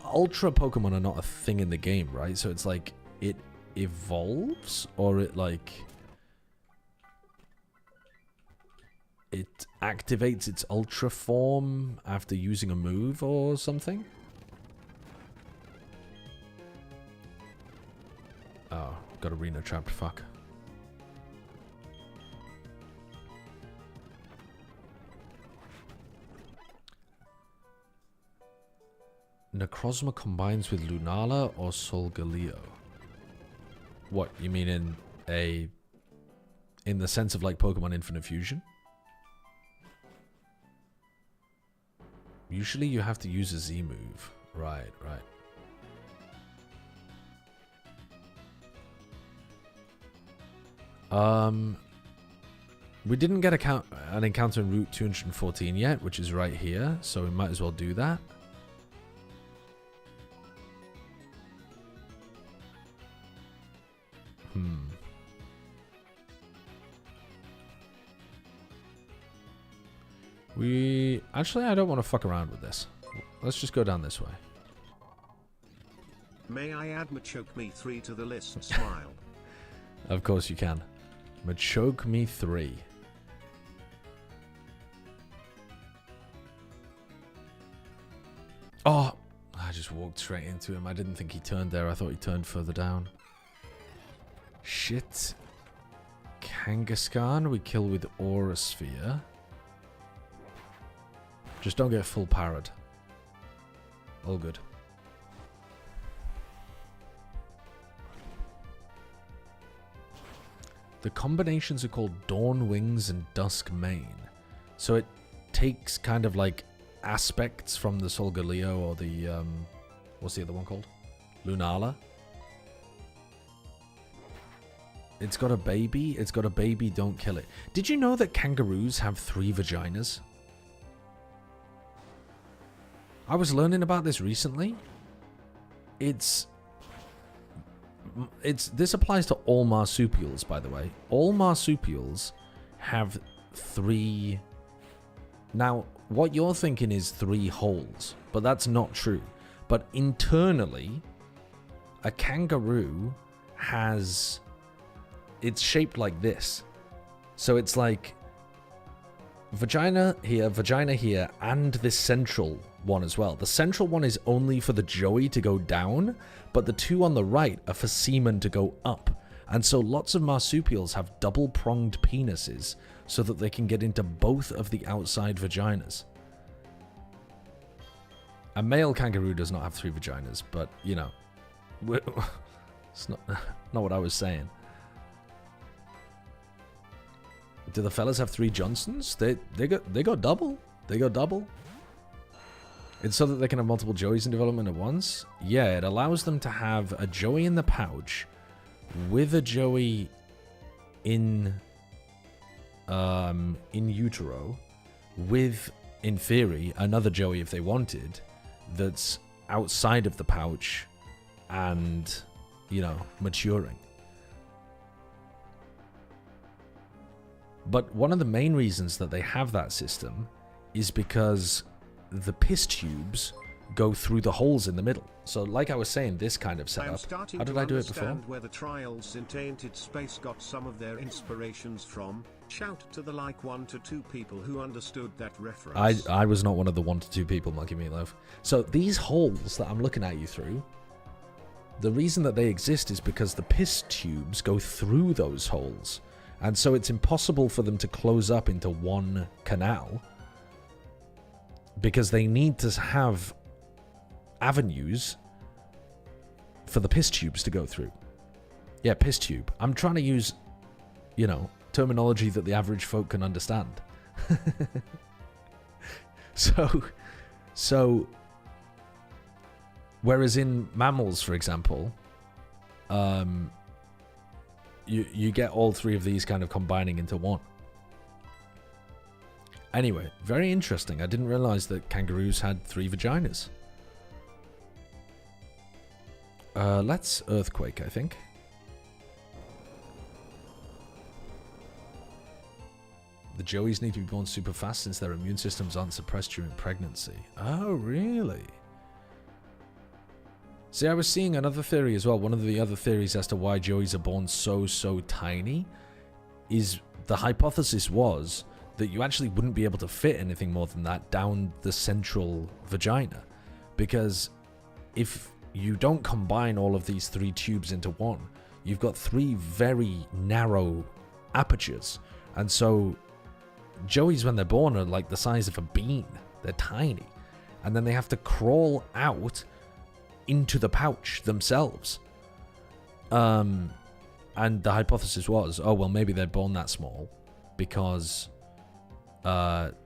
Ultra Pokemon are not a thing in the game, right? So it's like it evolves, or it like it activates its Ultra form after using a move or something. Oh, got arena trapped. Fuck. Necrozma combines with Lunala or Solgaleo. What, you mean in the sense of like Pokemon Infinite Fusion? Usually you have to use a Z move. Right, right. We didn't get an encounter in Route 214 yet, which is right here, so we might as well do that. Actually, I don't want to fuck around with this. Let's just go down this way. May I add Machoke Me 3 to the list? Smile. Of course you can. Machoke Me 3. Oh, I just walked straight into him. I didn't think he turned there. I thought he turned further down. Shit. Kangaskhan we kill with Aura Sphere. Just don't get full powered. All good. The combinations are called Dawn Wings and Dusk Mane. So it takes kind of like aspects from the Solgaleo or the, what's the other one called? Lunala. It's got a baby. It's got a baby, don't kill it. Did you know that kangaroos have 3 vaginas? I was learning about this recently. This applies to all marsupials, by the way. All marsupials have 3. Now, what you're thinking is 3 holes, but that's not true. But internally, a kangaroo has... It's shaped like this. So it's like vagina here, and this central one as well. The central one is only for the joey to go down, but the 2 on the right are for semen to go up. And so lots of marsupials have double-pronged penises so that they can get into both of the outside vaginas. A male kangaroo does not have 3 vaginas, but, you know, it's not what I was saying. Do the fellas have 3 Johnsons? They got double. They got double. It's so that they can have multiple Joeys in development at once. Yeah, it allows them to have a Joey in the pouch with a Joey in utero with, in theory, another Joey if they wanted that's outside of the pouch and, you know, maturing. But one of the main reasons that they have that system is because the piss tubes go through the holes in the middle. So like I was saying, this kind of setup. How did I do it before? Where the trials in Tainted Space got some of their inspirations from. Shout to the like 1 to 2 people who understood that reference. I was not one of the 1 to 2 people, Monkey Meatloaf. So these holes that I'm looking at you through, the reason that they exist is because the piss tubes go through those holes. And so it's impossible for them to close up into one canal because they need to have avenues for the piss tubes to go through. Yeah, piss tube. I'm trying to use, you know, terminology that the average folk can understand. So, whereas in mammals, for example, you get all 3 of these kind of combining into one. Anyway, very interesting. I didn't realize that kangaroos had 3 vaginas. Let's earthquake, I think. The joeys need to be born super fast since their immune systems aren't suppressed during pregnancy. Oh, really? See, I was seeing another theory as well. One of the other theories as to why joeys are born so tiny is the hypothesis was that you actually wouldn't be able to fit anything more than that down the central vagina. Because if you don't combine all of these 3 tubes into one, you've got 3 very narrow apertures. And so joeys, when they're born, are like the size of a bean. They're tiny. And then they have to crawl out into the pouch themselves. And the hypothesis was, oh, well, maybe they're born that small because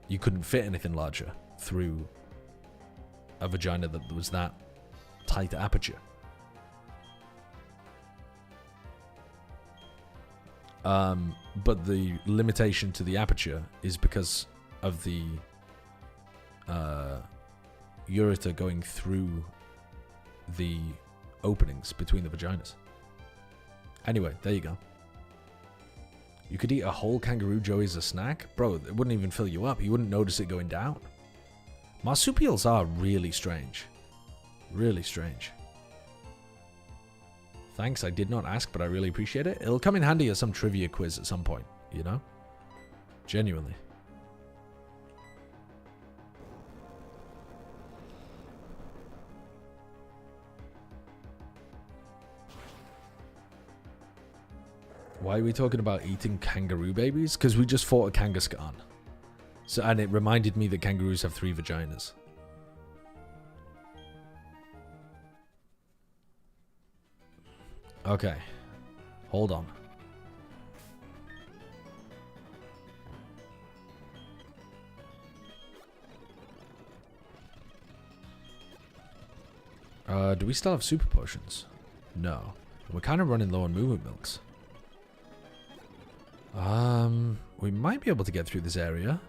you couldn't fit anything larger through a vagina that was that tight aperture. But the limitation to the aperture is because of the ureter going through the openings between the vaginas. Anyway, there you go. You could eat a whole kangaroo joey as a snack? Bro, it wouldn't even fill you up. You wouldn't notice it going down. Marsupials are really strange. Really strange. Thanks, I did not ask, but I really appreciate it. It'll come in handy as some trivia quiz at some point, you know? Genuinely. Why are we talking about eating kangaroo babies? Because we just fought a Kangaskhan. So, and it reminded me that kangaroos have 3 vaginas. Okay. Hold on. Do we still have super potions? No. We're kind of running low on movement milks. We might be able to get through this area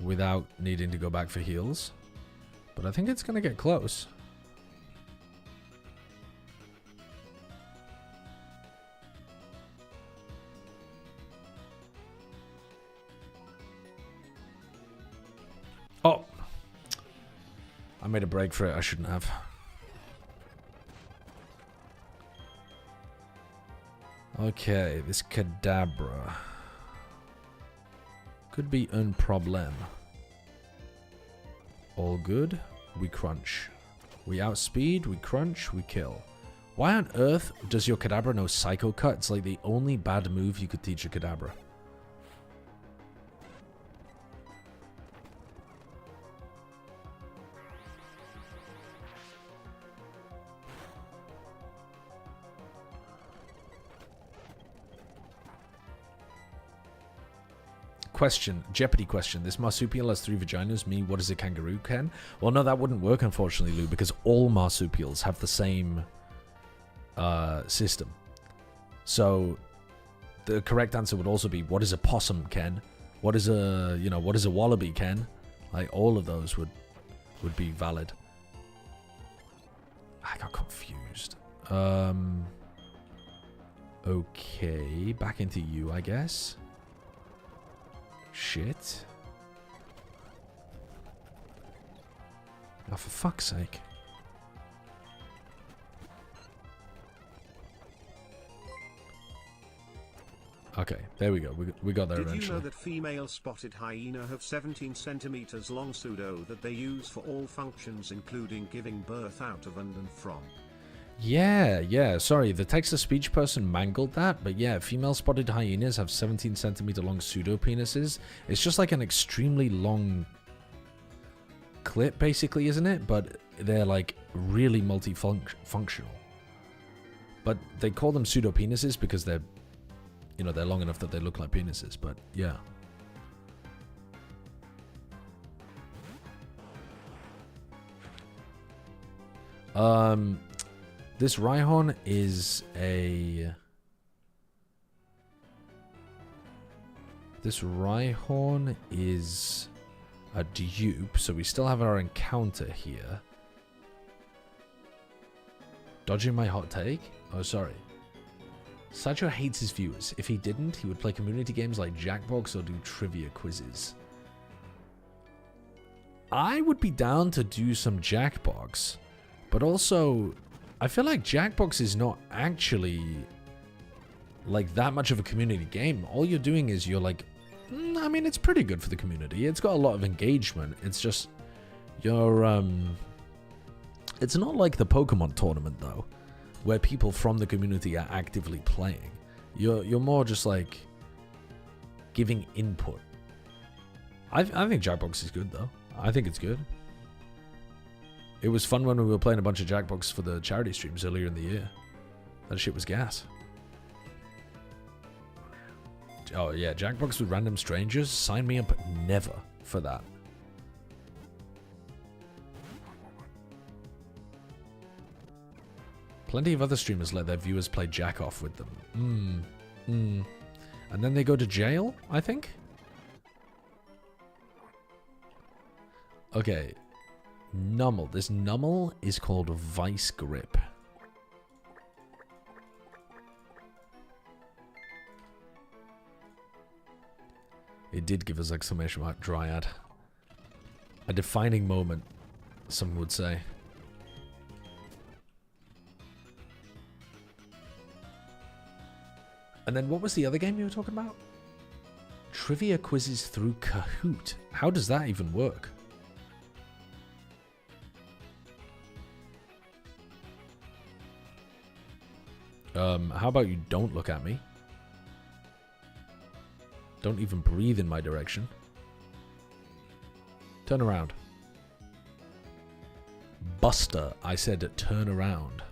without needing to go back for heals. But I think it's going to get close. Oh! I made a break for it. I shouldn't have. Okay, this Kadabra could be un problem. All good. We crunch. We outspeed, we crunch, we kill. Why on earth does your Kadabra know Psycho Cut? It's like the only bad move you could teach a Kadabra. Question, Jeopardy question. This marsupial has 3 vaginas. Me, what is a kangaroo, Ken? Well, no, that wouldn't work, unfortunately, Lou, because all marsupials have the same system. So the correct answer would also be, what is a possum, Ken? What is a, you know, what is a wallaby, Ken? Like, all of those would be valid. I got confused. Okay, back into you, I guess. Shit. Oh, for fuck's sake. Okay. Okay, there we go. We got there Did eventually. you know that female spotted hyena have 17 centimeters long pseudo that they use for all functions including giving birth out of and from? Yeah. Sorry, the text-to-speech person mangled that, but yeah, female spotted hyenas have 17-centimeter long pseudo-penises. It's just like an extremely long clip, basically, isn't it? But they're like really multifunctional. But they call them pseudo-penises because they're, you know, they're long enough that they look like penises, but yeah. This Rhyhorn is a... This Rhyhorn is a dupe, so we still have our encounter here. Dodging my hot take? Oh, sorry. Sideshow hates his viewers. If he didn't, he would play community games like Jackbox or do trivia quizzes. I would be down to do some Jackbox, but also, I feel like Jackbox is not actually like that much of a community game. All you're doing is you're like, I mean, it's pretty good for the community. It's got a lot of engagement. It's just, you're, it's not like the Pokemon tournament though, where people from the community are actively playing. You're more just like giving input. I think Jackbox is good though. I think it's good. It was fun when we were playing a bunch of Jackbox for the charity streams earlier in the year. That shit was gas. Oh yeah, Jackbox with random strangers? Sign me up never for that. Plenty of other streamers let their viewers play Jack-Off with them. And then they go to jail, I think? Okay. Nummel. This Nummel is called Vice Grip. It did give us exclamation mark Dryad. A defining moment, some would say. And then what was the other game you were talking about? Trivia quizzes through Kahoot. How does that even work? How about you don't look at me? Don't even breathe in my direction. Turn around. Buster, I said turn around.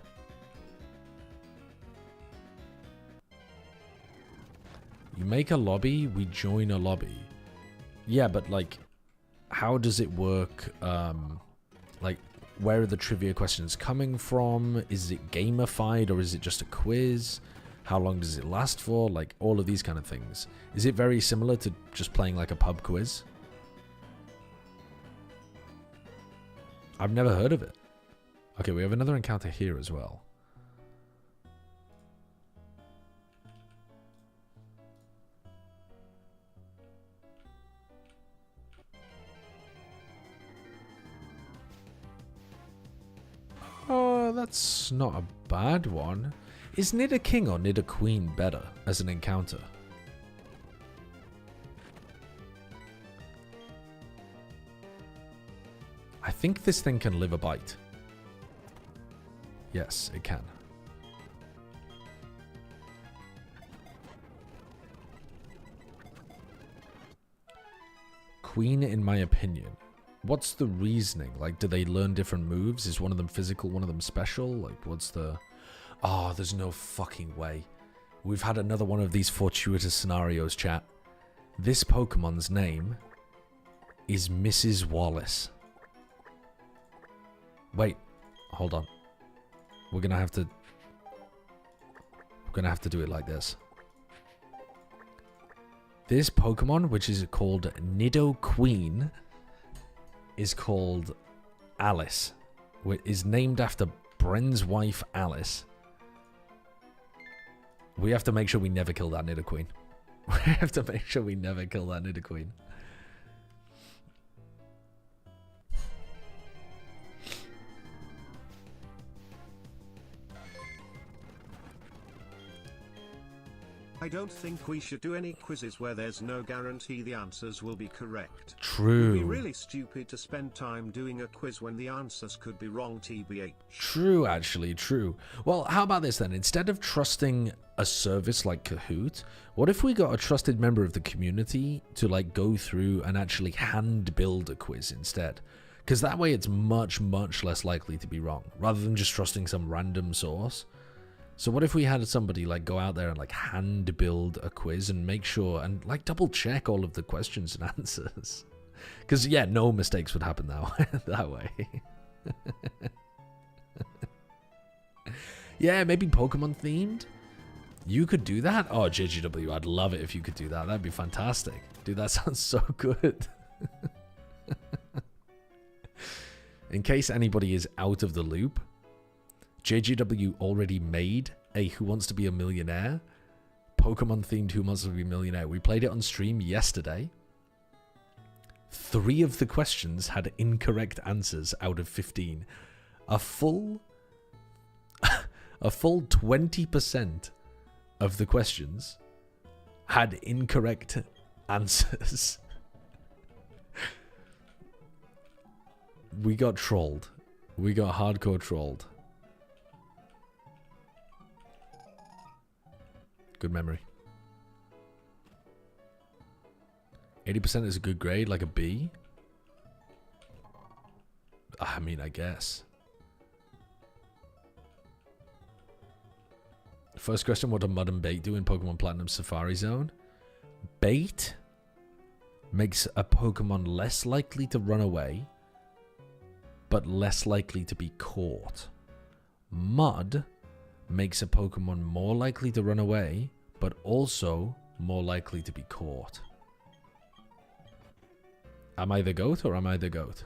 You make a lobby, we join a lobby. Yeah, but like, how does it work? Like, where are the trivia questions coming from? Is it gamified or is it just a quiz? How long does it last for? Like, all of these kind of things. Is it very similar to just playing like a pub quiz? I've never heard of it. Okay, we have another encounter here as well. Oh, that's not a bad one. Is Nida King or Nida Queen better as an encounter? I think this thing can live a bite. Yes, it can. Queen, in my opinion. What's the reasoning? Like, do they learn different moves? Is one of them physical, one of them special? Like, what's the... Oh, there's no fucking way. We've had another one of these fortuitous scenarios, chat. This Pokemon's name is Mrs. Wallace. Wait, hold on. We're gonna have to do it like this. This Pokemon, which is called Nidoqueen, is called Alice. Is named after Bren's wife, Alice. We have to make sure we never kill that Nidoqueen. We have to make sure we never kill that Nidoqueen. I don't think we should do any quizzes where there's no guarantee the answers will be correct. It'd be True. really stupid to spend time doing a quiz when the answers could be wrong, tbh. True, actually, true. Well, how about this then? Instead of trusting a service like Kahoot, what if we got a trusted member of the community to like go through and actually hand build a quiz instead? Because that way it's much, much less likely to be wrong, rather than just trusting some random source. So what if we had somebody like go out there and like hand build a quiz and make sure and like double check all of the questions and answers? Because yeah, no mistakes would happen that way. Yeah, maybe Pokemon themed. You could do that? Oh, JGW, I'd love it if you could do that. That'd be fantastic. Dude, that sounds so good. In case anybody is out of the loop, JGW already made a Who Wants to Be a Millionaire, Pokemon themed Who Wants to Be a Millionaire. We played it on stream yesterday. 3 of the questions had incorrect answers out of 15. A full 20% of the questions had incorrect answers. We got trolled. We got hardcore trolled. Good memory. 80% is a good grade, like a B? I mean, I guess. First question, what do Mud and Bait do in Pokemon Platinum Safari Zone? Bait makes a Pokemon less likely to run away, but less likely to be caught. Mud makes a Pokemon more likely to run away, but also more likely to be caught. Am I the goat or am I the goat?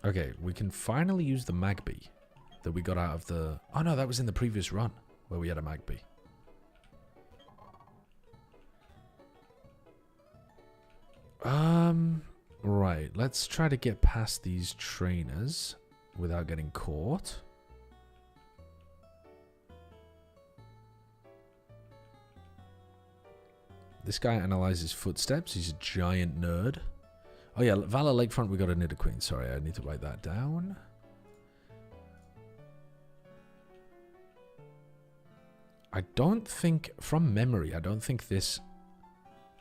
Okay, we can finally use the Magby that we got out of the... Oh no, that was in the previous run where we had a Magby. Right, let's try to get past these trainers without getting caught. This guy analyzes footsteps. He's a giant nerd. Oh yeah, Valor Lakefront, we got a Nidoqueen. Sorry, I need to write that down. I don't think, from memory, I don't think this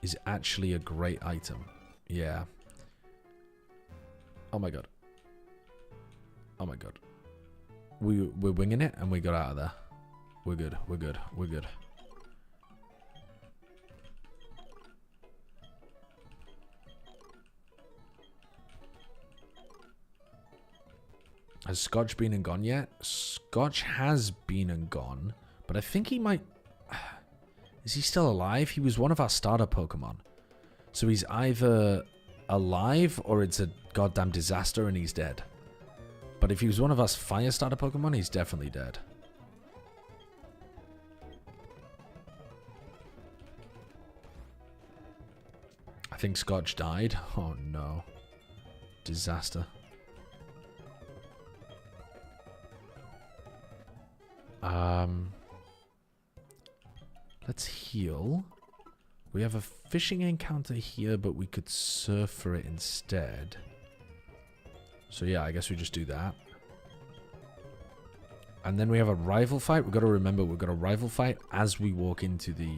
is actually a great item. Yeah. Oh my god. Oh my god. We're winging it and we got out of there. We're good, we're good, we're good. Has Scotch been and gone yet? Scotch has been and gone, but I think he might... Is he still alive? He was one of our starter Pokemon. So he's either alive or it's a goddamn disaster and he's dead. But if he was one of us fire starter Pokemon, he's definitely dead. I think Scotch died. Oh no. Disaster. Let's heal. We have a fishing encounter here, but we could surf for it instead. So yeah, I guess we just do that. And then we have a rival fight. We've got to remember we've got a rival fight as we walk into the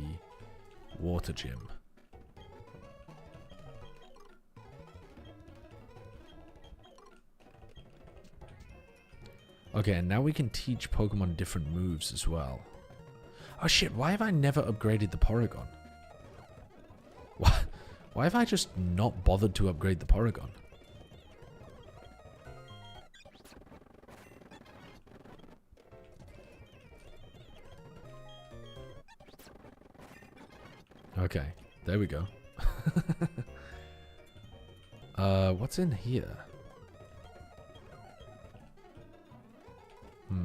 water gym. Okay, and now we can teach Pokemon different moves as well. Oh shit, why have I never upgraded the Porygon? Why have I just not bothered to upgrade the Porygon? Okay, there we go. What's in here?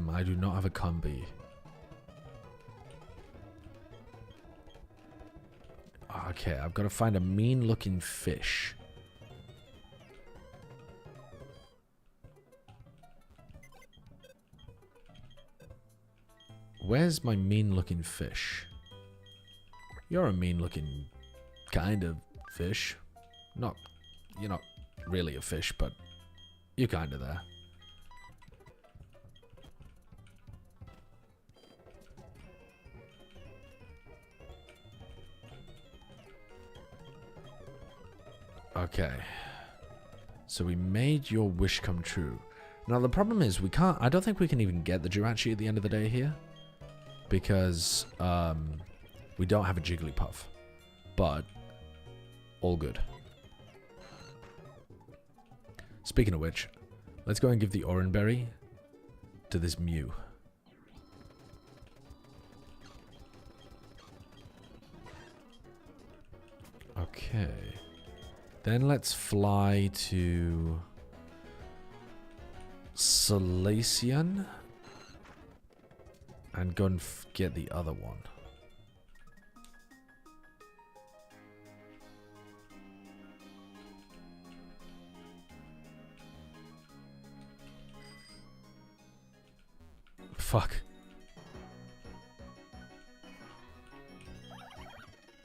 I do not have a combi. Okay, I've got to find a mean-looking fish. Where's my mean-looking fish? You're a mean-looking kind of fish. You're not really a fish, but you're kind of there. Okay. So we made your wish come true. Now the problem is I don't think we can even get the Jirachi at the end of the day here. Because we don't have a Jigglypuff. But all good. Speaking of which, let's go and give the Oranberry to this Mew. Okay. Then let's fly to Salacian and go and get the other one. Fuck.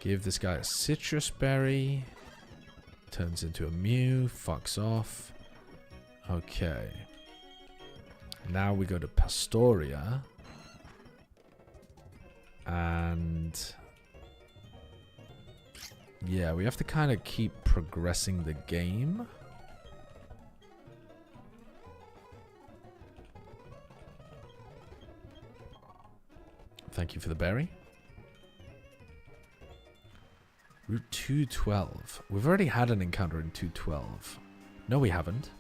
Give this guy a citrus berry. Turns into a Mew. Fucks off. Okay. Now we go to Pastoria. And yeah, we have to kind of keep progressing the game. Thank you for the berry. Route 212. We've already had an encounter in 212. No, we haven't.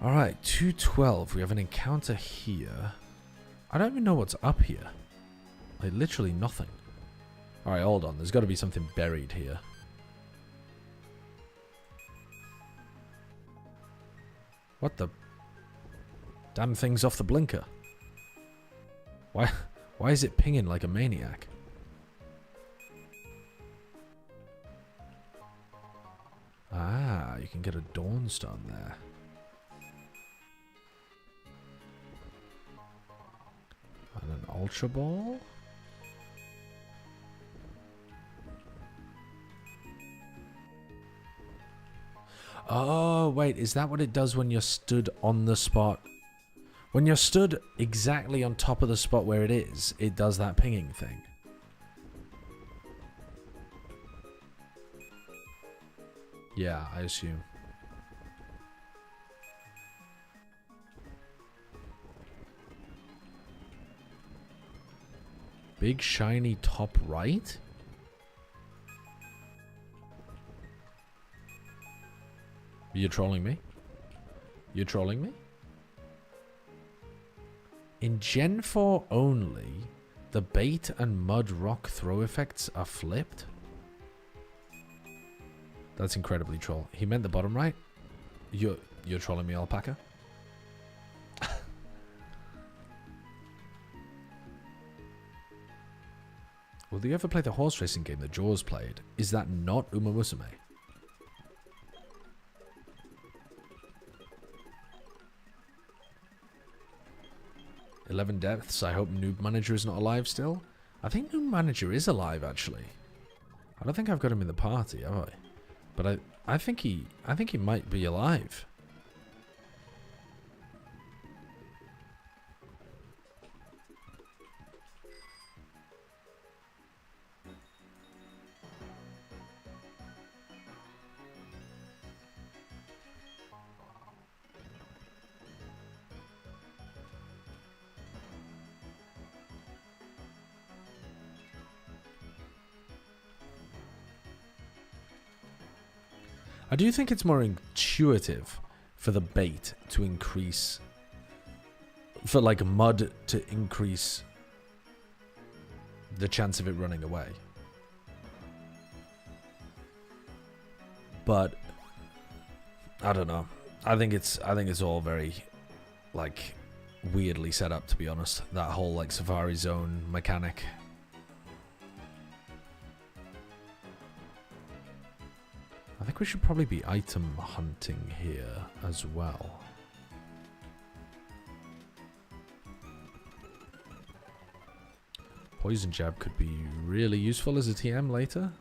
Alright, 212. We have an encounter here. I don't even know what's up here. Like, literally nothing. Alright, hold on. There's got to be something buried here. What the? Damn thing's off the blinker. Why is it pinging like a maniac? Ah, you can get a Dawnstone there. And an Ultra Ball? Oh, wait, is that what it does when you're stood on the spot? When you're stood exactly on top of the spot where it is, it does that pinging thing. Yeah, I assume. Big shiny top right? You're trolling me? You're trolling me? In Gen 4 only, the bait and mud rock throw effects are flipped? That's incredibly troll. He meant the bottom right? You're trolling me, Alpaca? Will you ever play the horse racing game that Jaws played? Is that not Uma Musume? 11 deaths. I hope Noob Manager is not alive still. I think Noob Manager is alive actually. I don't think I've got him in the party, have I? But I think he might be alive. I do think it's more intuitive for the bait to increase, for like mud to increase the chance of it running away. But I don't know. I think it's all very like weirdly set up, to be honest. That whole like Safari Zone mechanic. I think we should probably be item hunting here as well. Poison Jab could be really useful as a TM later.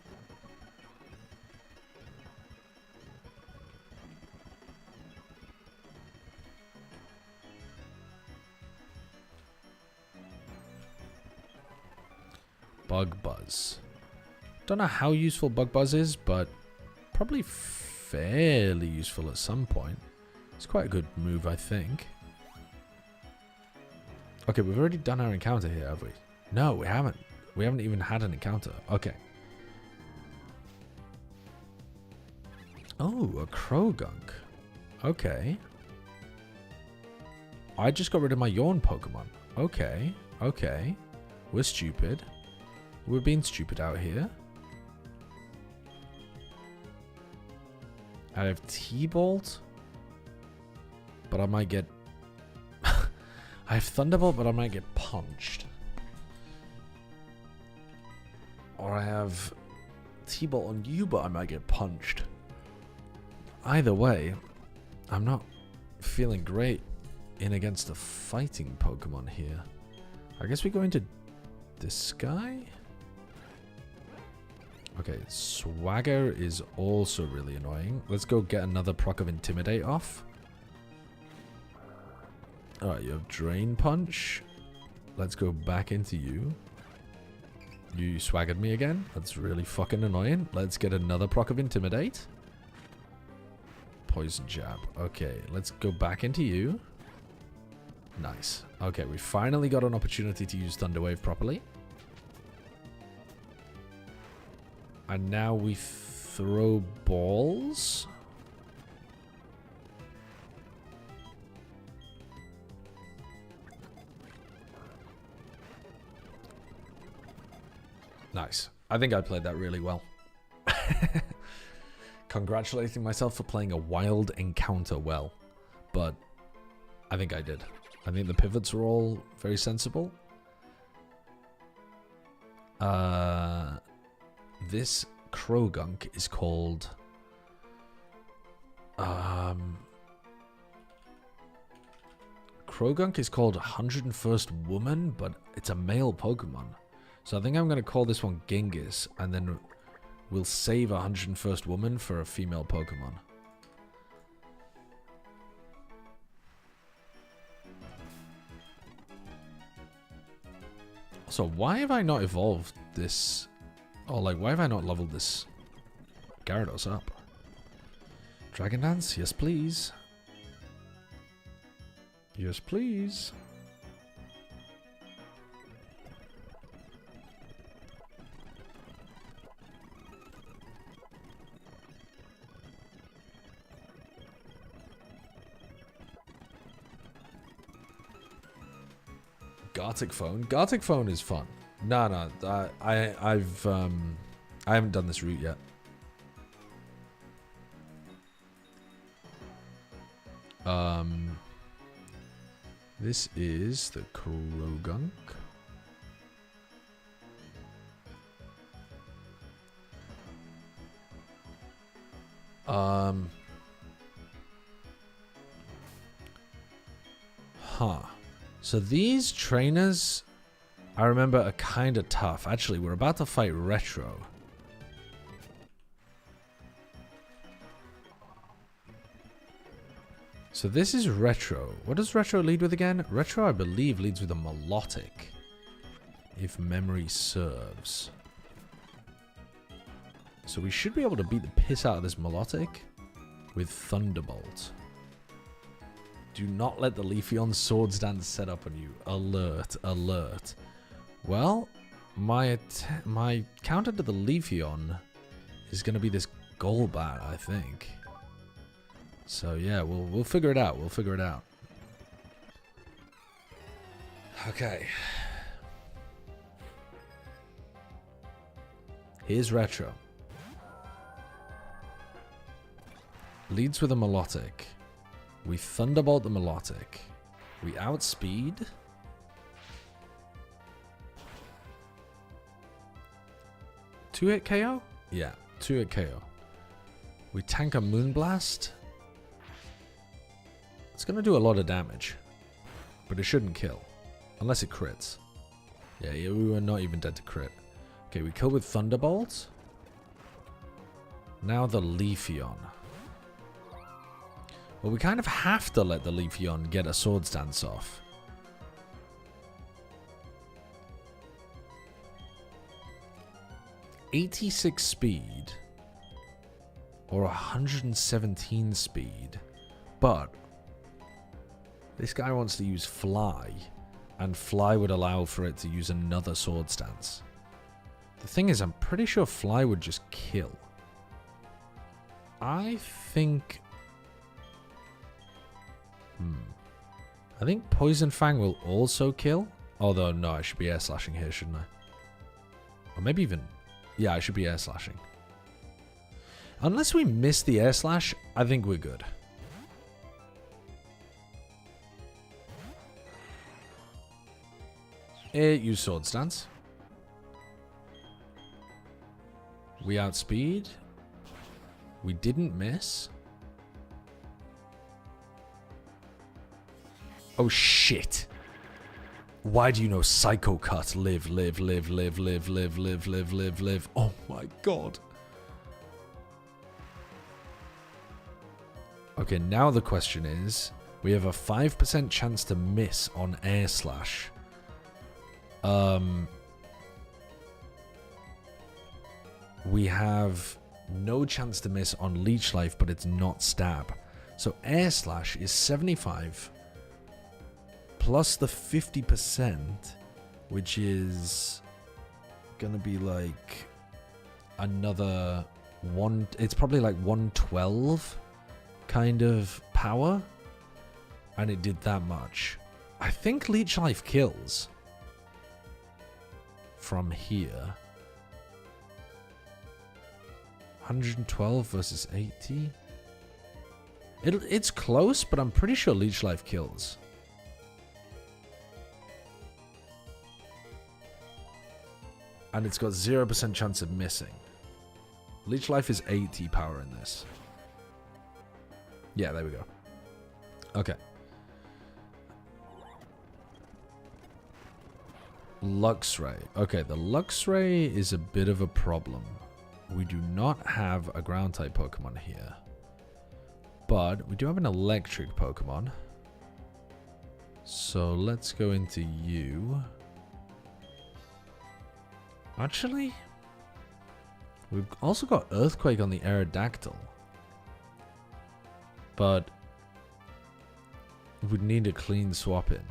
Bug Buzz. Don't know how useful Bug Buzz is, but probably fairly useful at some point. It's quite a good move, I think. Okay, we've already done our encounter here, have we? No, we haven't. We haven't even had an encounter. Okay. Oh, a Krogunk. Okay. I just got rid of my Yawn Pokemon. Okay. Okay. We're stupid. We're being stupid out here. I have T-Bolt. But I might get... I have Thunderbolt, but I might get punched. Or I have T-Bolt on you, but I might get punched. Either way, I'm not feeling great in against a fighting Pokemon here. I guess we go into this guy? Okay, Swagger is also really annoying. Let's go get another proc of Intimidate off. Alright, you have Drain Punch. Let's go back into you. You swaggered me again. That's really fucking annoying. Let's get another proc of Intimidate. Poison Jab. Okay, let's go back into you. Nice. Okay, we finally got an opportunity to use Thunder Wave properly. And now we throw balls. Nice. I think I played that really well. Congratulating myself for playing a wild encounter well. But I think I did. I think the pivots were all very sensible. This Krogunk is called... Krogunk is called 101st Woman, but it's a male Pokemon. So I think I'm going to call this one Genghis, and then we'll save 101st Woman for a female Pokemon. So why have I not evolved this... Oh, like, why have I not leveled this Gyarados up? Dragon Dance? Yes, please. Yes, please. Gartic Phone? Gartic Phone is fun. No, I haven't done this route yet. This is the Krogunk. So these trainers, I remember, are kind of tough. Actually, we're about to fight Retro. So this is Retro. What does Retro lead with again? Retro, I believe, leads with a Melodic, if memory serves. So we should be able to beat the piss out of this Melodic with Thunderbolt. Do not let the Leafeon Swords Dance set up on you. Alert, alert. Well, my counter to the Leafeon is going to be this Golbat, I think. So yeah, we'll figure it out. We'll figure it out. Okay. Here's Retro. Leads with a Melodic. We Thunderbolt the Melodic. We outspeed. Two-hit KO? Yeah, 2-hit KO. We tank a Moonblast. It's going to do a lot of damage. But it shouldn't kill. Unless it crits. Yeah, we were not even dead to crit. Okay, we kill with Thunderbolt. Now the Leafeon. Well, we kind of have to let the Leafeon get a Swords Dance off. $86 speed. Or 117 speed. But this guy wants to use Fly. And Fly would allow for it to use another Swords Dance. The thing is, I'm pretty sure Fly would just kill. I think Poison Fang will also kill. Although, no, I should be air slashing here, shouldn't I? Or maybe even... Yeah, I should be air slashing. Unless we miss the air slash, I think we're good. Use Sword Stance. We outspeed. We didn't miss. Oh shit. Why do you know Psycho Cut? Live. Oh my god. Okay, now the question is, we have a 5% chance to miss on Air Slash. We have no chance to miss on Leech Life, but it's not Stab. So Air Slash is 75 plus the 50%, which is gonna be like another one. It's probably like 112 kind of power, and it did that much. I think Leech Life kills from here. 112 versus 80. It's close, but I'm pretty sure Leech Life kills. And it's got 0% chance of missing. Leech Life is 80 power in this. Yeah, there we go. Okay. Luxray. Okay, the Luxray is a bit of a problem. We do not have a ground type Pokemon here. But we do have an electric Pokemon. So let's go into you. Actually, we've also got Earthquake on the Aerodactyl. But we'd need a clean swap in.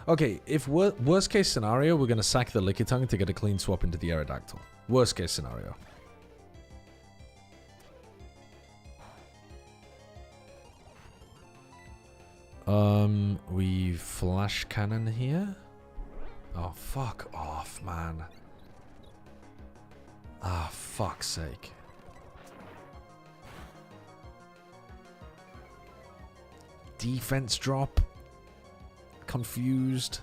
Okay, if worst case scenario, we're going to sack the Lickitung to get a clean swap into the Aerodactyl. Worst case scenario. We Flash Cannon here. Oh, fuck off, man. Ah, fuck's sake. Defense drop. Confused.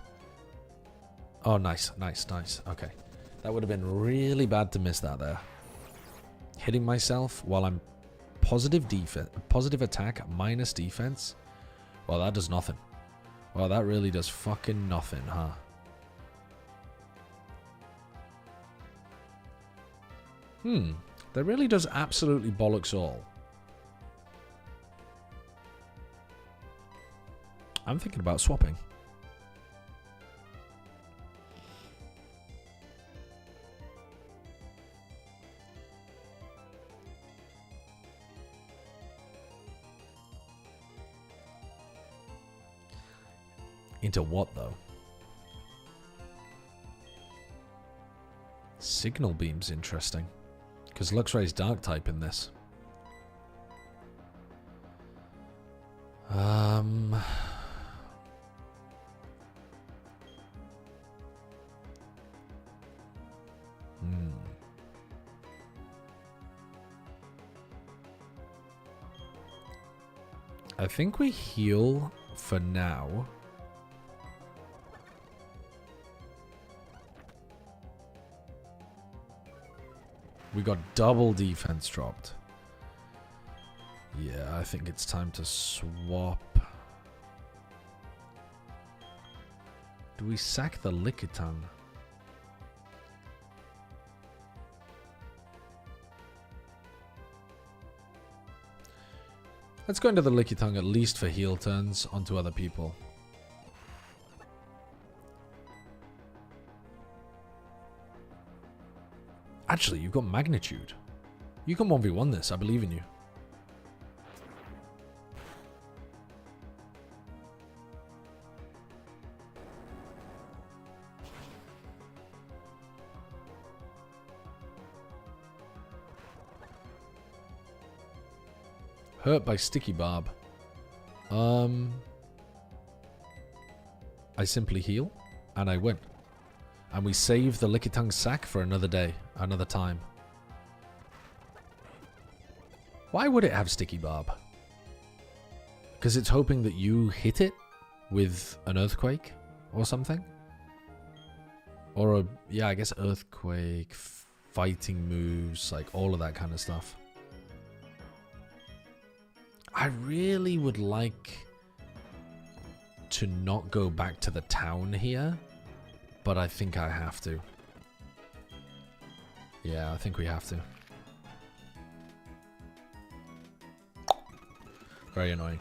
Oh, nice. Okay. That would have been really bad to miss that there. Hitting myself while I'm positive attack minus defense. Well, that does nothing. Well, that really does fucking nothing, huh? That really does absolutely bollocks all. I'm thinking about swapping. Into what, though? Signal Beam's interesting. Because Luxray's Dark type in this. I think we heal for now. We got double defense dropped. Yeah, I think it's time to swap. Do we sack the Lickitung? Let's go into the Lickitung at least for heal turns onto other people. Actually, you've got Magnitude. You can 1v1 this, I believe in you. Hurt by Sticky Barb. I simply heal, and I win. And we save the Lickitung sack for another day, another time. Why would it have Sticky Barb? Because it's hoping that you hit it with an Earthquake or something? Or a, yeah, I guess Earthquake, fighting moves, like all of that kind of stuff. I really would like to not go back to the town here, but I think I have to. Yeah, I think we have to. Very annoying.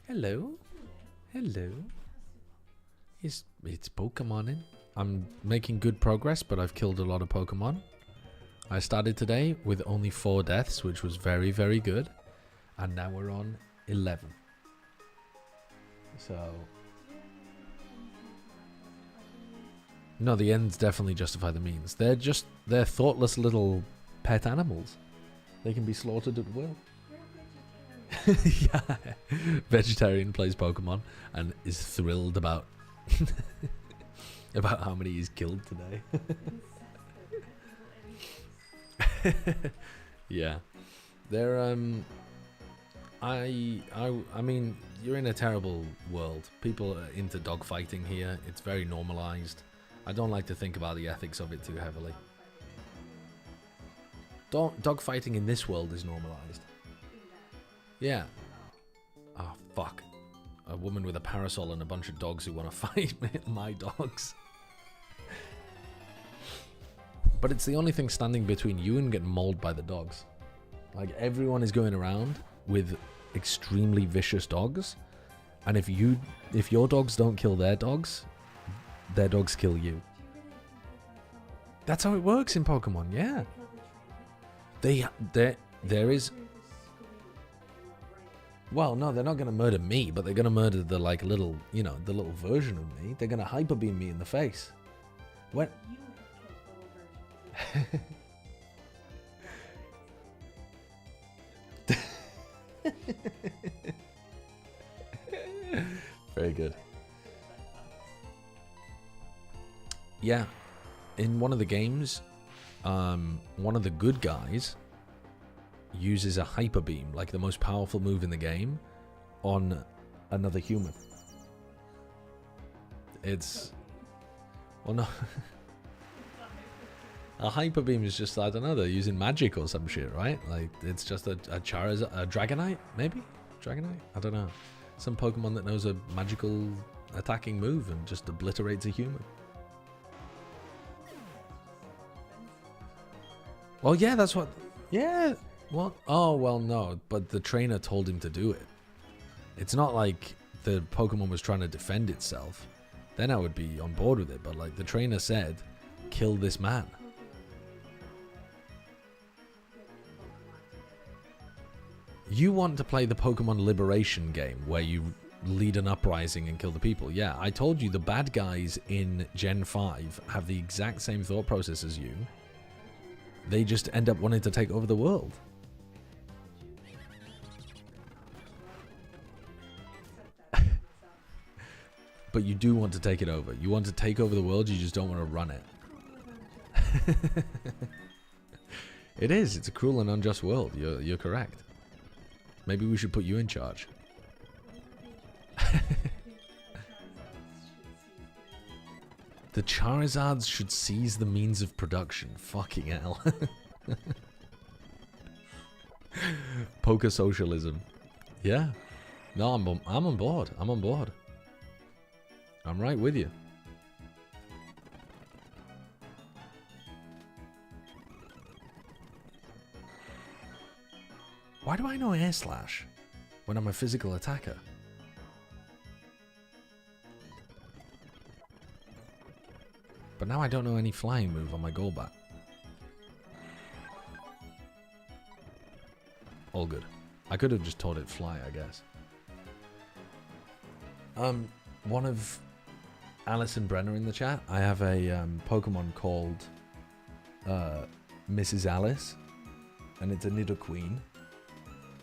Hello? Hello? It's Pokemonin. I'm making good progress, but I've killed a lot of Pokemon. I started today with only 4 deaths, which was very, very good. And now we're on 11. So... no, the ends definitely justify the means. They're thoughtless little pet animals. They can be slaughtered at will. Yeah. Vegetarian plays Pokemon and is thrilled about... about how many he's killed today. Yeah. They're I mean, you're in a terrible world. People are into dogfighting here. It's very normalized. I don't like to think about the ethics of it too heavily. Dogfighting in this world is normalized. Yeah. Oh, fuck. A woman with a parasol and a bunch of dogs who want to fight my dogs. But it's the only thing standing between you and getting mauled by the dogs. Like, everyone is going around with extremely vicious dogs. And if your dogs don't kill their dogs kill you. That's how it works in Pokemon, yeah. There is... well, no, they're not going to murder me, but they're going to murder the, like, little, you know, the little version of me. They're going to hyper beam me in the face. When... Very good. Yeah, in one of the games, one of the good guys uses a hyper beam, like the most powerful move in the game, on another human. It's... well, no. A hyper beam is just, I don't know, they're using magic or some shit, right? Like, it's just a Dragonite, maybe? Dragonite? I don't know. Some Pokemon that knows a magical attacking move and just obliterates a human. Well, yeah, that's what... yeah. What? Oh, well, no. But the trainer told him to do it. It's not like the Pokemon was trying to defend itself. Then I would be on board with it. But, like, the trainer said, kill this man. You want to play the Pokemon Liberation game where you lead an uprising and kill the people. Yeah, I told you the bad guys in Gen 5 have the exact same thought process as you. They just end up wanting to take over the world. But you do want to take it over. You want to take over the world, you just don't want to run it. It is. It's a cruel and unjust world. You're correct. Maybe we should put you in charge. The Charizards should seize the means of production. Fucking hell. Poker socialism. Yeah. No, I'm on board. I'm on board. I'm right with you. Why do I know Air Slash when I'm a physical attacker? But now I don't know any flying move on my Golbat. All good. I could have just taught it fly, I guess. One of Alison Brenner in the chat. I have a Pokemon called Mrs. Alice, and it's a Nidoqueen,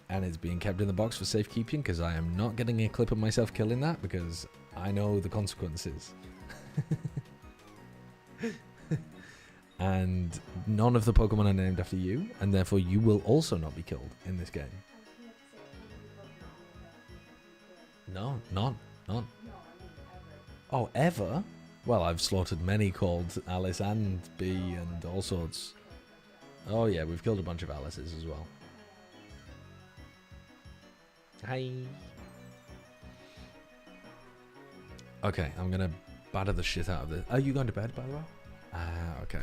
and it's being kept in the box for safekeeping because I am not getting a clip of myself killing that because I know the consequences. And none of the Pokemon are named after you, and therefore you will also not be killed in this game. No, none. Oh, ever? Well, I've slaughtered many called Alice and B and all sorts. Oh yeah, we've killed a bunch of Alices as well. Hi. Okay, I'm gonna batter the shit out of this. Are you going to bed, by the way? Ah, okay.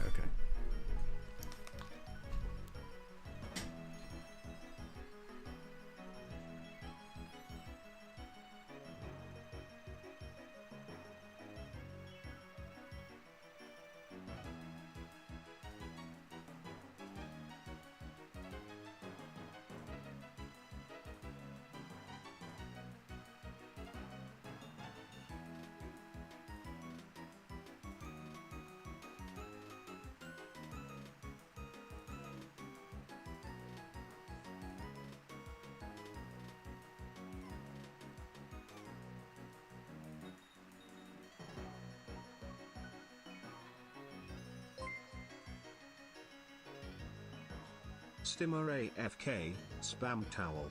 Stimmer AFK, spam towel.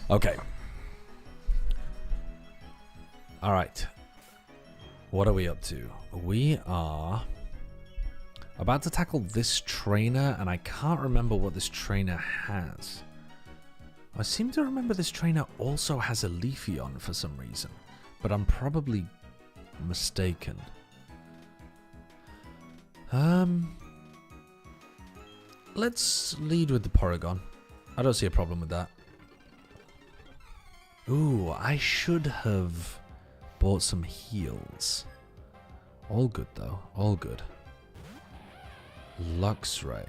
Okay. Alright. What are we up to? We are about to tackle this trainer, and I can't remember what this trainer has. I seem to remember this trainer also has a Leafeon for some reason, but I'm probably mistaken. Let's lead with the Porygon. I don't see a problem with that. Ooh, I should have bought some heals. All good though, all good. Luxray.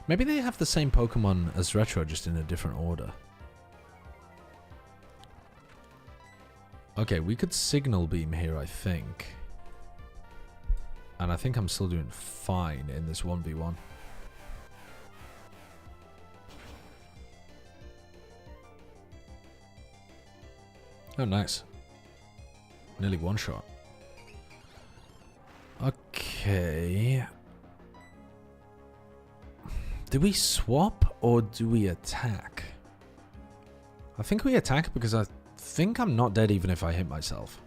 Maybe they have the same Pokemon as Retro, just in a different order. Okay, we could Signal Beam here, I think. And I think I'm still doing fine in this 1v1. Oh, nice. Nearly one shot. Okay. Do we swap or do we attack? I think we attack because I think I'm not dead even if I hit myself.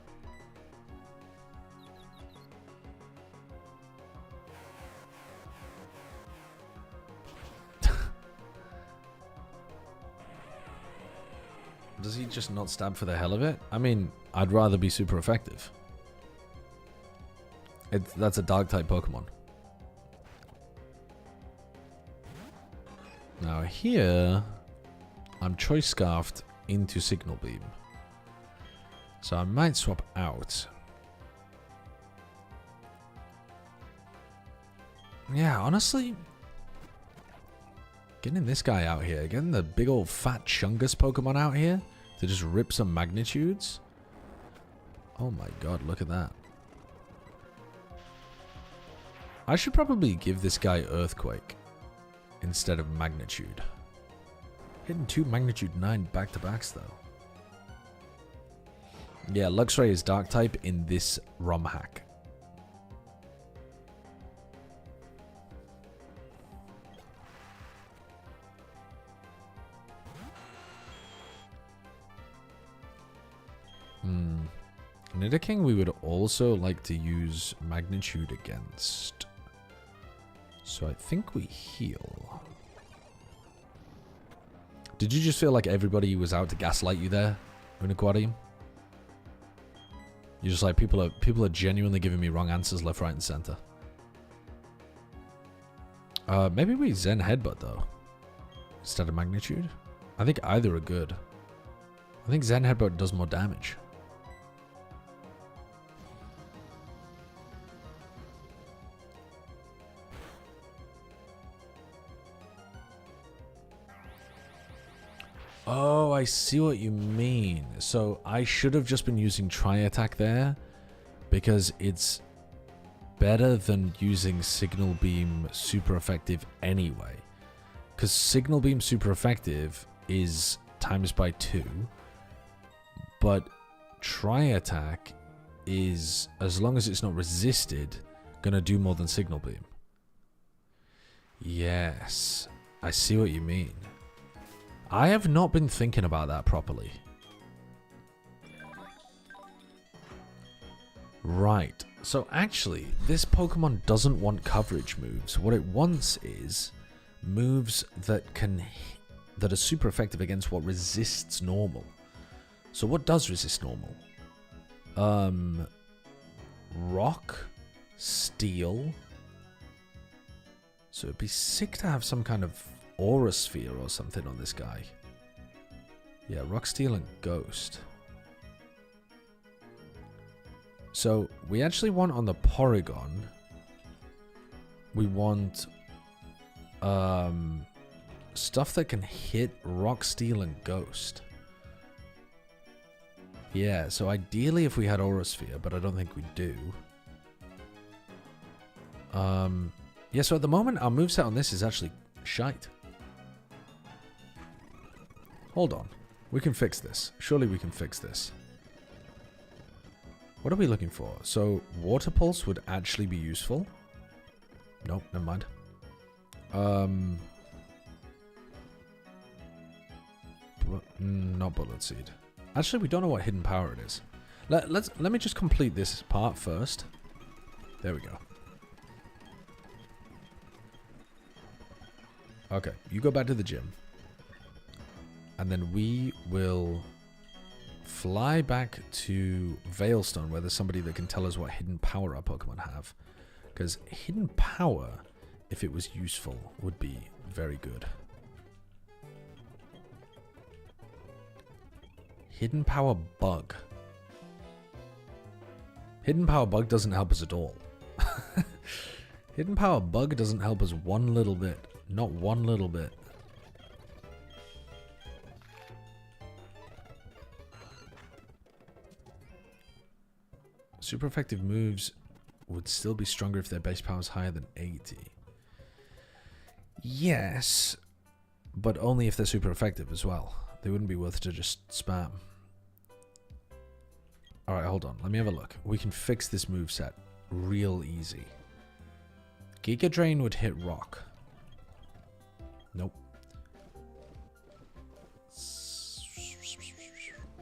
Does he just not stab for the hell of it? I mean, I'd rather be super effective. That's a dark type Pokemon. Now here, I'm Choice Scarfed into Signal Beam. So I might swap out. Yeah, honestly, getting this guy out here, getting the big old fat Chungus Pokemon out here to just rip some magnitudes. Oh my god, look at that. I should probably give this guy Earthquake instead of Magnitude. Hitting 2 Magnitude 9 back-to-backs though. Yeah, Luxray is Dark type in this ROM hack. Nidoking we would also like to use Magnitude against. So I think we heal. Did you just feel like everybody was out to gaslight you there, Uniquarium? You're just like, people are genuinely giving me wrong answers left, right, and center. Maybe we Zen Headbutt though, instead of Magnitude. I think either are good. I think Zen Headbutt does more damage. Oh, I see what you mean. So I should have just been using Tri-Attack there because it's better than using Signal Beam super effective anyway. Because Signal Beam super effective is times by 2, but Tri-Attack is, as long as it's not resisted, gonna do more than Signal Beam. Yes, I see what you mean. I have not been thinking about that properly. Right. So actually, this Pokemon doesn't want coverage moves. What it wants is moves that that are super effective against what resists normal. So what does resist normal? Rock, Steel. So it'd be sick to have some kind of Aura Sphere or something on this guy. Yeah, Rock, Steel, and Ghost. So we actually want on the Porygon, we want stuff that can hit Rock, Steel, and Ghost. Yeah, so ideally if we had Aura Sphere, but I don't think we do. Yeah, so at the moment our moveset on this is actually shite. Hold on. We can fix this. Surely we can fix this. What are we looking for? So, Water Pulse would actually be useful. Nope, never mind. Not Bullet Seed. Actually, we don't know what Hidden Power it is. Let me just complete this part first. There we go. Okay, you go back to the gym. And then we will fly back to Veilstone, where there's somebody that can tell us what hidden power our Pokemon have. Because hidden power, if it was useful, would be very good. Hidden power bug. Hidden power bug doesn't help us at all. Hidden power bug doesn't help us one little bit. Not one little bit. Super effective moves would still be stronger if their base power is higher than 80. Yes, but only if they're super effective as well. They wouldn't be worth to just spam. Alright, hold on. Let me have a look. We can fix this moveset real easy. Giga Drain would hit rock. Nope.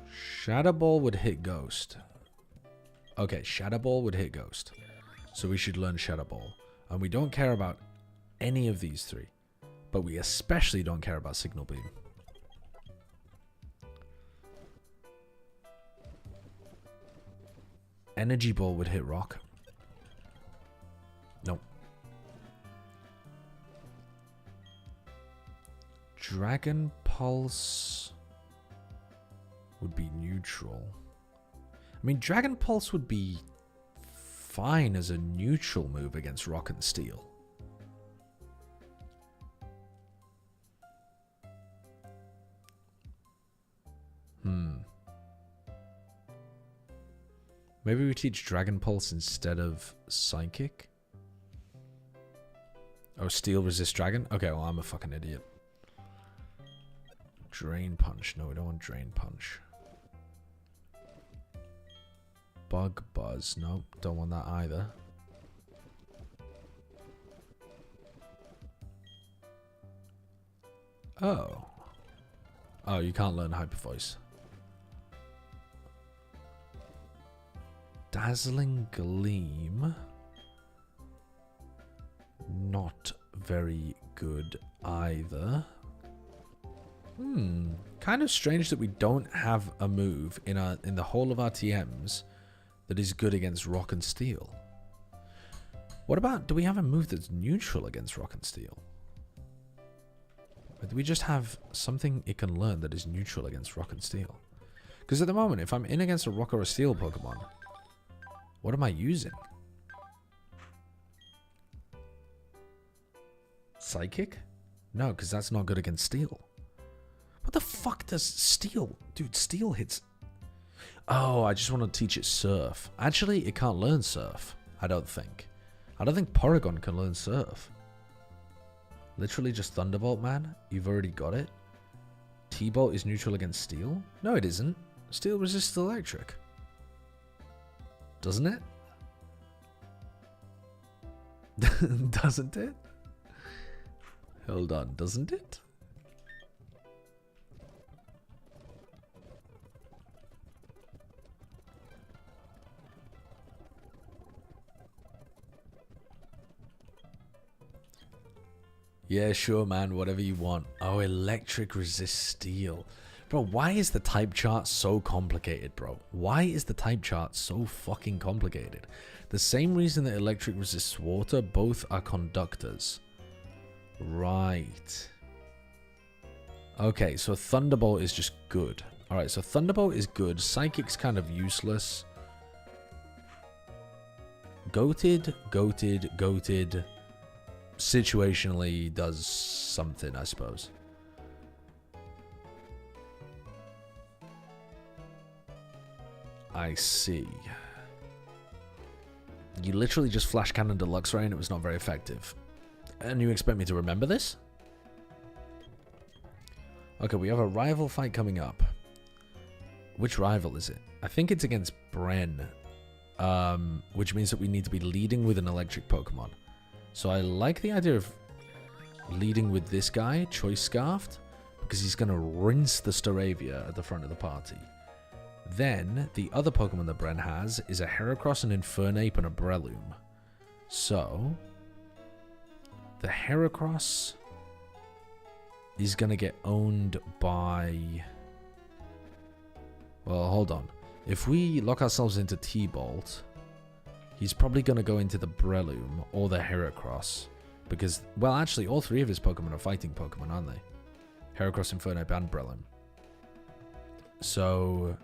Shadow Ball would hit ghost. Okay, Shadow Ball would hit ghost. So we should learn Shadow Ball. And we don't care about any of these three. But we especially don't care about Signal Beam. Energy Ball would hit rock. Nope. Dragon Pulse would be neutral. I mean, Dragon Pulse would be fine as a neutral move against Rock and Steel. Maybe we teach Dragon Pulse instead of Psychic? Oh, Steel resist Dragon? Okay, well, I'm a fucking idiot. Drain Punch. No, we don't want Drain Punch. Bug Buzz. Nope, don't want that either. Oh. Oh, you can't learn Hyper Voice. Dazzling Gleam. Not very good either. Kind of strange that we don't have a move in the whole of our TMs that is good against Rock and Steel. What about, do we have a move that's neutral against Rock and Steel? Or do we just have something it can learn that is neutral against Rock and Steel? Because at the moment, if I'm in against a Rock or a Steel Pokemon, what am I using? Psychic? No, because that's not good against Steel. What the fuck does Steel? Dude, Steel hits... Oh, I just want to teach it Surf. Actually, it can't learn Surf. I don't think. I don't think Porygon can learn Surf. Literally just Thunderbolt, man. You've already got it. T-Bolt is neutral against Steel? No, it isn't. Steel resists Electric. Doesn't it? Doesn't it? Hold on, doesn't it? Yeah, sure, man. Whatever you want. Oh, Electric resists Steel. Bro, why is the type chart so complicated, bro? Why is the type chart so fucking complicated? The same reason that Electric resists Water, both are conductors. Right. Okay, so Thunderbolt is just good. Alright, so Thunderbolt is good. Psychic's kind of useless. Goated. Situationally does something, I suppose. I see. You literally just Flash Cannon Deluxe Ray and it was not very effective. And you expect me to remember this? Okay, we have a rival fight coming up. Which rival is it? I think it's against Bren. Which means that we need to be leading with an electric Pokemon. So I like the idea of leading with this guy, Choice Scarfed, because he's going to rinse the Staravia at the front of the party. Then, the other Pokemon that Bren has is a Heracross, an Infernape, and a Breloom. So, the Heracross is going to get owned by... Well, hold on. If we lock ourselves into T-Bolt, he's probably going to go into the Breloom or the Heracross. Because, well, actually, all three of his Pokemon are fighting Pokemon, aren't they? Heracross, Infernape, and Breloom. So...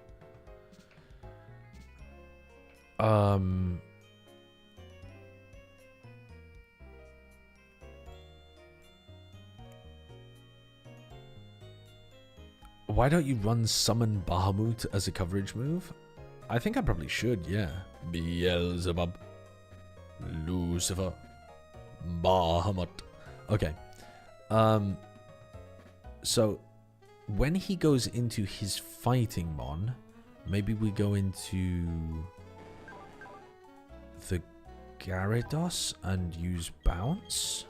Why don't you run Summon Bahamut as a coverage move? I think I probably should, yeah. Beelzebub. Lucifer. Bahamut. Okay. So, when he goes into his Fighting Mon, Maybe we go into the Gyarados and use Bounce?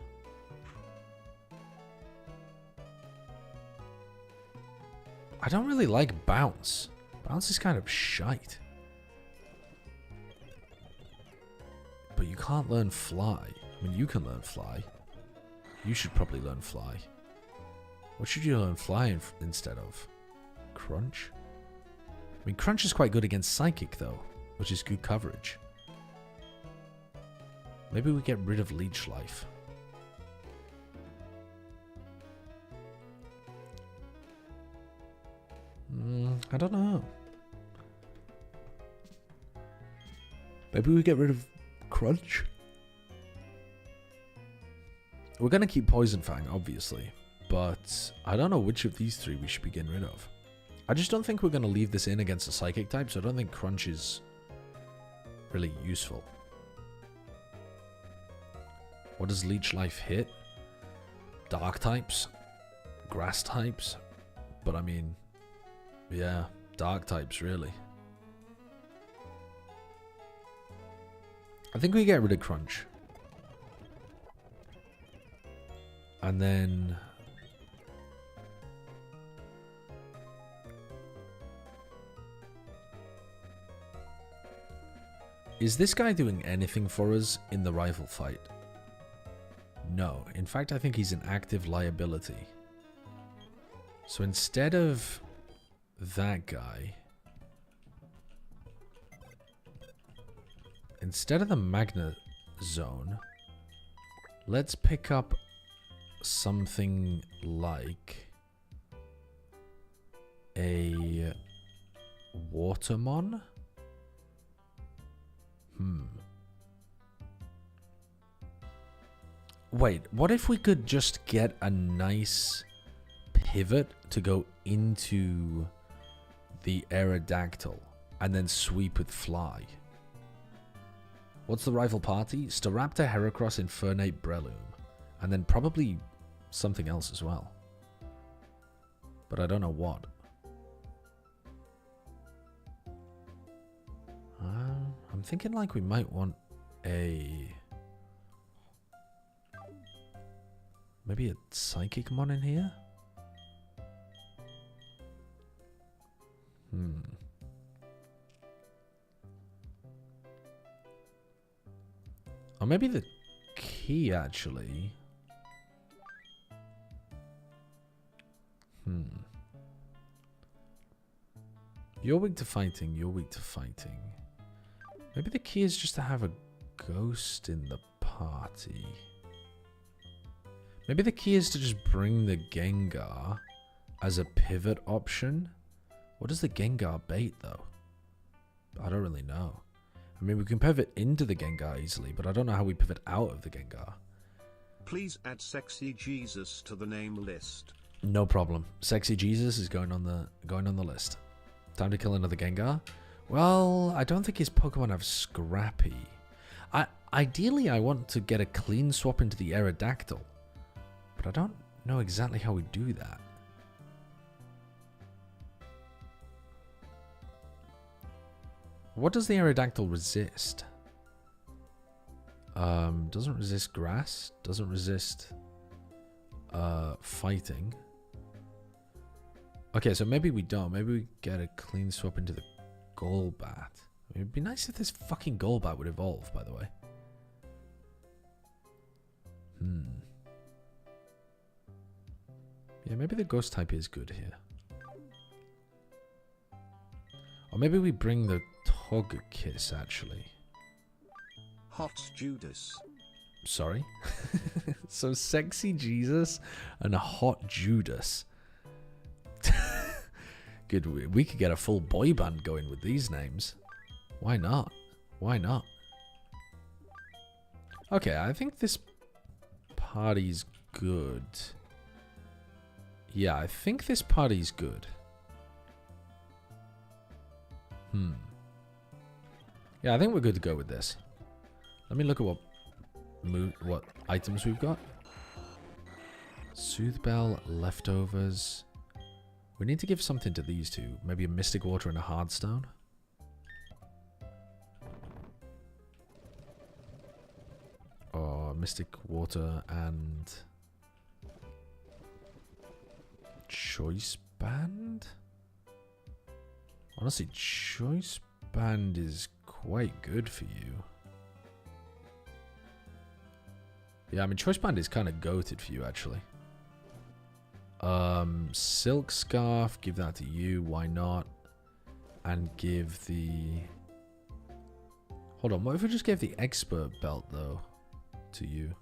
I don't really like Bounce. Bounce is kind of shite. But you can't learn Fly. I mean, you can learn Fly. You should probably learn Fly. What should you learn Fly instead of? Crunch? I mean, Crunch is quite good against Psychic, though, which is good coverage. Maybe we get rid of Leech Life. I don't know. Maybe we get rid of Crunch? We're going to keep Poison Fang, obviously. But I don't know which of these three we should be getting rid of. I just don't think we're going to leave this in against a Psychic type, so I don't think Crunch is really useful. What does Leech Life hit? Dark types? Grass types? But I mean, yeah, Dark types, really. I think we get rid of Crunch. And then... is this guy doing anything for us in the rival fight? No. In fact, I think he's an active liability. So instead of that guy... instead of the Magna Zone, let's pick up something like a Watermon? Wait, what if we could just get a nice pivot to go into the Aerodactyl and then sweep with Fly? What's the rival party? Staraptor, Heracross, Infernape, Breloom. And then probably something else as well. But I don't know what. I'm thinking like we might want a... maybe a Psychic-mon in here? Or maybe the key, actually. You're weak to fighting, you're weak to fighting. Maybe the key is just to have a ghost in the party. Maybe the key is to just bring the Gengar as a pivot option. What does the Gengar bait, though? I don't really know. I mean, we can pivot into the Gengar easily, but I don't know how we pivot out of the Gengar. Please add Sexy Jesus to the name list. No problem. Sexy Jesus is going on the list. Time to kill another Gengar. Well, I don't think his Pokemon have Scrappy. Ideally, I want to get a clean swap into the Aerodactyl, but I don't know exactly how we do that. What does the Aerodactyl resist? Doesn't resist grass. Doesn't resist fighting. Okay, so maybe we don't. Maybe we get a clean swap into the Golbat. I mean, it'd be nice if this fucking Golbat would evolve, by the way. Yeah, maybe the Ghost type is good here. Or maybe we bring the Togekiss, actually. Hot Judas. Sorry? So Sexy Jesus and a Hot Judas. Good, we could get a full boy band going with these names. Why not? Why not? Okay, I think this party's good. Yeah, I think this party's good. Yeah, I think we're good to go with this. Let me look at what items we've got. Soothbell, leftovers. We need to give something to these two. Maybe a Mystic Water and a Hardstone. Or Mystic Water and... Choice Band? Honestly, Choice Band is quite good for you. Yeah, I mean, Choice Band is kind of goated for you, actually. Silk Scarf, give that to you, why not? And give the... Hold on, what if we just gave the Expert Belt, though, to you?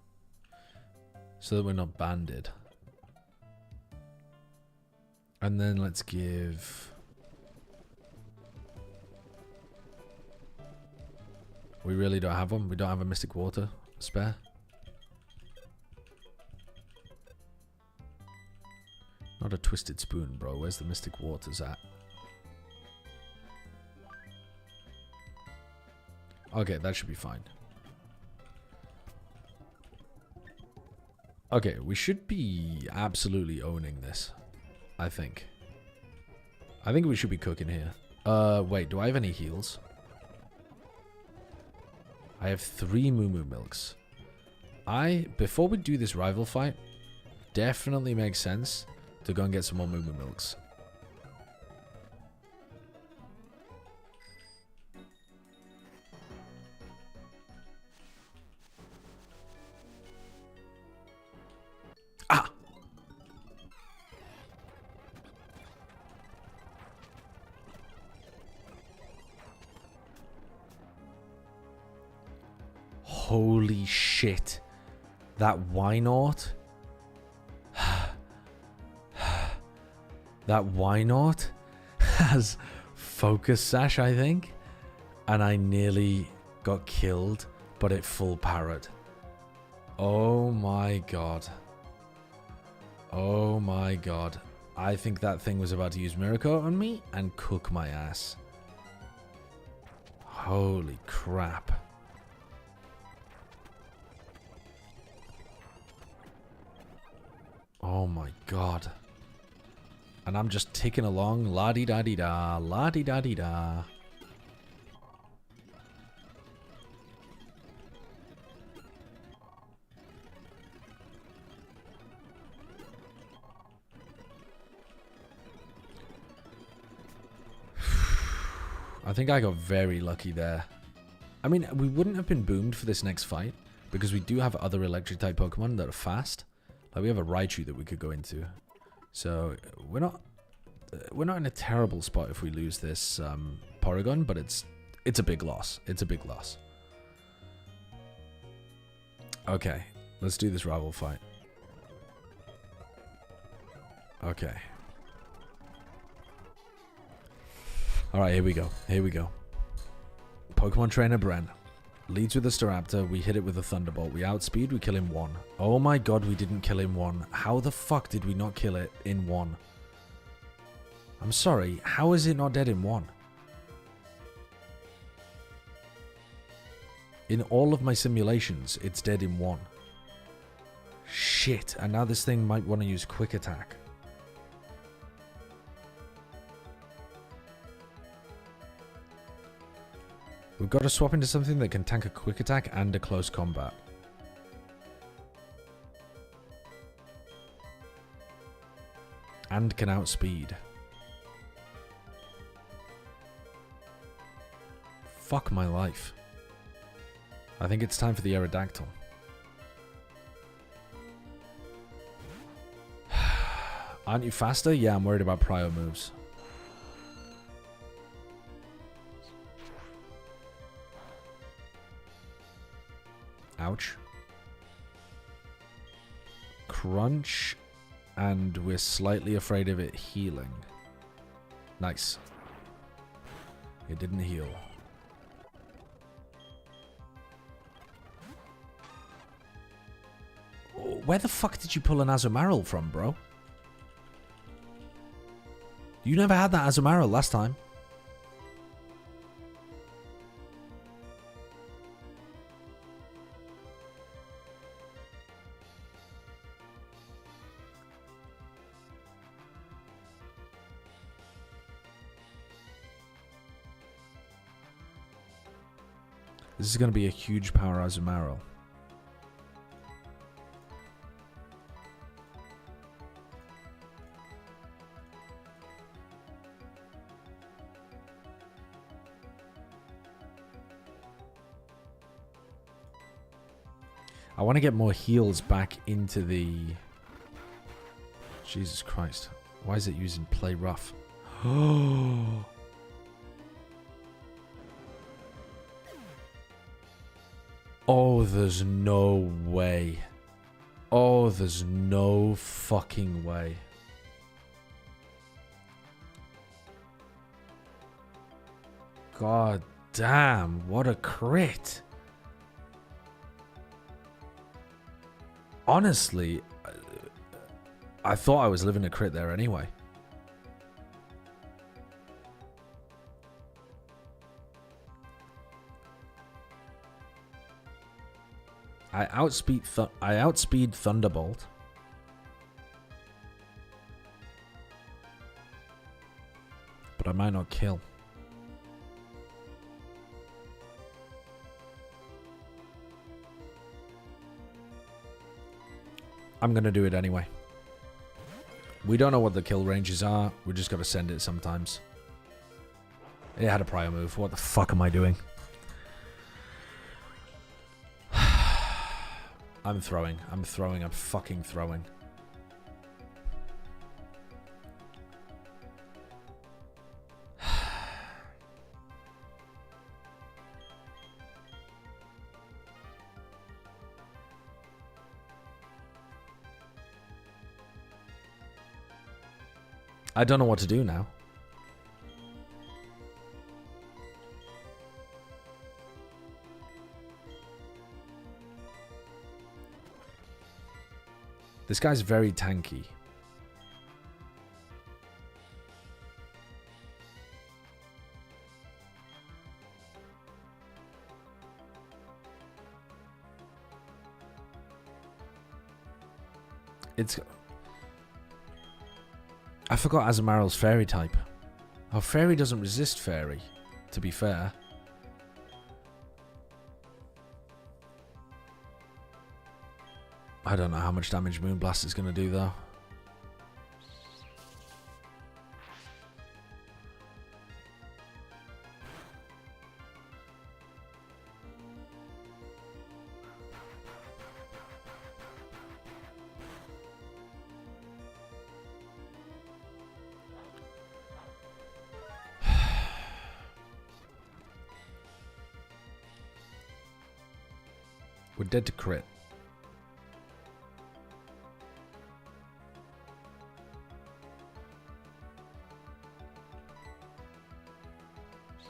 So that we're not banded. And then let's give... We really don't have one? We don't have a Mystic Water spare? Not a Twisted Spoon, bro. Where's the Mystic Waters at? Okay, that should be fine. Okay, we should be absolutely owning this. I think. I think we should be cooking here. Wait, do I have any heals? I have 3 Moo Moo Milks. Before we do this rival fight, definitely makes sense to go and get some more Moo Moo Milks. Ah! Holy shit. That Wynort? That Wynort has Focus Sash, I think. And I nearly got killed, but it full parried. Oh my god. Oh my god. I think that thing was about to use Miracle on me and cook my ass. Holy crap. Oh my god. And I'm just ticking along, la-di-da-di-da, la-di-da-di-da. I think I got very lucky there. I mean, we wouldn't have been boomed for this next fight, because we do have other electric-type Pokemon that are fast. Like, we have a Raichu that we could go into. So, we're not in a terrible spot if we lose this Porygon, but it's a big loss. It's a big loss. Okay, let's do this rival fight. Okay. Alright, here we go. Here we go. Pokemon Trainer Bren leads with a Staraptor. We hit it with a Thunderbolt. We outspeed. We kill him 1. Oh my god, we didn't kill him 1. How the fuck did we not kill it in 1? I'm sorry. How is it not dead in 1? In all of my simulations, it's dead in 1. Shit. And now this thing might want to use Quick Attack. We've got to swap into something that can tank a Quick Attack and a Close Combat. And can outspeed. Fuck my life. I think it's time for the Aerodactyl. Aren't you faster? Yeah, I'm worried about prio moves. Ouch. Crunch. And we're slightly afraid of it healing. Nice. It didn't heal. Where the fuck did you pull an Azumarill from, bro? You never had that Azumarill last time. This is going to be a huge power Azumarill. I want to get more heals back into the... Jesus Christ. Why is it using Play Rough? Oh, there's no way. Oh, there's no fucking way. God damn, what a crit. Honestly, I thought I was living a crit there anyway. I outspeed Thunderbolt. But I might not kill. I'm going to do it anyway. We don't know what the kill ranges are. We just got to send it sometimes. It had a prior move. What the fuck am I doing? I'm throwing. I'm fucking throwing. I don't know what to do now. This guy's very tanky. I forgot Azumarill's fairy type. Oh, fairy doesn't resist fairy, to be fair. I don't know how much damage Moonblast is going to do, though. We're dead to crit.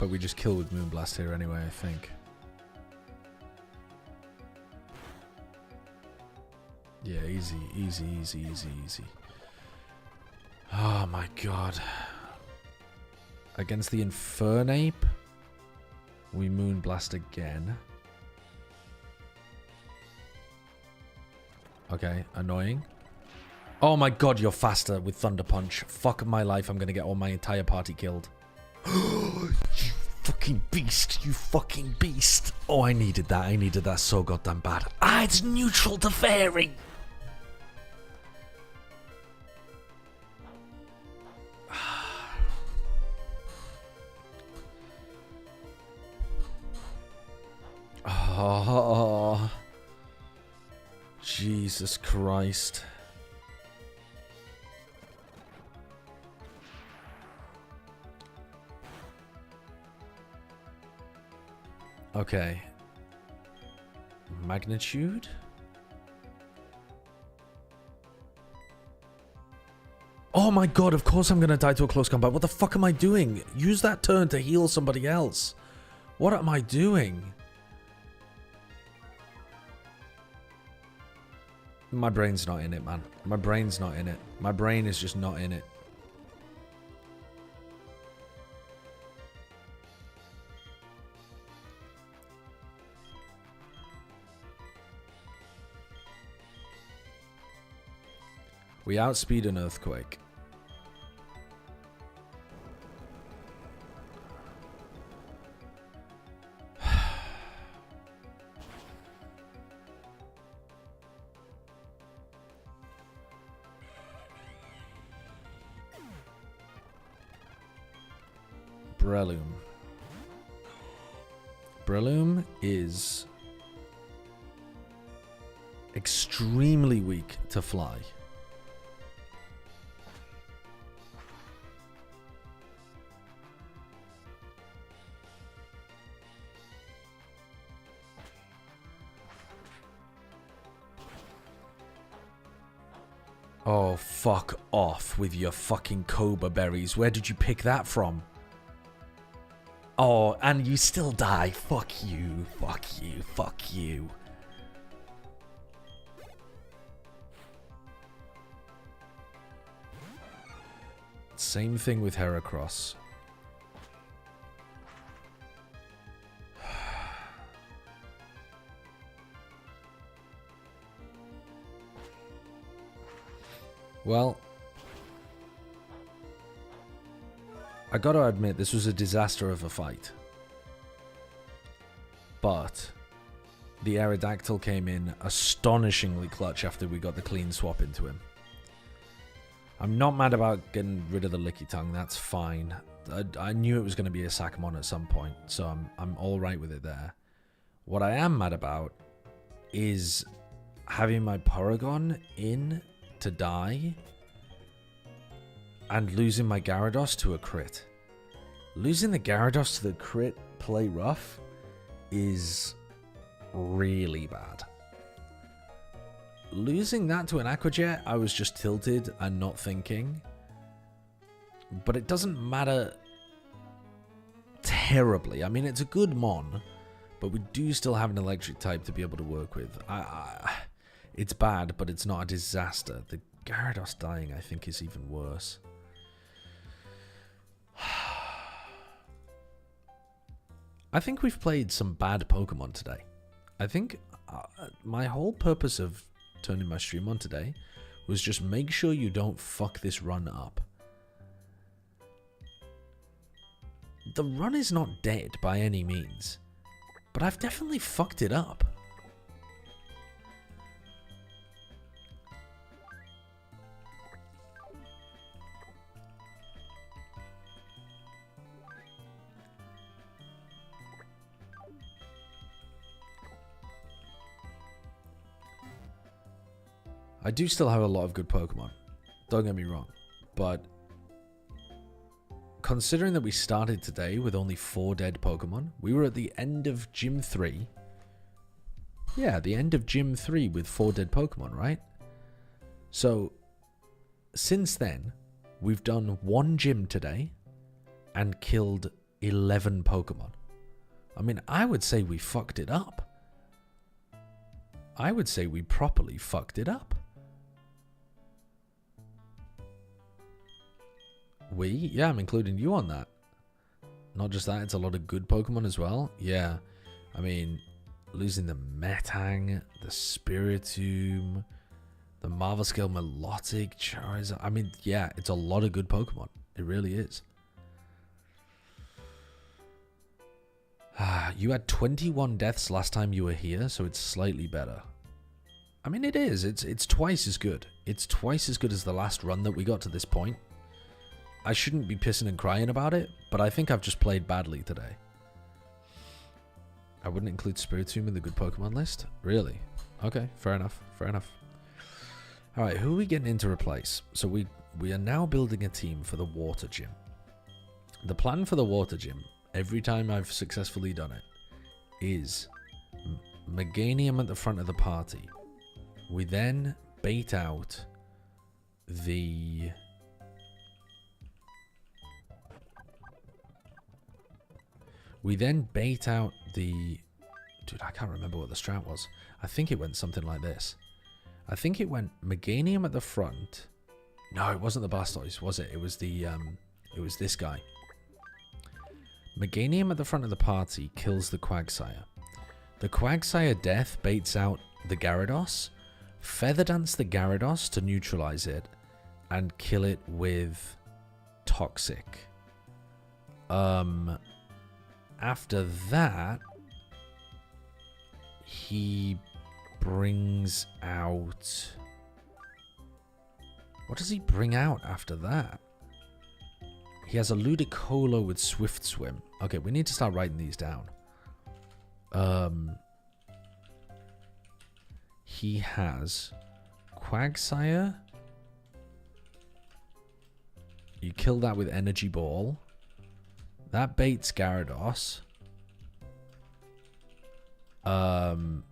But we just kill with Moonblast here anyway, I think. Yeah, easy, easy, easy, easy, easy. Oh my god. Against the Infernape, we Moonblast again. Okay, annoying. Oh my god, you're faster with Thunder Punch. Fuck my life, I'm gonna get all my entire party killed. You fucking beast, you fucking beast. Oh, I needed that so goddamn bad. Ah, it's neutral to fairy. Oh, Jesus Christ. Okay. Magnitude? Oh my god, of course I'm gonna die to a close combat. What the fuck am I doing? Use that turn to heal somebody else. What am I doing? My brain's not in it, man. My brain's not in it. My brain is just not in it. We outspeed an earthquake. Breloom. Breloom is extremely weak to fly. Oh, fuck off with your fucking Cobra berries. Where did you pick that from? Oh, and you still die. Fuck you, fuck you, fuck you. Same thing with Heracross. Well, I gotta admit, this was a disaster of a fight. But the Aerodactyl came in astonishingly clutch after we got the clean swap into him. I'm not mad about getting rid of the Licky Tongue, that's fine. I knew it was going to be a Sakamon at some point, so I'm alright with it there. What I am mad about is having my Porygon in to die and losing my Gyarados to a crit. Losing the Gyarados to the crit play rough is really bad. Losing that to an Aqua Jet, I was just tilted and not thinking. But it doesn't matter terribly. I mean, it's a good Mon, but we do still have an electric type to be able to work with. It's bad, but it's not a disaster. The Gyarados dying, I think, is even worse. I think we've played some bad Pokemon today. I think my whole purpose of turning my stream on today was just make sure you don't fuck this run up. The run is not dead by any means, but I've definitely fucked it up. I do still have a lot of good Pokemon, don't get me wrong, but considering that we started today with only 4 dead Pokemon, we were at the end of Gym 3. Yeah, the end of Gym 3 with 4 dead Pokemon, right? So, since then, we've done 1 gym today and killed 11 Pokemon. I mean, I would say we fucked it up. I would say we properly fucked it up. Yeah, I'm including you on that. Not just that, it's a lot of good Pokemon as well. Yeah, I mean, losing the Metang, the Spiritomb, the Marvel Scale Melodic, Charizard. I mean, yeah, it's a lot of good Pokemon. It really is. You had 21 deaths last time you were here, so it's slightly better. I mean, it is. It's twice as good. It's twice as good as the last run that we got to this point. I shouldn't be pissing and crying about it, but I think I've just played badly today. I wouldn't include Spiritomb in the good Pokemon list? Really? Okay, fair enough. Fair enough. Alright, who are we getting in to replace? So we are now building a team for the Water Gym. The plan for the Water Gym, every time I've successfully done it, is Meganium at the front of the party. We then bait out the... Dude, I can't remember what the strat was. I think it went something like this. I think it went Meganium at the front. No, it wasn't the Blastoise, was it? It was the, it was this guy. Meganium at the front of the party kills the Quagsire. The Quagsire death baits out the Gyarados. Feather Dance the Gyarados to neutralize it. And kill it with Toxic. After that, he brings out... What does he bring out after that? He has a Ludicolo with Swift Swim. Okay, we need to start writing these down. He has Quagsire. You kill that with Energy Ball. That baits Gyarados. And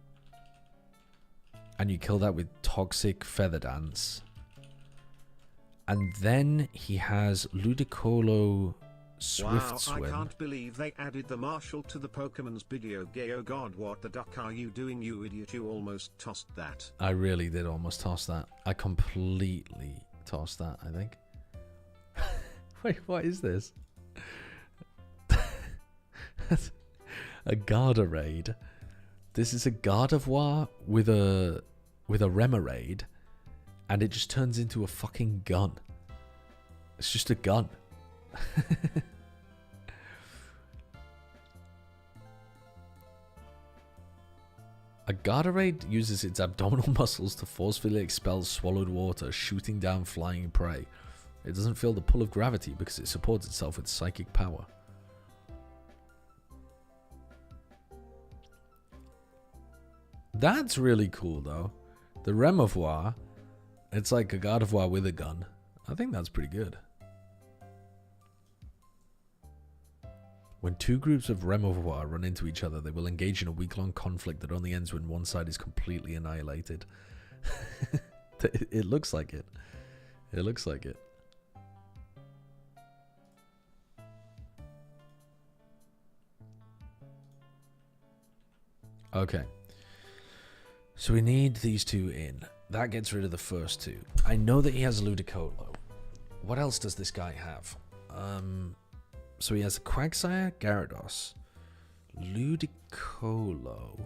you kill that with Toxic Feather Dance. And then he has Ludicolo Swift Swim. I can't believe they added the Marshall to the Pokemon's video game. Oh god, what the duck are you doing, you idiot? You almost tossed that. I really did almost toss that. I completely tossed that, I think. Wait, what is this? A Garderoid. This is a Gardevoir with a Remoraid, and it just turns into a fucking gun. It's just a gun. A Garderoid uses its abdominal muscles to forcefully expel swallowed water, shooting down flying prey. It doesn't feel the pull of gravity because it supports itself with psychic power. That's really cool, though. The Removoir, it's like a Gardevoir with a gun. I think that's pretty good. When two groups of Removoir run into each other, they will engage in a week-long conflict that only ends when one side is completely annihilated. It looks like it. It looks like it. Okay. So we need these two in. That gets rid of the first two. I know that he has a Ludicolo. What else does this guy have? So he has a Quagsire, Gyarados, Ludicolo.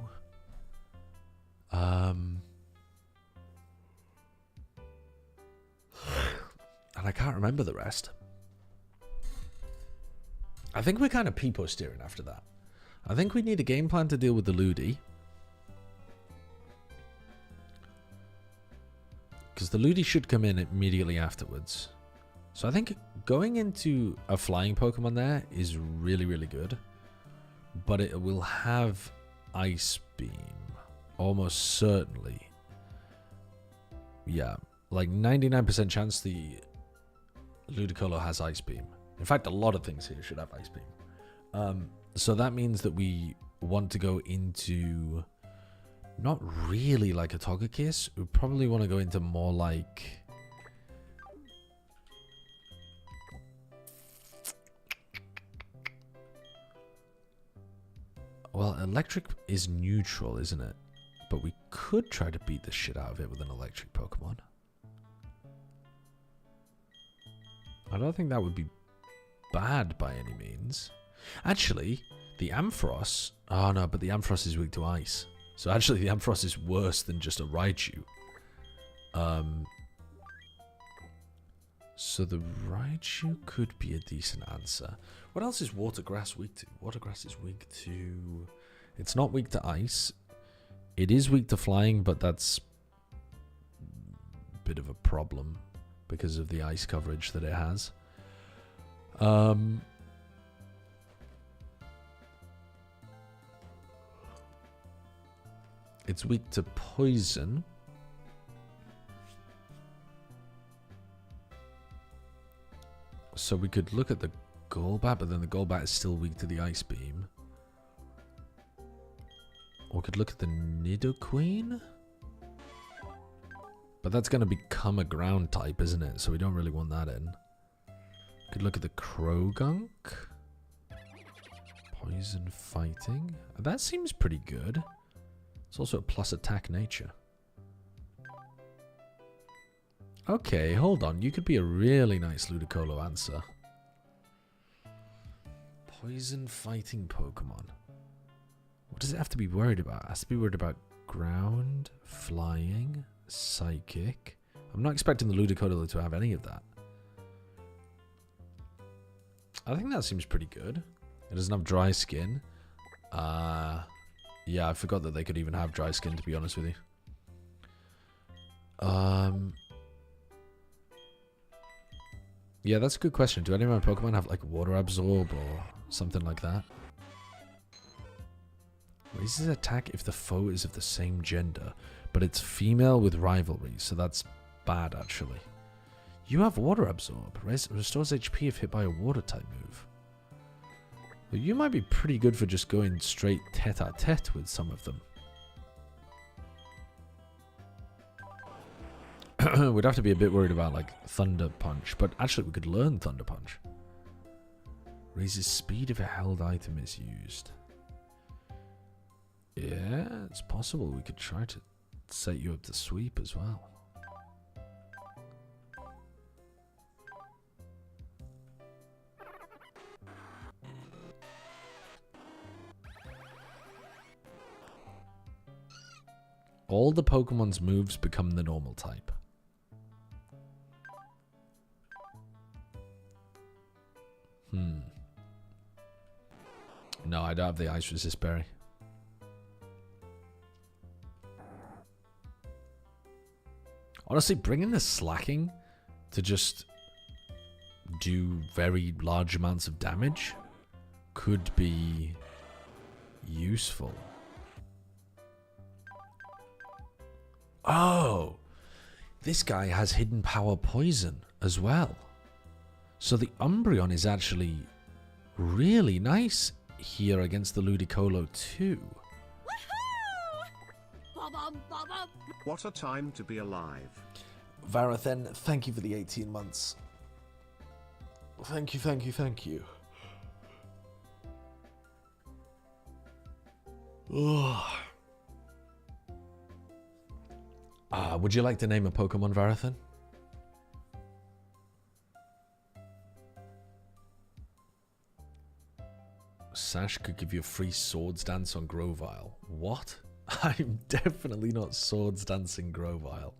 And I can't remember the rest. I think we're kind of peepo steering after that. I think we need a game plan to deal with the Ludi. Because the Ludi should come in immediately afterwards. So I think going into a flying Pokemon there is really, really good. But it will have Ice Beam. Almost certainly. Yeah. Like 99% chance the Ludicolo has Ice Beam. In fact, a lot of things here should have Ice Beam. So that means that we want to go into... Not really like a Togekiss. We probably want to go into more like... Well, electric is neutral, isn't it? But we could try to beat the shit out of it with an electric Pokemon. I don't think that would be bad by any means. Actually, the Ampharos... Oh no, but the Ampharos is weak to ice. So actually the Ampharos is worse than just a Raichu. So the Raichu could be a decent answer. What else is Watergrass weak to? Watergrass is weak to... It's not weak to ice. It is weak to flying, but that's a bit of a problem because of the ice coverage that it has. It's weak to poison. So we could look at the Golbat, but then the Golbat is still weak to the Ice Beam. Or we could look at the Nidoqueen. But that's going to become a ground type, isn't it? So we don't really want that in. We could look at the Krogunk. Poison fighting. That seems pretty good. It's also a plus attack nature. Okay, hold on. You could be a really nice Ludicolo answer. Poison fighting Pokemon. What does it have to be worried about? It has to be worried about ground, flying, psychic. I'm not expecting the Ludicolo to have any of that. I think that seems pretty good. It doesn't have dry skin. Yeah, I forgot that they could even have dry skin, to be honest with you. Yeah, that's a good question. Do any of my Pokemon have like water absorb or something like that? Raises attack if the foe is of the same gender, but it's female with rivalry, so that's bad actually. You have water absorb. Restores HP if hit by a water type move. Well, you might be pretty good for just going straight tete-a-tete with some of them. We'd have to be a bit worried about like Thunder Punch, but actually we could learn Thunder Punch. Raises speed if a held item is used. Yeah, it's possible we could try to set you up to sweep as well. All the Pokemon's moves become the normal type. No, I don't have the Ice Resist Berry. Honestly, bringing the Slacking to just do very large amounts of damage could be useful. Oh, this guy has hidden power poison as well. So the Umbreon is actually really nice here against the Ludicolo too. What a time to be alive. Varathen, thank you for the 18 months. Thank you, thank you, thank you. Would you like to name a Pokemon, Varathen? Sash could give you a free Swords Dance on Grovyle. What? I'm definitely not Swords Dancing Grovyle.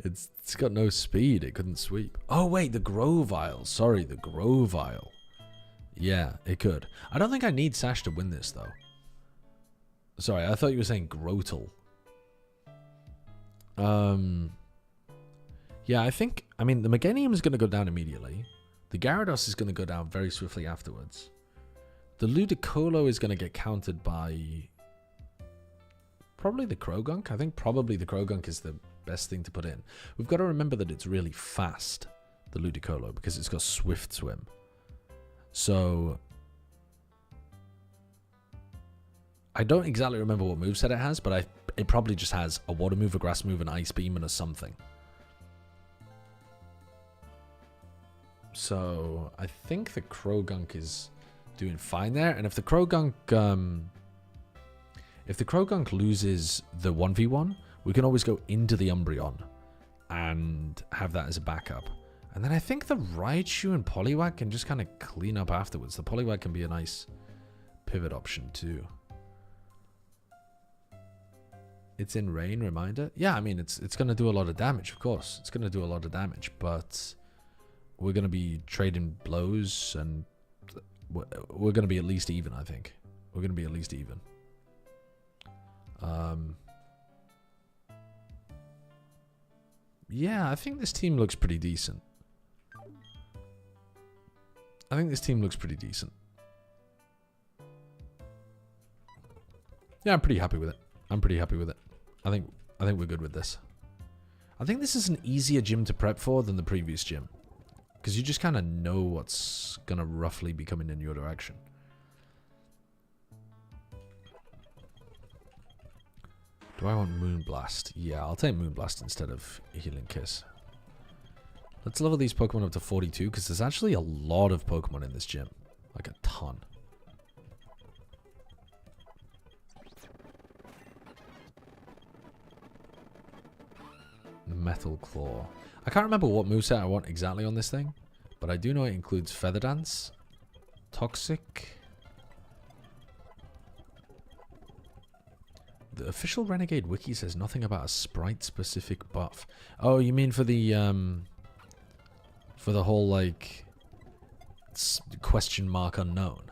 It's got no speed. It couldn't sweep. Oh, wait, the Grovyle. Sorry, the Grovyle. Yeah, it could. I don't think I need Sash to win this, though. Sorry, I thought you were saying Grotle. Yeah, I mean, the Meganium is going to go down immediately. The Gyarados is going to go down very swiftly afterwards. The Ludicolo is going to get countered by probably the Krogunk. I think probably the Krogunk is the best thing to put in. We've got to remember that it's really fast, the Ludicolo, because it's got Swift Swim. So I don't exactly remember what moveset it has, but it probably just has a Water move, a Grass move, an Ice Beam, and a something. So I think the Krogunk is doing fine there, and if the Krogunk loses the 1v1, we can always go into the Umbreon and have that as a backup. And then I think the Raichu and Poliwag can just kind of clean up afterwards. The Poliwag can be a nice pivot option too. It's in rain, reminder. Yeah, I mean, it's going to do a lot of damage, of course. It's going to do a lot of damage, but we're going to be trading blows, and we're going to be at least even, I think. We're going to be at least even. Yeah, I think this team looks pretty decent. Yeah, I'm pretty happy with it. I think we're good with this. I think this is an easier gym to prep for than the previous gym, because you just kind of know what's gonna roughly be coming in your direction. Do I want Moonblast? Yeah, I'll take Moonblast instead of Healing Kiss. Let's level these Pokemon up to 42, because there's actually a lot of Pokemon in this gym. Like a ton. Metal Claw. I can't remember what moveset I want exactly on this thing, but I do know it includes Feather Dance, Toxic. The official Renegade wiki says nothing about a sprite-specific buff. Oh, you mean for the whole, like, question mark unknown?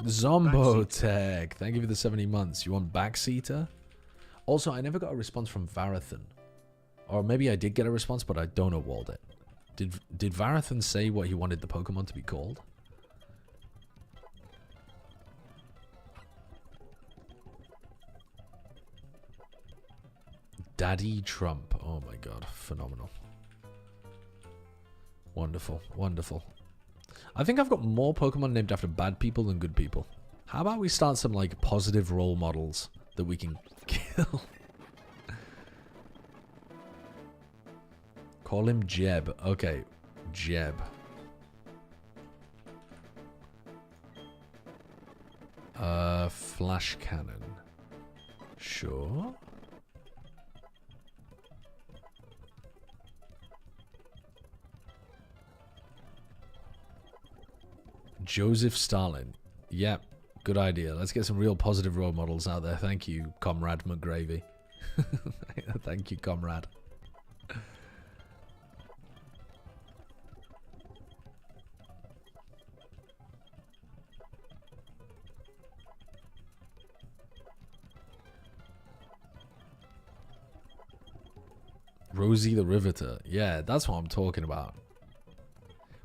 Zombotech. Thank you for the 70 months. You want Backseater? Also, I never got a response from Varathan. Or maybe I did get a response, but I don't know walled it. Did Varathan say what he wanted the Pokemon to be called? Daddy Trump. Oh my god. Phenomenal. Wonderful. Wonderful. I think I've got more Pokemon named after bad people than good people. How about we start some, like, positive role models that we can kill? Call him Jeb. Okay. Jeb. Flash cannon. Sure. Joseph Stalin. Yep. Good idea. Let's get some real positive role models out there. Thank you, Comrade McGravy. Thank you, Comrade. Rosie the Riveter. Yeah, that's what I'm talking about.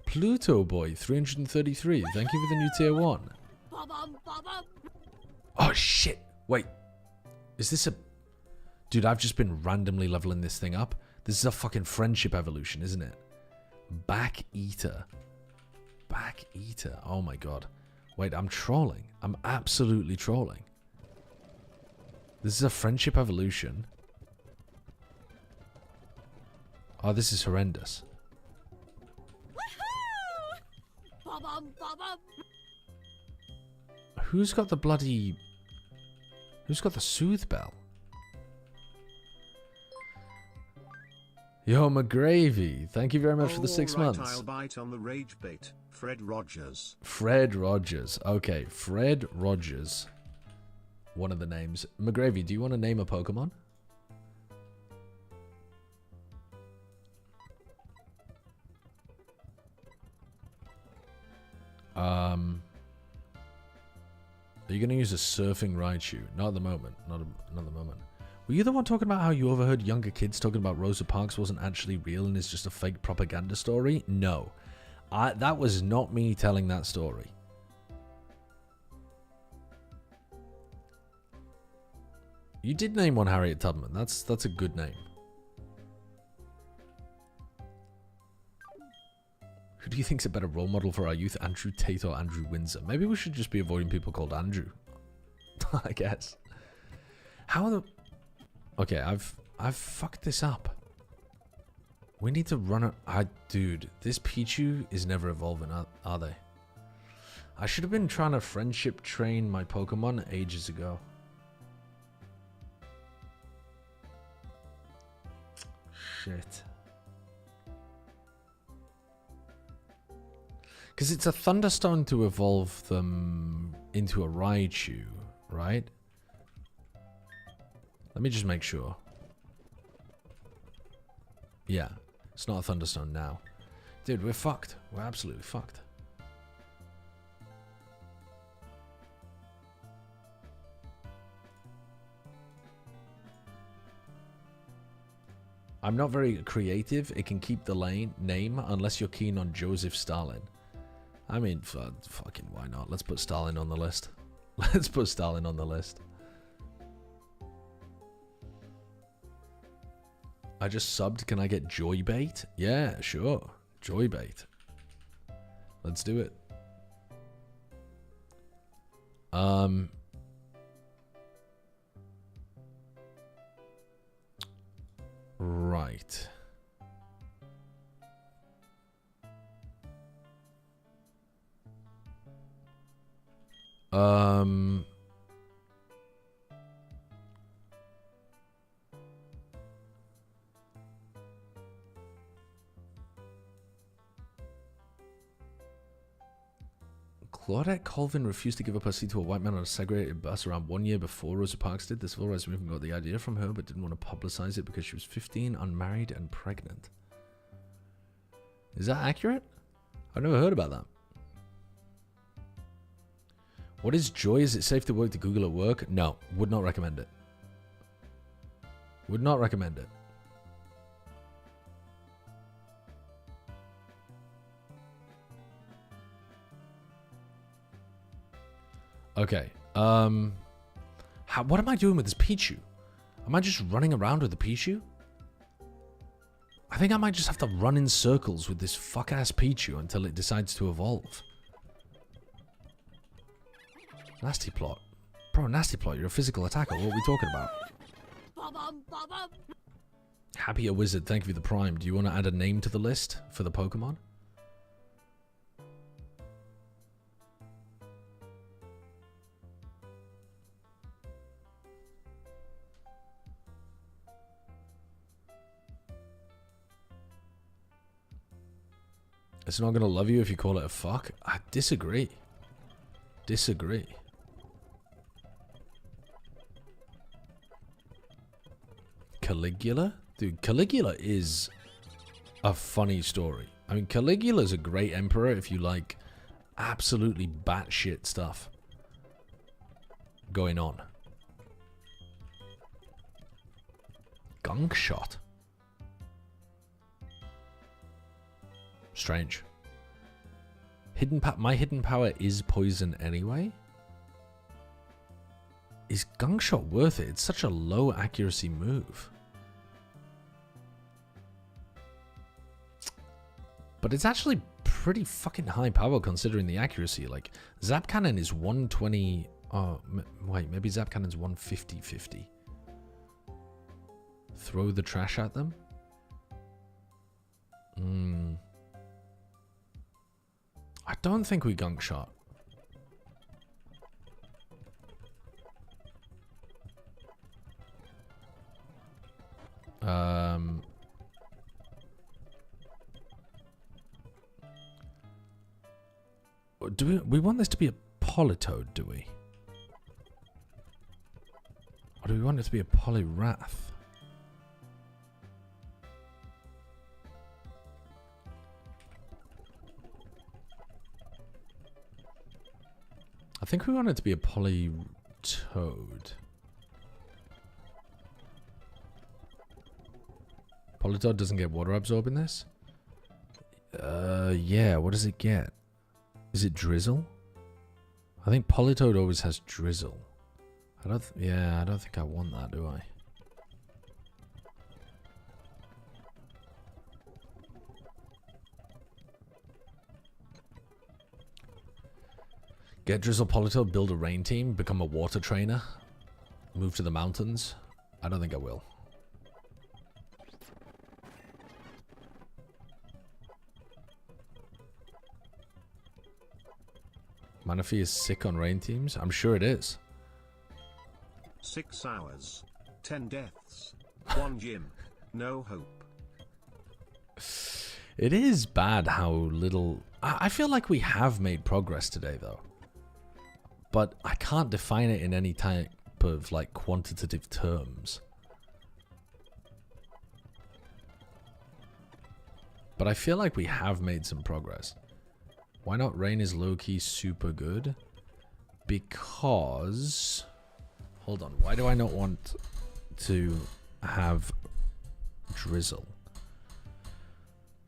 Pluto Boy, 333. Thank you for the new tier 1. Oh, shit. Wait. Is this a... Dude, I've just been randomly leveling this thing up. This is a fucking friendship evolution, isn't it? Back Eater. Back Eater. Oh, my God. Wait, I'm trolling. I'm absolutely trolling. This is a friendship evolution. Oh, this is horrendous. Who's got the bloody... Who's got the soothe bell? Yo, McGravy. Thank you very much for the 6 months. I'll bite on the rage bait. Fred Rogers. Fred Rogers. Okay, Fred Rogers. One of the names. McGravy, do you want to name a Pokemon? Are you going to use a surfing Raichu? Not at the moment. Not at the moment. Were you the one talking about how you overheard younger kids talking about Rosa Parks wasn't actually real and is just a fake propaganda story? No. That was not me telling that story. You did name one Harriet Tubman. That's a good name. Who do you think's a better role model for our youth, Andrew Tate or Andrew Windsor? Maybe we should just be avoiding people called Andrew. I guess. How the... Okay, I've fucked this up. We need to run it. Dude, this Pichu is never evolving, are they? I should have been trying to friendship train my Pokemon ages ago. Shit. Because it's a Thunderstone to evolve them into a Raichu, right? Let me just make sure. Yeah, it's not a Thunderstone now. Dude, we're fucked. We're absolutely fucked. I'm not very creative. It can keep the name unless you're keen on Joseph Stalin. I mean, fucking why not? Let's put Stalin on the list. Let's put Stalin on the list. I just subbed. Can I get Joybait? Yeah, sure. Joybait. Let's do it. Right. Claudette Colvin refused to give up her seat to a white man on a segregated bus around 1 year before Rosa Parks did. The civil rights movement got the idea from her, but didn't want to publicize it because she was 15, unmarried, and pregnant. Is that accurate? I've never heard about that. What is joy? Is it safe to work to Google at work? No, would not recommend it. Would not recommend it. Okay. What am I doing with this Pichu? Am I just running around with the Pichu? I think I might just have to run in circles with this fuck-ass Pichu until it decides to evolve. Nasty plot. Bro, nasty plot. You're a physical attacker. What are we talking about? Happy a wizard. Thank you for the prime. Do you want to add a name to the list for the Pokemon? It's not going to love you if you call it a fuck? I disagree. Disagree. Caligula? Dude, Caligula is a funny story. I mean, Caligula's a great emperor if you like absolutely batshit stuff going on. Gunk shot. Strange. My hidden power is poison anyway? Is Gunk Shot worth it? It's such a low accuracy move. But it's actually pretty fucking high power considering the accuracy. Like, Zap Cannon is 120... Oh, wait, maybe Zap Cannon's 150-50. Throw the trash at them? I don't think we Gunk Shot. Do we want this to be a Politoed, do we? Or do we want it to be a Poliwrath? I think we want it to be a Politoed. Politoed doesn't get water absorb in this? Yeah, what does it get? Is it Drizzle? I think Politoed always has Drizzle. I don't think I want that, do I? Get Drizzle Politoed, build a rain team, become a water trainer, move to the mountains. I don't think I will. Manaphy is sick on rain teams? I'm sure it is. 6 hours. 10 deaths. 1 gym. No hope. It is bad how little... I feel like we have made progress today, though. But I can't define it in any type of, like, quantitative terms. But I feel like we have made some progress. Why not? Rain is low-key super good. Because... Hold on. Why do I not want to have Drizzle?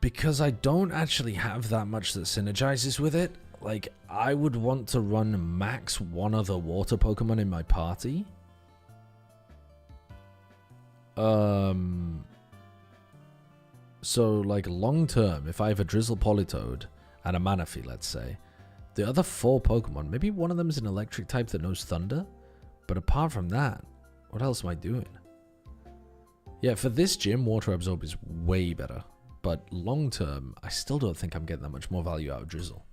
Because I don't actually have that much that synergizes with it. Like, I would want to run max one other water Pokemon in my party. So, like, long term, if I have a Drizzle Politoed and a Manaphy, let's say, the other 4 Pokemon, maybe one of them is an electric type that knows Thunder. But apart from that, what else am I doing? Yeah, for this gym, Water Absorb is way better. But long term, I still don't think I'm getting that much more value out of Drizzle.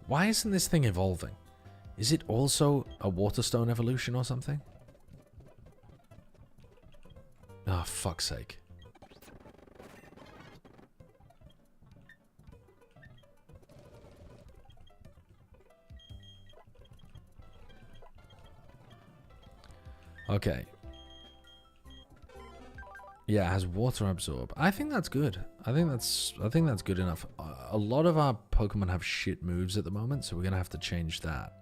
Why isn't this thing evolving? Is it also a Waterstone evolution or something? Ah, oh, fuck's sake. Okay. Yeah, it has water absorb. I think that's good. I think that's good enough. A lot of our Pokemon have shit moves at the moment, so we're gonna have to change that.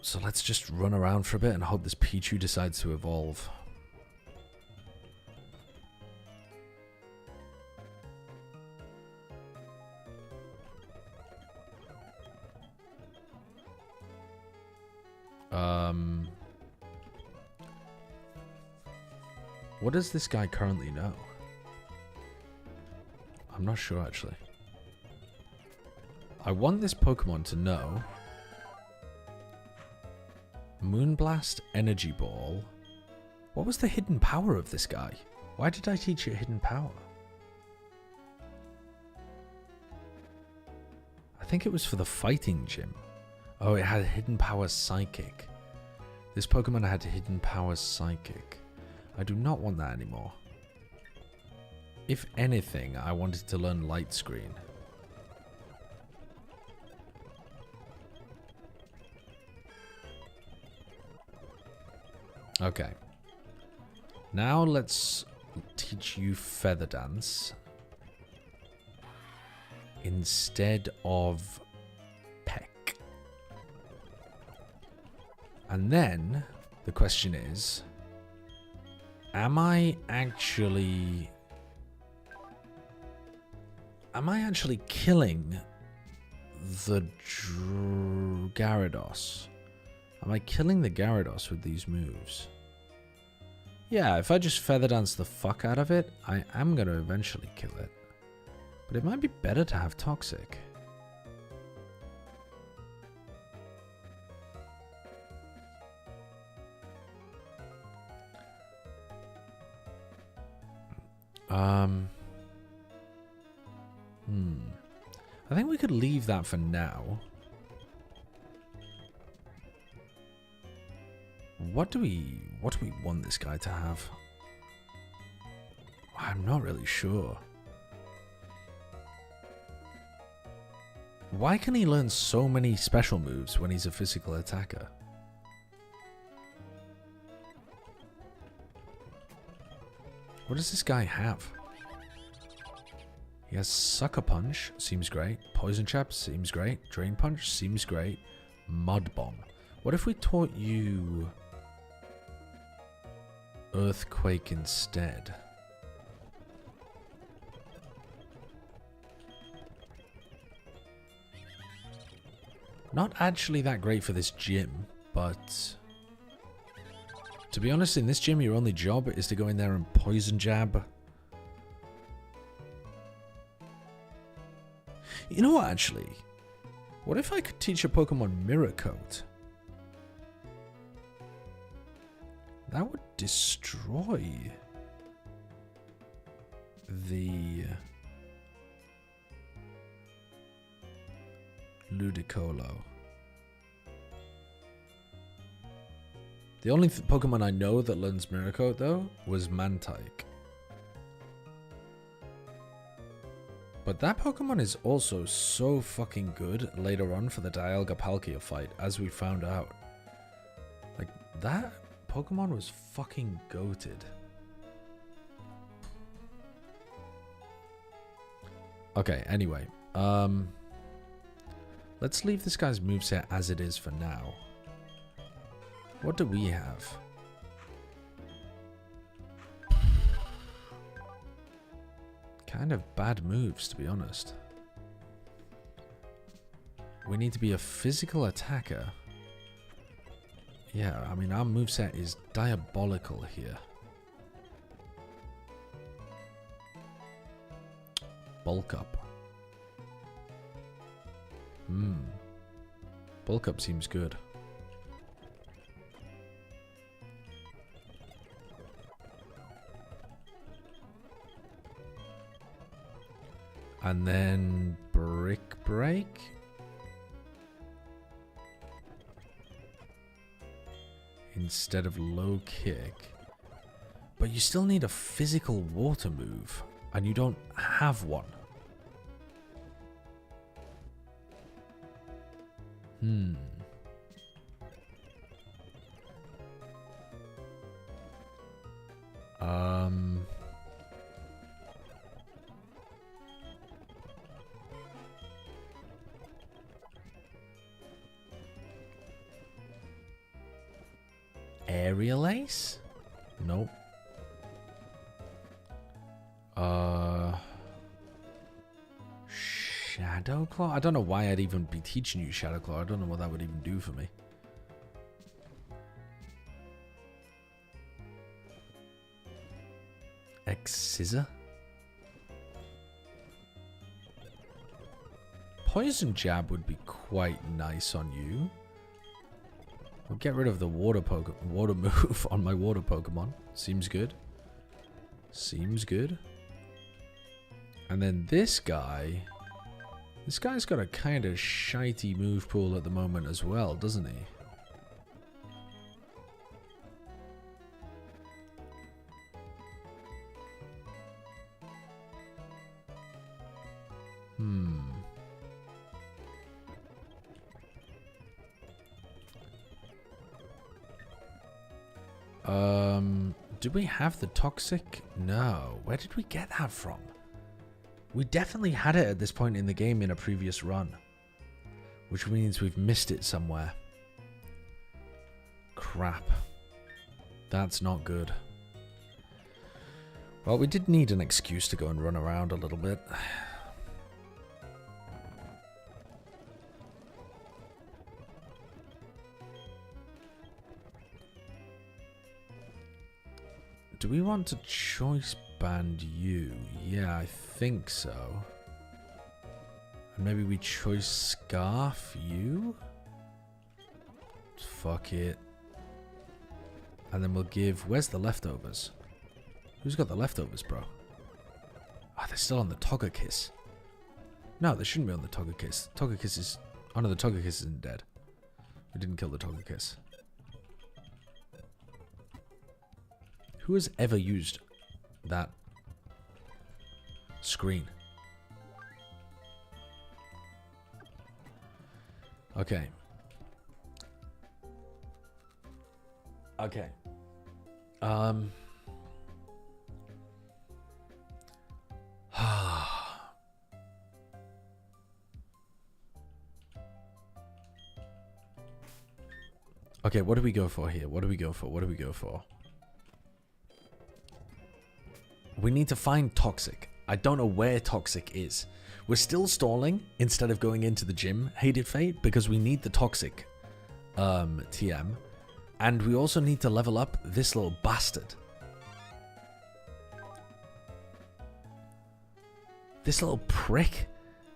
So let's just run around for a bit and hope this Pichu decides to evolve. What does this guy currently know? I'm not sure, actually. I want this Pokemon to know Moonblast, Energy Ball. What was the hidden power of this guy? Why did I teach it hidden power? I think it was for the fighting gym. Oh, it had hidden power Psychic. This Pokemon had hidden power Psychic. I do not want that anymore. If anything, I wanted to learn Light Screen. Okay. Now let's teach you Feather Dance instead of Peck. And then the question is, am I actually killing the Gyarados? Am I killing the Gyarados with these moves? Yeah, if I just Feather Dance the fuck out of it, I am going to eventually kill it. But it might be better to have Toxic. I think we could leave that for now. What do we want this guy to have? I'm not really sure. Why can he learn so many special moves when he's a physical attacker? What does this guy have? He has Sucker Punch, seems great. Poison Trap, seems great. Drain Punch, seems great. Mud Bomb. What if we taught you Earthquake instead? Not actually that great for this gym, but to be honest, in this gym your only job is to go in there and Poison Jab. You know what, actually? What if I could teach a Pokemon Mirror Coat? That would destroy the Ludicolo. The only Pokemon I know that learns Mirror Coat, though, was Mantike. But that Pokemon is also so fucking good later on for the Dialga Palkia fight, as we found out. Like, that Pokemon was fucking goated. Okay, anyway. Let's leave this guy's moveset as it is for now. What do we have? Kind of bad moves, to be honest. We need to be a physical attacker. Yeah, I mean, our moveset is diabolical here. Bulk Up. Bulk Up seems good. And then Brick Break. Instead of Low Kick. But you still need a physical water move. And you don't have one. Aerial Ace? Nope. Shadow Claw? I don't know why I'd even be teaching you Shadow Claw. I don't know what that would even do for me. X-Scissor? Poison Jab would be quite nice on you. We'll get rid of the water move on my water Pokemon. Seems good. Seems good. And then this guy... This guy's got a kind of shitey move pool at the moment as well, doesn't he? Do we have the Toxic? No. Where did we get that from? We definitely had it at this point in the game in a previous run. Which means we've missed it somewhere. Crap. That's not good. Well, we did need an excuse to go and run around a little bit. Do we want to choice band you? Yeah, I think so. And maybe we choice Scarf you? Fuck it. And then we'll give... Where's the leftovers? Who's got the leftovers, bro? Ah, they're still on the Togekiss. No, they shouldn't be on the Togekiss. Togekiss is... Oh no, the Togekiss isn't dead. We didn't kill the Togekiss. Who has ever used that screen? Okay. Okay. Okay, what do we go for here? What do we go for? What do we go for? We need to find Toxic. I don't know where Toxic is. We're still stalling instead of going into the gym, Hated Fate, because we need the Toxic TM. And we also need to level up this little bastard. This little prick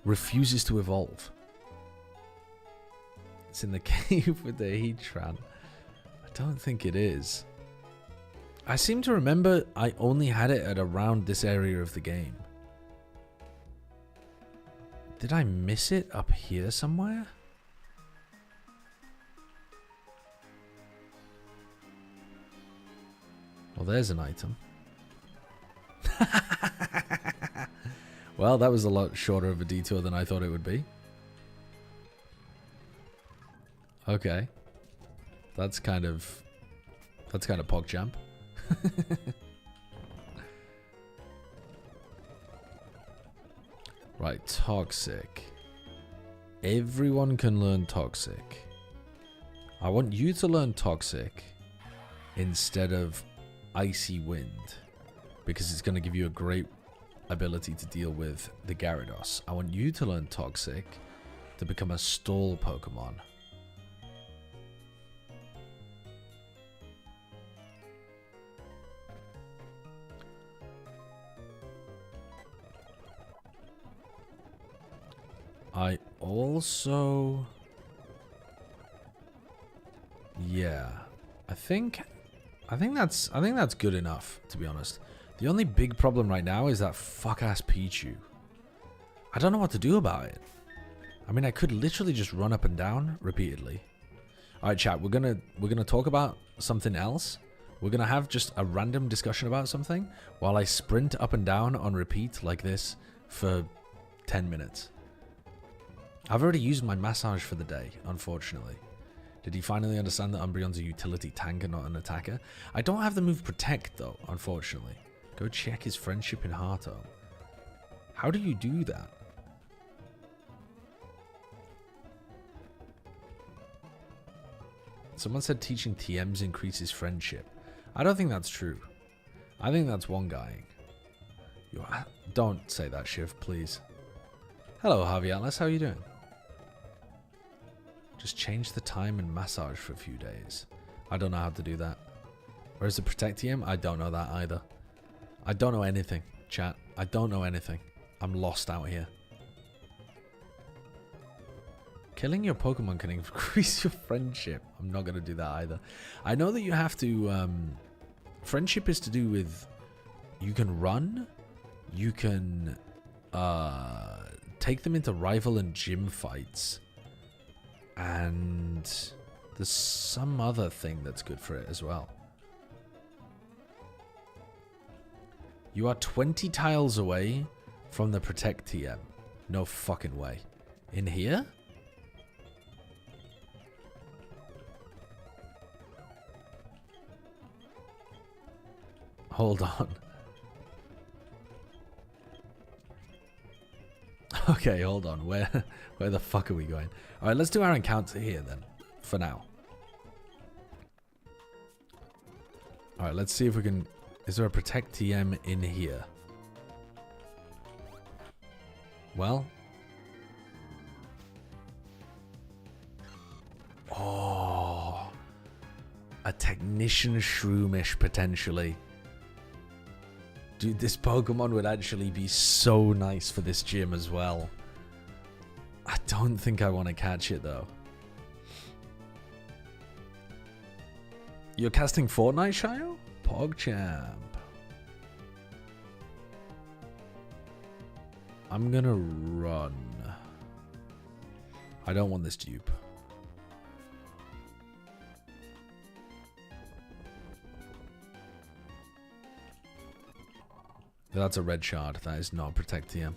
refuses to evolve. It's in the cave with the Heatran. I don't think it is. I seem to remember I only had it at around this area of the game. Did I miss it up here somewhere? Well, there's an item. Well, that was a lot shorter of a detour than I thought it would be. Okay. That's kind of PogChamp. Right, Toxic. Everyone can learn Toxic. I want you to learn Toxic instead of Icy Wind, because it's going to give you a great ability to deal with the Gyarados. I want you to learn Toxic to become a stall Pokemon. I also... Yeah. I think that's good enough, to be honest. The only big problem right now is that fuck-ass Pichu. I don't know what to do about it. I mean, I could literally just run up and down repeatedly. Alright, chat, we're gonna talk about something else. We're gonna have just a random discussion about something while I sprint up and down on repeat like this for 10 minutes. I've already used my massage for the day, unfortunately. Did he finally understand that Umbreon's a utility tank and not an attacker? I don't have the move Protect, though, unfortunately. Go check his friendship in Hearthome. How do you do that? Someone said teaching TMs increases friendship. I don't think that's true. I think that's one guy. Don't say that, Shiv, please. Hello, Harvey Atlas. How are you doing? Just change the time and massage for a few days. I don't know how to do that. Where's the protect TM? I don't know that either. I don't know anything, chat. I don't know anything. I'm lost out here. Killing your Pokemon can increase your friendship. I'm not going to do that either. I know that you have to... friendship is to do with... You can run. You can take them into rival and gym fights. And there's some other thing that's good for it as well. You are 20 tiles away from the protect TM. No fucking way. In here? Hold on. Okay, hold on. Where the fuck are we going? All right, let's do our encounter here then. For now. All right, let's see if we can... Is there a protect TM in here? Well. Oh. A technician shroomish potentially. Dude, this Pokemon would actually be so nice for this gym as well. I don't think I want to catch it though. You're casting Fortnite, Shio? PogChamp. I'm gonna run. I don't want this dupe. That's a red shard. That is not protect TM.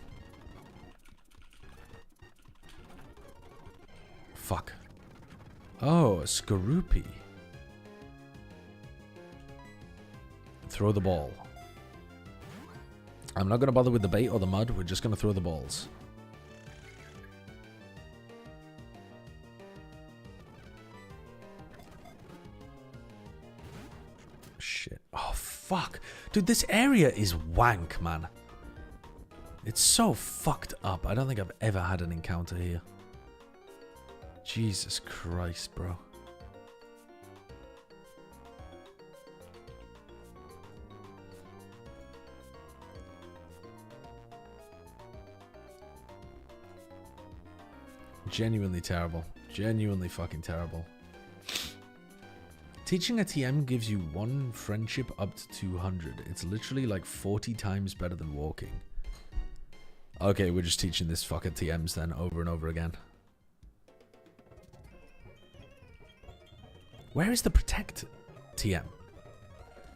Fuck. Oh, a Skorupi. Throw the ball. I'm not going to bother with the bait or the mud. We're just going to throw the balls. Shit. Oh, fuck. Dude, this area is wank, man. It's so fucked up. I don't think I've ever had an encounter here. Jesus Christ, bro. Genuinely terrible. Genuinely fucking terrible. Teaching a TM gives you 1 friendship up to 200. It's literally like 40 times better than walking. Okay, we're just teaching this fucker TMs then over and over again. Where is the protect TM?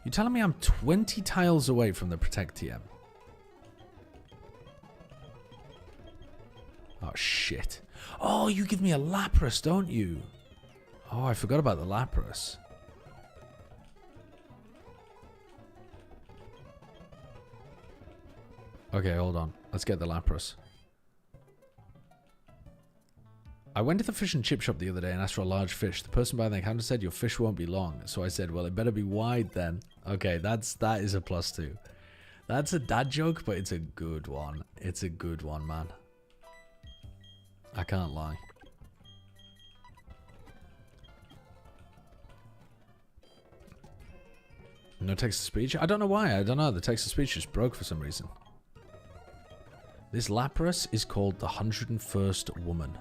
You're telling me I'm 20 tiles away from the protect TM? Oh, shit. Oh, you give me a Lapras, don't you? Oh, I forgot about the Lapras. Okay, hold on. Let's get the Lapras. I went to the fish and chip shop the other day and asked for a large fish. The person behind the counter said, your fish won't be long. So I said, well, it better be wide then. Okay, that is a +2. That's a dad joke, but it's a good one. It's a good one, man. I can't lie. No text-to-speech? I don't know why. I don't know. The text-to-speech just broke for some reason. This Lapras is called the 101st Woman.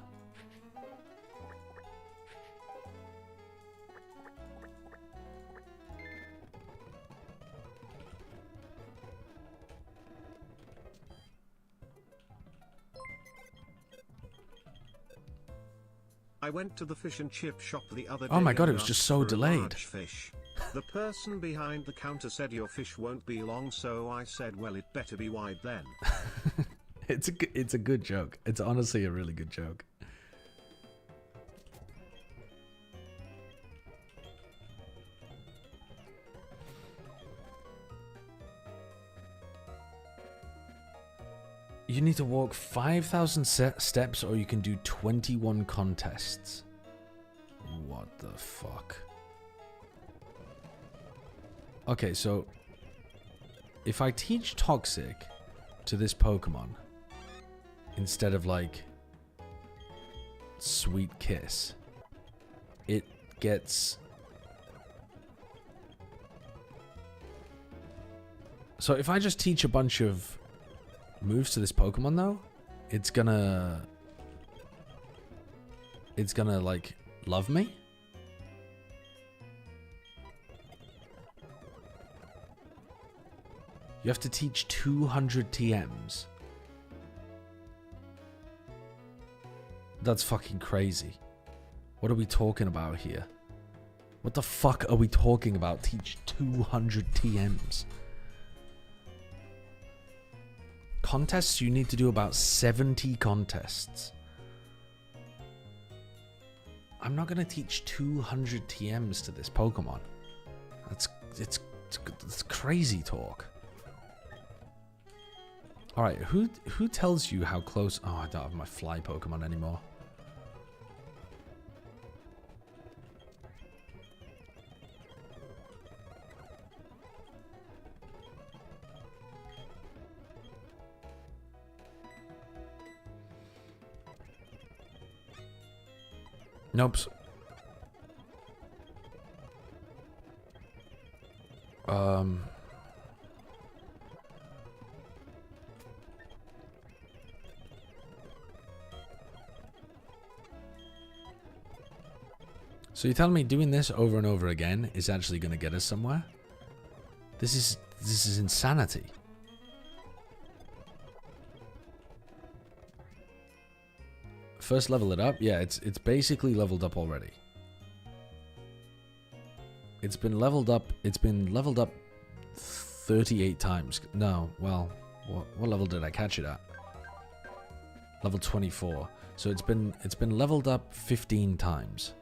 I went to the fish and chip shop the other day. Oh my god, it was and just asked so for a delayed. large fish. The person behind the counter said your fish won't be long, so I said, well, it better be wide then. It's a good joke. It's honestly a really good joke. You need to walk 5,000 steps or you can do 21 contests. What What the fuck? Okay, so if I teach Toxic to this Pokemon instead of like Sweet Kiss, it gets... So if I just teach a bunch of moves to this Pokemon though, it's gonna like love me? You have to teach 200 TMs. That's fucking crazy. What are we talking about here? What the fuck are we talking about? Teach 200 TMs. Contests, you need to do about 70 contests. I'm not going to teach 200 TMs to this Pokemon. It's crazy talk. Alright, who tells you how close... Oh, I don't have my fly Pokemon anymore. Nope. So you're telling me doing this over and over again is actually going to get us somewhere? This is insanity. First level it up? Yeah, it's basically leveled up already. It's been leveled up 38 times. No, well, what level did I catch it at? Level 24. So it's been leveled up 15 times.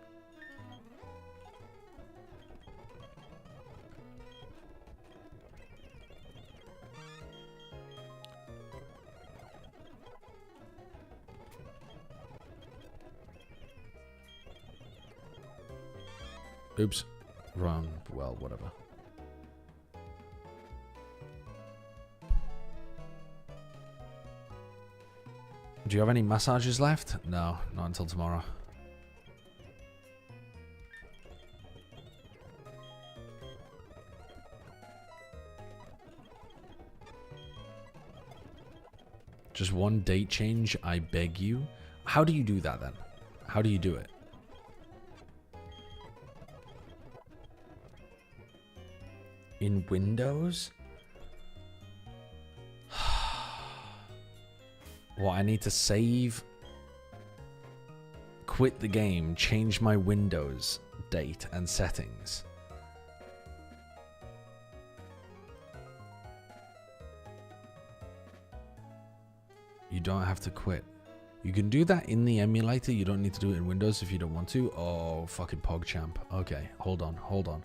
Oops. Wrong. Well, whatever. Do you have any massages left? No, not until tomorrow. Just one date change, I beg you. How do you do that then? How do you do it? In Windows? Well, I need to save, quit the game, change my Windows date and settings. You don't have to quit. You can do that in the emulator. You don't need to do it in Windows if you don't want to. Oh, fucking PogChamp. Okay, hold on, hold on.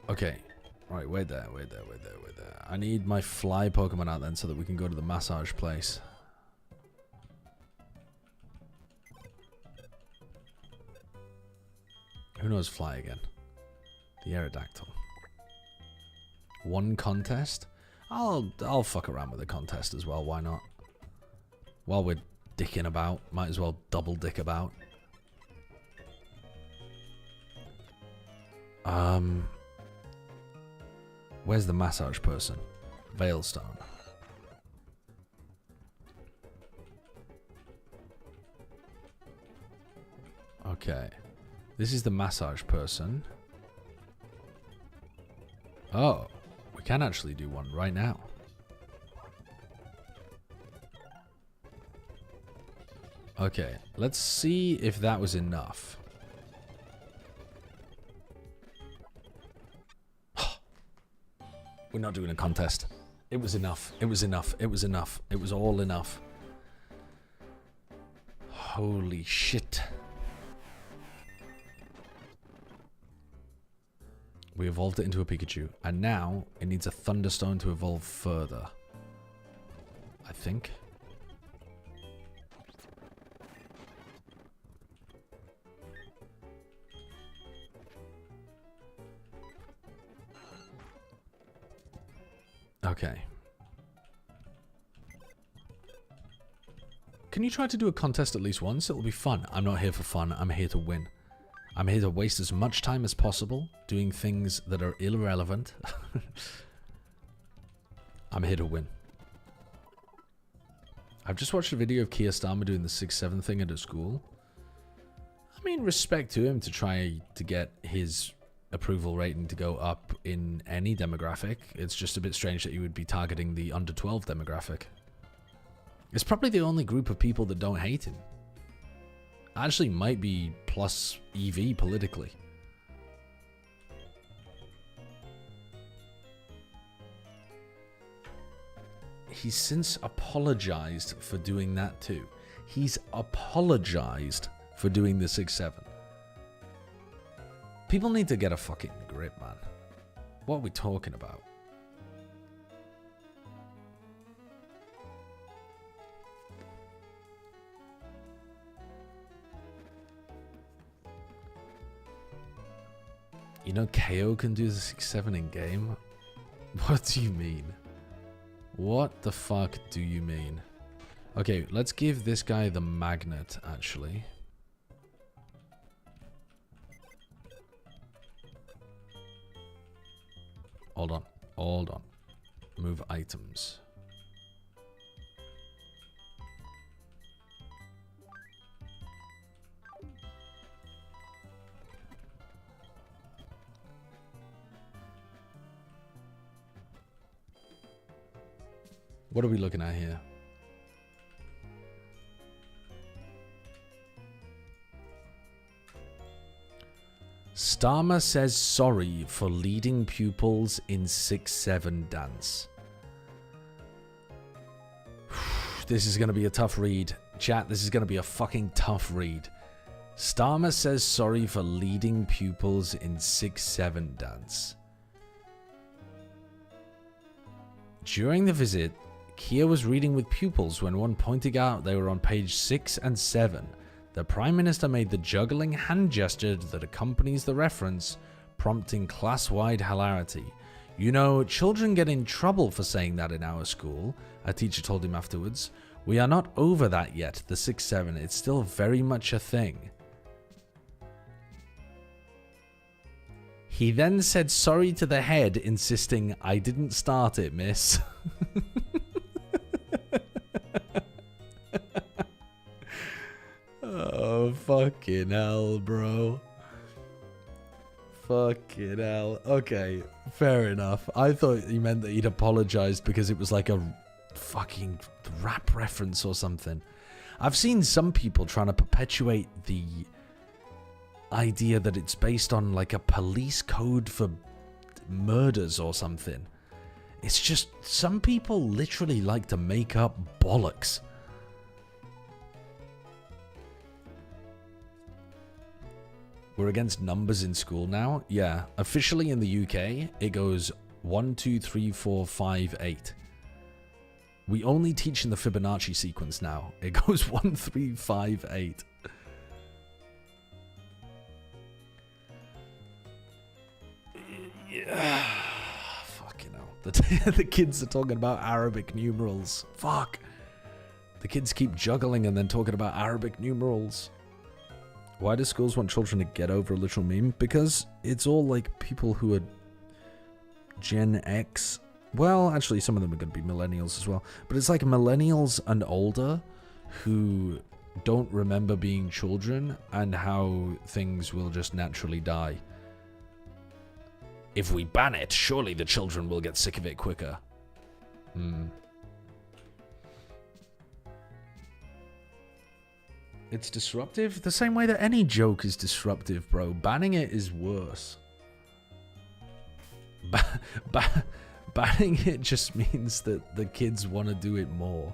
Okay, right, wait there. I need my fly Pokemon out then so that we can go to the massage place. Who knows fly again? The Aerodactyl. One contest? I'll fuck around with a contest as well, why not? While we're dicking about, might as well double dick about. Where's the massage person? Veilstone. Okay. This is the massage person. Oh, we can actually do one right now. Okay, let's see if that was enough. We're not doing a contest. It was enough. It was enough. It was enough. It was all enough. Holy shit. We evolved it into a Pikachu. And now it needs a Thunderstone to evolve further. I think. Okay. Can you try to do a contest at least once? It'll be fun. I'm not here for fun. I'm here to win. I'm here to waste as much time as possible doing things that are irrelevant. I'm here to win. I've just watched a video of Keir Starmer doing the 6-7 thing at a school. I mean, respect to him to try to get his approval rating to go up in any demographic. It's just a bit strange that you would be targeting the under 12 demographic. It's probably the only group of people that don't hate him. Actually might be plus EV politically. He's since apologized for doing that too. He's apologized for doing the 6-7. People need to get a fucking grip, man. What are we talking about? You know KO can do the 6-7 in game? What do you mean? What the fuck do you mean? Okay, let's give this guy the magnet, actually. Hold on. Hold on. Move items. What are we looking at here? Starmer says sorry for leading pupils in 6-7 dance. This is going to be a tough read. Chat, this is going to be a fucking tough read. Starmer says sorry for leading pupils in 6-7 dance. During the visit, Keir was reading with pupils when one pointed out they were on page 6 and 7. The Prime Minister made the juggling hand gesture that accompanies the reference, prompting class-wide hilarity. You know, children get in trouble for saying that in our school, a teacher told him afterwards. We are not over that yet, the 6-7. It's still very much a thing. He then said sorry to the head, insisting, I didn't start it, miss. Oh, fucking hell, bro. Fucking hell. Okay, fair enough. I thought he meant that he'd apologized because it was like a fucking rap reference or something. I've seen some people trying to perpetuate the idea that it's based on like a police code for murders or something. It's just some people literally like to make up bollocks. We're against numbers in school now. Yeah, officially in the UK, it goes 1, 2, 3, 4, 5, 8. We only teach in the Fibonacci sequence now. It goes 1, 3, 5, 8. Yeah. Fucking hell. The kids are talking about Arabic numerals. Fuck. The kids keep juggling and then talking about Arabic numerals. Why do schools want children to get over a literal meme? Because it's all like people who are Gen X. Well, actually, some of them are going to be millennials as well. But it's like millennials and older who don't remember being children and how things will just naturally die. If we ban it, surely the children will get sick of it quicker. It's disruptive? The same way that any joke is disruptive, bro. Banning it is worse. Banning it just means that the kids want to do it more.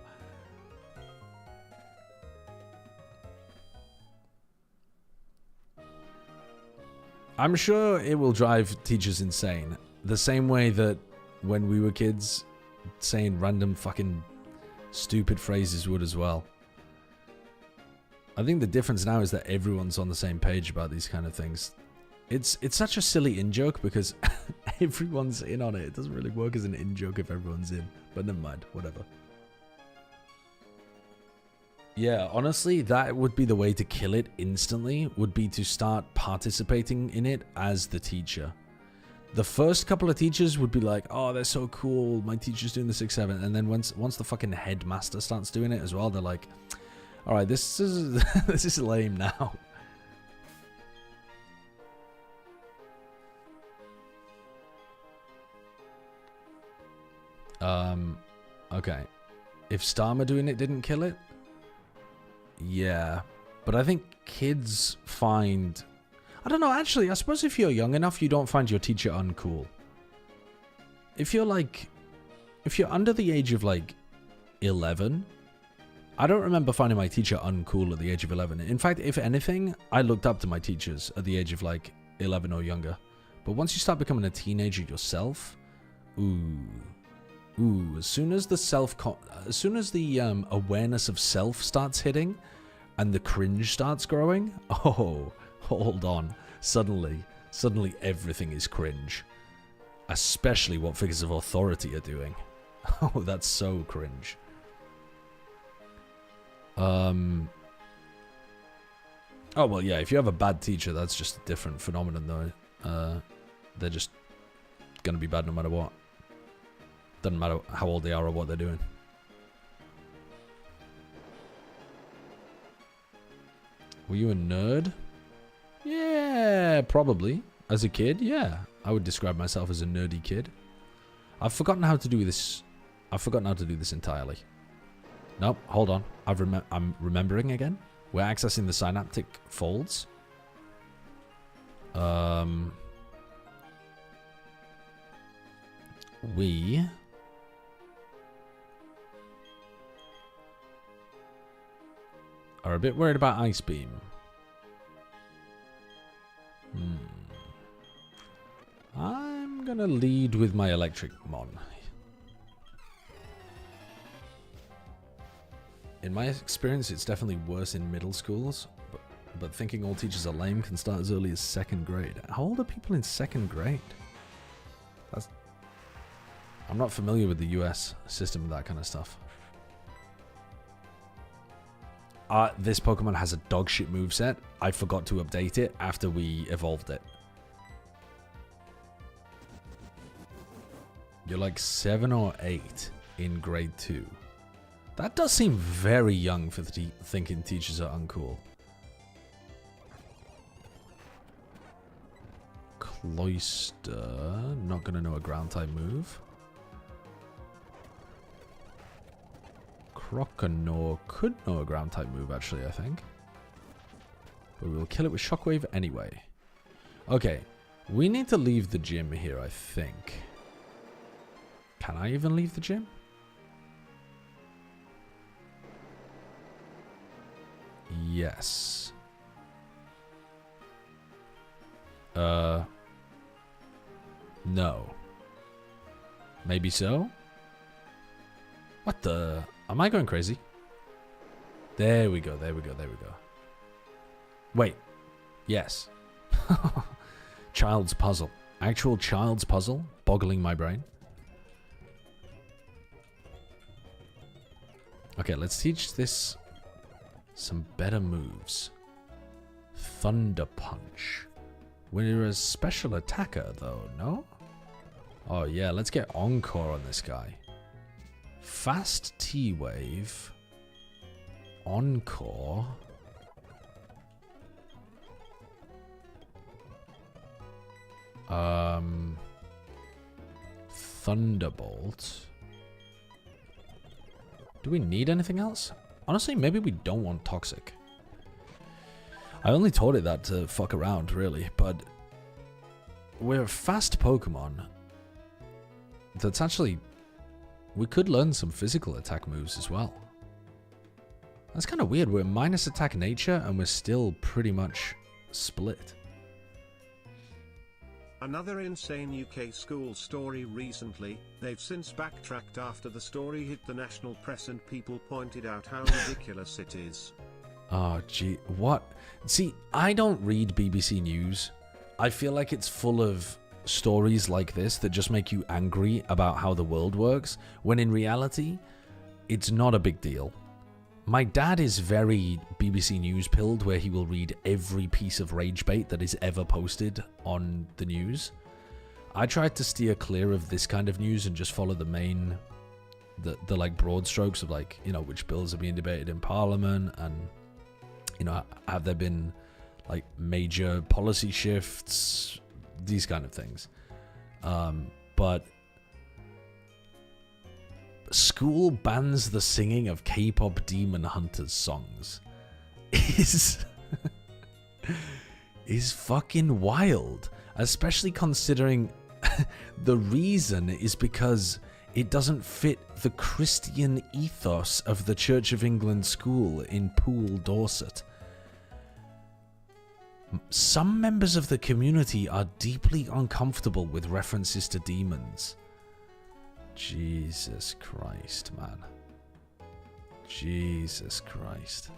I'm sure it will drive teachers insane. The same way that when we were kids, saying random fucking stupid phrases would as well. I think the difference now is that everyone's on the same page about these kind of things. It's such a silly in-joke because everyone's in on it. It doesn't really work as an in-joke if everyone's in. But never mind, whatever. Yeah, honestly, that would be the way to kill it instantly, would be to start participating in it as the teacher. The first couple of teachers would be like, oh, they're so cool, my teacher's doing the 6-7. And then once the fucking headmaster starts doing it as well, they're like, all right, this is this is lame now. Okay. If Starmer doing it didn't kill it? Yeah. But I think kids find... I don't know, actually, I suppose if you're young enough, you don't find your teacher uncool. If you're under the age of, 11... I don't remember finding my teacher uncool at the age of 11. In fact, if anything, I looked up to my teachers at the age of, 11 or younger. But once you start becoming a teenager yourself... Ooh, as soon as the awareness of self starts hitting and the cringe starts growing, oh, hold on. Suddenly everything is cringe. Especially what figures of authority are doing. Oh, that's so cringe. Oh, well, yeah, if you have a bad teacher, that's just a different phenomenon, though. They're just gonna be bad no matter what. Doesn't matter how old they are or what they're doing. Were you a nerd? Yeah, probably. As a kid, yeah. I would describe myself as a nerdy kid. I've forgotten how to do this. I've forgotten how to do this entirely. Nope, hold on. I'm remembering again. We're accessing the synaptic folds. We... are a bit worried about Ice Beam. I'm gonna lead with my Electric Mon. In my experience, it's definitely worse in middle schools, but thinking all teachers are lame can start as early as 2nd grade. How old are people in 2nd grade? I'm not familiar with the US system of that kind of stuff. This Pokemon has a dogshit moveset. I forgot to update it after we evolved it. You're like 7 or 8 in grade 2. That does seem very young for thinking teachers are uncool. Cloyster, not gonna know a ground type move. Croconaw could know a ground type move, actually, I think. But we will kill it with Shockwave anyway. Okay, we need to leave the gym here, I think. Can I even leave the gym? Yes. No. Maybe so? What the... Am I going crazy? There we go, there we go, there we go. Wait. Yes. Child's puzzle. Actual child's puzzle? Boggling my brain. Okay, let's teach this some better moves. Thunder Punch. We're a special attacker, though, no? Oh, yeah, let's get Encore on this guy. Fast T-Wave. Encore. Thunderbolt. Do we need anything else? Honestly, maybe we don't want Toxic. I only taught it that to fuck around, really, but we're a fast Pokemon. That's actually... We could learn some physical attack moves as well. That's kind of weird. We're minus attack nature and we're still pretty much split. Another insane UK school story recently. They've since backtracked after the story hit the national press and people pointed out how ridiculous it is. Oh, gee. What? See, I don't read BBC News. I feel like it's full of stories like this that just make you angry about how the world works, when in reality, it's not a big deal. My dad is very BBC News pilled, where he will read every piece of rage bait that is ever posted on the news. I tried to steer clear of this kind of news and just follow the main, the like broad strokes of like, you know, which bills are being debated in Parliament, and, you know, have there been like major policy shifts, these kind of things. But school bans the singing of K-pop Demon Hunters songs is fucking wild, especially considering the reason is because it doesn't fit the Christian ethos of the Church of England school in Poole, Dorset. Some members of the community are deeply uncomfortable with references to demons. Jesus Christ, man. Jesus Christ.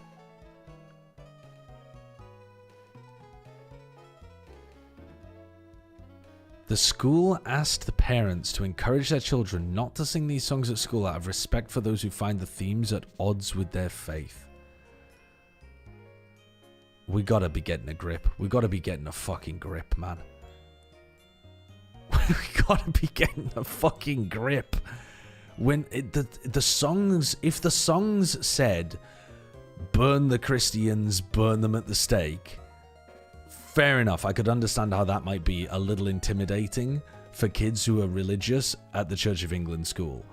The school asked the parents to encourage their children not to sing these songs at school out of respect for those who find the themes at odds with their faith. We gotta be getting a grip. We gotta be getting a fucking grip, man. We gotta be getting a fucking grip. When the songs, if the songs said, burn the Christians, burn them at the stake, fair enough. I could understand how that might be a little intimidating for kids who are religious at the Church of England school.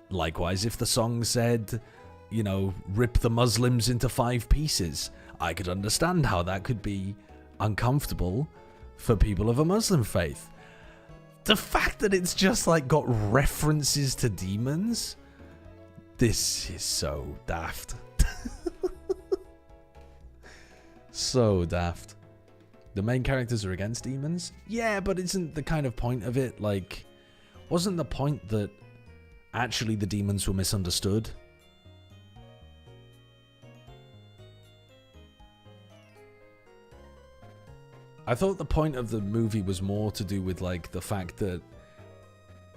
Likewise, if the song said, you know, rip the Muslims into 5 pieces, I could understand how that could be uncomfortable for people of a Muslim faith. The fact that it's just like got references to demons, this is so daft. So daft. The main characters are against demons? Yeah, but isn't the kind of point of it, like, wasn't the point that actually the demons were misunderstood? I thought the point of the movie was more to do with, like, the fact that,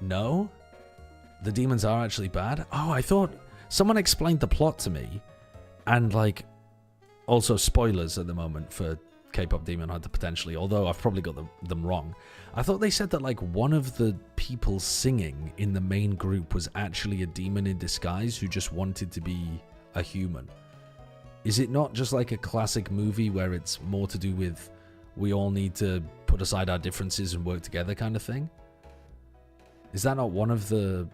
no, the demons are actually bad. Oh, I thought someone explained the plot to me, and, like, also spoilers at the moment for K-pop Demon Hunter potentially, although I've probably got them wrong. I thought they said that, like, one of the people singing in the main group was actually a demon in disguise who just wanted to be a human. Is it not just like a classic movie where it's more to do with we all need to put aside our differences and work together kind of thing? Is that not one of the...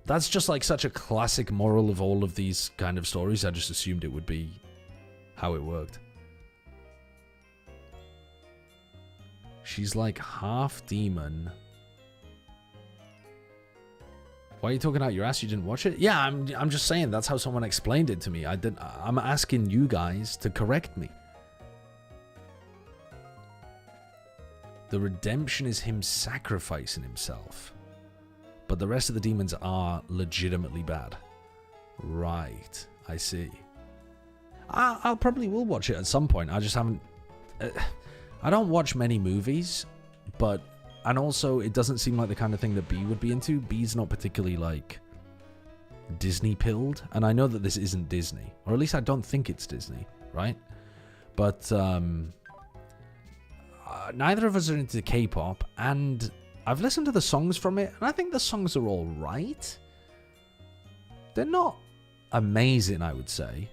That's just like such a classic moral of all of these kind of stories. I just assumed it would be how it worked. She's like half demon. Why are you talking out your ass? You didn't watch it? Yeah, I'm just saying that's how someone explained it to me. I'm asking you guys to correct me. The redemption is him sacrificing himself. But the rest of the demons are legitimately bad. Right. I see. I'll probably will watch it at some point. I just haven't... I don't watch many movies, but... And also, it doesn't seem like the kind of thing that B would be into. B's not particularly, like, Disney-pilled. And I know that this isn't Disney. Or at least I don't think it's Disney, right? But, neither of us are into K-pop, and I've listened to the songs from it, and I think the songs are all right. They're not amazing, I would say.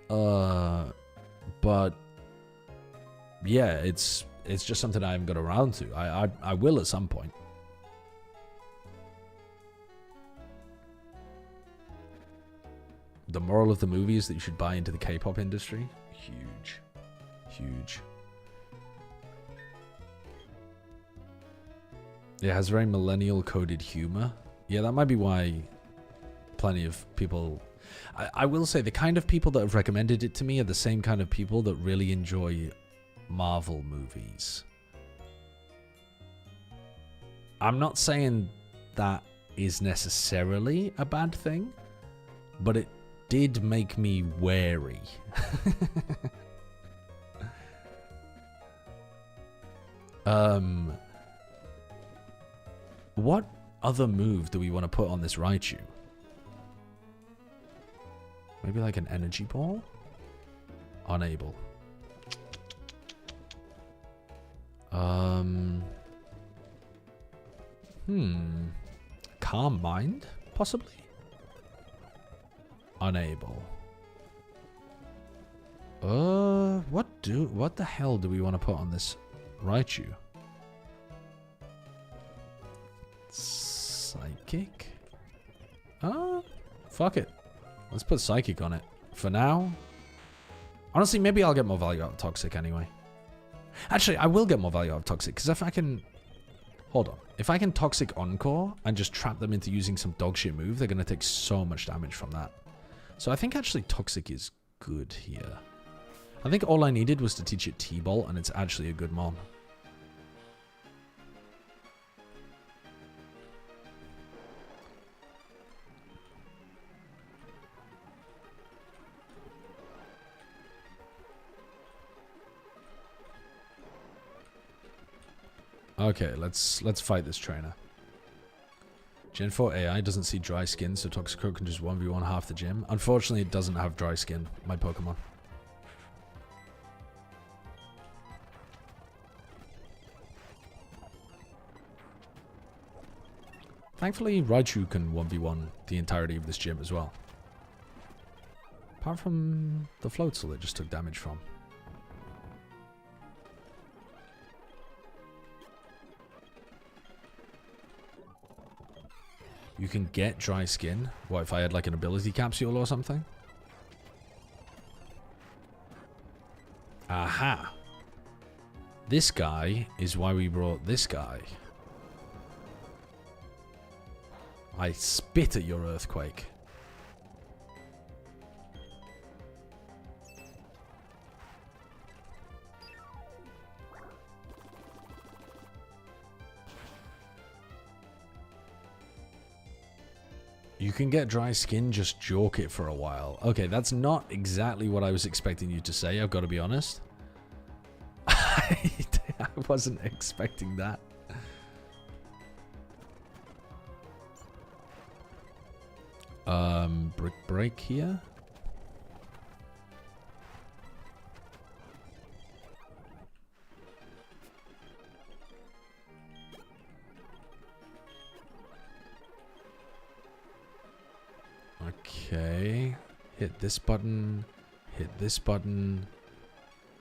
But yeah, it's just something I haven't got around to. I will at some point. The moral of the movie is that you should buy into the K-pop industry. Huge. Huge. It has very millennial coded humor. Yeah, that might be why plenty of people... I will say the kind of people that have recommended it to me are the same kind of people that really enjoy Marvel movies. I'm not saying that is necessarily a bad thing, but it did make me wary. What other move do we want to put on this Raichu? Maybe like an energy ball? Unable. Calm Mind, possibly? Unable. What the hell do we want to put on this Raichu? Psychic? Fuck it. Let's put Psychic on it. For now. Honestly, maybe I'll get more value out of Toxic anyway. Actually, I will get more value out of Toxic, because if I can... Hold on. If I can Toxic Encore and just trap them into using some dogshit move, they're going to take so much damage from that. So I think actually Toxic is good here. I think all I needed was to teach it T-Ball, and it's actually a good mon. Okay, let's fight this trainer. Gen 4 AI doesn't see dry skin, so Toxicroak can just 1v1 half the gym. Unfortunately, it doesn't have dry skin, my Pokemon. Thankfully, Raichu can 1v1 the entirety of this gym as well. Apart from the Floatzel it just took damage from. You can get dry skin. What, if I had like an ability capsule or something? Aha! This guy is why we brought this guy. I spit at your Earthquake. You can get dry skin, just jork it for a while. Okay, that's not exactly what I was expecting you to say, I've got to be honest. I wasn't expecting that. Brick break here. Okay, hit this button,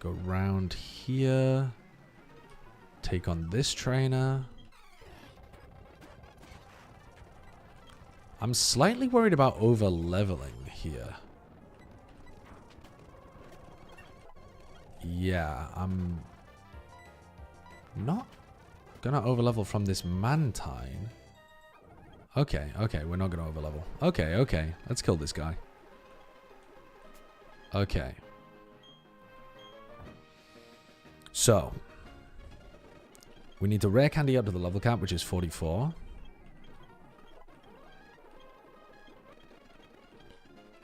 go round here, take on this trainer. I'm slightly worried about over leveling here. Yeah, I'm not gonna overlevel from this Mantine. Okay, we're not gonna overlevel. Okay, let's kill this guy. Okay. So, we need to rare candy up to the level cap, which is 44.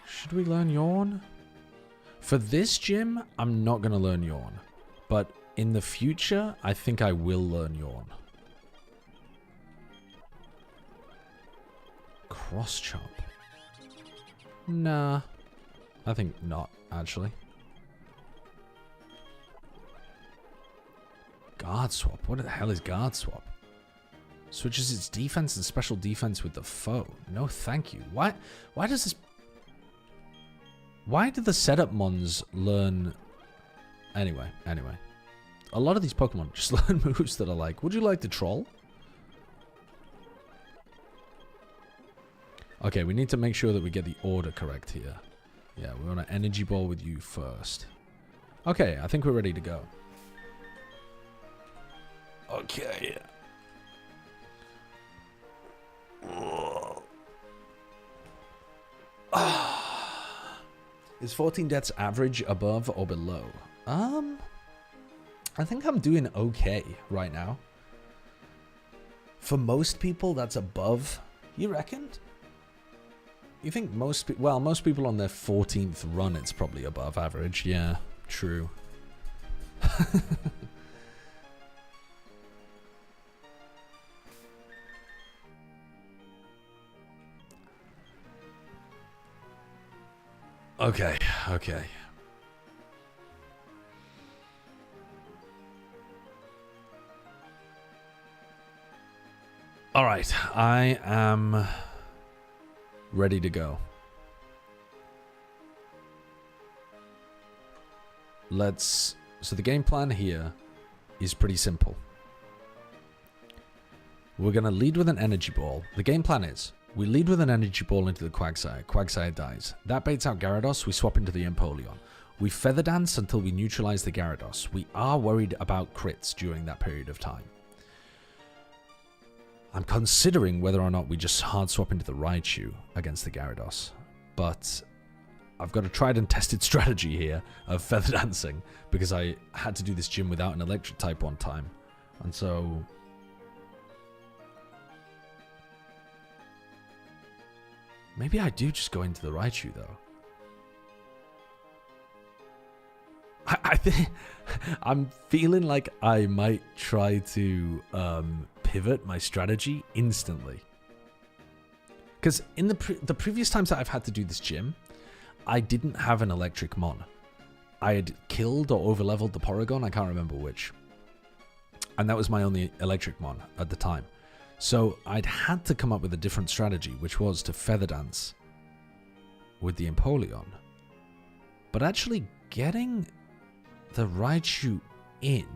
Should we learn Yawn? For this gym, I'm not gonna learn Yawn. But in the future, I think I will learn Yawn. Cross chop. Nah. I think not, actually. Guard swap. What the hell is guard swap? Switches its defense and special defense with the foe. No, thank you. Why does this... Why do the setup mons learn... Anyway. A lot of these Pokemon just learn moves that are like, would you like to troll? Okay, we need to make sure that we get the order correct here. Yeah, we want an energy ball with you first. Okay, I think we're ready to go. Okay. Is 14 deaths average, above, or below? I think I'm doing okay right now. For most people, that's above. You reckon? You think most people... Well, most people on their 14th run, it's probably above average. Yeah, true. Okay, okay. All right, I am ready to go. So the game plan here is pretty simple. We're going to lead with an energy ball. The game plan is, we lead with an energy ball into the Quagsire. Quagsire dies. That baits out Gyarados. We swap into the Empoleon. We Feather Dance until we neutralize the Gyarados. We are worried about crits during that period of time. I'm considering whether or not we just hard swap into the Raichu against the Gyarados. But I've got a tried and tested strategy here of Feather Dancing because I had to do this gym without an electric type one time. And so maybe I do just go into the Raichu, though. I think I'm feeling like I might try to pivot my strategy instantly. Because in the previous times that I've had to do this gym, I didn't have an electric mon. I had killed or overleveled the Porygon, I can't remember which. And that was my only electric mon at the time. So I'd had to come up with a different strategy, which was to Feather Dance with the Empoleon. But actually getting the Raichu in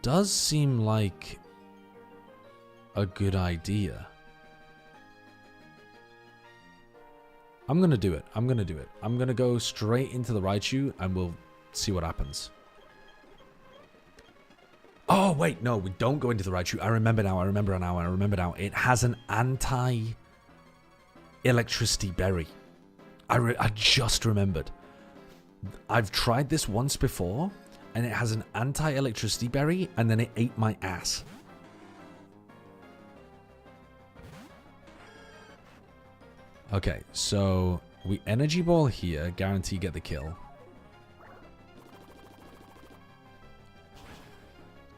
does seem like a good idea. I'm going to do it. I'm going to do it. I'm going to go straight into the Raichu and we'll see what happens. Oh, wait, no, we don't go into the Raichu. I remember now. It has an anti-electricity berry. I just remembered. I've tried this once before, and it has an anti-electricity berry, and then it ate my ass. Okay, so we energy ball here, guarantee get the kill.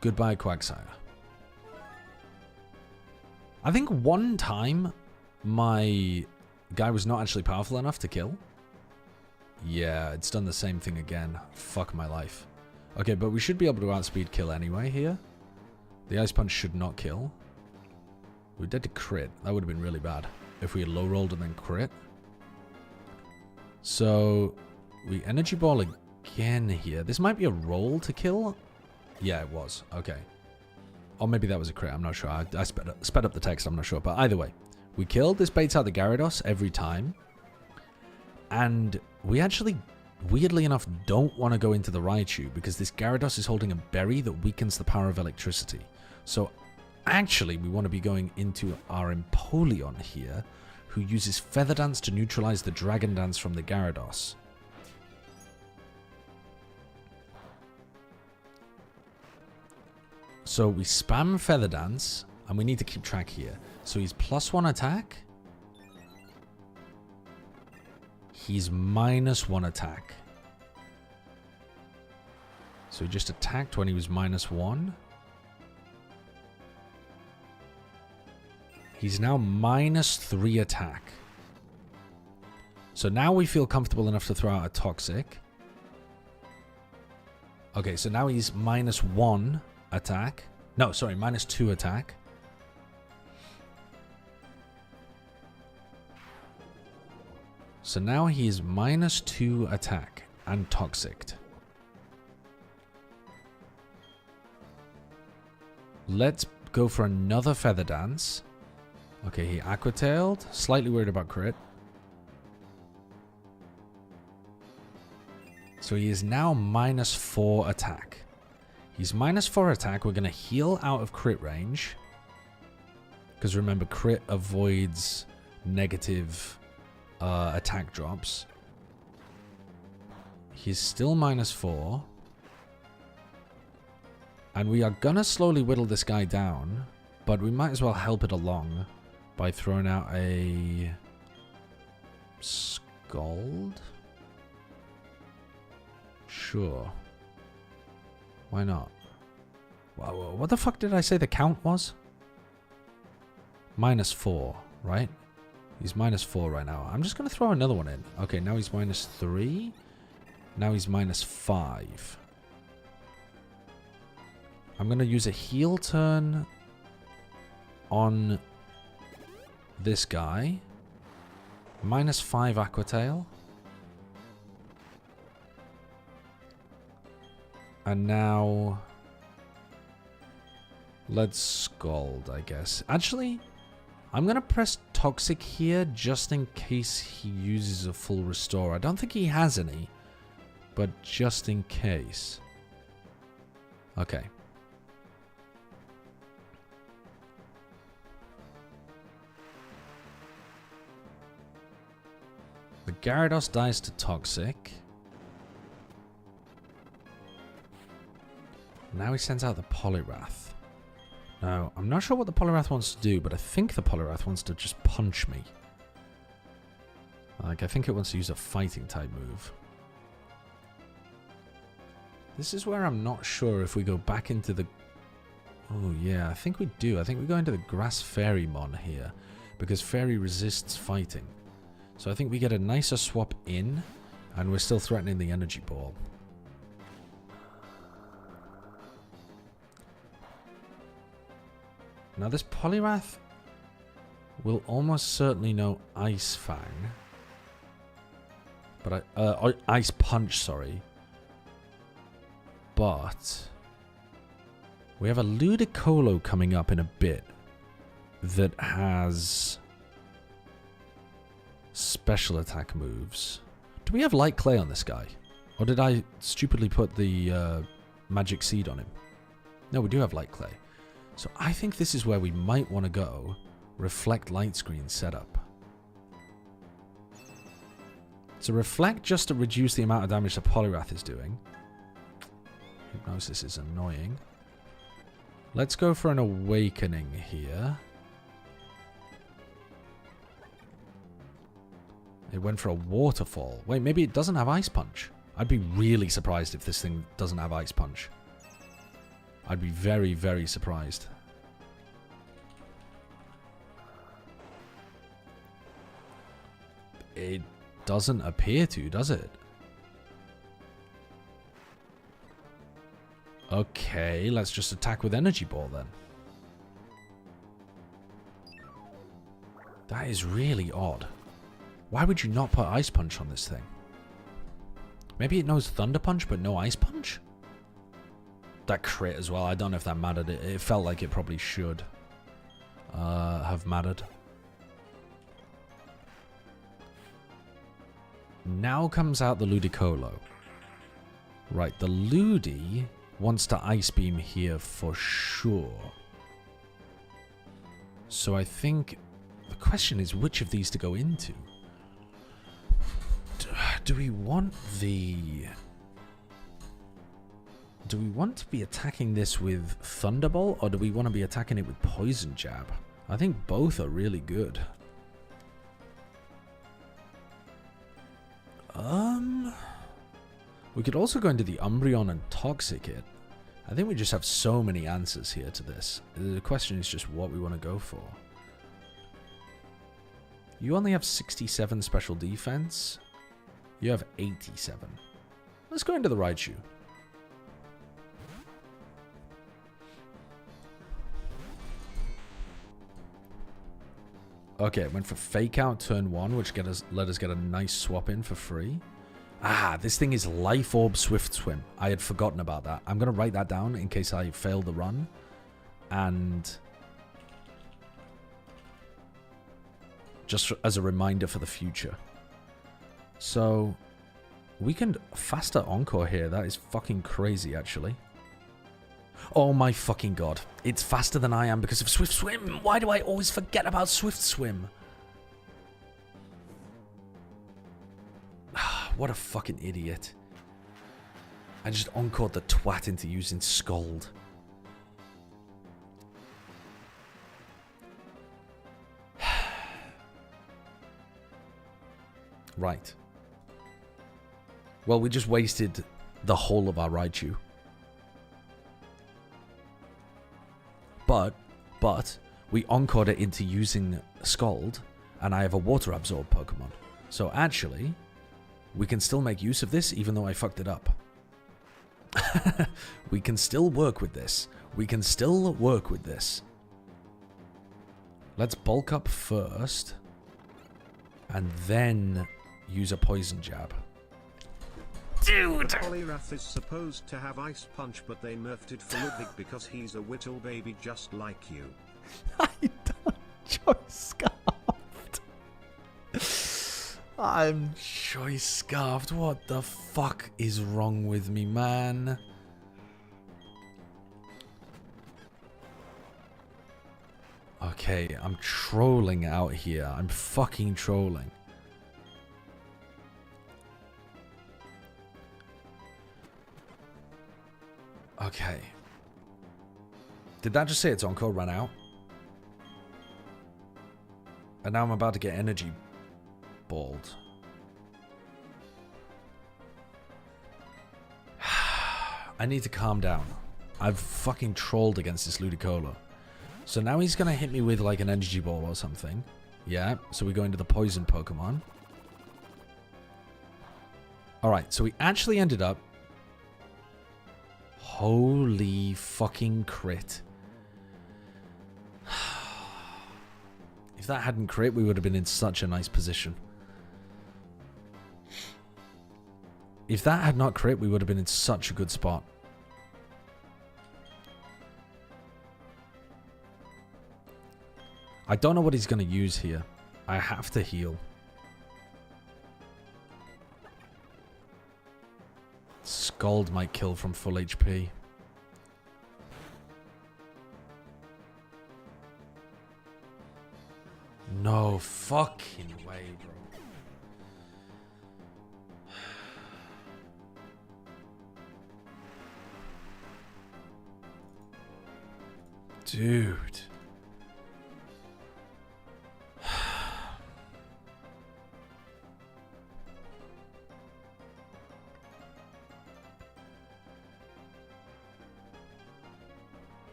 Goodbye, Quagsire. I think one time my guy was not actually powerful enough to kill. Yeah, it's done the same thing again. Fuck my life. Okay, but we should be able to outspeed kill anyway here. The Ice Punch should not kill. We're dead to crit. That would have been really bad if we had low rolled and then crit. So we energy ball again here. This might be a roll to kill. Yeah, it was. Okay. Or maybe that was a crit. I'm not sure. I sped up the text. I'm not sure. But either way, we killed. This baits out the Gyarados every time. And we actually, weirdly enough, don't want to go into the Raichu because this Gyarados is holding a berry that weakens the power of electricity. So actually, we want to be going into our Empoleon here, who uses Feather Dance to neutralize the Dragon Dance from the Gyarados. So we spam Feather Dance, and we need to keep track here. So he's +1 attack. He's -1 attack. So he just attacked when he was -1. He's now -3 attack. So now we feel comfortable enough to throw out a Toxic. Okay, so now he's -1 attack. No, sorry, -2 attack. So now he's -2 attack and Toxic. Let's go for another Feather Dance. Okay, he Aqua Tailed. Slightly worried about crit. So he is now -4 attack. He's -4 attack. We're going to heal out of crit range. Because remember, crit avoids negative attack drops. He's still -4. And we are going to slowly whittle this guy down. But we might as well help it along by throwing out a Scald. Sure. Why not? What the fuck did I say the count was? -4, right? He's -4 right now. I'm just going to throw another one in. Okay, now he's -3. Now he's -5. I'm going to use a heal turn on this guy. -5 Aquatail. And now let's Scald, I guess. Actually, I'm going to press Toxic here just in case he uses a full restore. I don't think he has any, but just in case. Okay. The Gyarados dies to Toxic. Now he sends out the Poliwrath. Now, I'm not sure what the Poliwrath wants to do, but I think the Poliwrath wants to just punch me. Like, I think it wants to use a fighting type move. This is where I'm not sure if we go back into the... Oh, yeah, I think we do. I think we go into the Grass Fairy Mon here, because Fairy resists fighting. So I think we get a nicer swap in, and we're still threatening the Energy Ball. Now this Poliwrath will almost certainly know Ice Fang. But Ice Punch, sorry. But we have a Ludicolo coming up in a bit that has special attack moves. Do we have Light Clay on this guy? Or did I stupidly put the Magic Seed on him? No, we do have Light Clay. So I think this is where we might want to go. Reflect Light Screen setup. So Reflect just to reduce the amount of damage the Poliwrath is doing. Hypnosis is annoying. Let's go for an Awakening here. It went for a Waterfall. Wait, maybe it doesn't have Ice Punch. I'd be really surprised if this thing doesn't have Ice Punch. I'd be very, very surprised. It doesn't appear to, does it? Okay, let's just attack with Energy Ball then. That is really odd. Why would you not put Ice Punch on this thing? Maybe it knows Thunder Punch, but no Ice Punch? That crit as well. I don't know if that mattered. It felt like it probably should have mattered. Now comes out the Ludicolo. Right, the Ludi wants to Ice Beam here for sure. So I think the question is which of these to go into. Do we want the... Do we want to be attacking this with Thunderbolt, or do we want to be attacking it with Poison Jab? I think both are really good. We could also go into the Umbreon and Toxic it. I think we just have so many answers here to this. The question is just what we want to go for. You only have 67 special defense. You have 87. Let's go into the Raichu. Okay, it went for Fake Out turn 1, which let us get a nice swap in for free. Ah, this thing is Life Orb Swift Swim. I had forgotten about that. I'm going to write that down in case I fail the run. And just as a reminder for the future. So we can faster Encore here. That is fucking crazy, actually. Oh my fucking god. It's faster than I am because of Swift Swim. Why do I always forget about Swift Swim? What a fucking idiot. I just encored the twat into using Scald. Right. Well, we just wasted the whole of our Raichu. But we encored it into using Scald, And I have a water absorb Pokemon. So actually, we can still make use of this even though I fucked it up. We can still work with this. We can still work with this. Let's bulk up first. And then use a poison jab. Dude! The Poliwrath is supposed to have Ice Punch, but they nerfed it for Ludwig because he's a whittle baby just like you. I don't choice scarfed. I'm choice scarfed. What the fuck is wrong with me, man? Okay, I'm trolling out here. I'm fucking trolling. Okay. Did that just say its encore ran out? And now I'm about to get energy balled. I need to calm down. I've fucking trolled against this Ludicolo. So now he's going to hit me with like an energy ball or something. Yeah, so we go into the poison Pokemon. Alright, so we actually ended up... Holy fucking crit. If that hadn't crit, we would have been in such a nice position. If that had not crit, we would have been in such a good spot. I don't know what he's going to use here. I have to heal. Scald might kill from full HP. No fucking way, bro. Dude.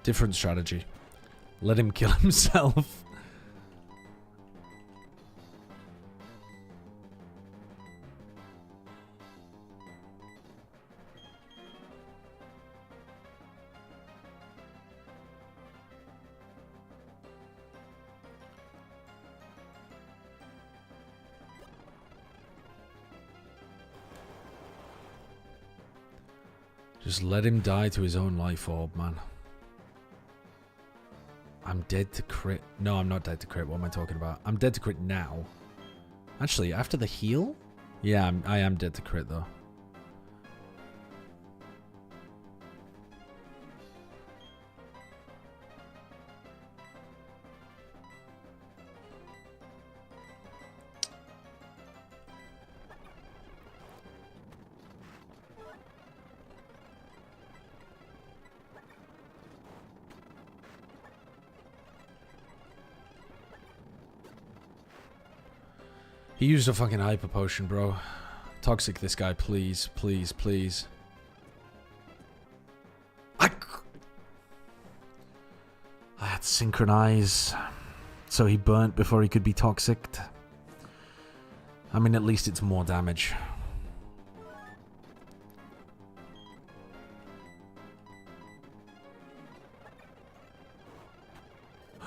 Different strategy. Let him kill himself. Just let him die to his own life orb, man. I'm dead to crit. No, I'm not dead to crit. What am I talking about? I'm dead to crit now. Actually, after the heal? Yeah, I am dead to crit, though. He used a fucking hyper potion, bro. Toxic this guy, please, please, please. I had to synchronize. So he burnt before he could be toxicked. I mean, at least it's more damage.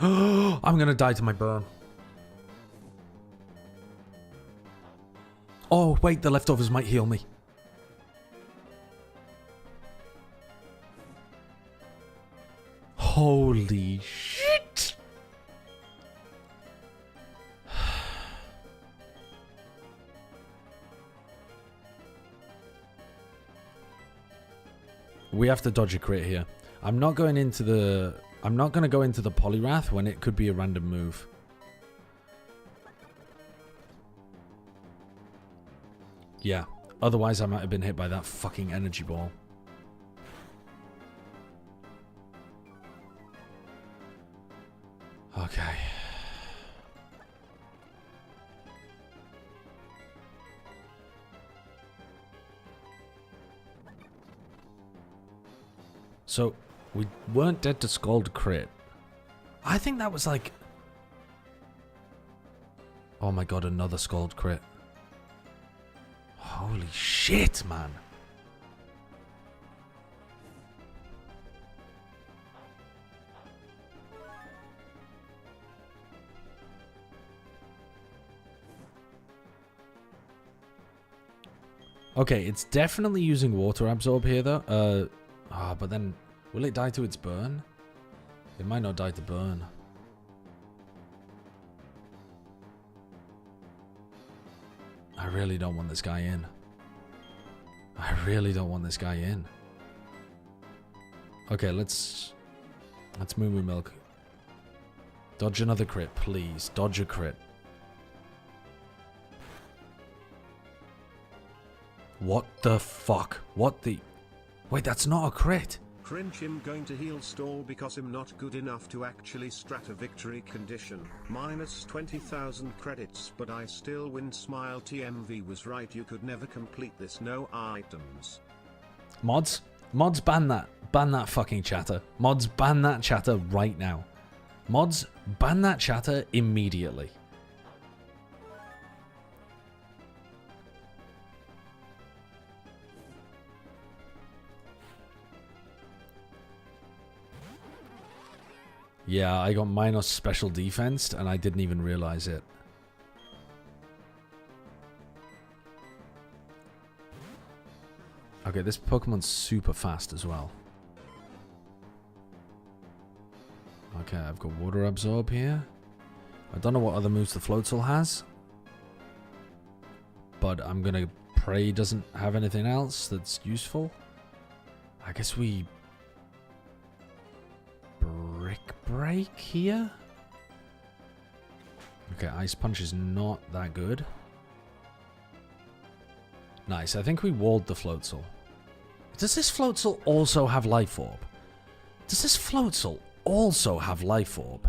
I'm gonna die to my burn. Oh, wait, the leftovers might heal me. Holy shit. We have to dodge a crit here. I'm not going to go into the Poliwrath when it could be a random move. Yeah, otherwise I might have been hit by that fucking energy ball. Okay. So, we weren't dead to Scald crit. I think that was like... Oh my god, another Scald crit. Holy shit, man. Okay, it's definitely using water absorb here, though. But then, will it die to its burn? It might not die to burn. I really don't want this guy in. I really don't want this guy in. Okay, let's Moo Moo Milk. Dodge another crit, please. Dodge a crit. What the fuck? What the... Wait, that's not a crit. Cringe him going to heal stall because I'm not good enough to actually strat a victory condition. Minus 20,000 credits, but I still win. Smile. TMV was right, you could never complete this. No items. Mods? Mods, ban that. Ban that fucking chatter. Mods, ban that chatter right now. Mods, ban that chatter immediately. Yeah, I got minus special defense and I didn't even realize it. Okay, this Pokemon's super fast as well. Okay, I've got Water Absorb here. I don't know what other moves the Floatzel has. But I'm gonna pray he doesn't have anything else that's useful. I guess we... Brick Break here? Okay, Ice Punch is not that good. Nice, I think we walled the Floatzel. Does this Floatzel also have Life Orb? Does this Floatzel also have Life Orb?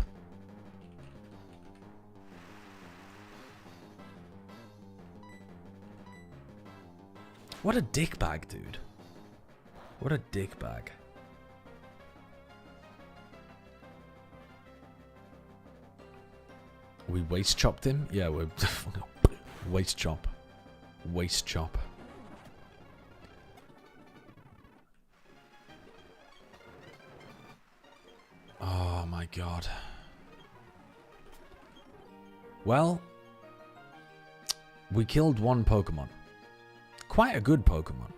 What a dickbag, dude. What a dickbag. We waste chopped him? Yeah, we're... waste chop. Waste chop. Oh my god. Well, we killed one Pokemon. Quite a good Pokemon.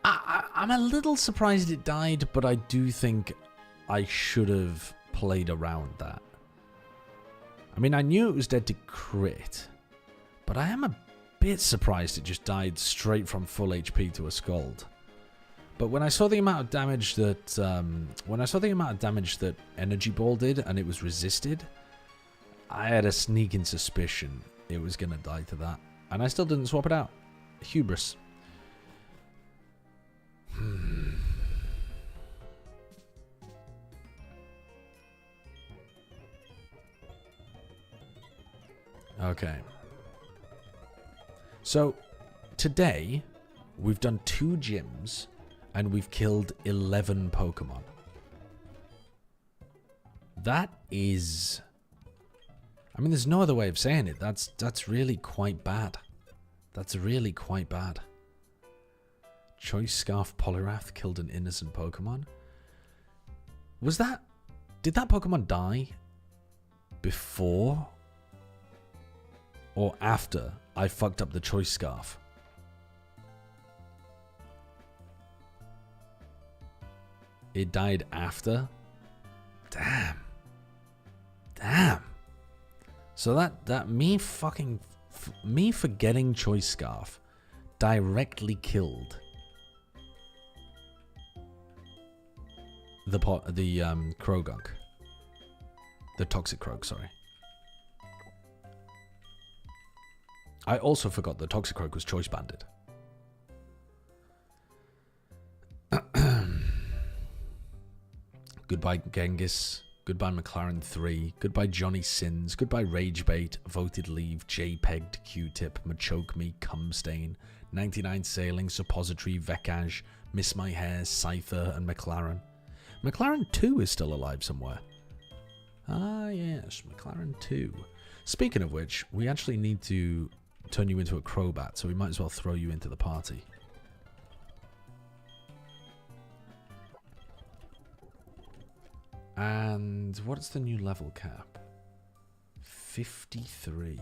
I'm a little surprised it died, but I do think I should have played around that. I mean, I knew it was dead to crit, but I am a bit surprised it just died straight from full HP to a Scald. But when I saw the amount of damage that Energy Ball did and it was resisted, I had a sneaking suspicion it was gonna die to that, and I still didn't swap it out. Hubris. Okay. So, today, we've done 2 gyms, and we've killed 11 Pokemon. That is... I mean, there's no other way of saying it. That's really quite bad. That's really quite bad. Choice Scarf Poliwrath killed an innocent Pokemon. Was that... Did that Pokemon die before or after I fucked up the Choice Scarf? It died after? Damn. Damn. So that me forgetting Choice Scarf directly killed the Krogunk. The Toxic Krog, sorry. I also forgot the Toxic Krog was choice banded. Goodbye Genghis. Goodbye McLaren 3. Goodbye Johnny Sins. Goodbye Ragebait. Voted Leave. JPEG'd. Q-Tip. Machoke Me. Cumstain. 99 Sailing. Suppository. Vekaj. Miss My Hair. Scyther and McLaren. McLaren 2 is still alive somewhere. Ah, yes, McLaren 2. Speaking of which, we actually need to turn you into a Crobat, so we might as well throw you into the party. And what's the new level cap? 53.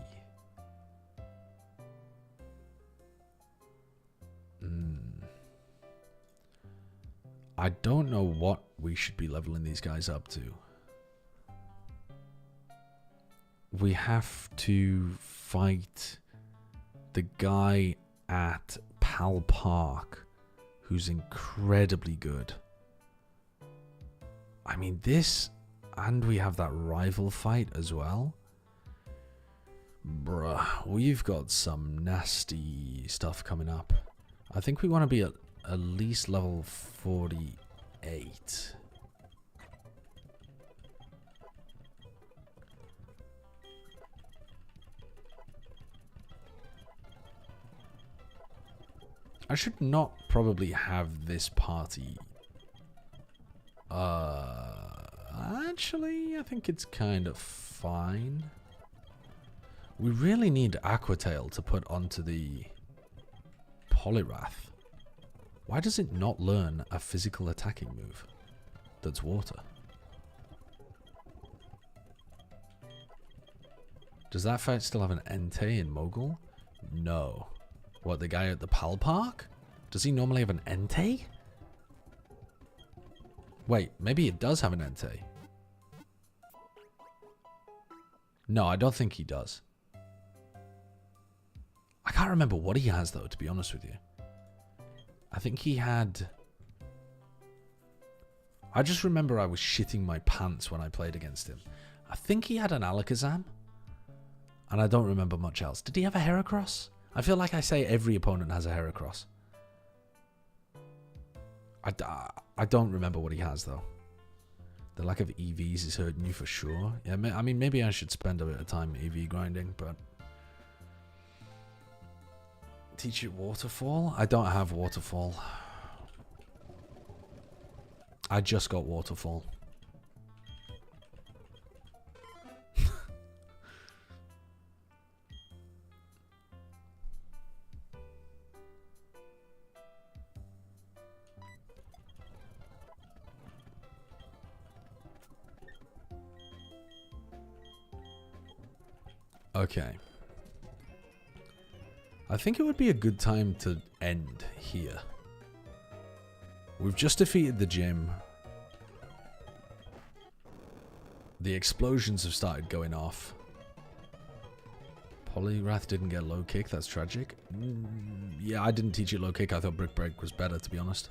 I don't know what we should be leveling these guys up to. We have to fight the guy at Pal Park who's incredibly good. I mean, this, and we have that rival fight as well. Bruh, we've got some nasty stuff coming up. I think we want to be at least level 48. I should not probably have this party. Actually, I think it's kind of fine. We really need Aquatail to put onto the Poliwrath. Why does it not learn a physical attacking move that's water? Does that fight still have an Entei in Mogul? No. What, the guy at the Pal Park? Does he normally have an Entei? Wait, maybe it does have an Entei. No, I don't think he does. I can't remember what he has, though, to be honest with you. I think he had... I just remember I was shitting my pants when I played against him. I think he had an Alakazam. And I don't remember much else. Did he have a Heracross? I feel like I say every opponent has a Heracross. I don't remember what he has, though. The lack of EVs is hurting you for sure. Yeah, I mean, maybe I should spend a bit of time EV grinding, but... Teach it Waterfall? I don't have Waterfall. I just got Waterfall. Okay. I think it would be a good time to end here. We've just defeated the gym. The explosions have started going off. Poliwrath didn't get low kick. That's tragic. Yeah, I didn't teach it low kick. I thought Brick Break was better, to be honest.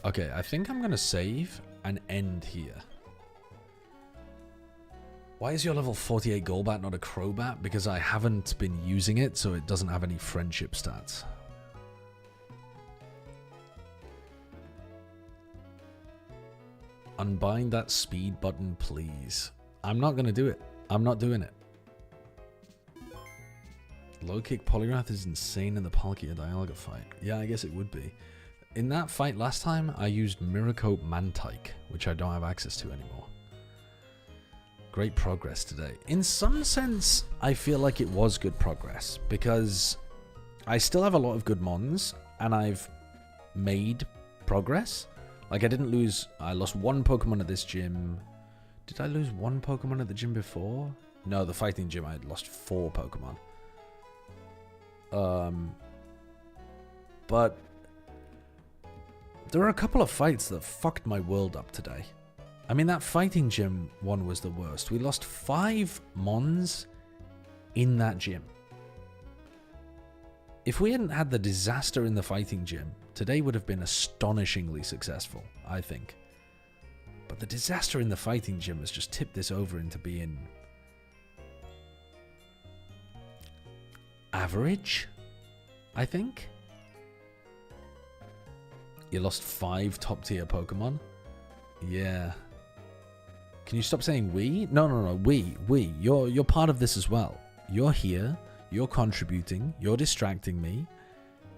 Okay, I think I'm going to save and end here. Why is your level 48 Golbat not a Crobat? Because I haven't been using it, so it doesn't have any friendship stats. Unbind that speed button, please. I'm not going to do it. I'm not doing it. Low kick Poliwrath is insane in the Palkia Dialga fight. Yeah, I guess it would be. In that fight last time, I used Miracote Mantike, which I don't have access to anymore. Great progress today. In some sense, I feel like it was good progress, because I still have a lot of good mons, and I've made progress. Like, I didn't lose... I lost one Pokemon at this gym. Did I lose one Pokemon at the gym before? No, the fighting gym, I had lost 4 Pokemon. But there are a couple of fights that fucked my world up today. I mean, that fighting gym one was the worst. We lost 5 mons in that gym. If we hadn't had the disaster in the fighting gym, today would have been astonishingly successful, I think. But the disaster in the fighting gym has just tipped this over into being... average, I think. You lost 5 top-tier Pokemon? Yeah. Can you stop saying we? No, we. You're part of this as well. You're here. You're contributing. You're distracting me.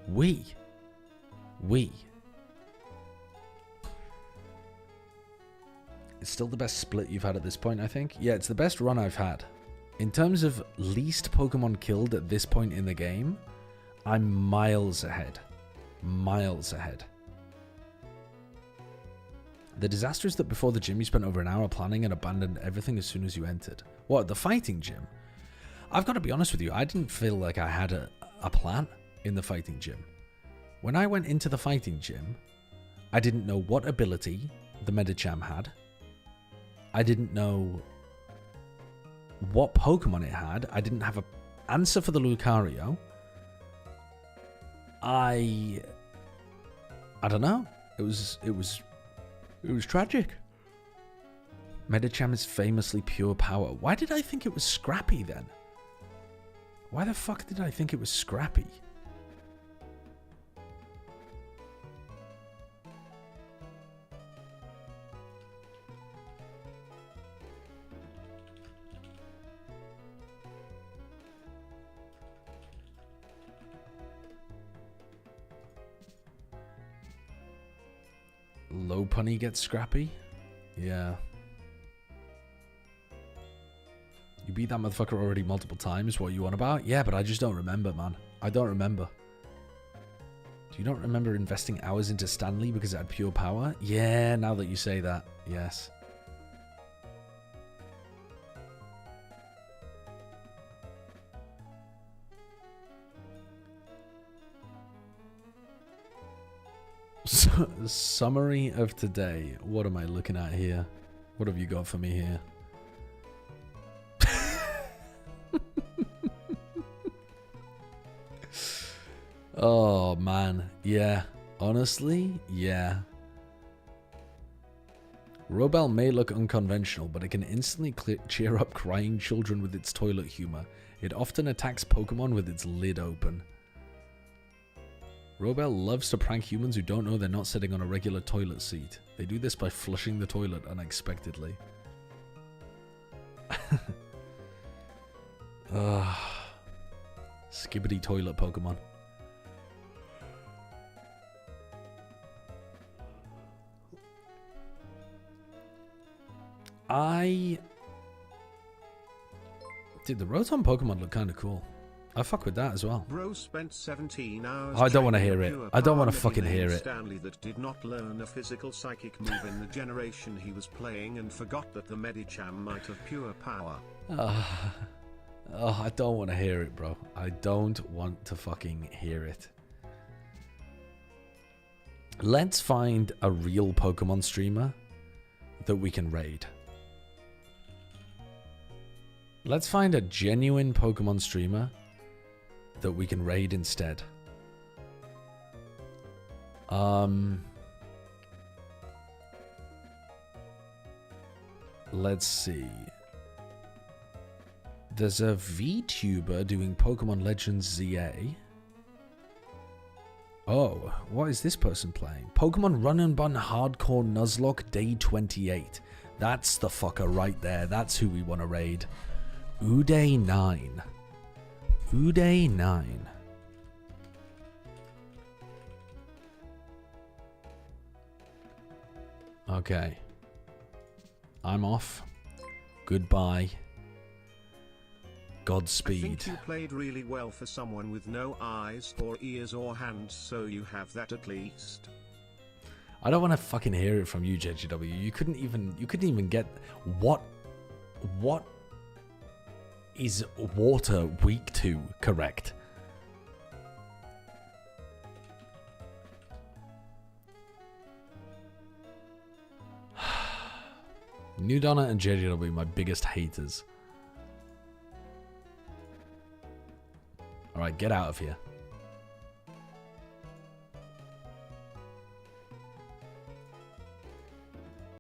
We. We. It's still the best split you've had at this point, I think. Yeah, it's the best run I've had. In terms of least Pokemon killed at this point in the game, I'm miles ahead. Miles ahead. The disaster is that before the gym, you spent over an hour planning and abandoned everything as soon as you entered. What, the fighting gym? I've got to be honest with you, I didn't feel like I had a plan in the fighting gym. When I went into the fighting gym, I didn't know what ability the Medicham had. I didn't know what Pokemon it had. I didn't have an answer for the Lucario. I don't know. It was tragic. Medicham is famously pure power. Why did I think it was Scrappy then? Why the fuck did I think it was Scrappy? Lopunny gets Scrappy? Yeah. You beat that motherfucker already multiple times, what you on about? Yeah, but I just don't remember, man. I don't remember. Do you not remember investing hours into Stanley because it had pure power? Yeah, now that you say that, yes. Summary of today. What am I looking at here? What have you got for me here? Oh, man. Yeah. Honestly, yeah. Robel may look unconventional, but it can instantly cheer up crying children with its toilet humor. It often attacks Pokemon with its lid open. Robel loves to prank humans who don't know they're not sitting on a regular toilet seat. They do this by flushing the toilet unexpectedly. Skibbity toilet Pokemon. Dude, the Rotom Pokemon look kind of cool. I fuck with that as well. Bro spent 17 hours. I don't want to hear it. I don't want to fucking hear it. Stanley that did not learn a physical psychic move in the generation he was playing and forgot that the Medicham might have pure power. I don't want to hear it, bro. I don't want to fucking hear it. Let's find a real Pokemon streamer that we can raid. Let's find a genuine Pokemon streamer that we can raid instead. Let's see. There's a VTuber doing Pokemon Legends ZA. Oh, what is this person playing? Pokemon Run and Bun Hardcore Nuzlocke Day 28. That's the fucker right there. That's who we want to raid. Uday 9. Uday 9. Okay. I'm off. Goodbye. Godspeed. I think you played really well for someone with no eyes or ears or hands, so you have that at least. I don't want to fucking hear it from you, JGW. You couldn't even get what is water weak to correct. New Donna and JGW, my biggest haters. Alright, get out of here.